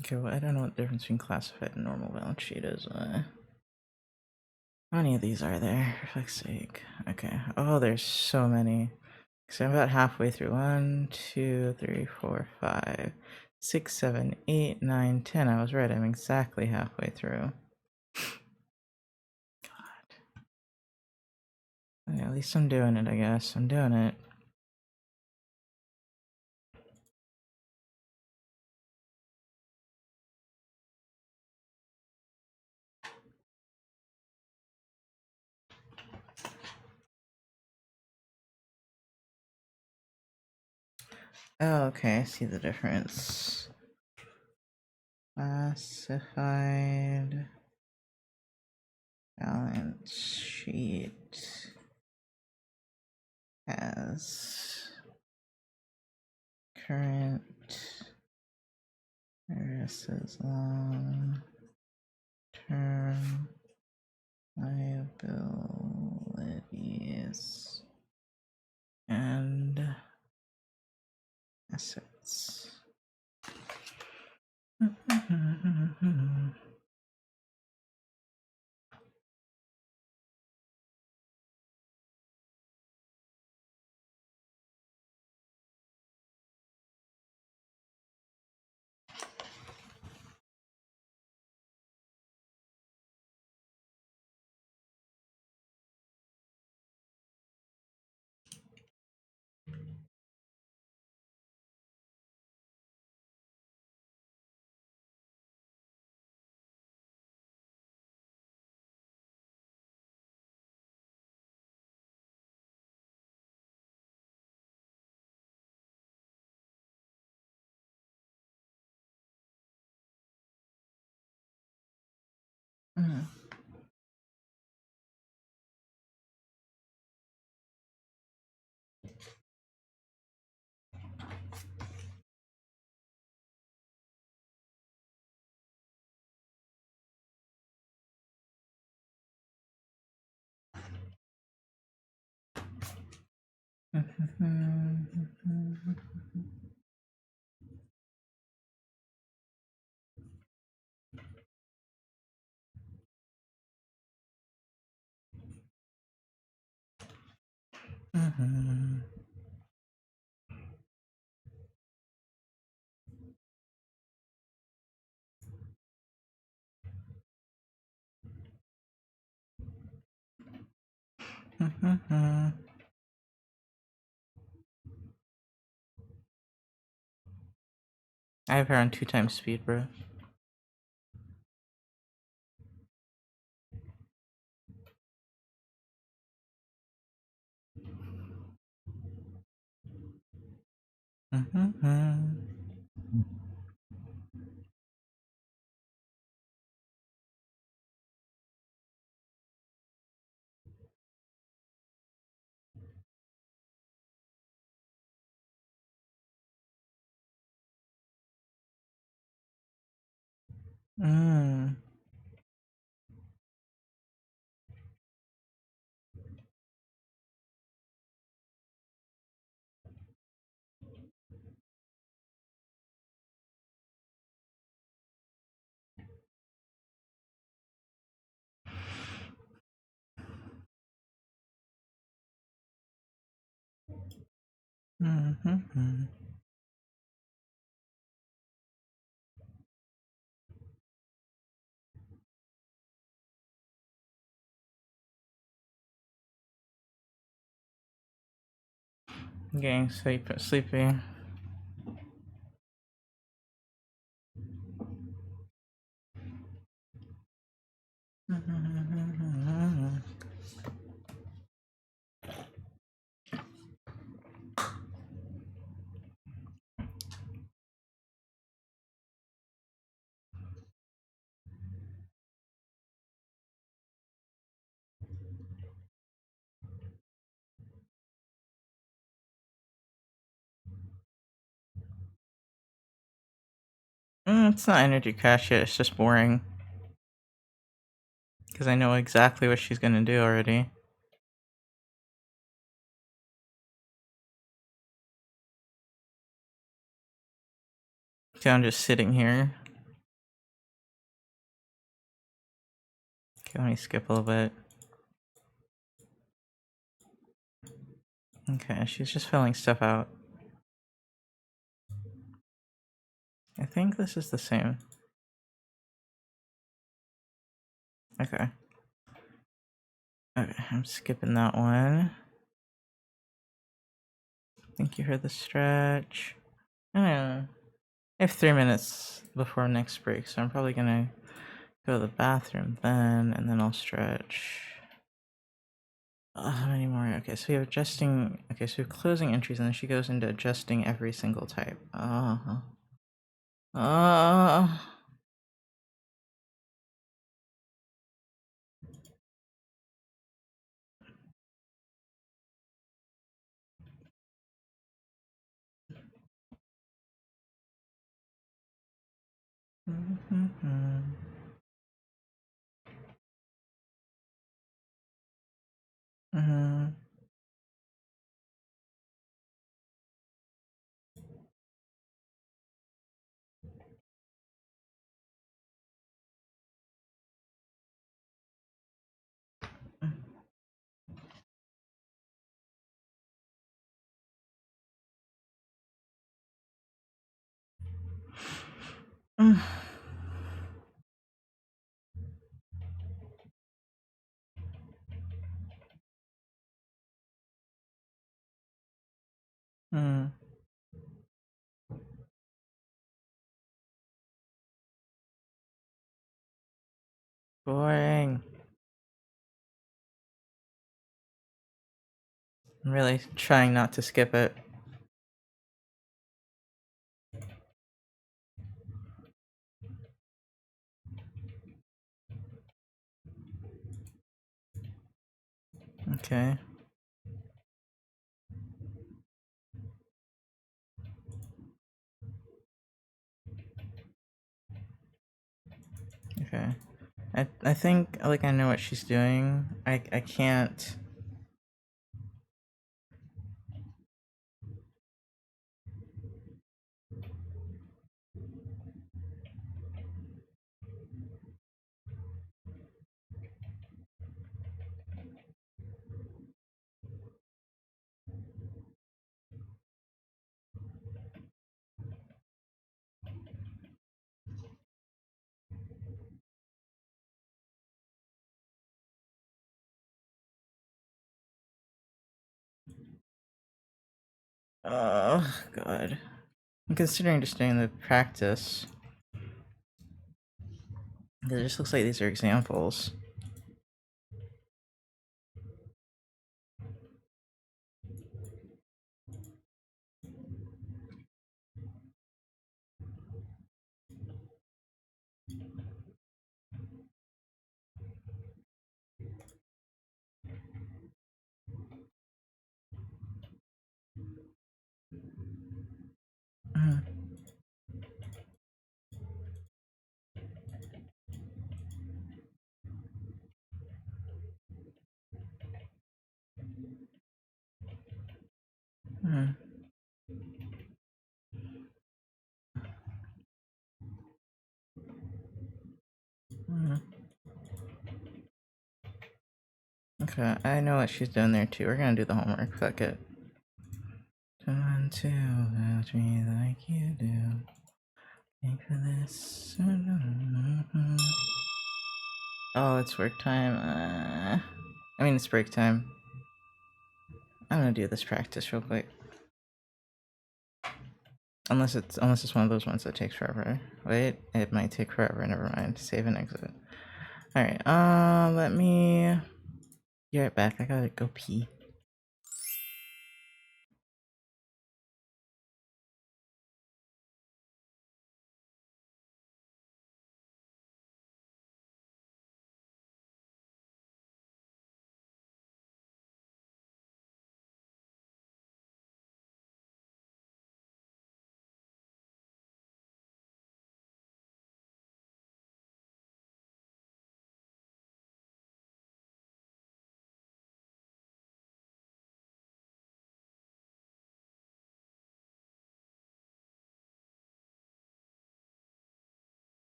Okay, well, I don't know what the difference between classified and normal balance sheet is. How many of these are there? For fuck's sake. Okay. Oh, there's so many. So I'm about halfway through. 1, 2, 3, 4, 5, 6, 7, 8, 9, 10. I was right. I'm exactly halfway through. God. Yeah, at least I'm doing it, I guess. I'm doing it. Oh, okay, I see the difference. Classified balance sheet has current versus long term liabilities and assets. I have her on 2 times speed, bro. Getting sleepy. It's not energy crash yet, it's just boring. Because I know exactly what she's gonna do already. So I'm just sitting here. Okay, let me skip a little bit. Okay, she's just filling stuff out. I think this is the same. Okay. Okay, I'm skipping that one. Thank you for the stretch. I don't know. I have 3 minutes before next break, so I'm probably gonna go to the bathroom then, and then I'll stretch. How many more? Okay, so we have adjusting. Okay, so we have closing entries, and then she goes into adjusting every single type. Uh, Boring. I'm really trying not to skip it. Okay. Okay. I think like I know what she's doing. I can't. Oh god. I'm considering just doing the practice. It just looks like these are examples. Mm, mm, mm. Okay, I know what she's doing there too. We're gonna do the homework. Fuck it. Someone to touch me like you do. Thank for this. Oh, it's work time. I mean, it's break time. I'm gonna do this practice real quick. Unless it's one of those ones that takes forever. Wait, it might take forever. Never mind. Save and exit. All right. Let me. Be right back. I gotta go pee.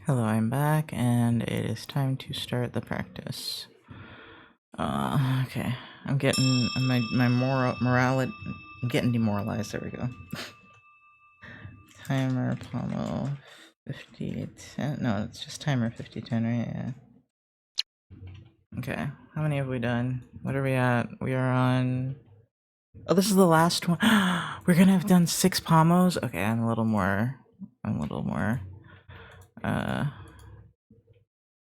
Hello, I'm back, and it is time to start the practice. Okay. I'm getting my morality. I'm getting demoralized. There we go. Timer Pommel 5010. No, it's just timer 5010, right? Yeah. Okay. How many have we done? What are we at? We are on. Oh, this is the last one. We're gonna have done 6 pommos. Okay, I'm a little more.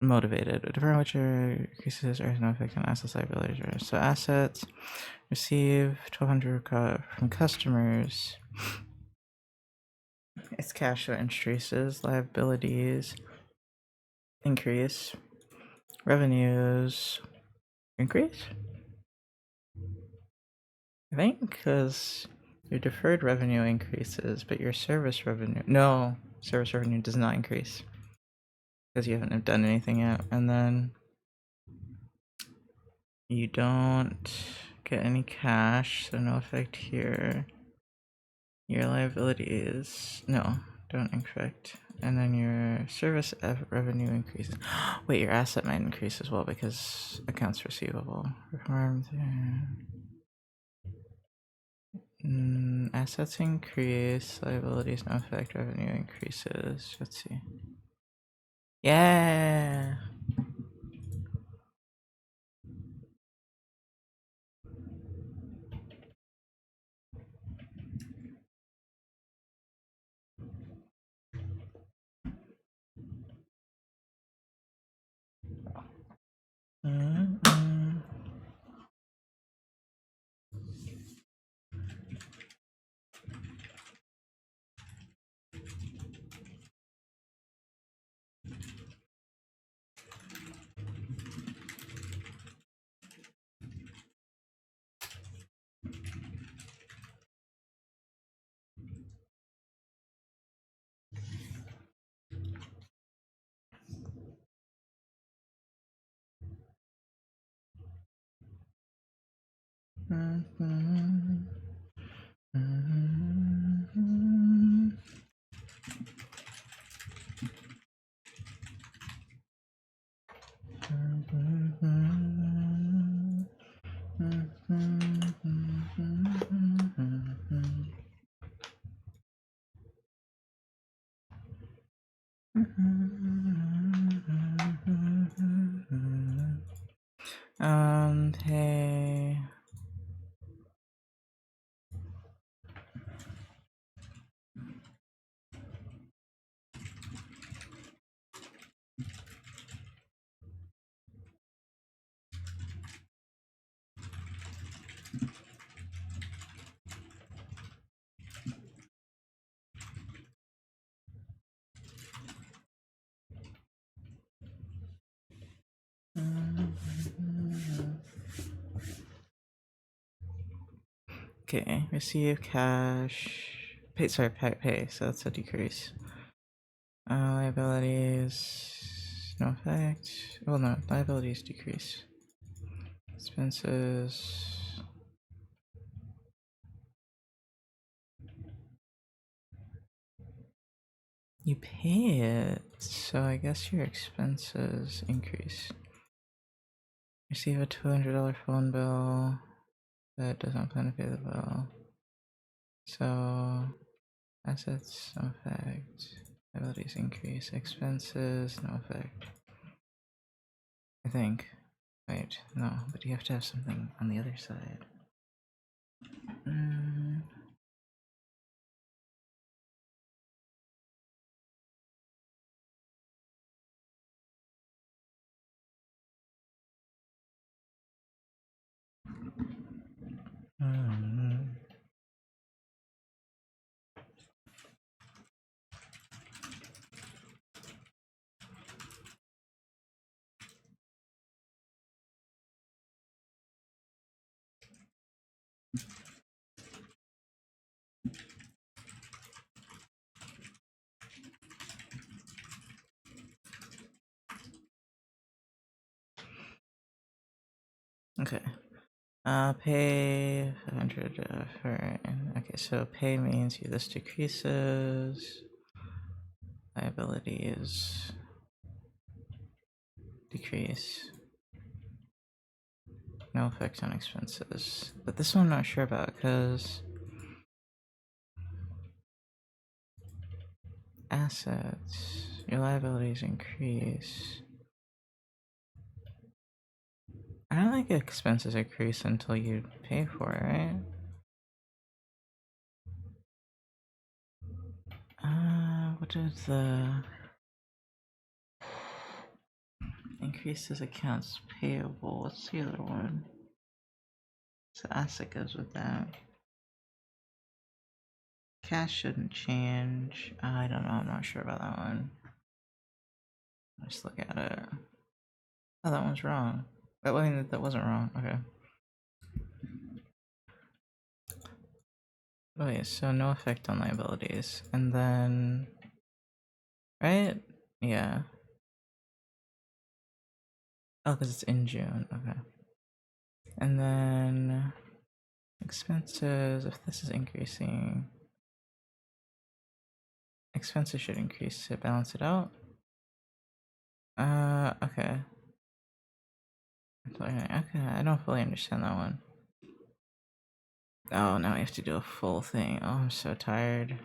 Motivated. Different which increases or has no effect on assets, liabilities, or so assets receive 1,200 from customers. Its cash flow increases, liabilities increase, revenues increase. I think because your deferred revenue increases, but your service revenue does not increase because you haven't done anything yet, and then you don't get any cash, so no effect here. Your liabilities don't affect, and then your service revenue increases. Wait, your asset might increase as well because accounts receivable. Assets increase, liabilities no effect, revenue increases. Let's see. Yeah. Mm-hmm. Hey. Okay, receive cash. Pay, sorry, pay, so that's a decrease. Liabilities, no effect. Well, no, liabilities decrease. Expenses. You pay it, so I guess your expenses increase. Receive a $200 phone bill that does not plan to pay the bill. So, assets, no effect. Liabilities increase. Expenses, no effect. I think. Wait, no, but you have to have something on the other side. Okay. Pay 500 for. Okay, so pay means this decreases. Liabilities. decrease. No effect on expenses. But this one I'm not sure about because assets, your liabilities increase. I don't think expenses increase until you pay for it, right? What is the increases accounts payable? What's the other one? So asset goes with that. Cash shouldn't change. I don't know. I'm not sure about that one. Let's look at it. Oh, that one's wrong. That one that wasn't wrong. Okay. Oh yeah, so no effect on liabilities. And then right? Yeah. Oh, because it's in June. Okay. And then expenses, if this is increasing, expenses should increase to balance it out. Okay. Okay, I don't fully understand that one. Oh, now we have to do a full thing. Oh, I'm so tired.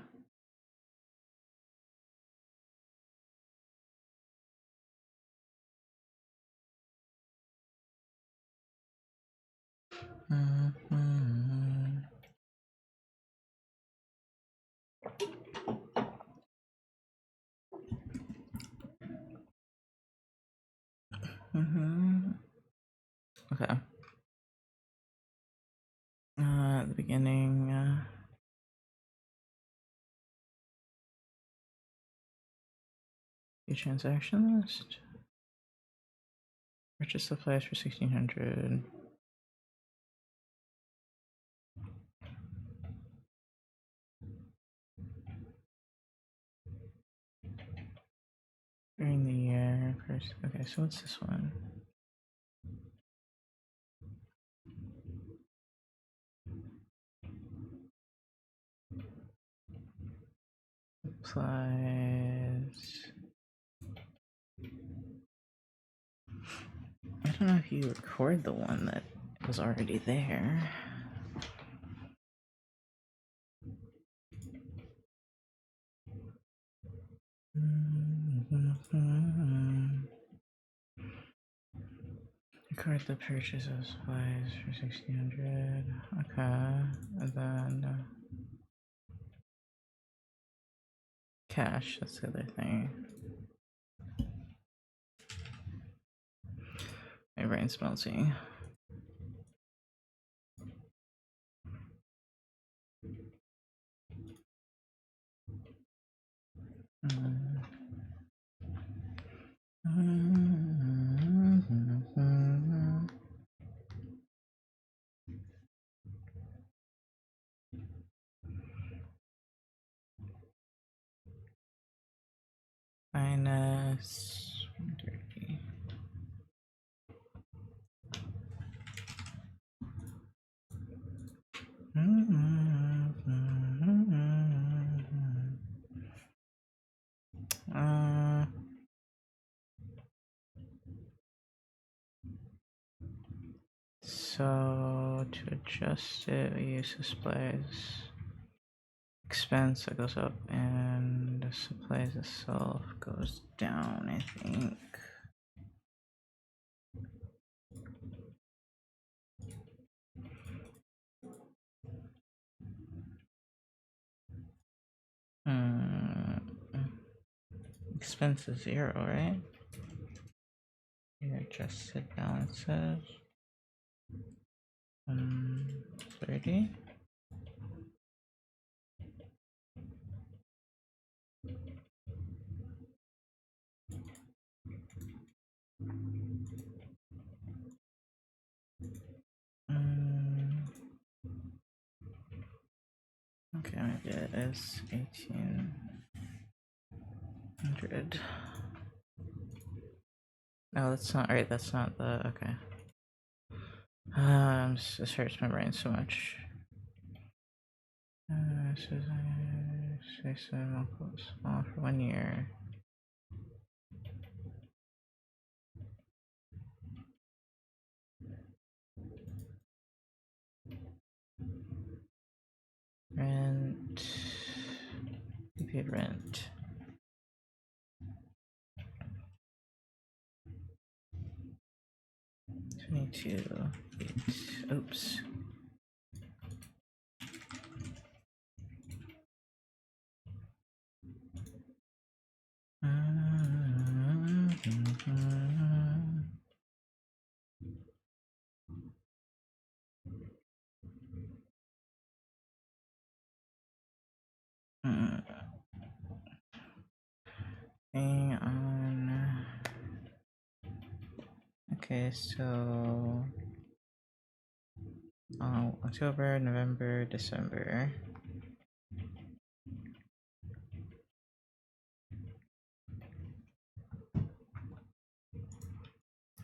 Mm-hmm. Mm-hmm. Okay. At the beginning, the transaction list. Purchase supplies for 1600. During the year, first. Okay, so what's this one? Supplies. I don't know if you record the one that was already there. Record the purchase of supplies for 1600. Okay, and then cash. That's the other thing. My brain's melting. Minus 130. So to adjust it, we use supplies expense that goes up, and the supplies itself goes down, I think. Expense is 0, right? Your adjusted balances. 30. Okay, maybe it is 1800. No, that's not right. That's not the. Okay. This hurts my brain so much. This is small for 1 year. You paid rent. $22. Oops. Hang on. Okay, so October, November, December.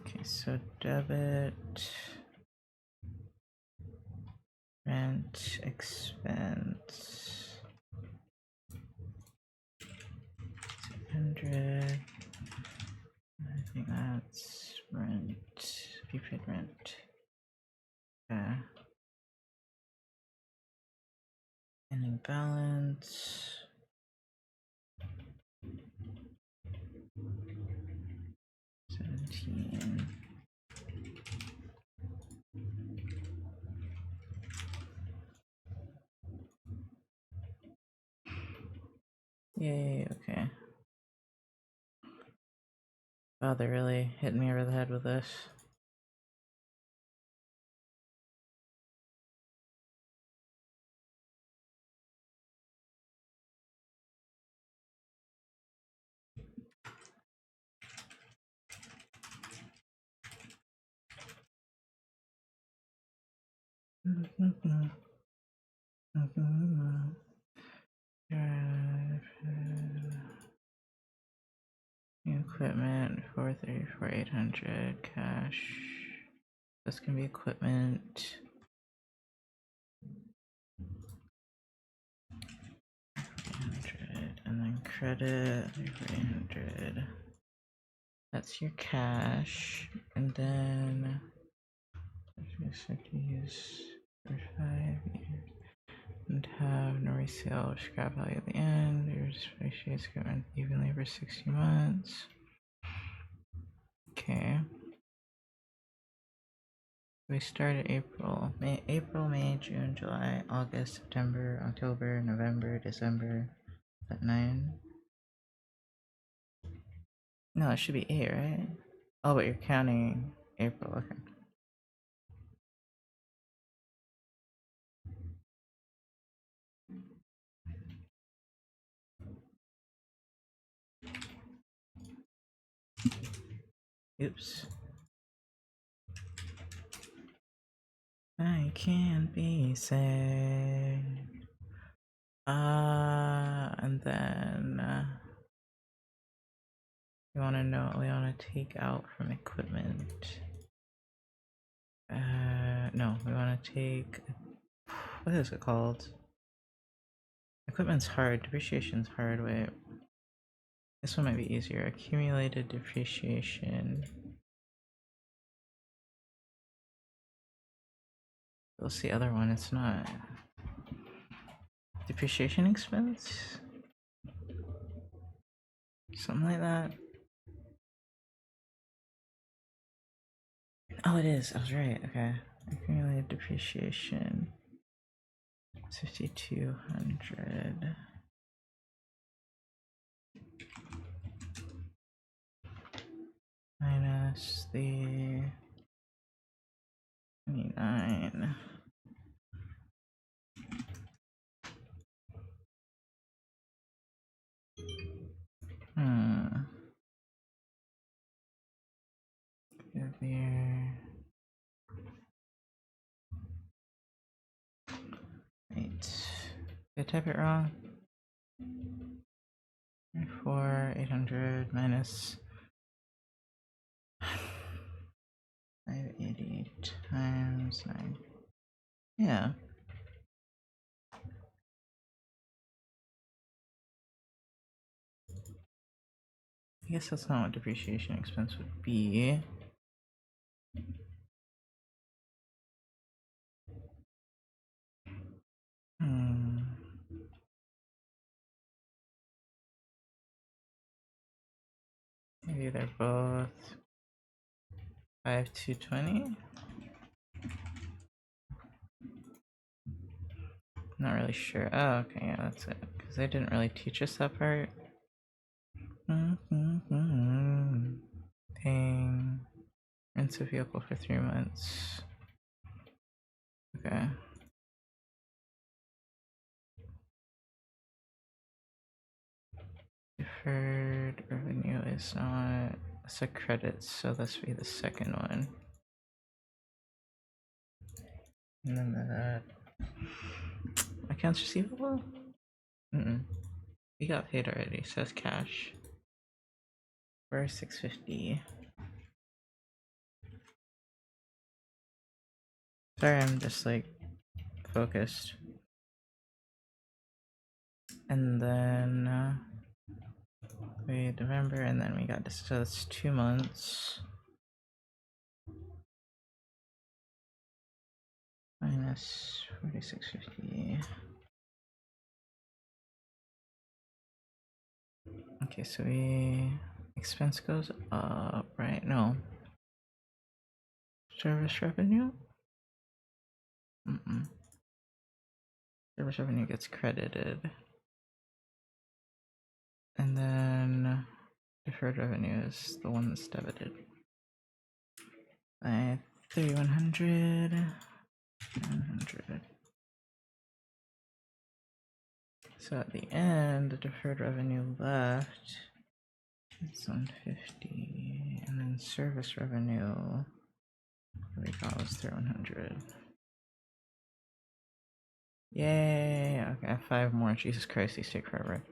Okay, so debit, rent, expense, 100. I think that's rent, prepaid rent. Yeah. Ending balance. 17. Yay, okay. Wow, they really hit me over the head with this. New equipment, 434, 800, cash. This can be equipment. 800, and then credit, 800. That's your cash, and then expect to use for 5 years and have no resale or scrap value at the end. Your depreciates equipment evenly over 60 months. Okay. We started April, May, June, July, August, September, October, November, December. Is that 9? No, it should be 8, right? Oh, but you're counting April. Okay. Oops. I can't be saved. And then we want to know what we want to take out from equipment. No, we want to take, what is it called? Equipment's hard, depreciation's hard. Wait, this one might be easier. Accumulated depreciation. What's the other one? It's not depreciation expense, something like that. Oh, it is. I was right. Okay. Accumulated depreciation. 5,200. Minus the 29. There. Wait. Did I type it wrong? 800 minus 580 times 9. Yeah. I guess that's not what depreciation expense would be. Maybe they're both 5220. Not really sure. Oh, okay, yeah, that's it. Because they didn't really teach us that part. Paying rents a vehicle for 3 months. Okay. Deferred revenue is not. It's a credit, so this will be the second one. And then that. Accounts receivable? We got paid already, so it's cash. We're 650. Sorry, I'm just like focused. And then we November, and then we got this. So it's 2 months. Minus 4650. Okay, so expense goes up, right? No. Service revenue? Service revenue gets credited. And then deferred revenue is the one that's debited. By 3100. 900. So at the end, the deferred revenue left is 150, and then service revenue we got was 3100. Yay! Okay, 5 more. Jesus Christ, these take forever.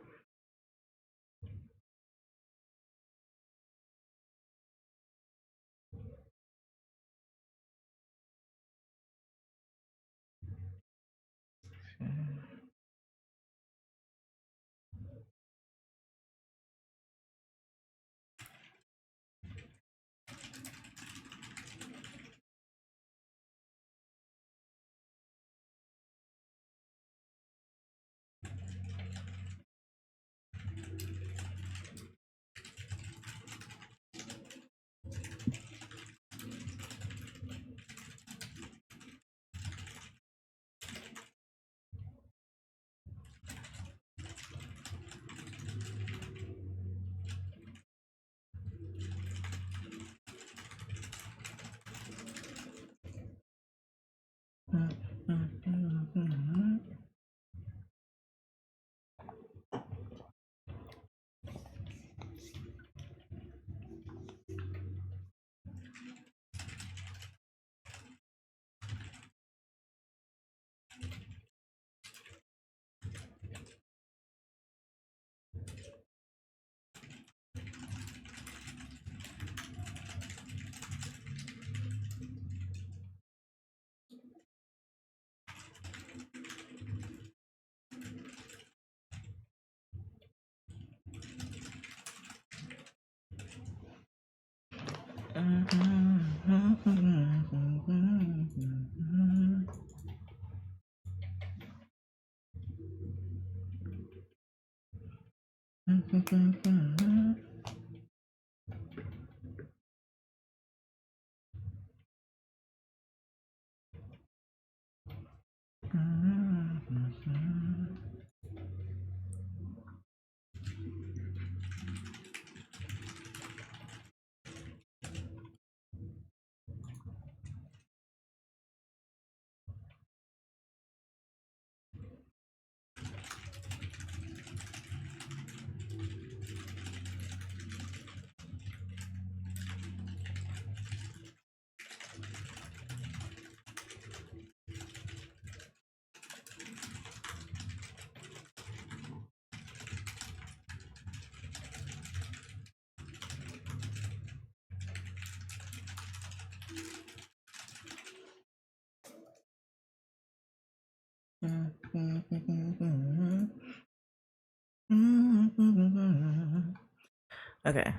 Okay,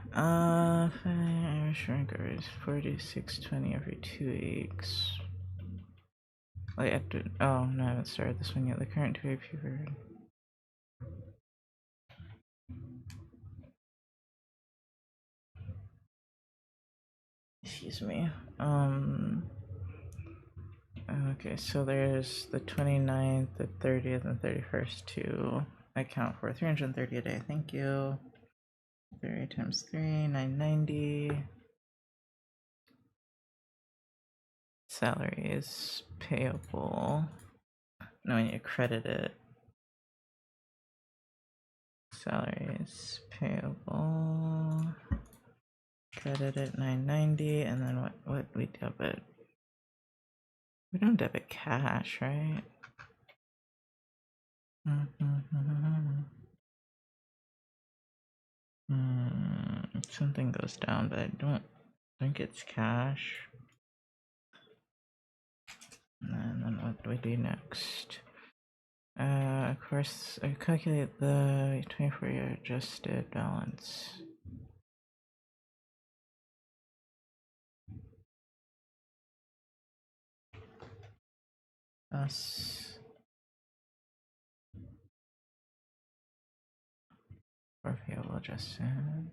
shrinkers 4620 every 2 weeks. Wait, after, oh no, I haven't started this one yet. The current 2 week period. Excuse me. Okay, so there's the 29th, the 30th, and 31st to account for 330 a day. Thank you. 30 times 3, 990. Salaries payable. No, I need to credit it. Salaries payable. Credit it 990, and then what we debit? We don't debit cash, right? Something goes down, but I don't think it's cash. And then what do we do next? Of course, I calculate the 24-year adjusted balance. Us. Or payable adjusted.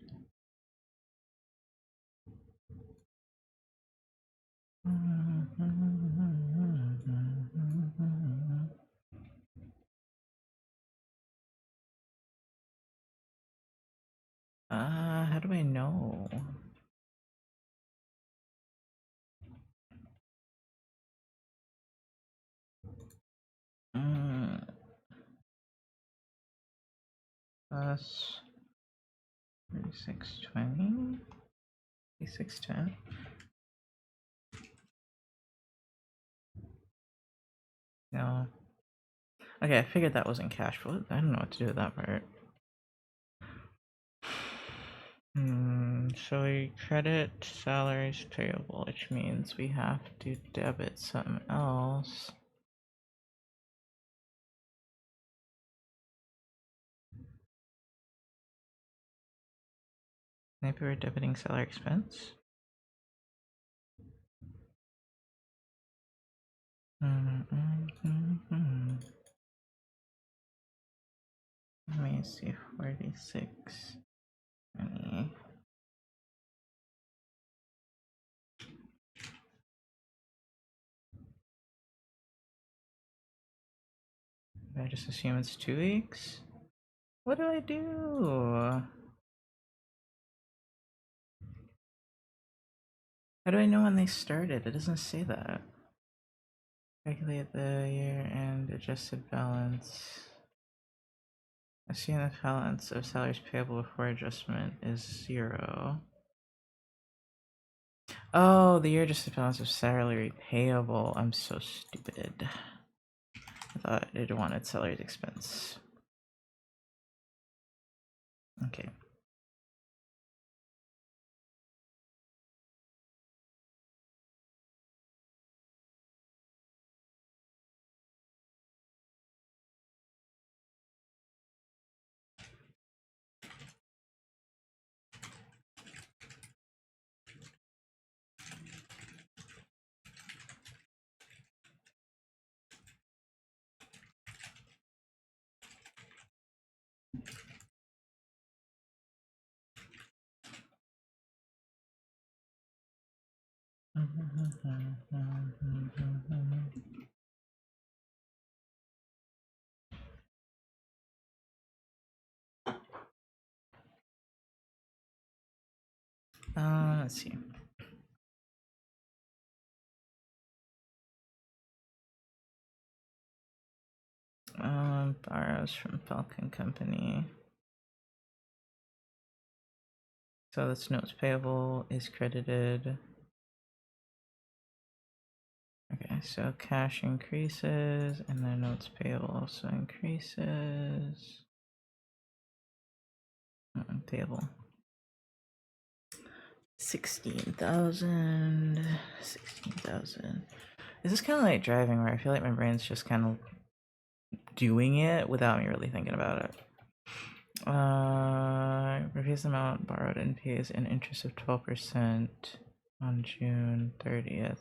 How do I know? Plus 3620, 3610. No. Okay, I figured that wasn't cash flow. I don't know what to do with that part. So we credit salaries payable, which means we have to debit something else. Maybe we're debiting salary expense? Let me see, 46. 20. I just assume it's 2 weeks? What do I do? How do I know when they started? It doesn't say that. Calculate the year and adjusted balance. Assume the balance of salaries payable before adjustment is 0. Oh, the year adjusted balance of salary payable. I'm so stupid. I thought it wanted salaries expense. Okay. Let's see. Borrows from Falcon Company. So this notes payable is credited. Okay, so cash increases and then notes payable also increases. Payable. 16,000. 16,000. This is kind of like driving where I feel like my brain's just kind of doing it without me really thinking about it. Repays the amount borrowed and pays an interest of 12% on June 30th.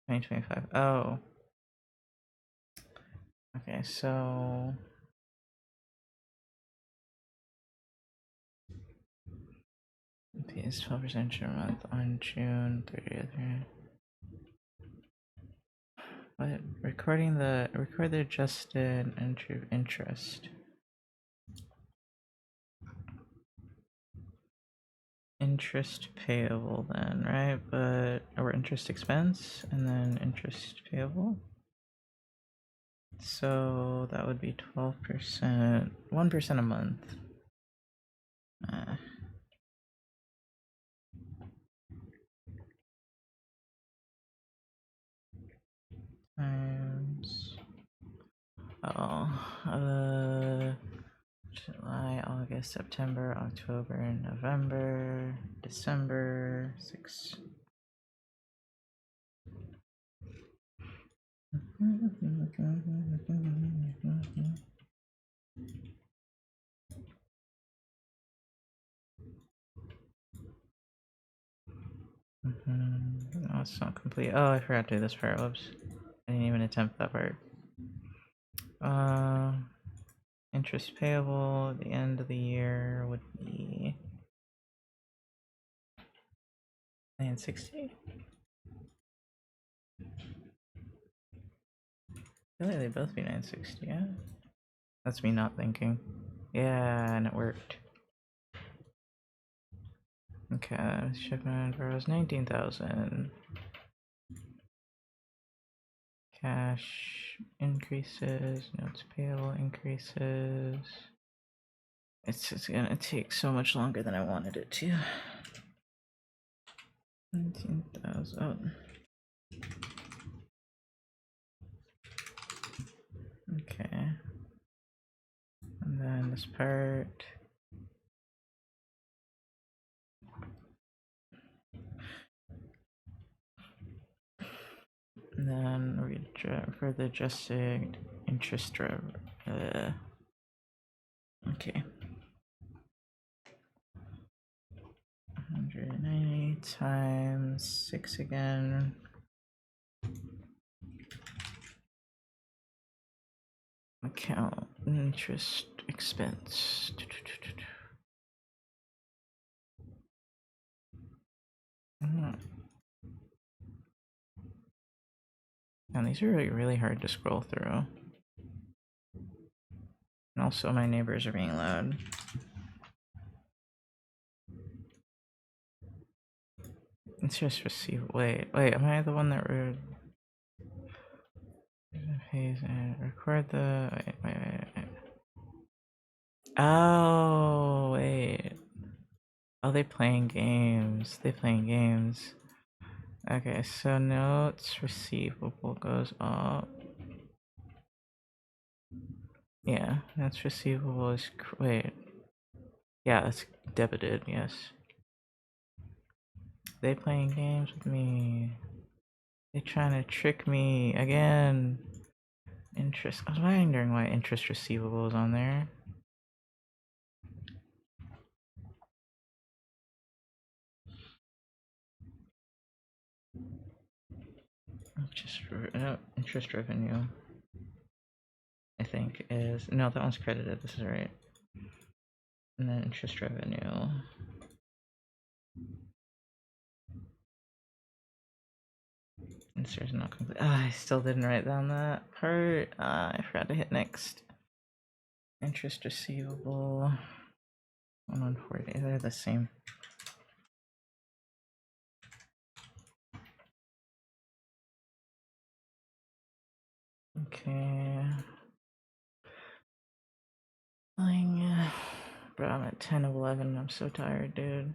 $20.25. Oh. Okay, so Pays 12% per month on June 30th. What? Record the adjusted entry of interest. Interest payable then, right? But or interest expense and then interest payable. So that would be 12%, 1% a month. Times July, August, September, October, November, December, 6. No, it's not complete. Oh, I forgot to do this part. Whoops. I didn't even attempt that part. Interest payable at the end of the year would be 960. I feel like they both be 960, yeah? That's me not thinking. Yeah, and it worked. Okay, shipment was 19,000. Cash increases, notes payable increases. It's just gonna take so much longer than I wanted it to. 19,000. Oh. Okay. And then this part. And then read for the adjusted interest rate. Okay. 190 times 6 again. Account interest expense. And these are really hard to scroll through. And also my neighbors are being loud. It's just receive. Wait, am I the one that pays and record the wait. Oh wait. Oh, they playing games. Okay, so notes receivable goes up. Yeah, notes receivable is wait. Yeah, it's debited. Yes. They playing games with me. They trying to trick me again. Interest. I was wondering why interest receivable is on there. Interest revenue. I think is no, that one's credited. This is right. And then interest revenue. Insert not complete. I still didn't write down that part. I forgot to hit next. Interest receivable. 140. They're the same. Okay. Bro, I'm at 10 of 11. I'm so tired, dude.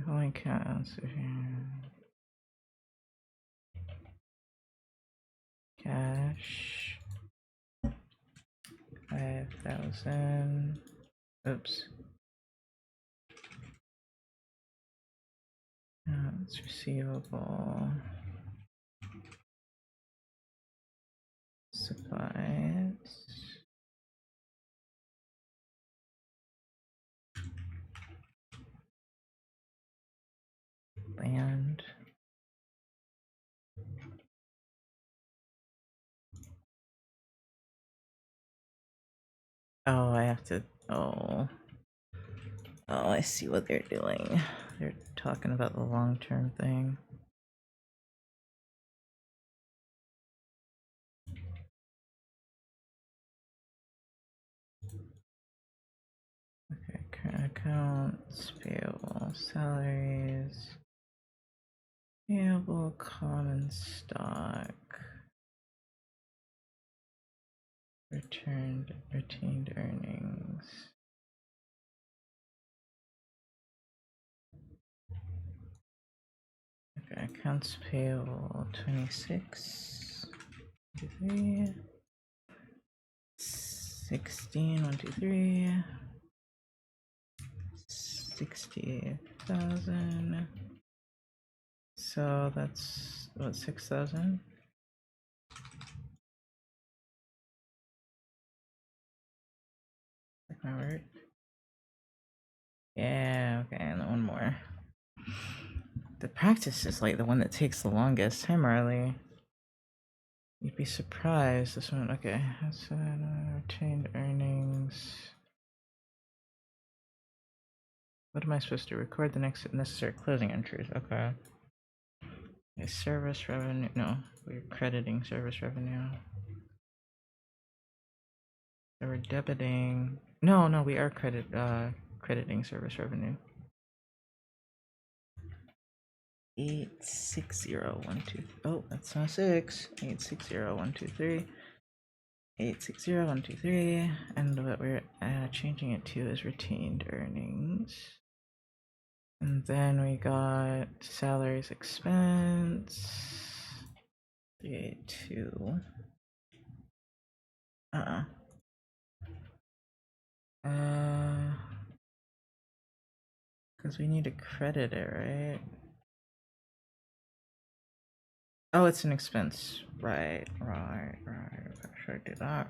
Only counts here. Cash 5,000. Oops. It's receivable. Supplies. have to. Oh, I see what they're doing. They're talking about the long-term thing. Okay, current accounts, payable, salaries, payable, common stock, retained earnings. Okay, accounts payable 26, 23, 16, 1, 2, 3, 60,000. So that's what, 6,000? Like my word. Yeah, okay, and one more. The practice is like the one that takes the longest. Hi, Marley. You'd be surprised. This one, okay. That's retained earnings. What am I supposed to record? The next necessary closing entries. Okay. Okay, service revenue. No, we're crediting service revenue. So we're debiting. No, we are crediting service revenue. 860,123. Oh, that's not 6. 860,123. 860,123. And what we're changing it to is retained earnings. And then we got salaries expense. 382. Because we need to credit it, right? Oh, it's an expense. Right. Should I do that?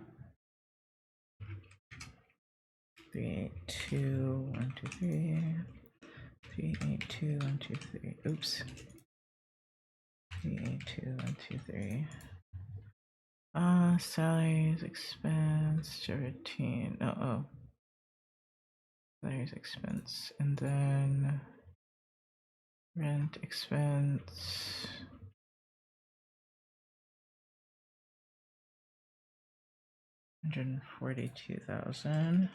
382,123. 382,123. Oops. 382,123. Salaries, expense, routine. Oh. Salaries, expense, and then rent expense. $142,000.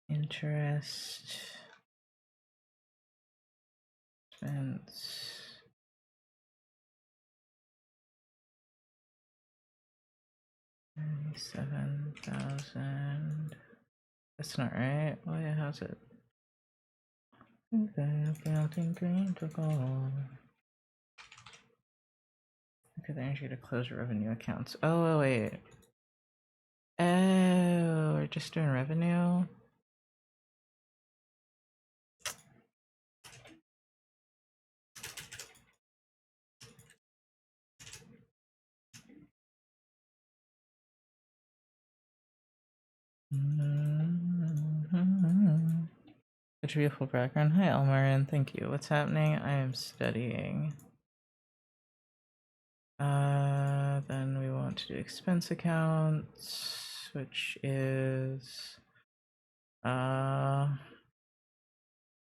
Interest expense. $97,000. That's not right. Oh yeah, how's it? Building green to gold. Okay, the energy to close revenue accounts. Oh wait. Oh, we're just doing revenue. Such a beautiful background. Hi, Elmarin. Thank you. What's happening? I am studying. Then we want to do expense accounts, which is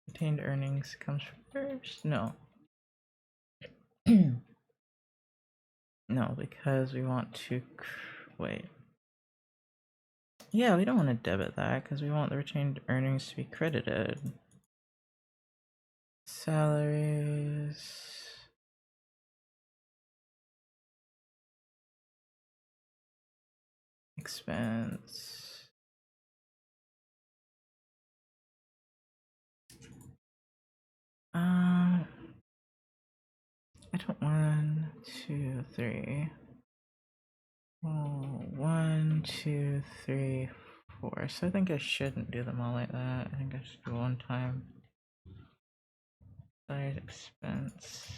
retained earnings comes first. No. No, because we want to wait. Yeah, we don't want to debit that because we want the retained earnings to be credited. Salaries. Expense. I don't 1, 2, 3. Oh, 1, 2, 3, 4. So I think I shouldn't do them all like that. I think I should do one time. Side expense.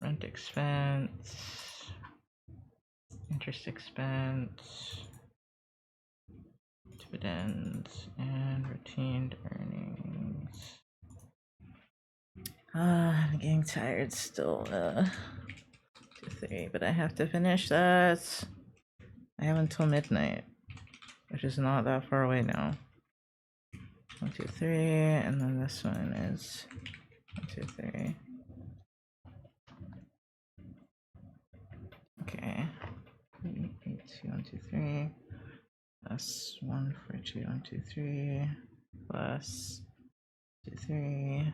Rent expense. Interest expense. Dividends and retained earnings. I'm getting tired still. 2, 3, but I have to finish that. I have until midnight, which is not that far away now. 1, 2, 3, and then this one is 1, 2, 3. Okay. 8, 2, 1, 2, 3. Plus 1, 4, 2, 1, 2, 3. Plus 2, 3.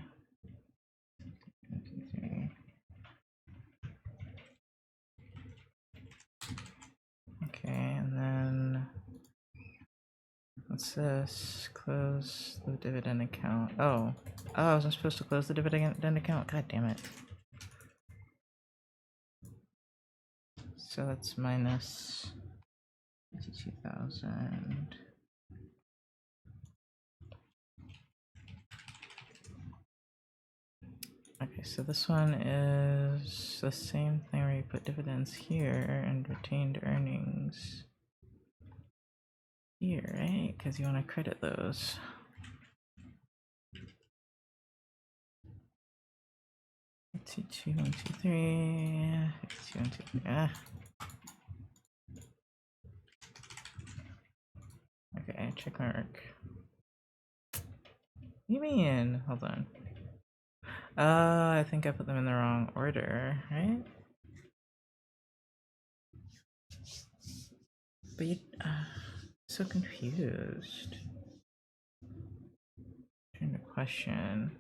1, 2, 3. Okay, and then what's this? Close the dividend account. Oh, I wasn't supposed to close the dividend account. God damn it. So that's minus 52,000. Okay, so this one is the same thing where you put dividends here and retained earnings here, right? Because you want to credit those. Two, 1, 2, 3. 2, 1, 2, 3. Okay, check mark. What do you mean? Hold on. I think I put them in the wrong order, right? But you, so confused. Trying to question.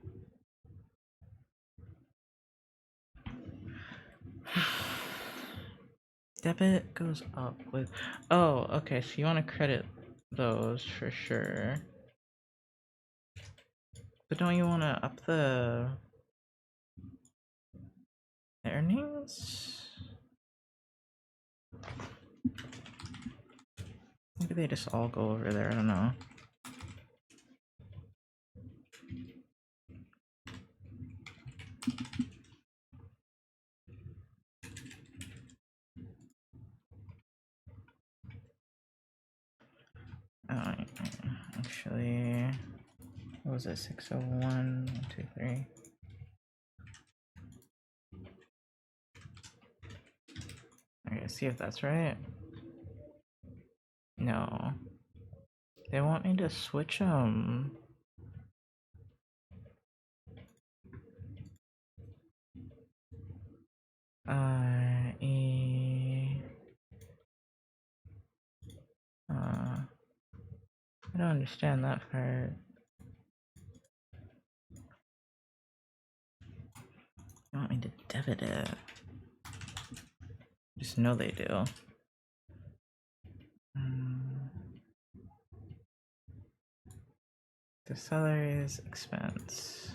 Debit goes up with. Oh, okay. So you want to credit those for sure. But don't you want to up the earnings? Maybe they just all go over there. I don't know. Actually, what was it? 601, 1, 2, 3. Okay, see if that's right. No. They want me to switch them. I don't understand that part. They want me to debit it. Just know they do. The salaries expense.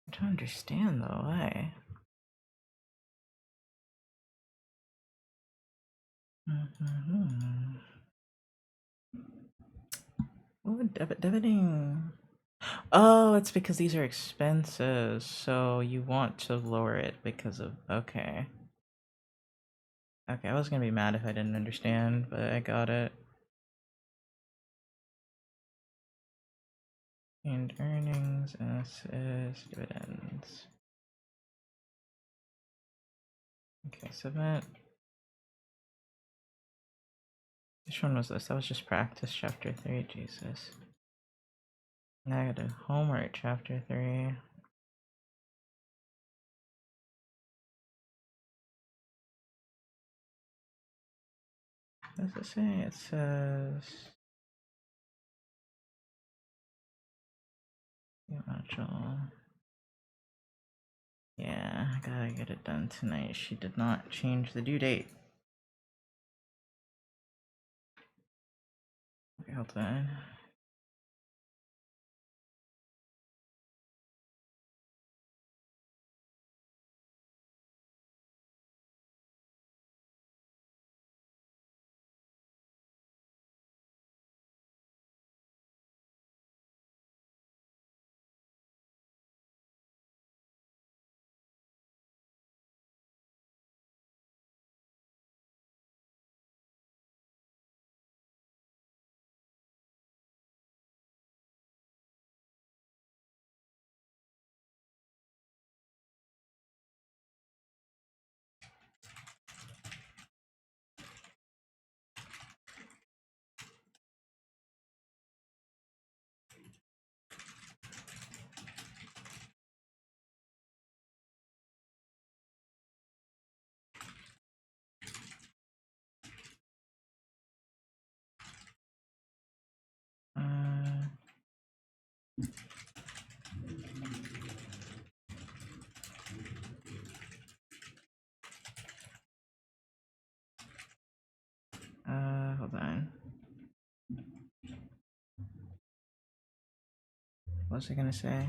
I don't understand though, why? What would debiting? Oh, it's because these are expenses, so you want to lower it because of. Okay. Okay, I was gonna be mad if I didn't understand, but I got it. And earnings, and this is dividends. Okay, submit. Which one was this? That was just practice chapter 3, Jesus. Now I gotta homework chapter 3. What does it say? It says module. Yeah, I gotta get it done tonight. She did not change the due date. Okay, hold on. was I gonna say?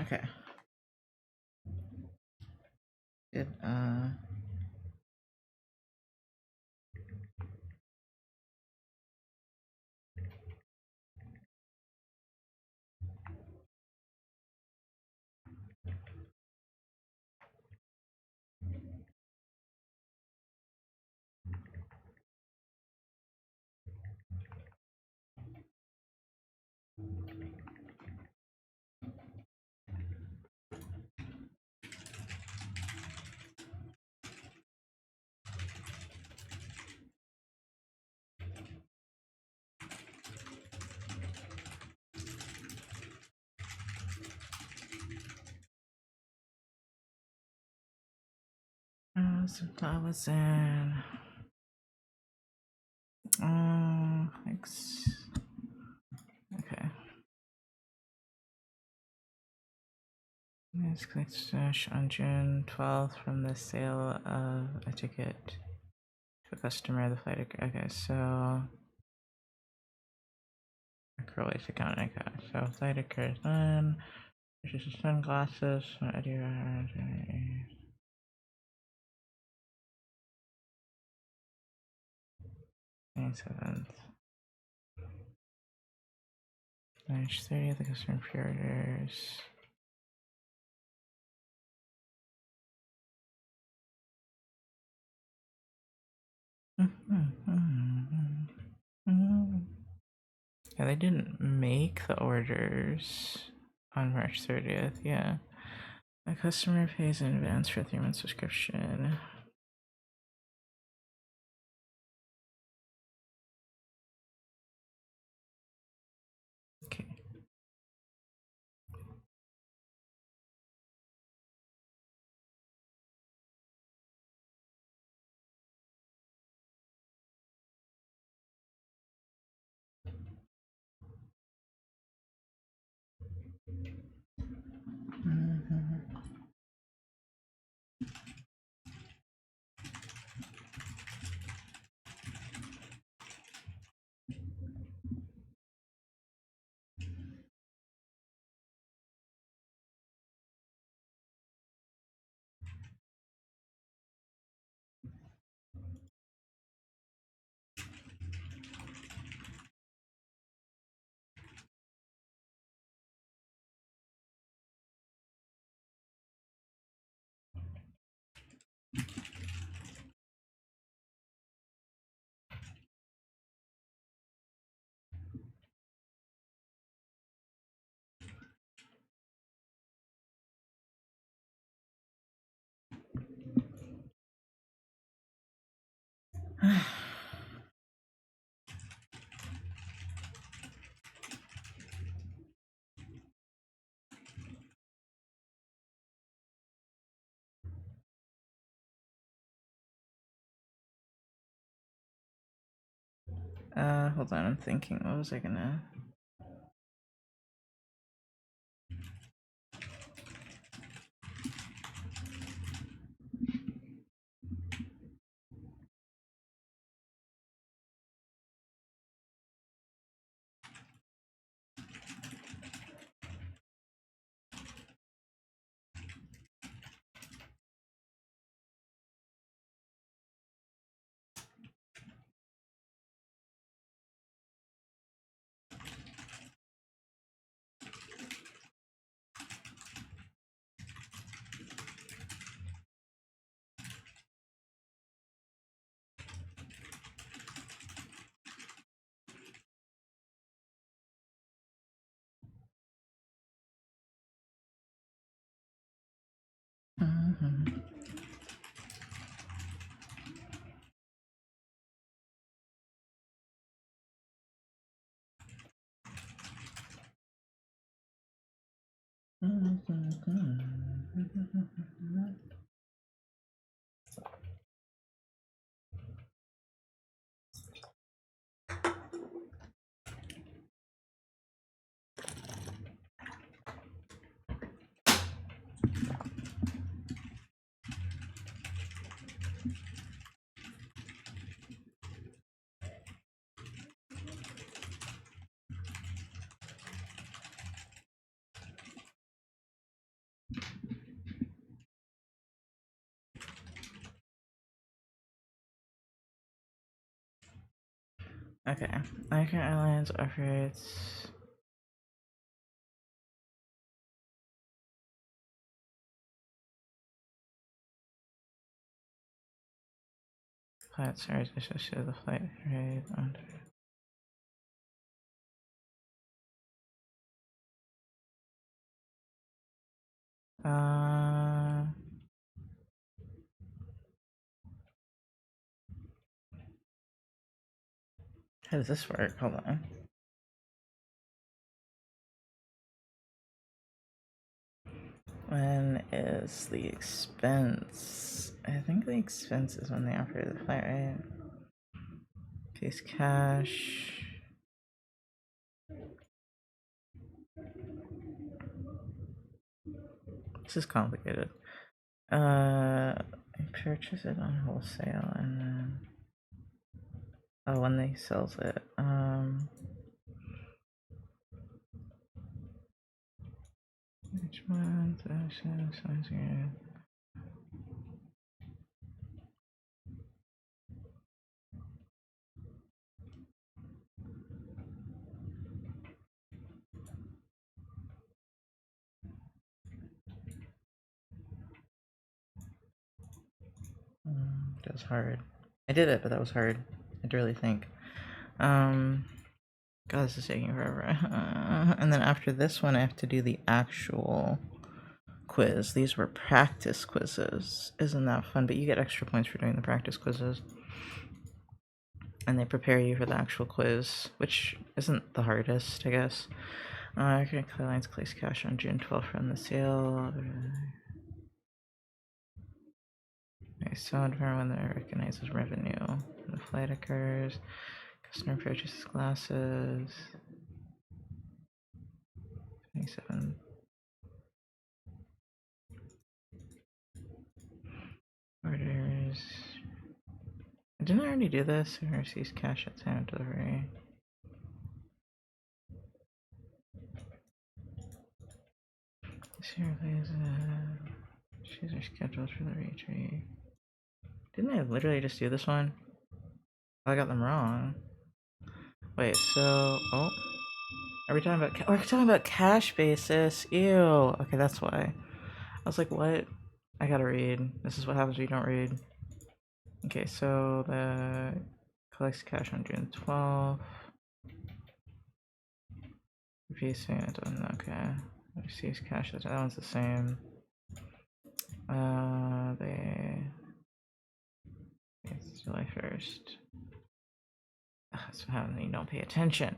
Okay. Good. So that was in. Thanks. Okay. Let's click stash on June 12th from the sale of a ticket to a customer. The flight. Okay, so. Acrylic account. Okay, so flight occurs then. Purchases sunglasses. 27th. March 30th, the customer pre-orders. Yeah, they didn't make the orders on March 30th. Yeah. A customer pays in advance for a 3-month subscription. Okay. Hold on, I'm thinking. What was I gonna? Okay, American Airlines operates. Flight service associated with the flight rate under. How does this work? Hold on. When is the expense? I think the expense is when they offer the flight, right? Case cash. This is complicated. Purchase it on wholesale and then when they sells it. Each month, that was hard. I did it, but that was hard. I had to really think. God, this is taking forever. And then after this one, I have to do the actual quiz. These were practice quizzes. Isn't that fun? But you get extra points for doing the practice quizzes. And they prepare you for the actual quiz, which isn't the hardest, I guess. American Airlines place cash on June 12th from the sale. Okay, so when it recognizes revenue. The flight occurs. Customer purchases glasses. 27. Orders. Didn't I already do this? Or receives cash at time of delivery. This year plays shoes are scheduled for the retreat. Didn't I literally just do this one? I got them wrong. Wait, so are we talking about? We're talking about cash basis. Ew. Okay, that's why. I was like, what? I gotta read. This is what happens when you don't read. Okay, so the collects cash on June 12th. Repeating it. Okay. Receives cash. That one's the same. It's July 1st. That's how you don't pay attention.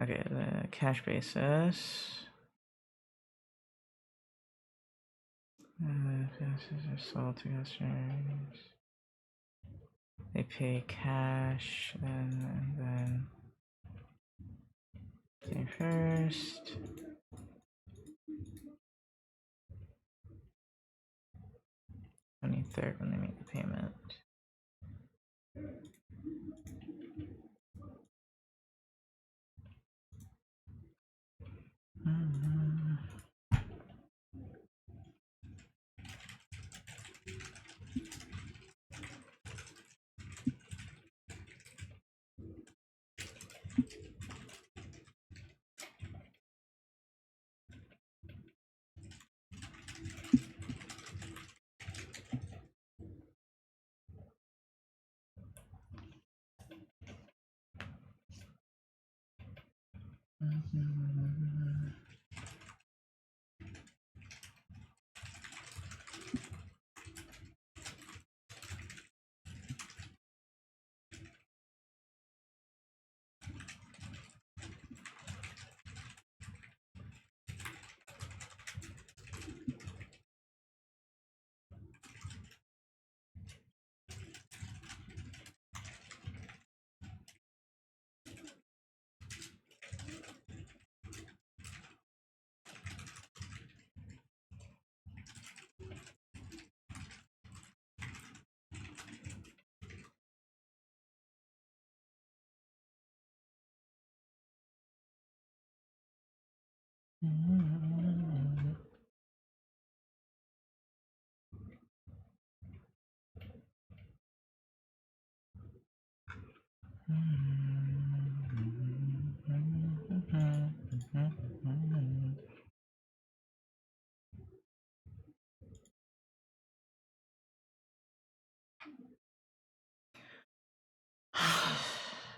Okay, the cash basis. Sold to customers. They pay cash, and then pay first. 23rd when they make the payment.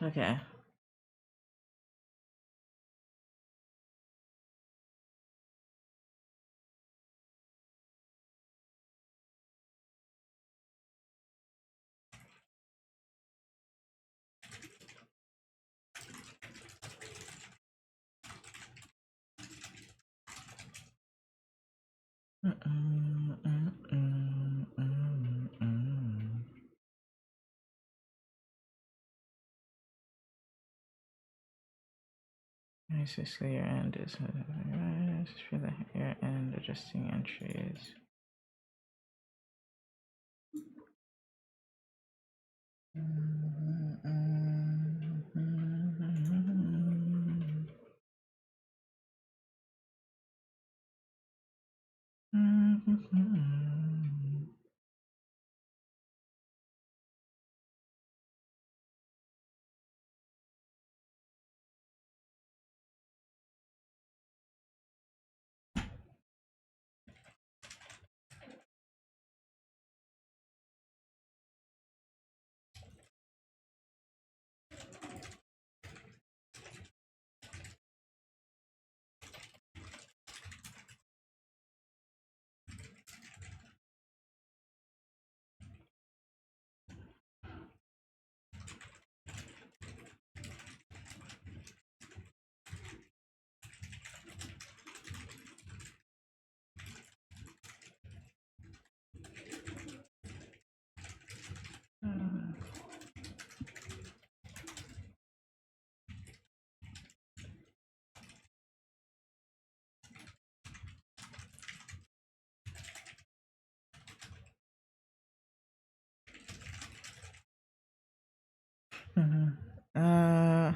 Okay. Fiscal year end is for the year end adjusting entries.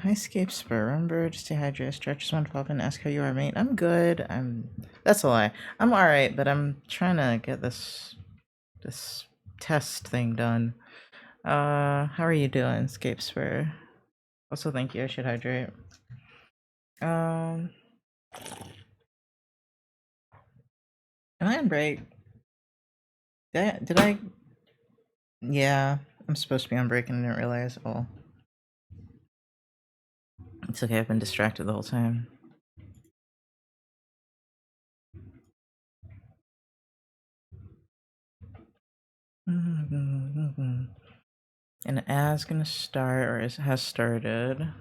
Hi Scapespur. Remember to stay hydrated, stretch, just want to pop in and ask how you are, mate. I'm good. That's a lie. I'm alright, but I'm trying to get this test thing done. How are you doing, Scapespur? Also, thank you. I should hydrate. Am I on break? Did I? Yeah, I'm supposed to be on break and I didn't realize. Oh, it's okay. I've been distracted the whole time. An ad's gonna start, or has started.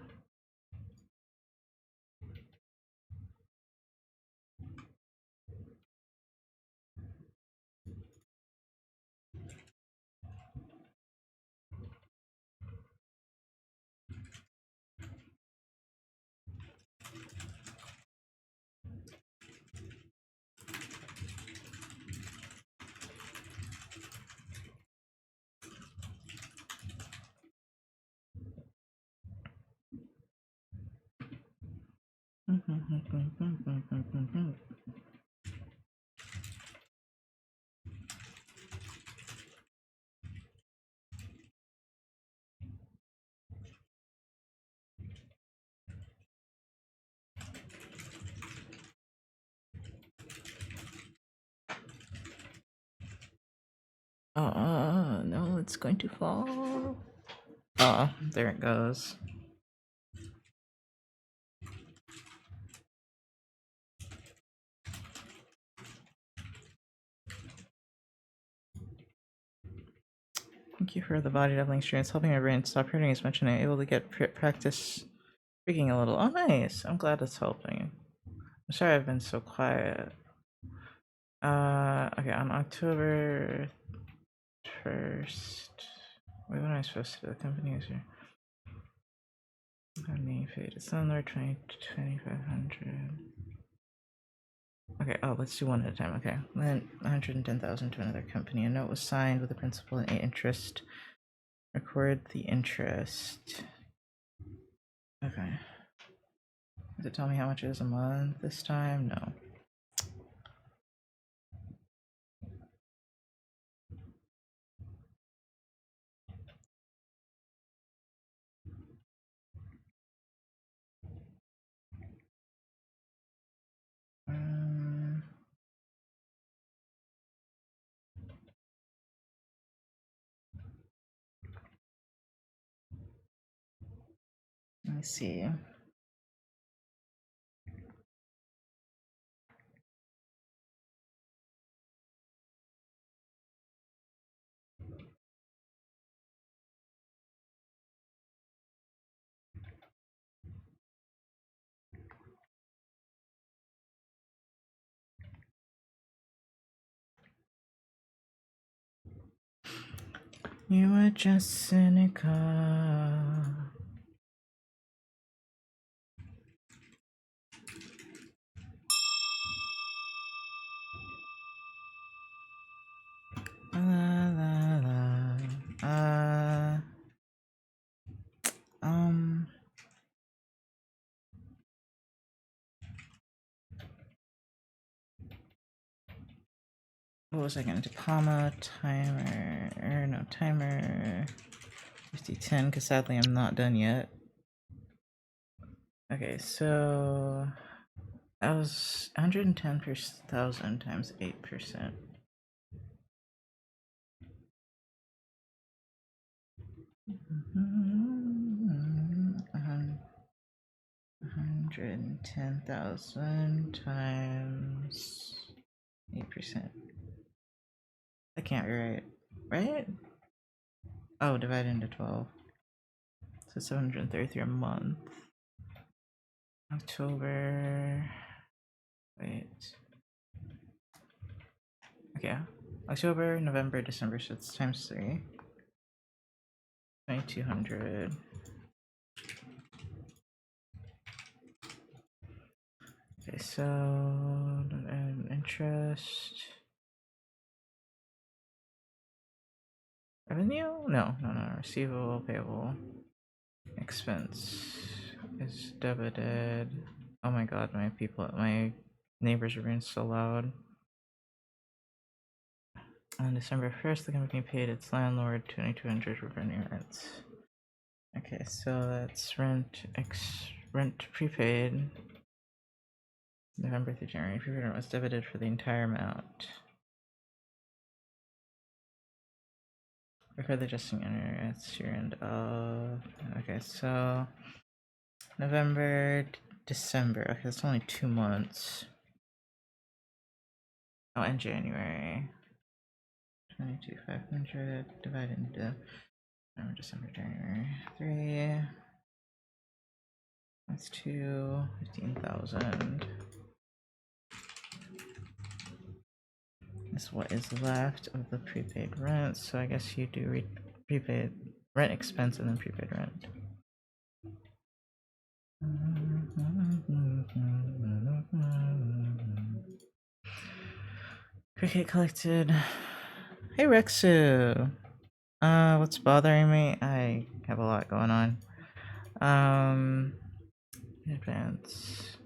No, it's going to fall. Oh, there it goes. Thank you for the body doubling stream. It's helping my brain stop hurting as much, and I'm able to get practice speaking a little. Oh, nice. I'm glad it's helping. I'm sorry I've been so quiet. Okay, on October 1st. Wait, what am I supposed to do? The company is here. Name fade. It's on there 2,500. Okay, oh, let's do one at a time. Okay, then 110,000 to another company. A note was signed with the principal and interest. Record the interest. Okay. Does it tell me how much it is a month this time? No. Let me see. You are just cynical. La la la. What was I gonna do? Comma, timer, or no, timer 5010, because sadly I'm not done yet. Okay, so that was 110,000 times 8%. Mm-hmm. 110,000 times 8%. I can't be right? Oh, divided into 12. So 733 a month. October. Wait. Okay. October, November, December, so it's times 3. 2,200. Okay, so interest. Revenue? No. Receivable, payable. Expense is debited. Oh my god, my neighbors are being so loud. On December 1st, the company paid its landlord 2,200 revenue rents. Okay, so that's rent prepaid. November through January. Prepaid rent was debited for the entire amount. Record the adjusting it's year end of. Okay, so November, December. Okay, that's only 2 months. Oh, and January. 22,500 divided into November, December, January. 3. That's 2. 15,000. That's what is left of the prepaid rent. So I guess you do prepaid rent expense and then prepaid rent. Cricket collected. Hey Rexu. What's bothering me? I have a lot going on. Advance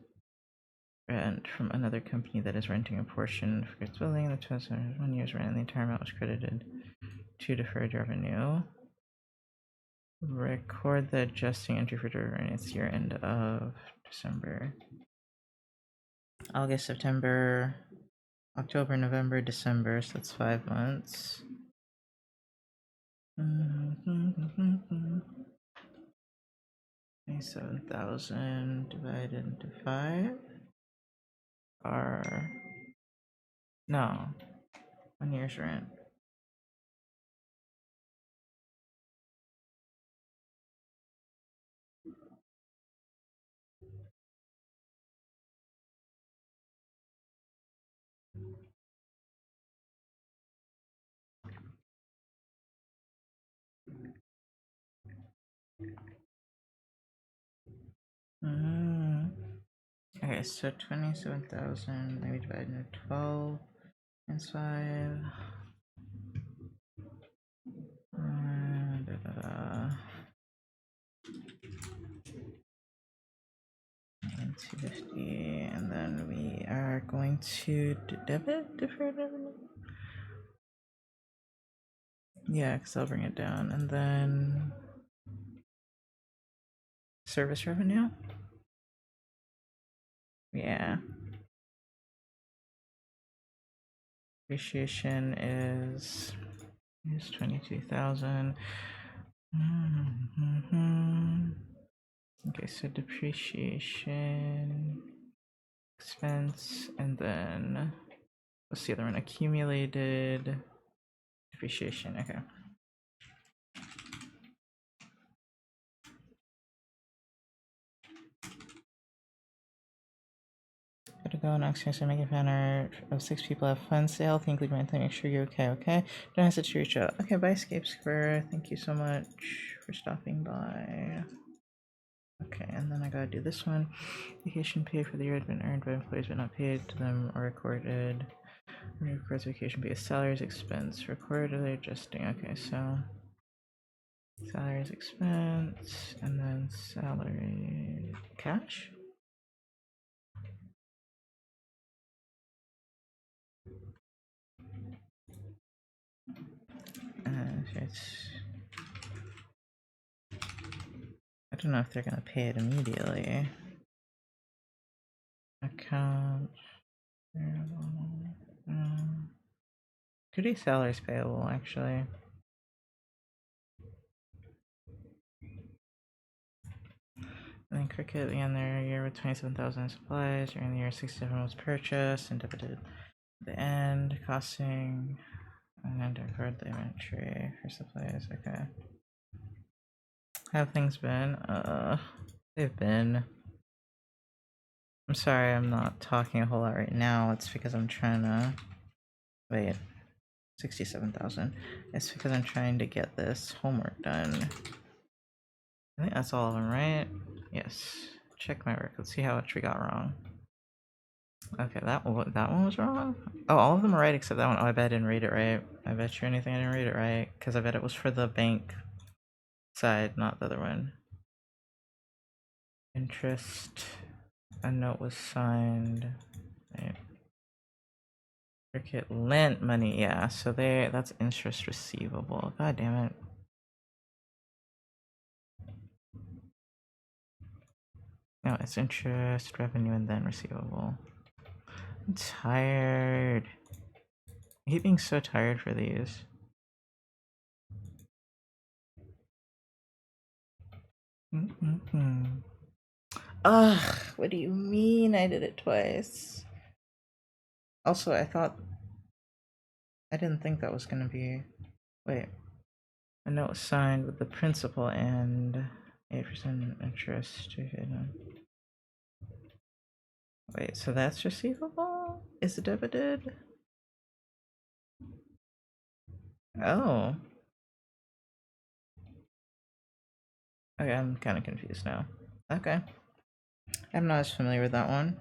rent from another company that is renting a portion for its building. The 1 year's rent and the entire amount was credited to deferred revenue. Record the adjusting entry for deferred and it's year end of December. August, September, October, November, December, so that's 5 months. 27,000 divided into 5 are no 1 year's rent. Okay, so 27,000 maybe divided into 12 and 5. 250, and then we are going to debit deferred revenue. Yeah, because I'll bring it down, and then service revenue. Yeah. Appreciation is 22,000. Okay, so depreciation, expense, and then what's the other one? Accumulated depreciation. Okay. Gotta go next year, so make a banner of 6 people have fun sale. Think leave my thing, make sure you're okay. Don't hesitate to reach out. Okay, bye Escape Square. Thank you so much for stopping by. Okay, and then I gotta do this one. Vacation pay for the year had been earned by employees but not paid to them or recorded. Records vacation pay as salaries expense. Recorded adjusting. Okay, so salaries expense and then salary cash. I don't know if they're gonna pay it immediately. Account. Could be salaries payable actually. And then Cricket at the end there, year with 27,000 in supplies. During the year, 67 was purchased and debited at the end, costing, and then deferred the inventory for supplies. Okay. How have things been? They've been. I'm sorry, I'm not talking a whole lot right now. It's because I'm trying to. Wait. 67,000. It's because I'm trying to get this homework done. I think that's all of them, right? Yes. Check my work. Let's see how much we got wrong. Okay, that one was wrong? Oh, all of them are right except that one. Oh, I bet I didn't read it right. I bet you anything I didn't read it right. Because I bet it was for the bank side, not the other one. Interest. A note was signed. Right. Cricket lent money, yeah. So that's interest receivable. God damn it. No, it's interest, revenue, and then receivable. I'm tired. I hate being so tired for these. Ugh, what do you mean I did it twice? Also, I didn't think that was gonna be. Wait. A note signed with the principal and 8% interest. Wait, so that's receivable? Is it debited? Oh. Okay, I'm kind of confused now. Okay. I'm not as familiar with that one.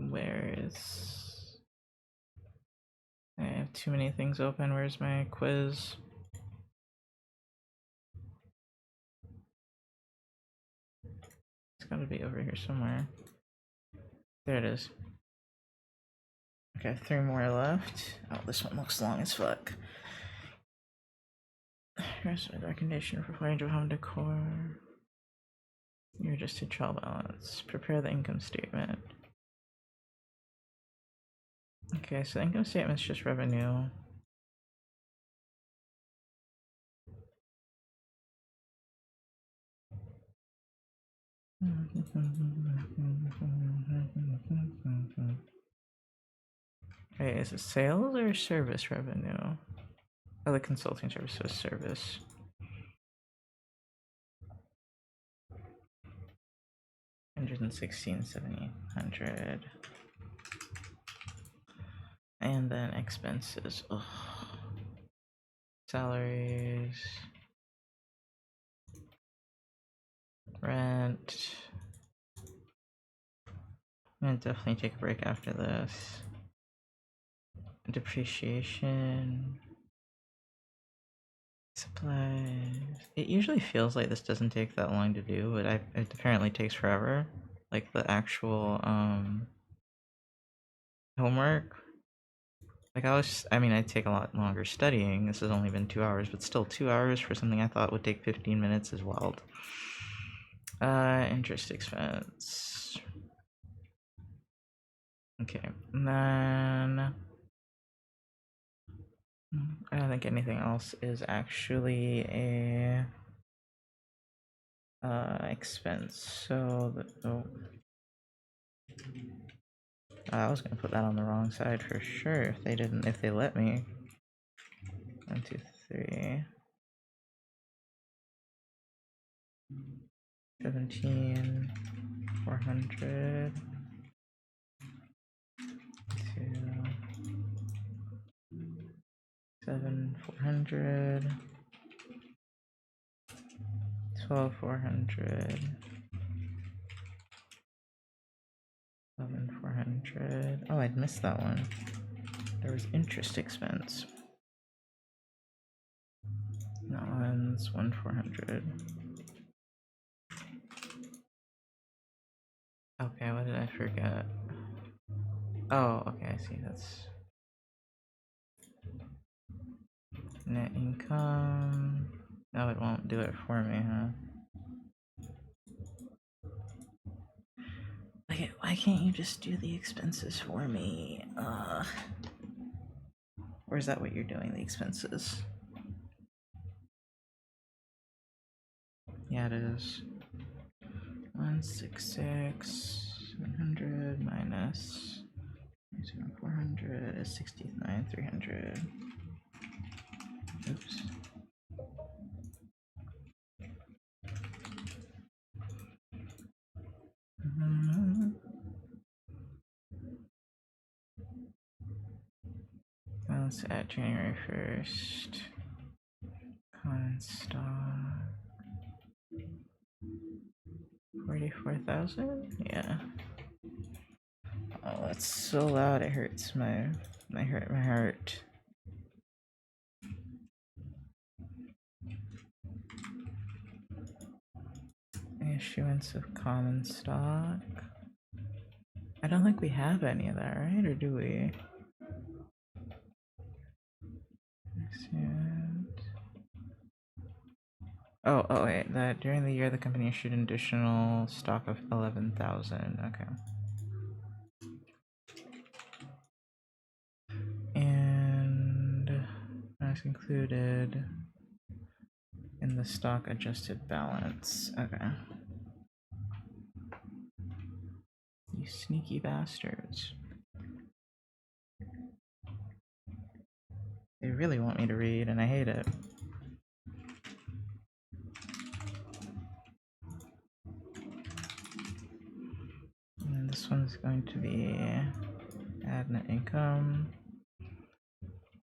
Where is... I have too many things open. Where's my quiz? It's gotta be over here somewhere. There it is. Okay, 3 more left. Oh, this one looks long as fuck. Here's a recommendation for range of home decor. Your adjusted trial balance. Prepare the income statement. Okay, so the income statement's just revenue. Wait, is it sales or service revenue? Oh, the consulting service was service. $116,700. And then expenses. Ugh. Salaries. Rent. I'm gonna definitely take a break after this. Depreciation. Supplies. It usually feels like this doesn't take that long to do, but it apparently takes forever. Like the actual homework. Like I mean, I'd take a lot longer studying. This has only been 2 hours, but still 2 hours for something I thought would take 15 minutes is wild. Interest expense. Okay, and then I don't think anything else is actually a expense. So I was gonna put that on the wrong side for sure if they let me. 1, 2, 3. 17, 400. 7, 400. 12, 400. 11, 400. Oh, I'd missed that one. There was interest expense. That one's 1, 400. Okay, what did I forget? Oh, okay, I see. That's net income. No, it won't do it for me, huh? Okay, why can't you just do the expenses for me? Or is that what you're doing, the expenses? Yeah, it is. 166, 700 minus 400 is 69,300. Oops. Let's add January 1st. Common stock. 34,000? Yeah. Oh, that's so loud. It hurts my heart. Issuance of common stock. I don't think we have any of that, right? Or do we? Oh wait, that during the year the company issued an additional stock of 11,000. Okay. And that's included in the stock adjusted balance. Okay. You sneaky bastards. They really want me to read, and I hate it. And this one's going to be add net income,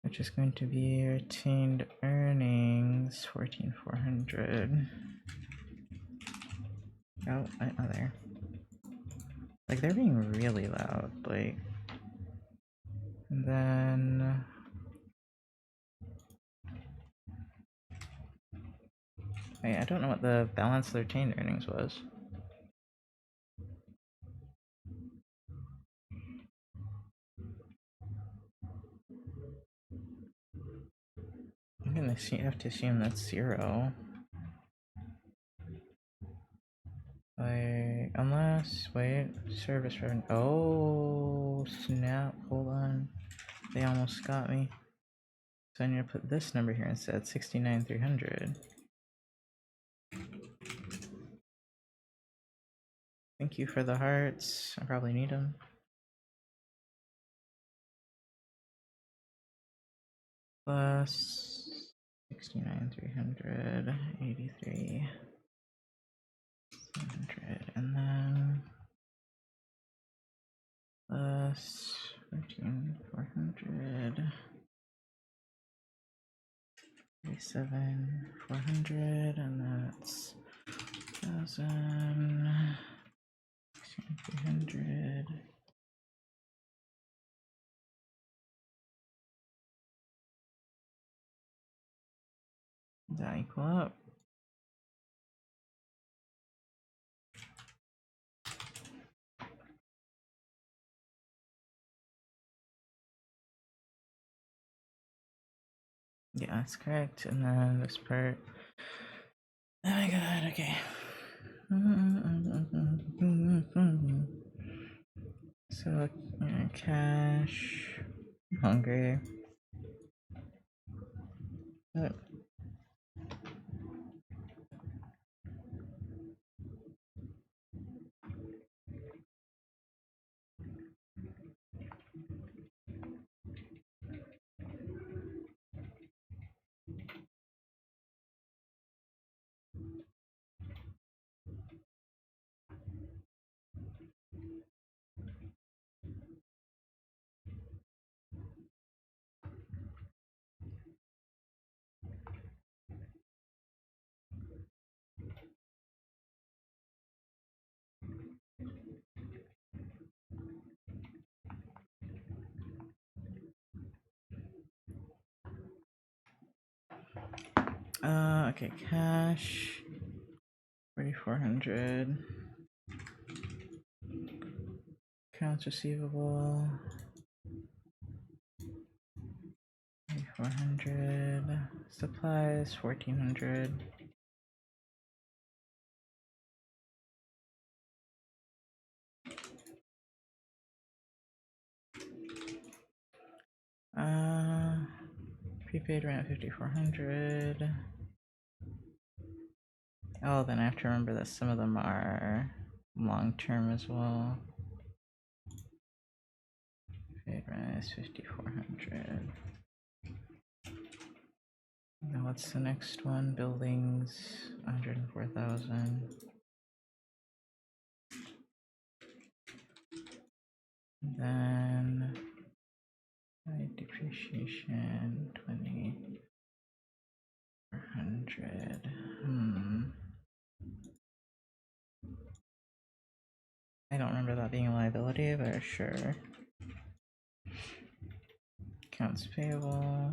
which is going to be retained earnings 14,400. Oh, there. Like, they're being really loud, like. And then wait, I don't know what the balance of the retained earnings was. I'm gonna have to assume that's 0. Like, unless, wait, service revenue. Oh, snap, hold on. They almost got me. So I need to put this number here instead, 69,300. Thank you for the hearts. I probably need them. Plus 69,300, 83, 700, and then plus 14,400, 37,400, and that's 1,000, 16,300. Does that equal up? Yeah, that's correct. And then this part. Oh my god, okay. So, cash. I'm hungry. What? Okay, cash. 4,400. Accounts receivable. 4,400. Supplies 1,400. Prepaid rent 5,400. Oh, then I have to remember that some of them are long term as well. Prepaid rent is 5,400. Now what's the next one? Buildings 104,000. Then depreciation 2,400. I don't remember that being a liability, but sure. Accounts payable.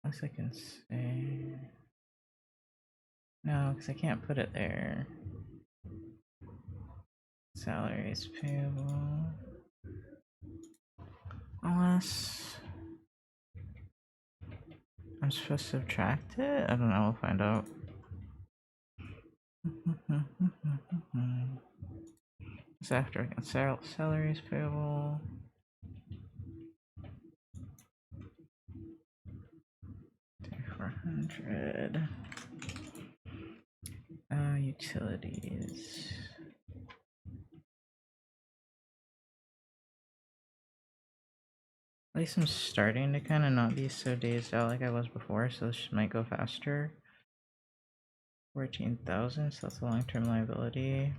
Unless I can say... No, because I can't put it there. Salaries payable. Unless... I'm supposed to subtract it? I don't know, we'll find out. It's after salaries payable. 400. Utilities. At least I'm starting to kind of not be so dazed out like I was before, so this might go faster. 14,000, so that's a long-term liability.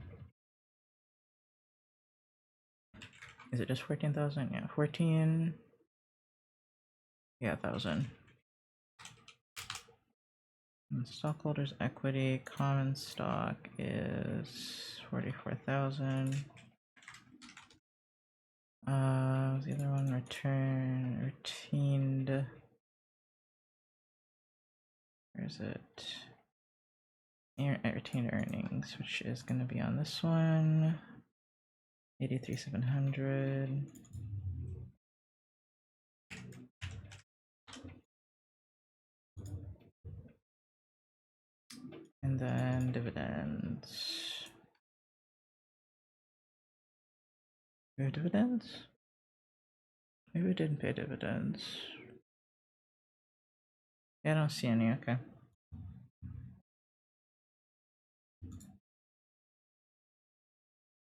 Is it just 14,000? Yeah, 14. Yeah, 1,000. And stockholders' equity, common stock is 44,000. The other one, retained. Where is it? Retained earnings, which is going to be on this one. 83,700. And then dividends. We have dividends? Maybe we didn't pay dividends. Yeah, I don't see any, okay.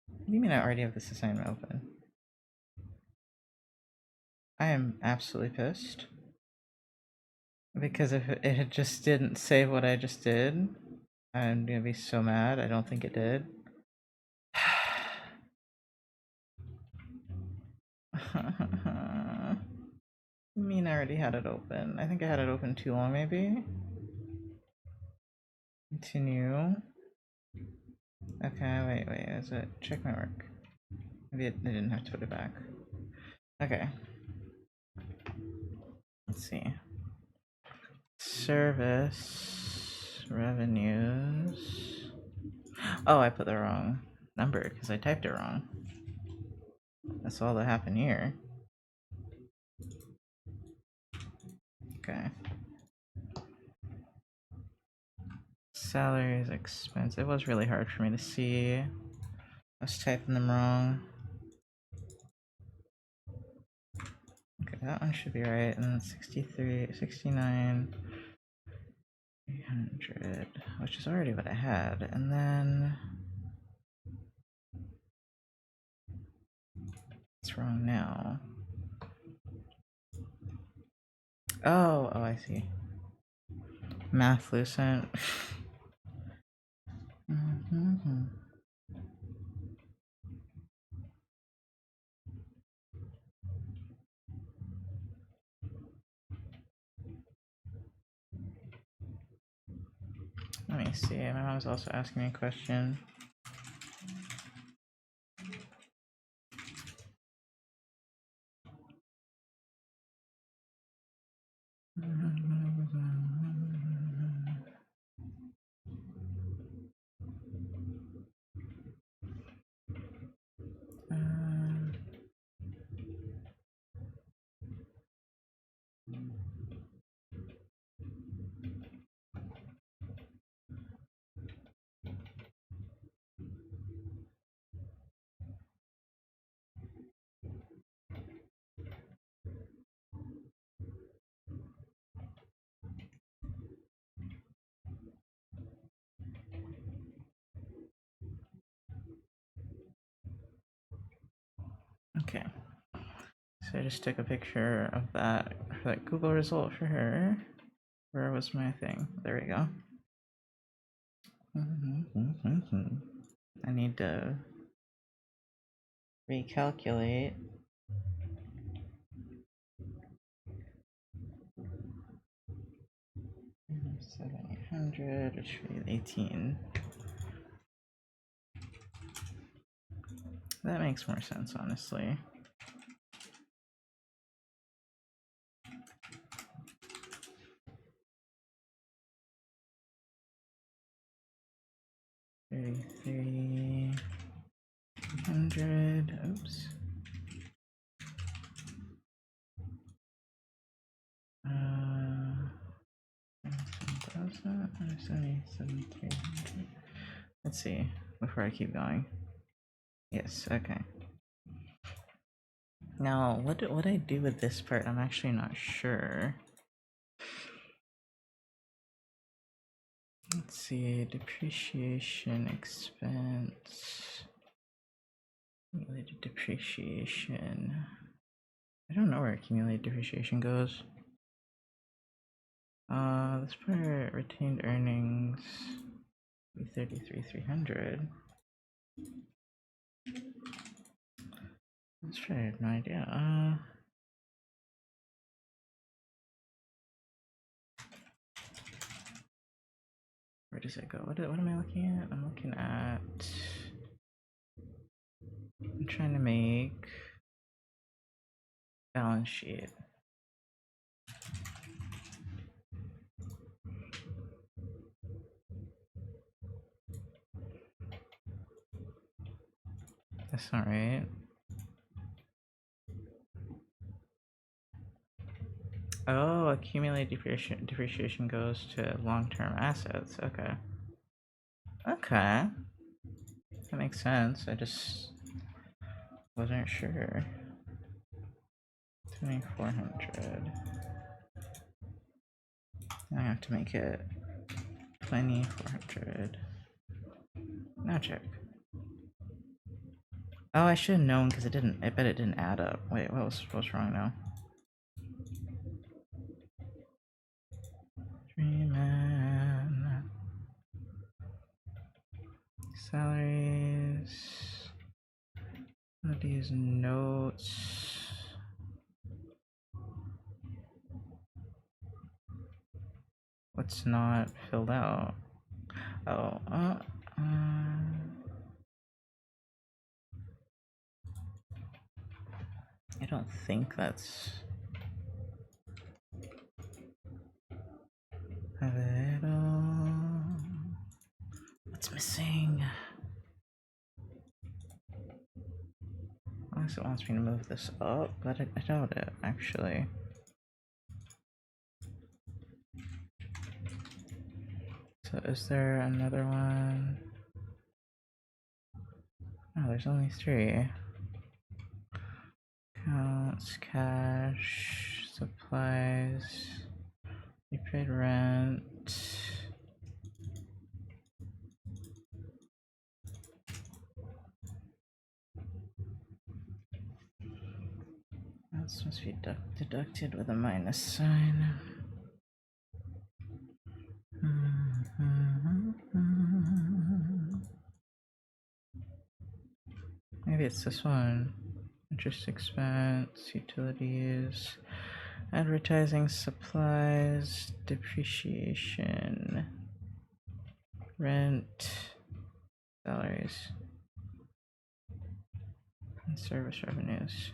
What do you mean I already have this assignment open? I am absolutely pissed. Because if it just didn't say what I just did, I'm gonna be so mad. I don't think it did. I mean, I already had it open. I think I had it open too long, maybe. Continue. Okay, wait, is it? Check my work. Maybe I didn't have to put it back. Okay. Let's see. Service revenues. Oh, I put the wrong number because I typed it wrong. That's all that happened here. Okay. Salaries, expense. It was really hard for me to see. I was typing them wrong. Okay, that one should be right. And then 63, 69, 300, which is already what I had. And then it's wrong now. Oh, I see. Math Lucent. Let me see. My mom's also asking me a question. Okay. So I just took a picture of that for that Google result for her. Where was my thing? There we go. I need to recalculate. 7,800, which would be 18. That makes more sense, honestly. $3,300. Oops. 77,300. Let's see before I keep going. Yes, okay. Now, what I do with this part, I'm actually not sure. Let's see, depreciation expense. Accumulated depreciation. I don't know where accumulated depreciation goes. This part retained earnings be 33,300. That's fair, I have no idea. Where does it go? What am I looking at? I'm looking at. I'm trying to make balance sheet. That's not right. Oh, accumulated depreciation goes to long-term assets. Okay. Okay. That makes sense. I just wasn't sure. 2,400. I have to make it 2,400. Now check. Oh, I should have known because it didn't. I bet it didn't add up. Wait, what's wrong now? Freeman. Salaries. These notes. What's not filled out? Oh, I don't think that's a little. What's missing? Unless it wants me to move this up, but I doubt it, actually. So is there another one? Oh, there's only 3. Accounts, cash, supplies, prepaid rent. That's supposed to be deducted with a minus sign. Maybe it's this one. Interest expense, utilities, advertising, supplies, depreciation, rent, salaries, and service revenues.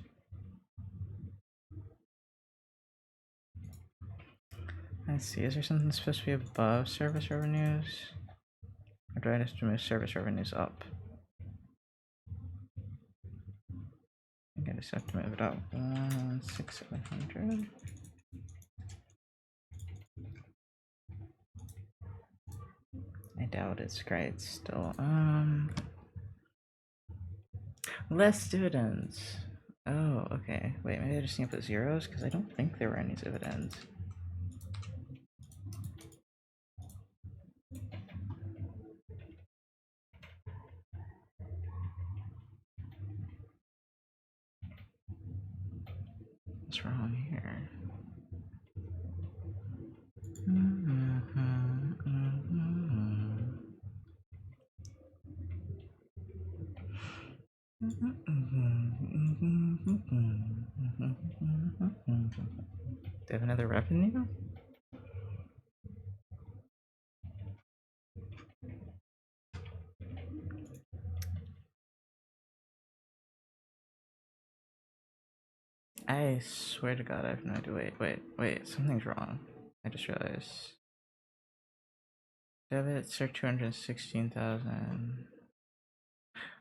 Let's see, is there something supposed to be above service revenues? Or do I just move service revenues up? I think I just have to move it up. 1,600. I doubt it's great still. Less dividends. Oh, okay. Wait, maybe I just need to put zeros because I don't think there were any dividends. What's wrong here? They have another revenue? I swear to God, I have no idea. Wait, something's wrong. I just realized. Debits are 216,000.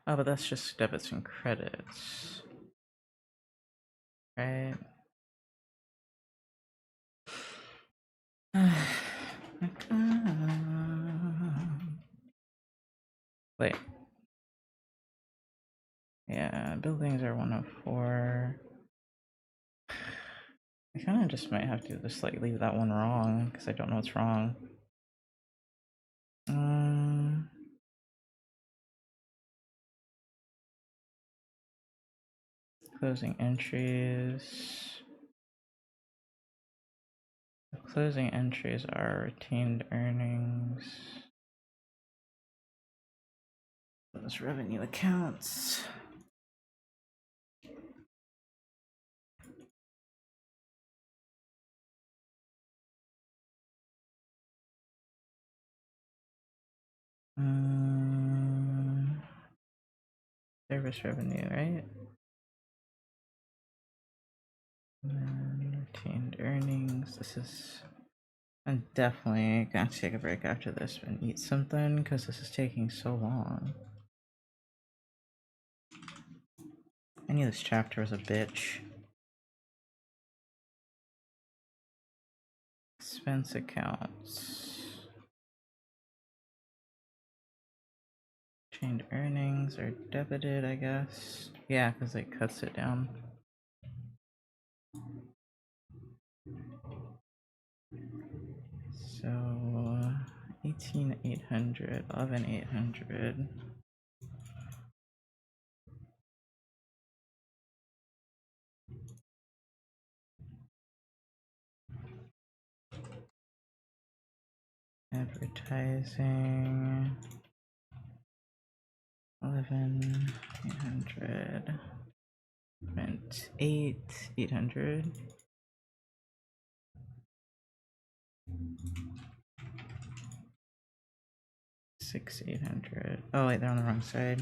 Oh, but that's just debits and credits. Right? Wait. Yeah, buildings are 104. I kind of just might have to just like leave that one wrong because I don't know what's wrong. Closing entries. The closing entries are retained earnings. Those revenue accounts. Service revenue, right? And then retained earnings. This is. I'm definitely gonna take a break after this and eat something because this is taking so long. I knew this chapter was a bitch. Expense accounts. Retained earnings are debited, I guess. Yeah, because it cuts it down. So 18,800, 11,800. Advertising 11,800. Rent 8,800. 6,800. Oh wait, they're on the wrong side.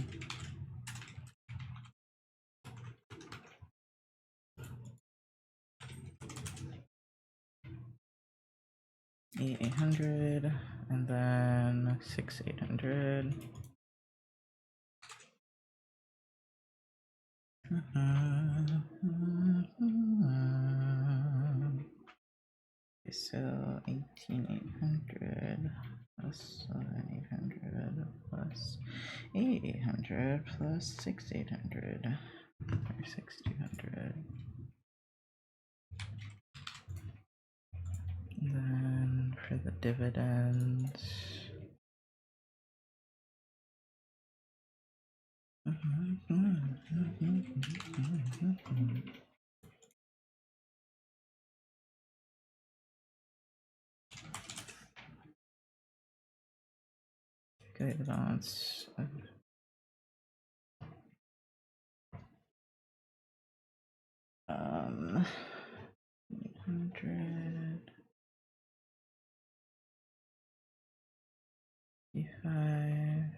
Eight hundred, and then 6,800. Okay, so 18,800 plus 11,800 plus 8,800 plus 6,800 or 6,200. Then for the dividends. Okay, the balance of 800 55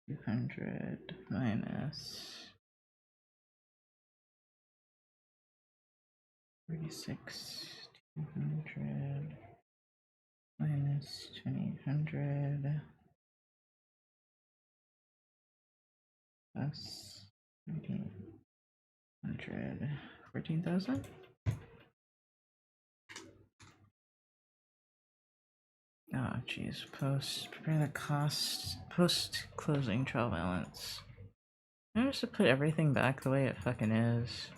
200 minus 46 200 minus 2,800 plus 1,300 14,000. Oh geez, prepare the post closing trial balance. I'm just to put everything back the way it fucking is.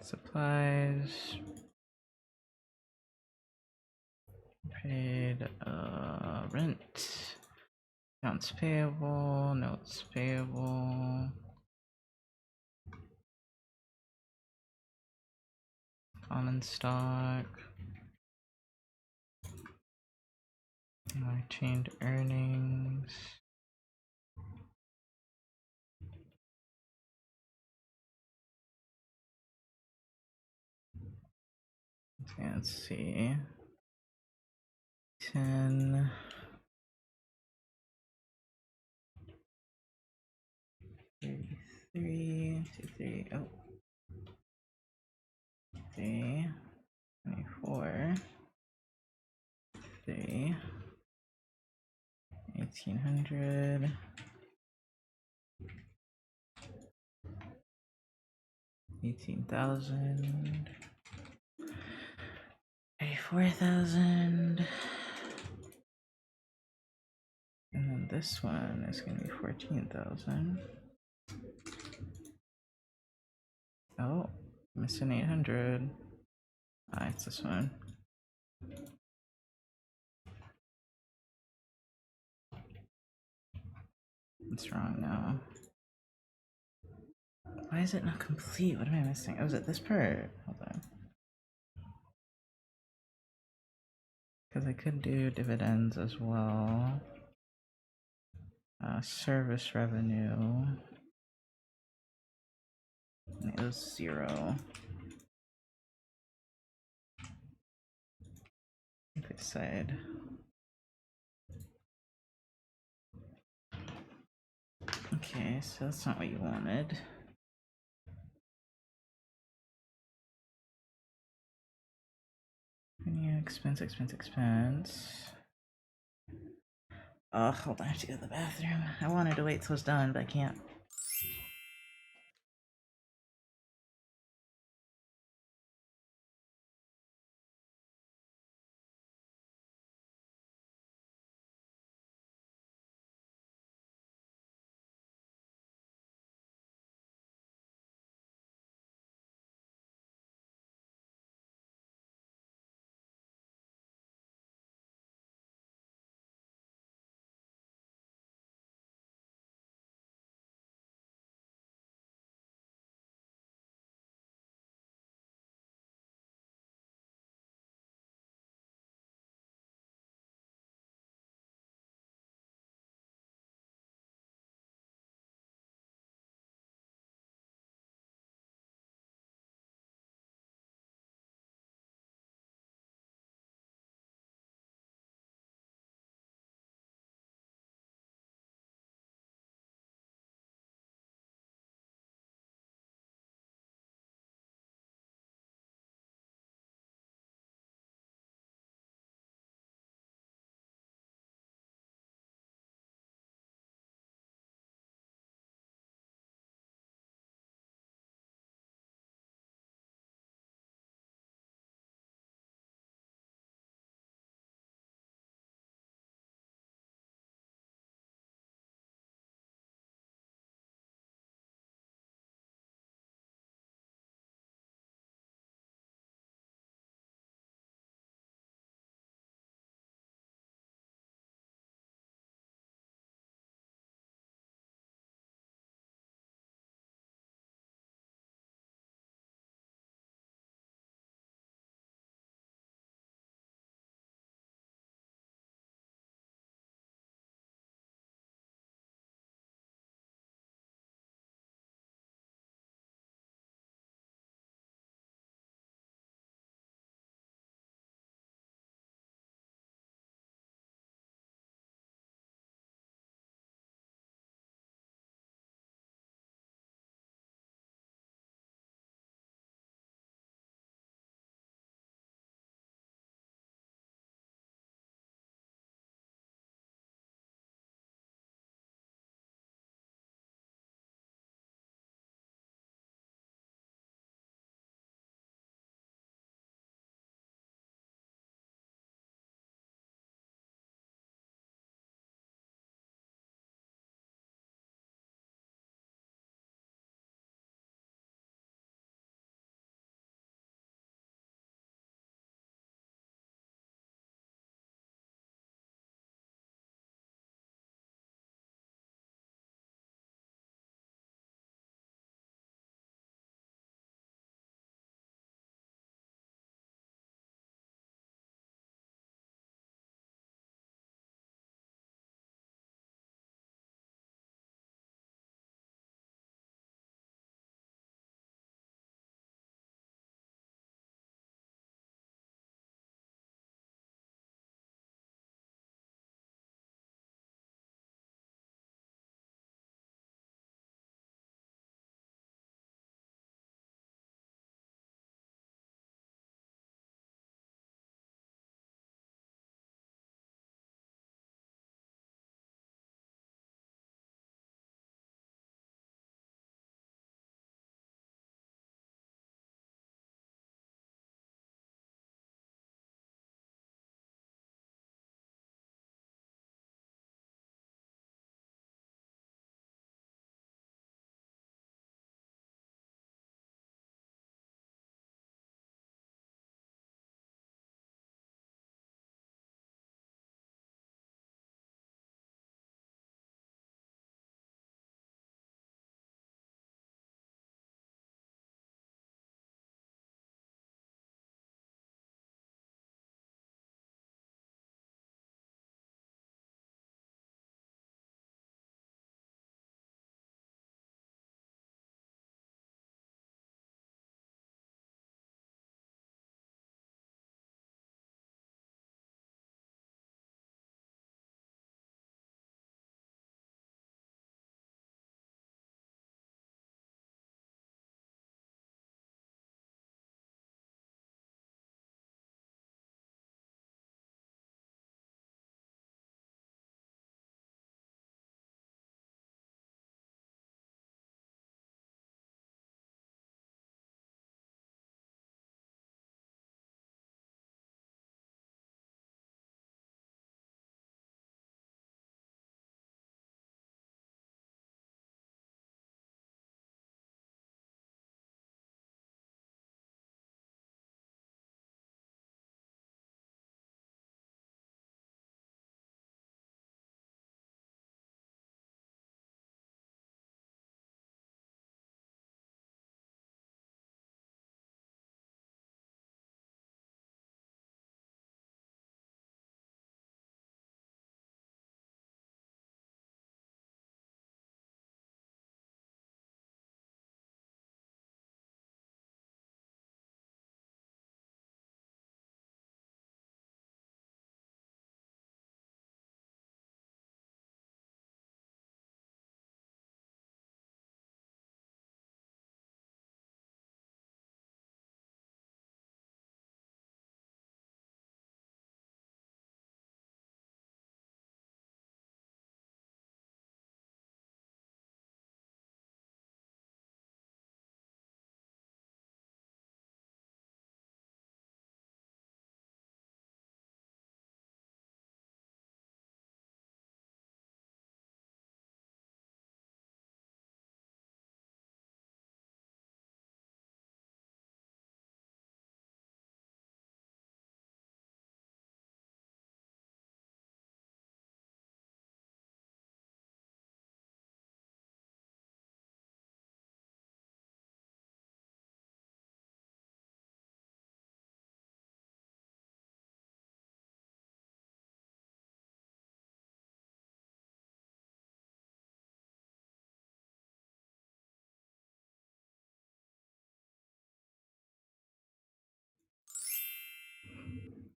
Supplies paid, rent, accounts payable, notes payable, common stock, retained earnings. Okay, let's see. 10. 3, 2, 3, oh. 3, 24, 3, 1800, 18,000, 84,000, and then this one is going to be 14,000. Oh, missing 800. Ah, it's this one. What's wrong now? Why is it not complete? What am I missing? Oh, is it this part? Hold on. Because I could do dividends as well. Service revenue. And it was 0. This side. Okay, so that's not what you wanted. Revenue, expense, expense, expense. Oh, hold on, I have to go to the bathroom. I wanted to wait till it's done, but I can't.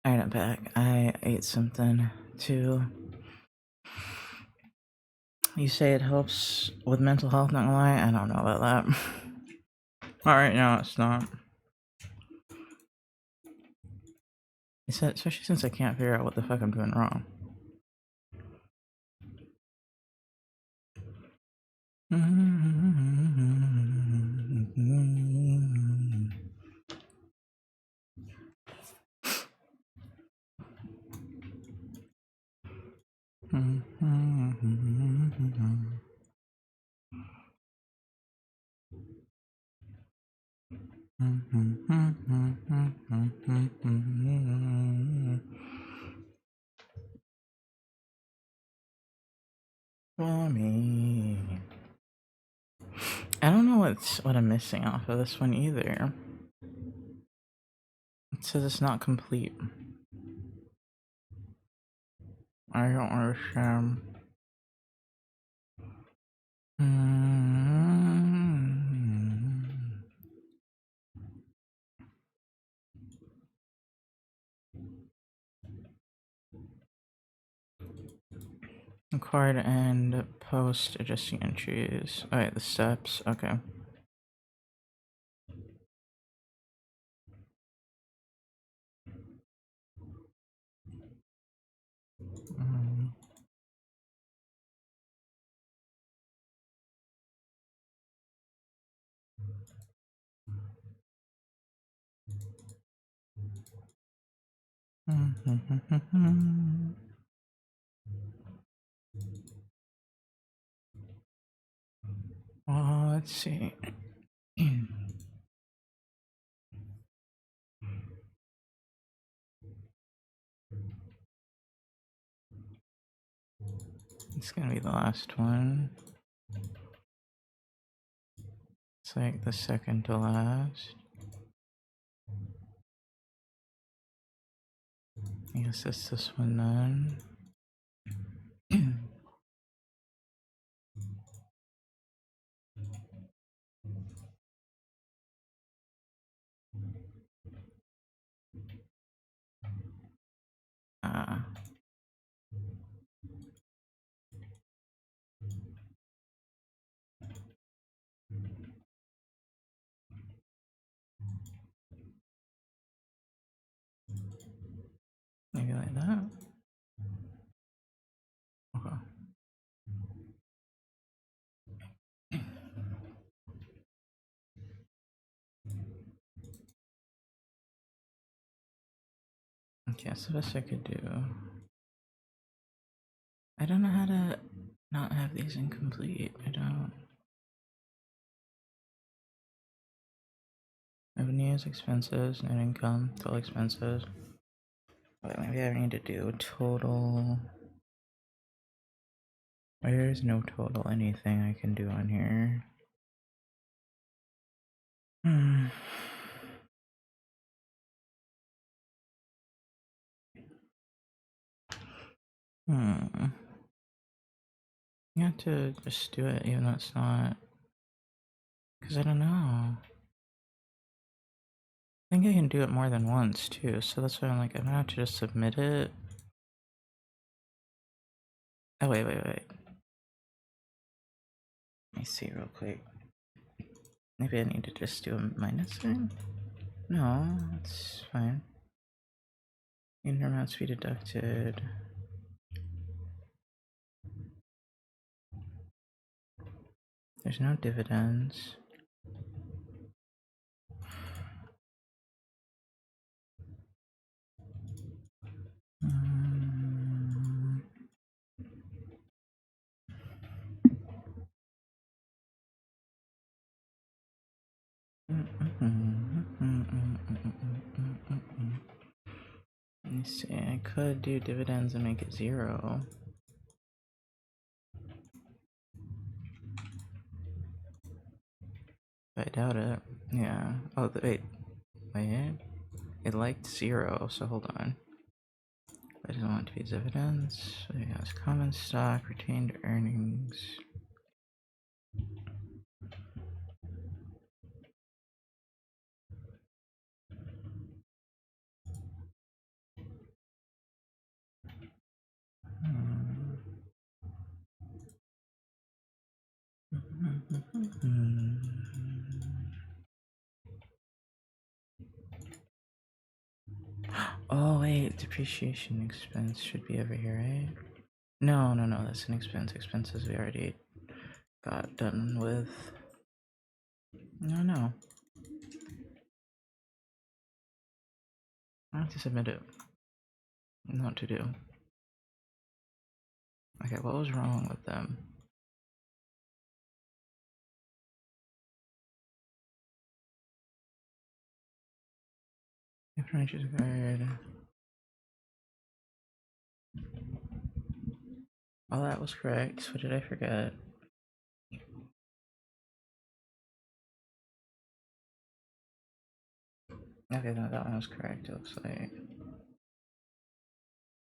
Alright, I'm back. I ate something too. You say it helps with mental health, not gonna lie? I don't know about that. Alright, no, it's not. Especially since I can't figure out what the fuck I'm doing wrong. For me. I don't know what I'm missing off of this one either. It says it's not complete. I don't understand. Required and post adjusting entries. Alright, the steps. Okay. Oh, let's see. It's gonna be the last one. It's like the second to last. I guess it's this one then. Maybe like that. Okay. Okay, so best I could do. I don't know how to not have these incomplete. I don't. Revenues, expenses, net income, total expenses. Wait, maybe I need to do total. There's no total anything I can do on here. You have to just do it even though it's not. Because I don't know. I think I can do it more than once too, so that's why I'm like, I'm gonna have to just submit it. Oh, wait. Let me see real quick. Maybe I need to just do a minus sign? No, that's fine. Unit amount to be deducted. There's no dividends. Let me see, I could do dividends and make it 0. But I doubt it. Yeah. Oh, wait. It liked 0, so hold on. I didn't want to be dividends. So it has common stock, retained earnings. Oh wait, depreciation expense should be over here, right? No, that's an expense. Expenses we already got done with. No. I have to submit it. Not to do. Okay, what was wrong with them? If I just guard. All that was correct. What did I forget? Okay, no, that one was correct. It looks like.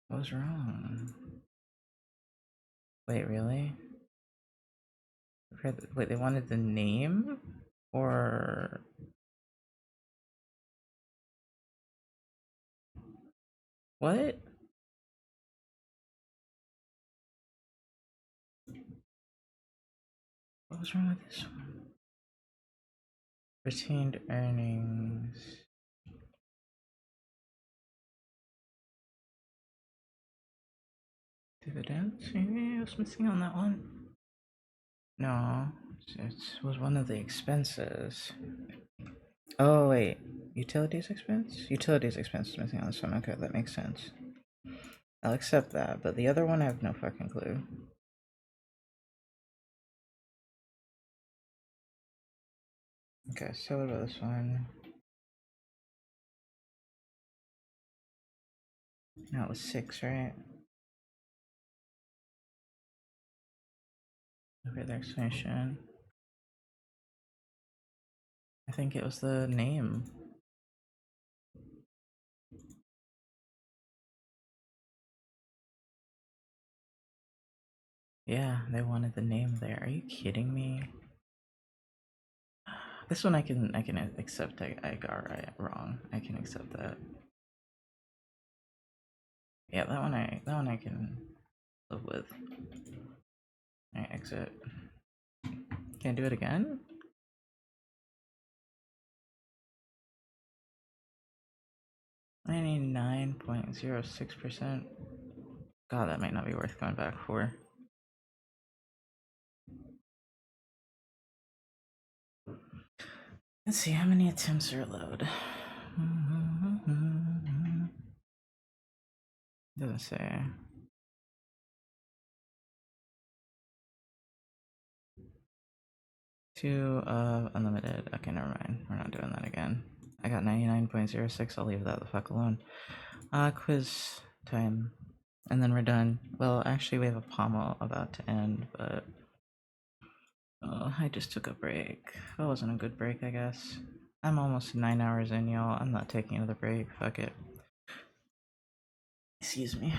What was wrong? Wait, really? Wait, they wanted the name? Or... What? What was wrong with this one? Retained earnings. Dividends? Maybe I was missing on that one? No, it was one of the expenses. Oh, wait. Utilities expense? Utilities expense is missing on this one. Okay, that makes sense. I'll accept that, but the other one I have no fucking clue. Okay, so what about this one? No, it was 6, right? Okay, the explanation. I think it was the name. Yeah, they wanted the name there. Are you kidding me? This one I can accept. I got wrong. I can accept that. Yeah, that one I can live with. Alright, exit. Can I do it again? $99.06%. God, that might not be worth going back for. Let's see how many attempts are allowed. Doesn't say. Two of unlimited. Okay, never mind. We're not doing that again. I got 99.06. I'll leave that the fuck alone. Quiz time. And then we're done. Well, actually, we have a pommel about to end, but I just took a break. That wasn't a good break, I guess. I'm almost 9 hours in, y'all. I'm not taking another break. Fuck it. Excuse me.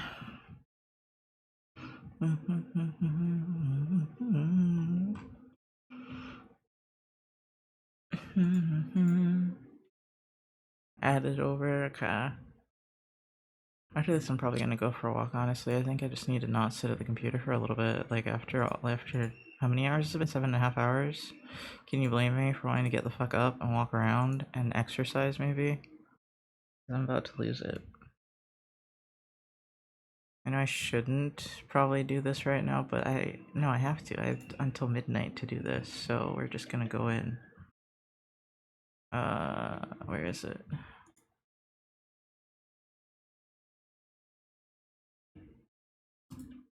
Add it over. Okay. After this, I'm probably gonna go for a walk. Honestly, I think I just need to not sit at the computer for a little bit. Like after how many hours has it been? 7.5 hours. Can you blame me for wanting to get the fuck up and walk around and exercise? Maybe. I'm about to lose it. I know I shouldn't probably do this right now, but I have to. I have until midnight to do this, so we're just gonna go in. Where is it?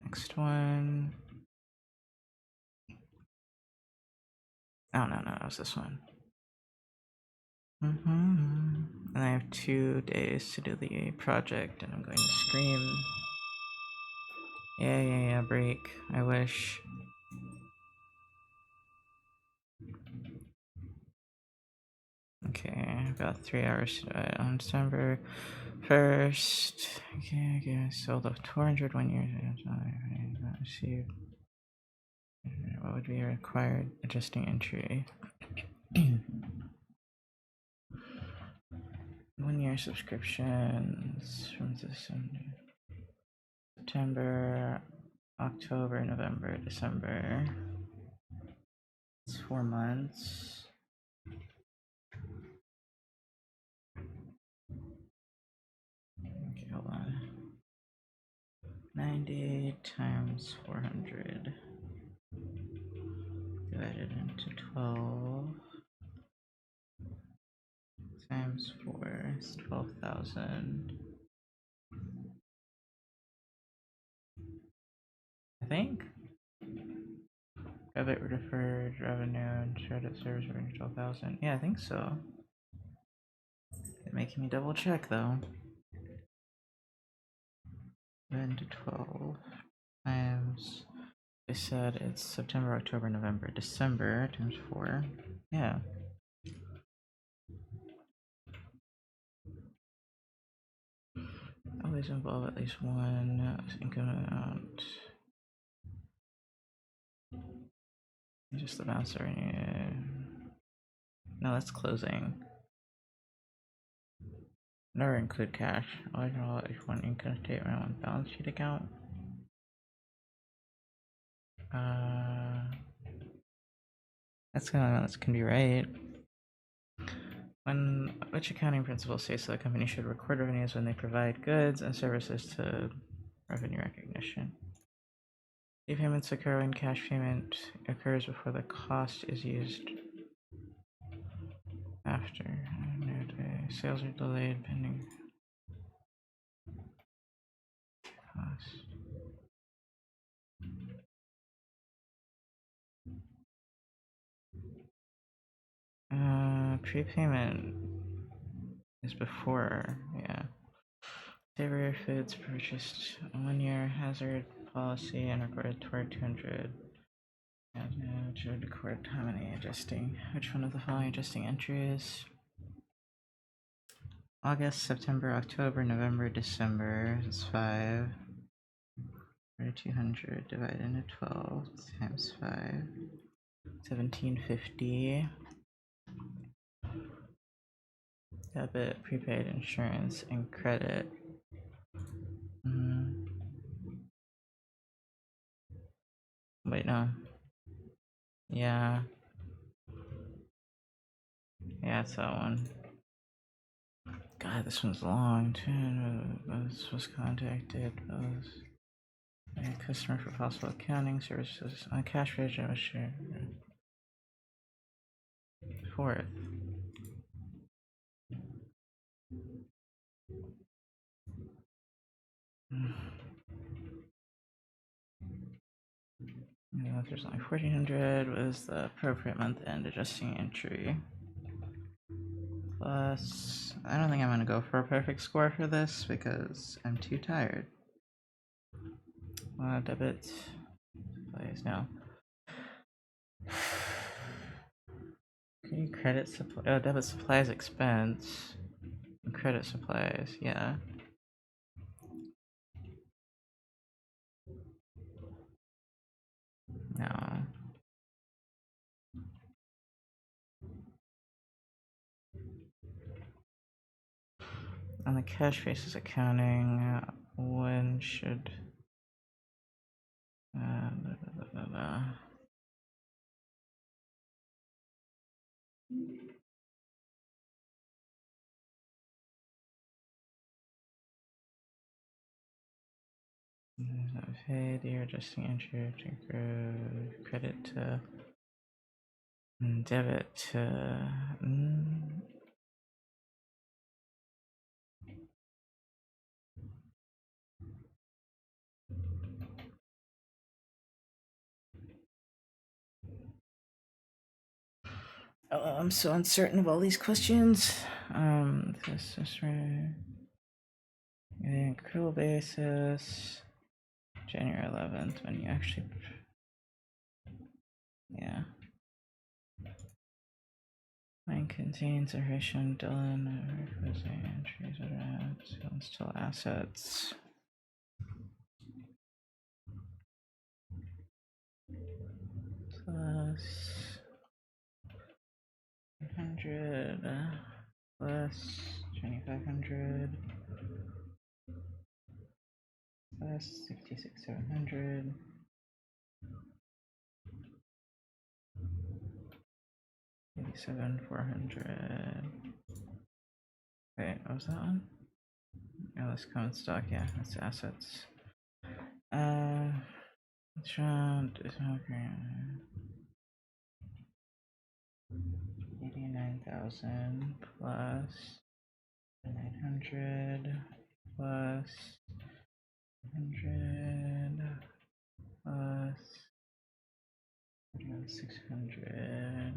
Next one. Oh no, it was this one. And I have 2 days to do the project, and I'm going to scream. Yeah, break. I wish. Okay, I've got 3 hours to do it on December 1st. Okay, sold off 201 years. Received. What would be required? Adjusting entry. 1 year subscriptions from September, October, November, December. It's 4 months. Okay, hold on. 90 times 400 divided into 12 times 4 is 12,000. I think. Debit deferred revenue and credit service revenue 12,000. Yeah, I think so. They're making me double check though. Into 12 times. They said it's September, October, November, December times 4. Yeah. Always involve at least one income amount. Just the bounce revenue. No, that's closing. Never include cash. Always involve at least one income statement, one balance sheet account. That's can be right. Which accounting principle says the company should record revenues when they provide goods and services to revenue recognition? The payments occur when cash payment occurs before the cost is used. After sales are delayed pending cost. Prepayment is before, yeah. Savory Foods purchased a 1-year hazard policy and recorded toward 200. And now should record how many adjusting. Which one of the following adjusting entries? August, September, October, November, December. That's 5. 200 divided into 12 times 5. 1750. Debit, prepaid, insurance, and credit. Wait, no. Yeah. Yeah, it's that one. God, this one's long too. This was contacted. A customer for possible accounting services on cash register. 4th. There's only 1400 was the appropriate month end adjusting entry. Plus, I don't think I'm gonna go for a perfect score for this because I'm too tired. Debit, supplies now. Can you credit supply? Oh, debit supplies expense. Credit supplies, yeah. No. On the cash basis accounting, when should paid, you're adjusting entry to credit to debit to Oh, I'm so uncertain of all these questions. This is right. Accrual basis. January 11th, when you actually. Yeah. Mine contains a Hisham Dillon entries that still assets. Plus 100 plus 2500 plus 66,700 87,400. Wait, what was that one? Oh, that's common stock, yeah, that's assets. Let's round this okay. 89,000 plus 900 plus 100 plus 600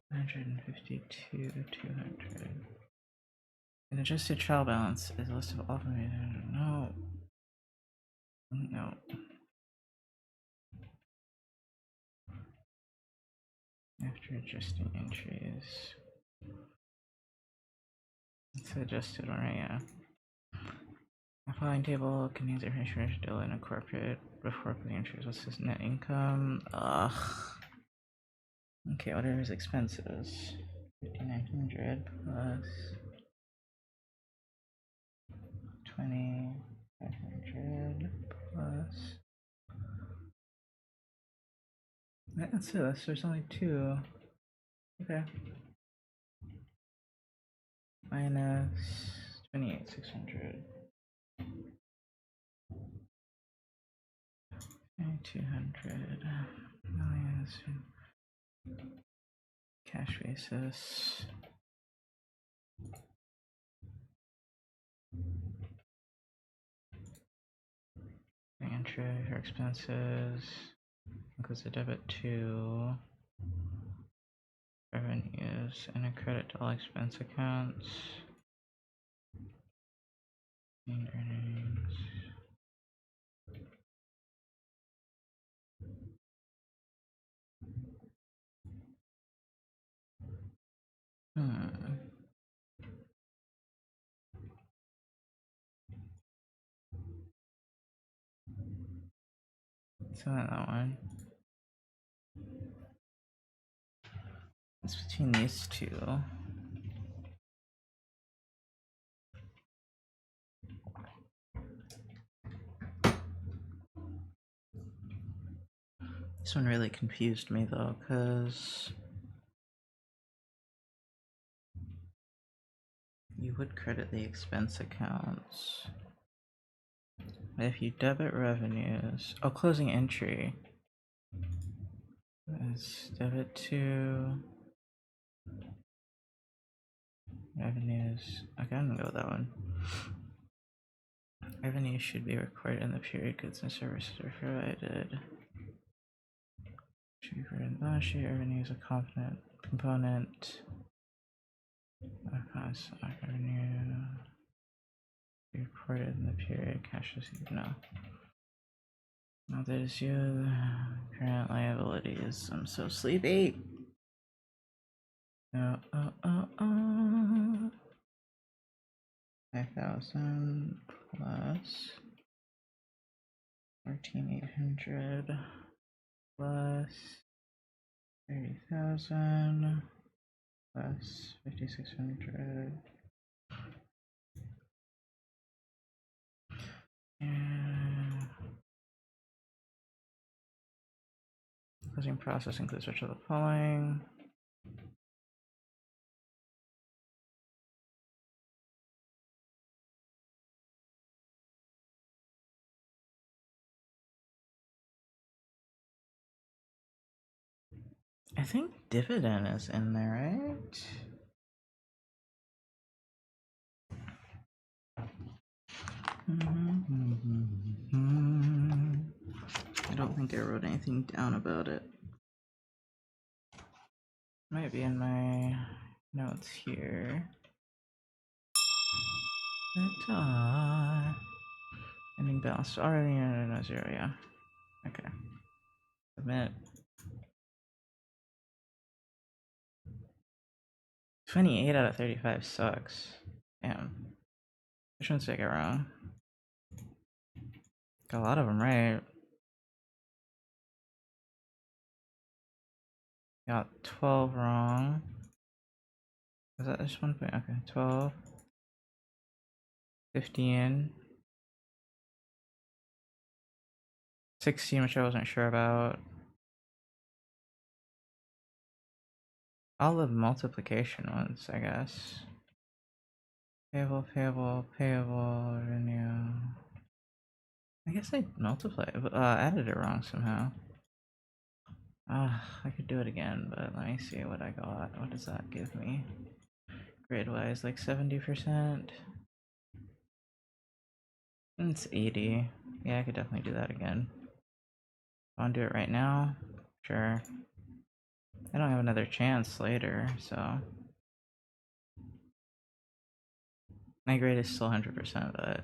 152 200. An adjusted trial balance is a list of all no. No. After adjusting entries. It's adjusted one, right? Yeah. The following table contains information still in a corporate before putting entries. What's his net income? Ugh. Okay, what are his expenses? 5,900 plus 2,500 plus. That's it. There's only two. Okay. Minus 28,600. 200 millions. Cash basis. Entry for expenses includes a debit to revenues and a credit to all expense accounts. And earnings. So that one. It's between these two. This one really confused me though, because you would credit the expense accounts. But if you debit revenues, oh, closing entry. Let's debit to revenues. Okay, I'm gonna go with that one. Revenues should be recorded in the period goods and services are provided. Should be recorded in the balance sheet. Revenue is a component. Revenue be recorded in the period cash received. No. Now that is you. Current liabilities. I'm so sleepy. 5,000 plus 14,800 plus 30,000 plus 5,600. Closing process includes which of the following? I think dividend is in there, right? I don't think I wrote anything down about it. Might be in my notes here. Ending balance already no zero, yeah. Okay. Submit. 28 out of 35 sucks. Damn. Which ones did I get wrong? Got a lot of them right. Got 12 wrong. Was that just 1 point? Okay, 12. 15. 16, which I wasn't sure about. all the multiplication ones, I guess. Payable, payable, payable, revenue. I guess I added it wrong somehow. I could do it again, but let me see what I got. What does that give me? Grade-wise, like 70%. It's 80. Yeah, I could definitely do that again. Want to do it right now? Sure. I don't have another chance later, so. My grade is still 100%, but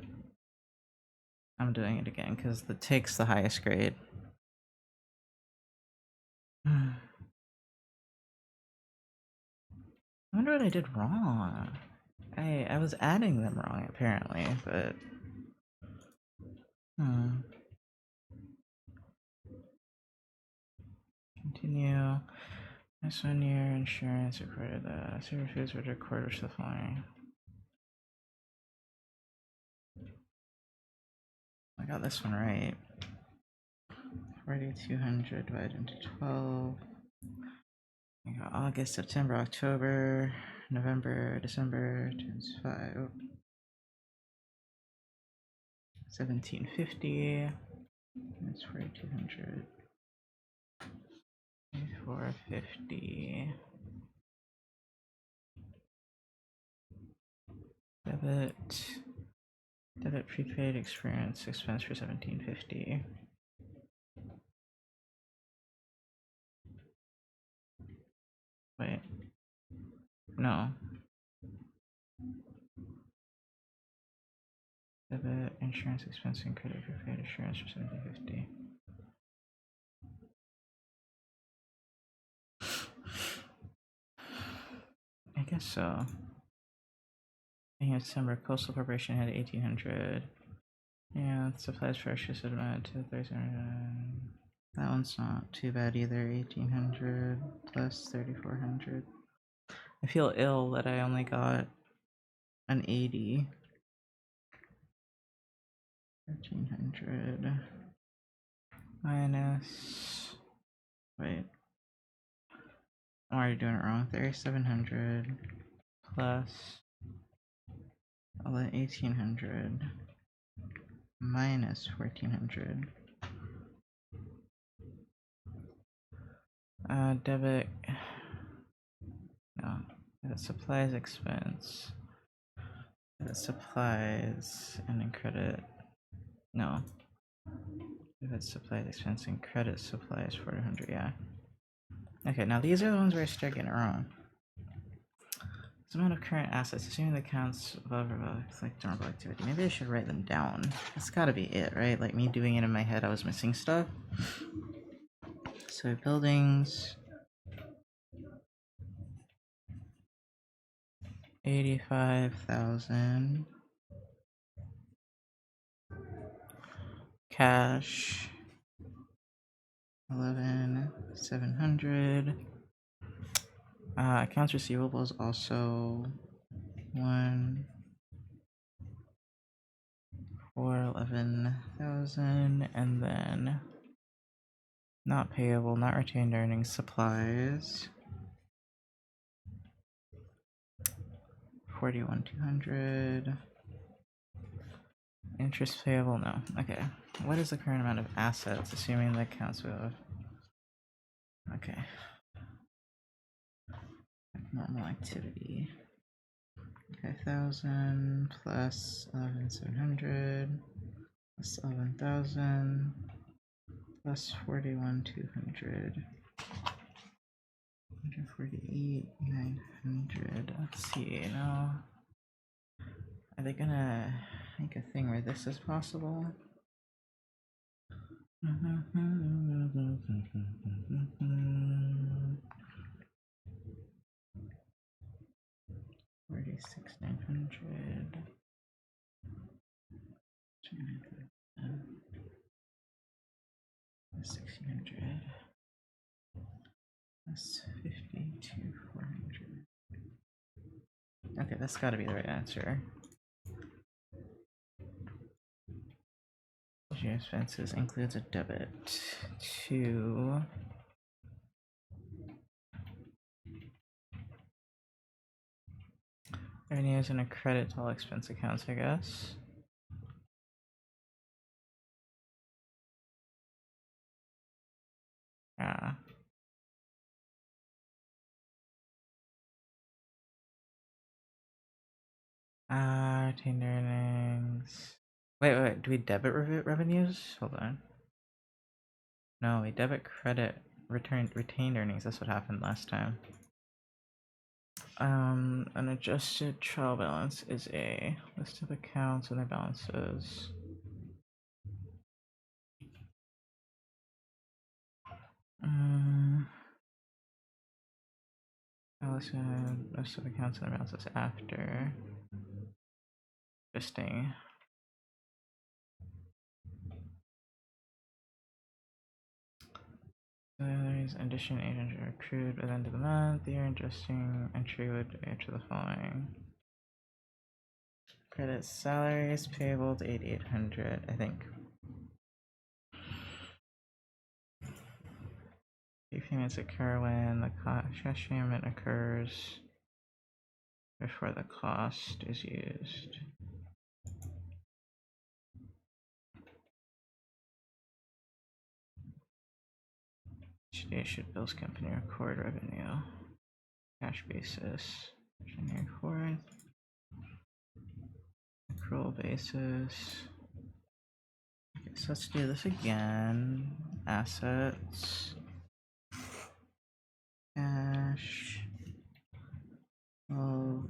I'm doing it again because it takes the highest grade. I wonder what I did wrong. I was adding them wrong apparently, but Continue. Next 1 year insurance recorded that Super Foods would record which the following. I got this one right. 4,200 divided into 12. I got August, September, October, November, December, times 5. 1750. That's 4,200. 450. Debit prepaid experience expense for 1750. Wait. No. Debit insurance expense and credit prepaid insurance for 1750. I guess so. In December, Coastal Corporation had 1,800. Yeah, supplies for our ship amount to 3,700. That one's not too bad either. 1,800 plus 3,400. I feel ill that I only got an 80. 1,300 minus. Wait. I'm already doing it wrong. 3,700 plus 1,800 minus 1,400. Debit. No. Debit supplies expense. Debit supplies and then credit. No. Debit supplies expense and credit supplies 400. Yeah. Okay, now these are the ones where I start getting it wrong. Some amount of current assets, assuming the accounts above or above, like durable activity. Maybe I should write them down. That's gotta be it, right? Like me doing it in my head, I was missing stuff. So buildings. 85,000. Cash. 11,700. Accounts receivables also 1 for 11,000, and then not payable, not retained earnings, supplies 41,200. Interest payable, no. Okay. What is the current amount of assets, assuming the accounts will? Okay. Normal activity. 5,000 plus 11,700 plus 11,000 plus 41,200. 148,900. Let's see now. Are they gonna make a thing where this is possible? 46,900. 1,600. That's 52,400. Okay, that's gotta be the right answer. Your expenses includes a debit to Revenues and a credit to all expense accounts, I guess. Yeah. Retained earnings. Wait, do we debit revenues? Hold on. No, we debit credit retained earnings. That's what happened last time. An adjusted trial balance is a list of accounts and their balances. List of accounts and their balances after. Interesting. Salaries, addition 800 are accrued by the end of the month. The year interesting entry would enter the following. Credit salaries payable to 8800, I think. Payments occur when the cash payment occurs before the cost is used. Each day should bills company record revenue. Cash basis. January 4th. Accrual basis. Okay, so let's do this again. Assets. Cash.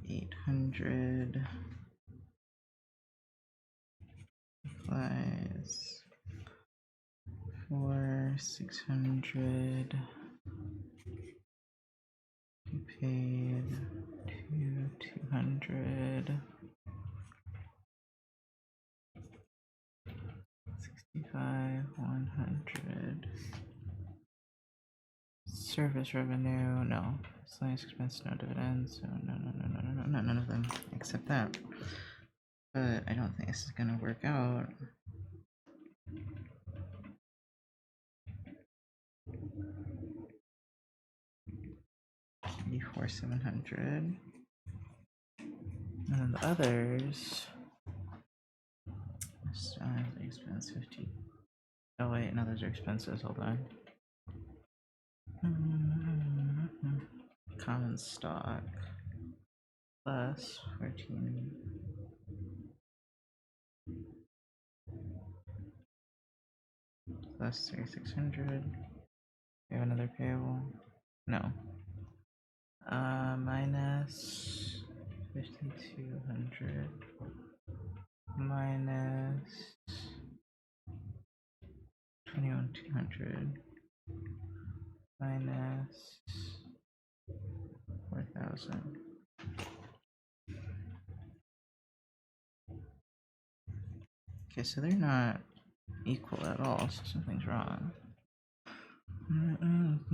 800. Supplies. 600. You paid 200. 65, 100. Service revenue, no. Slice expense, no dividends. So no, none of them except that. But I don't think this is gonna work out. 84,700. And then the others. The expense 50. Oh wait, no, those are expenses. Hold on. Common stock plus 14. Plus 3,600. We have another payable. No. Minus 5,200. Minus 21,200. Minus 4,000. Okay, so they're not equal at all, so something's wrong. I'm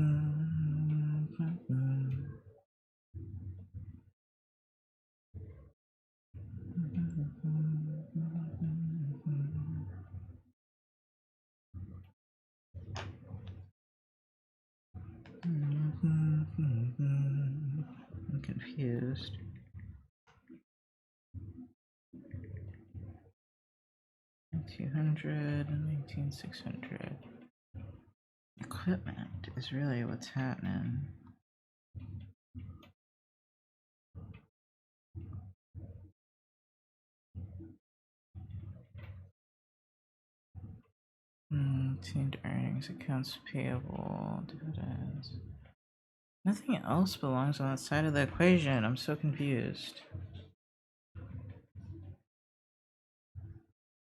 confused. $200 and $19,600. Equipment is really what's happening. Retained earnings, accounts payable, dividends. Nothing else belongs on that side of the equation. I'm so confused.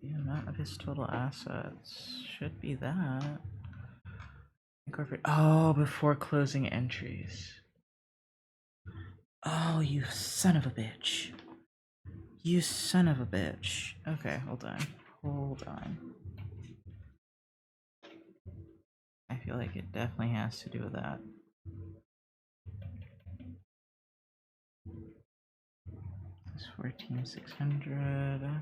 The amount of his total assets should be that. Incorporate. Oh, before closing entries. Oh, you son of a bitch. You son of a bitch. Okay, hold on. Hold on. I feel like it definitely has to do with that. It's 14,600.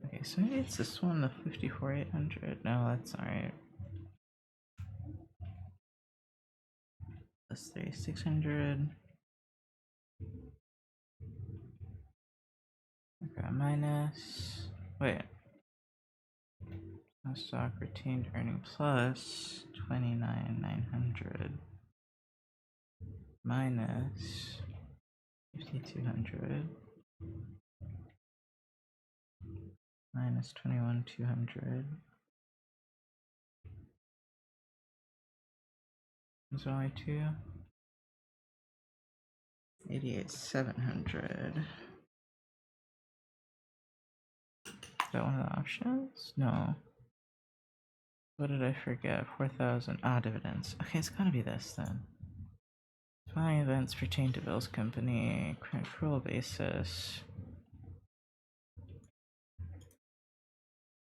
Okay, so maybe it's this one, the 54,800. No, that's alright. Plus 3,600. Okay, minus. Wait. No stock retained earning plus 29,900 minus 5,200 minus 21,200 is only 88,700. Is that one of the options? No. What did I forget? 4,000. Ah, dividends. Okay, it's gotta be this then. Following events pertain to Bill's company. Accrual basis.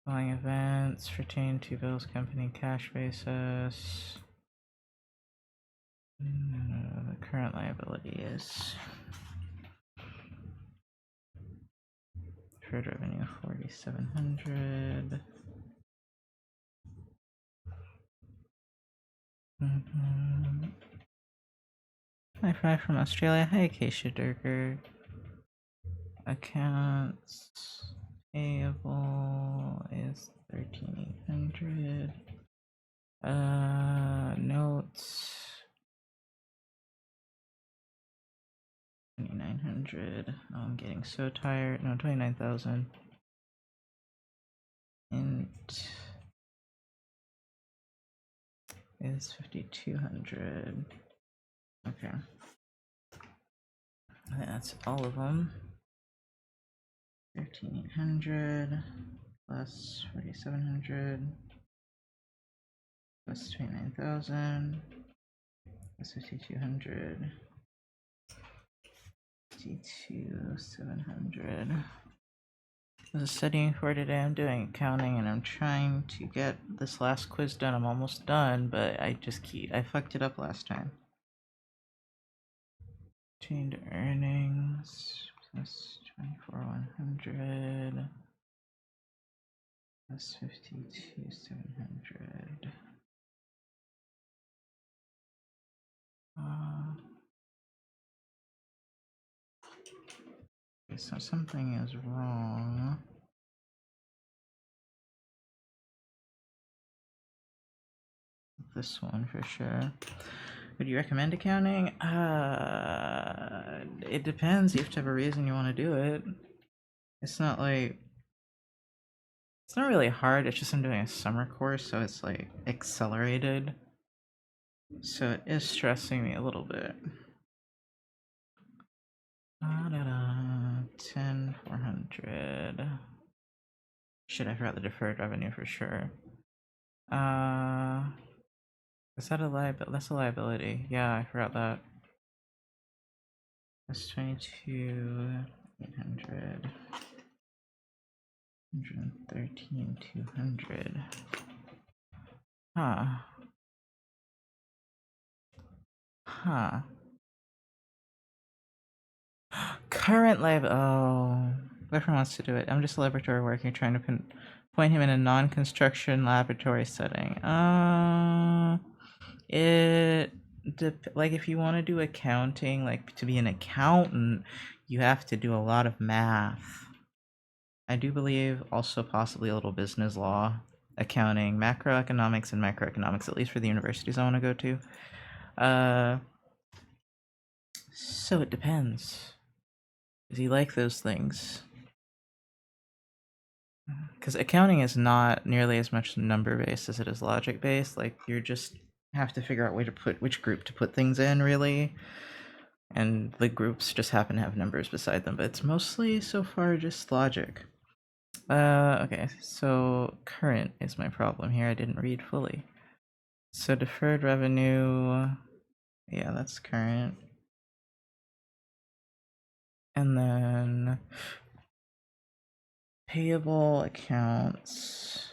Following events pertain to Bill's company. Cash basis. The current liability is deferred revenue 4,700. 25 from Australia. Hi, Acacia Durker. Accounts payable is 13,800. Notes 2,900. Oh, I'm getting so tired. No, 29,000. Int is 5,200. Okay. That's all of them. 13,800 plus 4,700 plus 29,000 plus 5,200. 52,700. This is studying for today. I'm doing accounting and I'm trying to get this last quiz done. I'm almost done, but I fucked it up last time. Retained earnings plus 24,100 plus 52,700. Okay, so something is wrong. This one for sure. Would you recommend accounting? It depends. You have to have a reason you want to do it. It's not really hard. It's just I'm doing a summer course, so it's like accelerated. So it is stressing me a little bit. 10,400. Shit, I forgot the deferred revenue for sure. Is that a liability? That's a liability. Yeah, I forgot that. That's 22,800. 113,200. Huh. Current whoever wants to do it. I'm just a laboratory worker trying to point him in a non-construction laboratory setting. Like if you want to do accounting, like to be an accountant, you have to do a lot of math. I do believe also possibly a little business law, accounting, macroeconomics, and microeconomics, at least for the universities I want to go to. So it depends. Does he like those things? Because accounting is not nearly as much number based as it is logic based. Like you just have to figure out which group to put things in, really. And the groups just happen to have numbers beside them, but it's mostly so far just logic. Okay, so current is my problem here. I didn't read fully. So deferred revenue, yeah, that's current. And then payable accounts.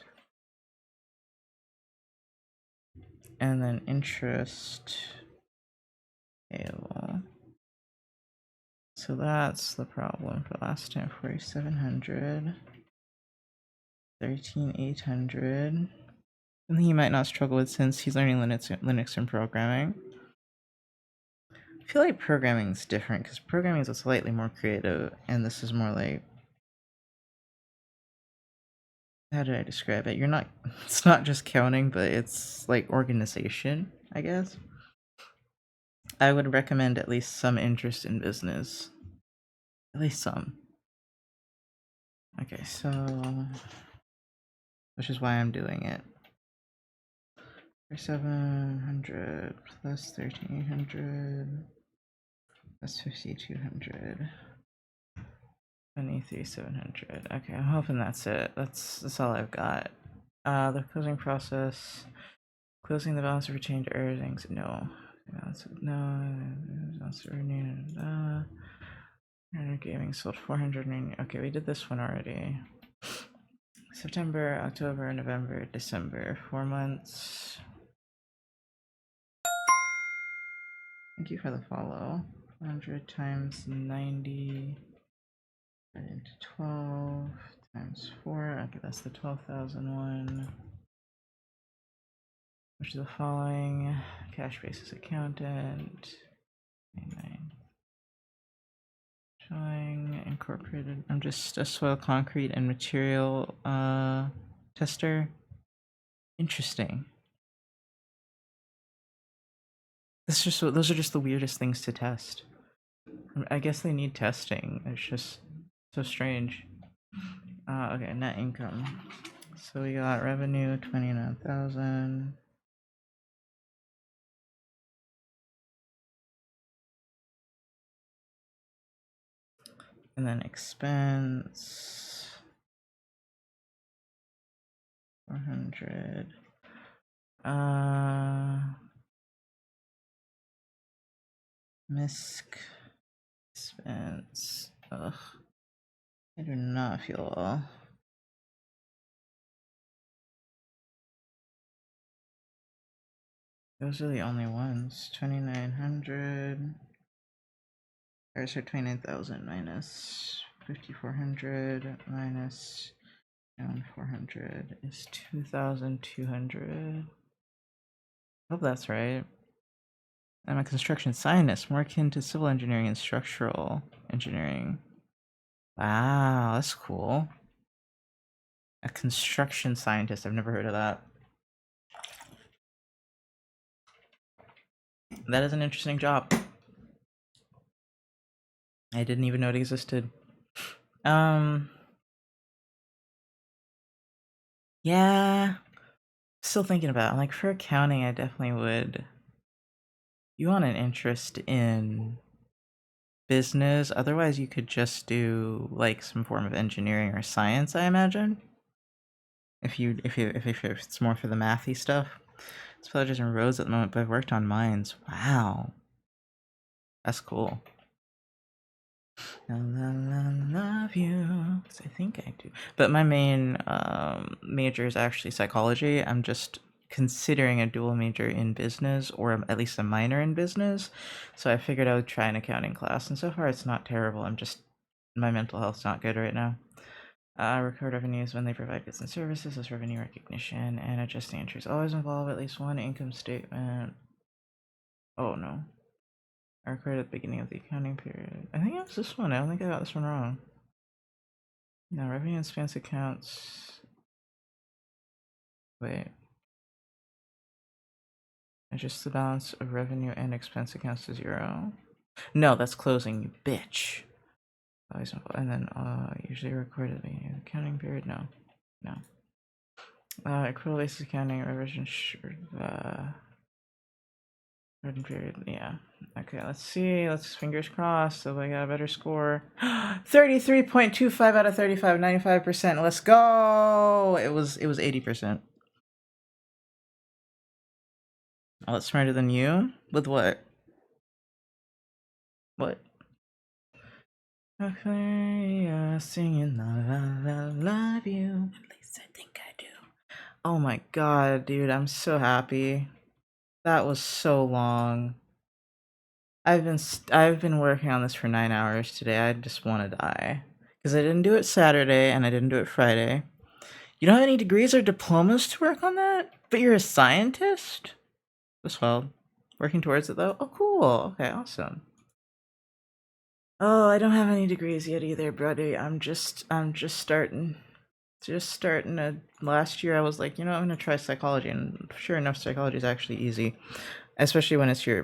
And then interest payable. So that's the problem for last time. 4,700. 13,800. Something he might not struggle with since he's learning Linux and programming. I feel like programming is different because programming is slightly more creative, and this is more like how did I describe it? You're not, it's not just counting, but it's like organization, I guess. I would recommend at least some interest in business. At least some. Okay, so, which is why I'm doing it. 700 plus 1300 plus 5200. 23,700. Okay, I'm hoping that's it. That's all I've got. The closing process. Closing the balance of retained earnings. No. No. Gaming sold 490. Okay, we did this one already. September, October, November, December. 4 months. Thank you for the follow. 100 times 90 into 12 times 4. Okay, that's the 12,001. Which is the following: cash basis accountant, 99. Showing incorporated. I'm just a soil, concrete, and material tester. Interesting. Those are just the weirdest things to test. I guess they need testing. It's just so strange. Okay, net income. So we got revenue 29,000. And then expense 400. Misc expense. Ugh. I do not feel well. Those are the only ones. 2,900. Or so 29,000 minus 5,400 minus 400 is 2,200. Hope that's right. I'm a construction scientist, more akin to civil engineering and structural engineering. Wow, that's cool. A construction scientist, I've never heard of that. That is an interesting job. I didn't even know it existed. Yeah. Still thinking about it. Like, for accounting, I definitely would. You want an interest in business, otherwise you could just do like some form of engineering or science, I imagine. If it's more for the mathy stuff. It's villages and roads at the moment, but I've worked on mines. Wow. That's cool. Love you. I think I do. But my main major is actually psychology. I'm just considering a dual major in business, or at least a minor in business. So I figured I would try an accounting class, and so far it's not terrible. My mental health's not good right now. Record revenues when they provide goods and services as revenue recognition, and adjusting entries always involve at least one income statement. Oh no. I recorded at the beginning of the accounting period. I think it was this one. I don't think I got this one wrong. No, revenue and expense accounts. Wait. Adjust the balance of revenue and expense accounts to 0. No, that's closing, you bitch. And then usually recorded at the beginning of the accounting period. No. Accrual basis accounting revision. Period. Yeah. Okay, let's see. Let's fingers crossed. So I got a better score. 33.25 out of 35, 95%. Let's go. It was 80%. Oh, that's smarter than you? With what? What? Okay, singing la love you. At least I think I do. Oh my god, dude, I'm so happy. That was so long. I've been working on this for 9 hours today. I just want to die because I didn't do it Saturday and I didn't do it Friday. You don't have any degrees or diplomas to work on that, but you're a scientist. Well, working towards it though. Oh, cool. Okay, awesome. Oh, I don't have any degrees yet either, Brody. I'm just starting. just starting to. Last year, I was like, you know, I'm gonna try psychology, and sure enough, psychology is actually easy, especially when it's your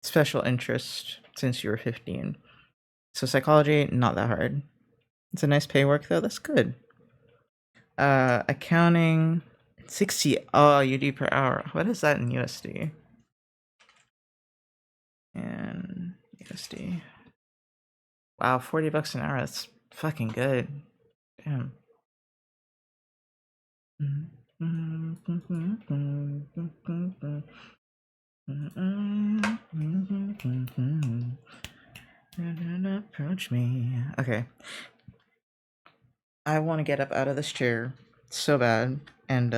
special interest since you were 15. So psychology, not that hard. It's a nice pay work though. That's good. Accounting, 60 UD per hour. What is that in USD? And USD. Wow, $40 an hour. That's fucking good. Damn. Approach me. Okay. I want to get up out of this chair so bad and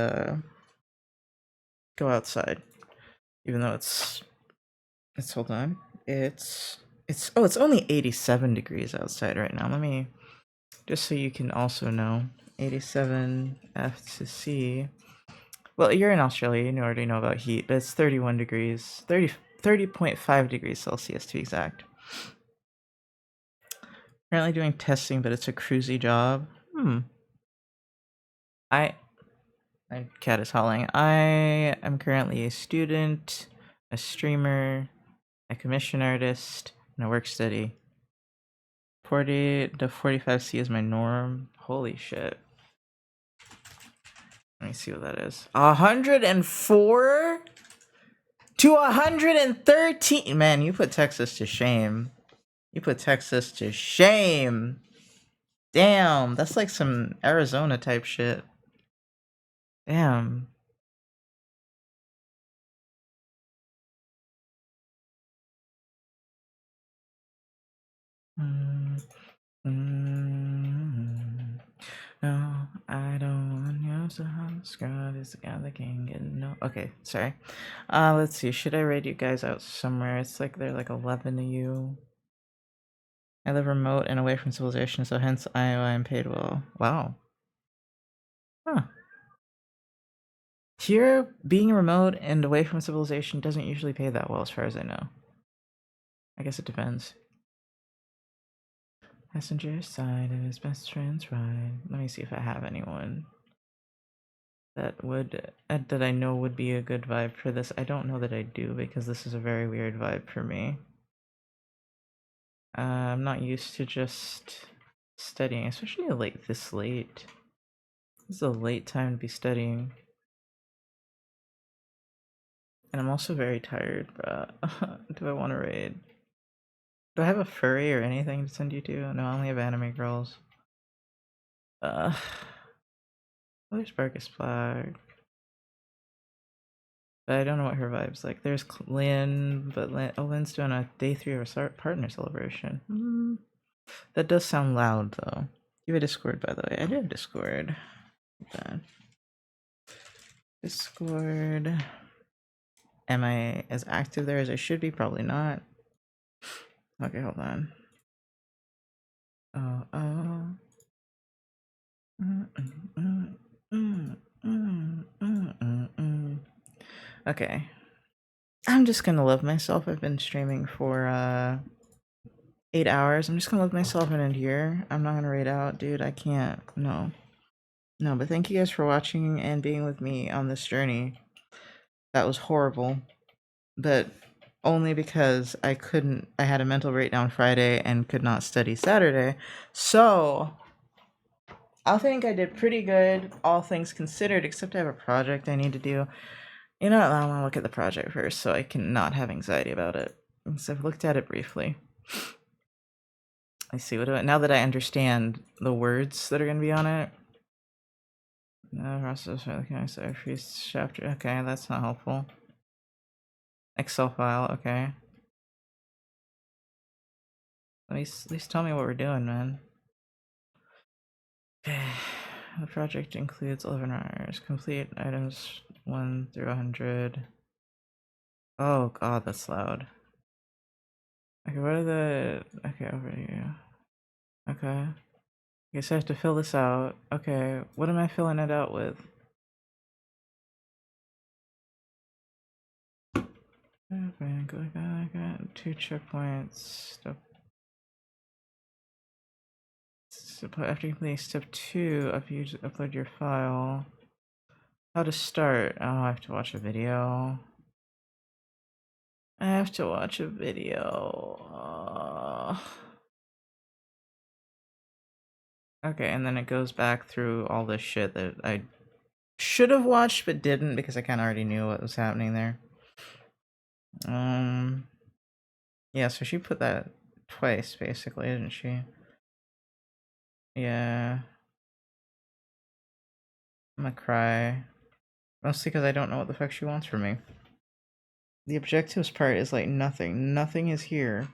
go outside. Even though it's hold on. It's only 87 degrees outside right now. Let me just so you can also know. 87 F to C. Well, you're in Australia, you already know about heat, but it's 31 degrees. 30.5 degrees Celsius to be exact. Currently doing testing, but it's a cruisy job. My cat is howling. I am currently a student, a streamer, a commission artist, and a work study. 40 to 45C is my norm. Holy shit. Let me see what that is. 104 to 113. Man, you put Texas to shame. You put Texas to shame. Damn, that's like some Arizona type shit. Damn. No, I don't want you to God is the guy that can get no. Okay, sorry. Let's see. Should I rate you guys out somewhere? It's like there are like 11 of you. I live remote and away from civilization, so hence I am paid well. Wow. Huh. Here, being remote and away from civilization doesn't usually pay that well, as far as I know. I guess it depends. Passenger side of his best friend's ride. Let me see if I have anyone that would that I know would be a good vibe for this. I don't know that I do because this is a very weird vibe for me. I'm not used to just studying, especially this late. This is a late time to be studying. And I'm also very tired, bruh. Do I want to raid? Do I have a furry or anything to send you to? No, I only have anime girls. Oh, there's Barkus Flag. But I don't know what her vibe's like. There's Lynn, but Lynn's doing a day 3 of a partner celebration. That does sound loud, though. You have a Discord, by the way. I do have Discord. Discord. Am I as active there as I should be? Probably not. Okay, hold on. Okay. I'm just gonna love myself. I've been streaming for 8 hours. I'm just gonna love myself and end here. I'm not gonna raid out, dude. I can't. No. No, but thank you guys for watching and being with me on this journey. That was horrible. But only because I had a mental breakdown Friday and could not study Saturday. So I think I did pretty good, all things considered, except I have a project I need to do. You know what, I want to look at the project first so I can not have anxiety about it. So I've looked at it briefly. I see what now that I understand the words that are going to be on it. No process for the freeze chapter. Okay, that's not helpful. Excel file, okay. At least tell me what we're doing, man. Okay. The project includes 11 hours. Complete items 1 through 100. Oh god, that's loud. Okay, what are the... Okay, over here. Okay. I guess I have to fill this out. Okay, what am I filling it out with? I got 2 checkpoints. Stuff. So after completing step 2, upload your file. How to start? Oh, I have to watch a video. I have to watch a video. Okay, and then it goes back through all this shit that I should have watched but didn't because I kind of already knew what was happening there. Yeah, so she put that twice basically, didn't she? Yeah. I'm gonna cry. Mostly because I don't know what the fuck she wants from me. The objectives part is like nothing. Nothing is here.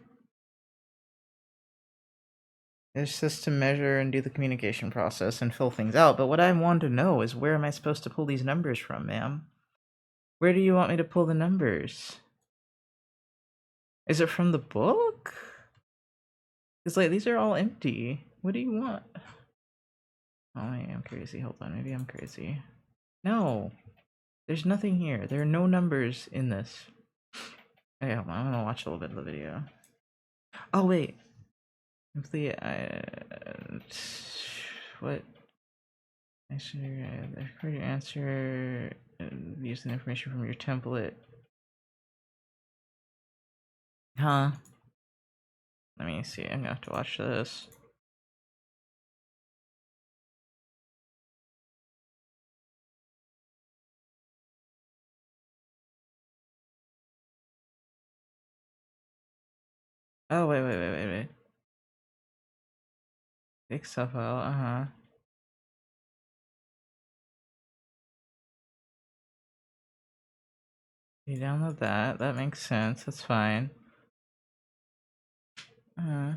It's just to measure and do the communication process and fill things out. But what I want to know is where am I supposed to pull these numbers from, ma'am? Where do you want me to pull the numbers? Is it from the book? It's like these are all empty. What do you want? Oh, maybe I'm crazy. Hold on, maybe I'm crazy. No, there's nothing here. There are no numbers in this. Okay, hold on. I'm gonna watch a little bit of the video. Oh wait, complete. What? Record your answer using the information from your template. Huh? Let me see. I'm gonna have to watch this. Oh wait. Big stuff out. You download that. That makes sense. That's fine. Uh-huh.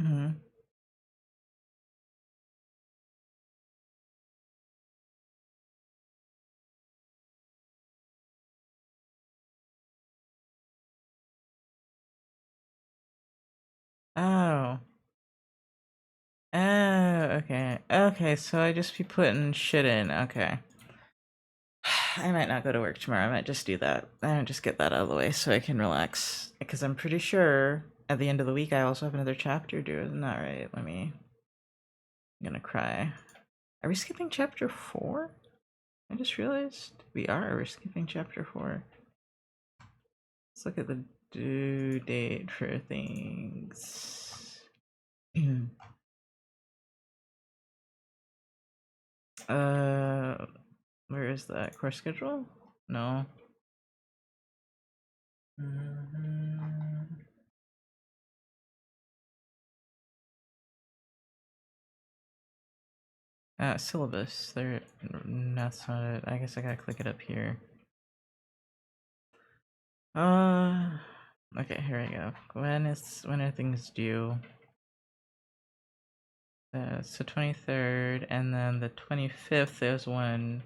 Mm-hmm. Oh. Oh, okay. Okay, so I just be putting shit in. Okay. I might not go to work tomorrow. I might just do that. I might just get that out of the way so I can relax. Because I'm pretty sure at the end of the week I also have another chapter due. Isn't that right? I'm gonna cry. Are we skipping chapter 4? I just realized we are. We're skipping chapter 4. Let's look at the due date for things. Where is that? Course schedule? No. Syllabus. There. That's not it. I guess I gotta click it up here. Okay, here we go. When are things due? So 23rd, and then the 25th is when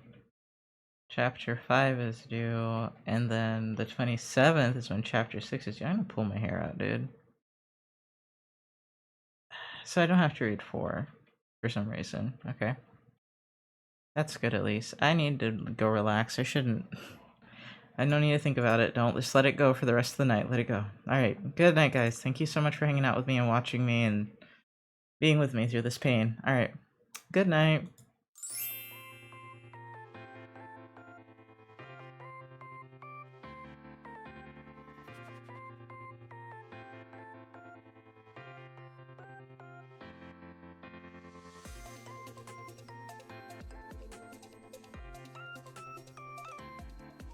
chapter 5 is due, and then the 27th is when chapter 6 is due. I'm gonna pull my hair out, dude. So I don't have to read 4 for some reason. Okay. That's good at least. I need to go relax. I shouldn't. I don't need to think about it. Don't just let it go for the rest of the night. Let it go. Alright. Good night, guys. Thank you so much for hanging out with me and watching me and being with me through this pain. Alright. Good night.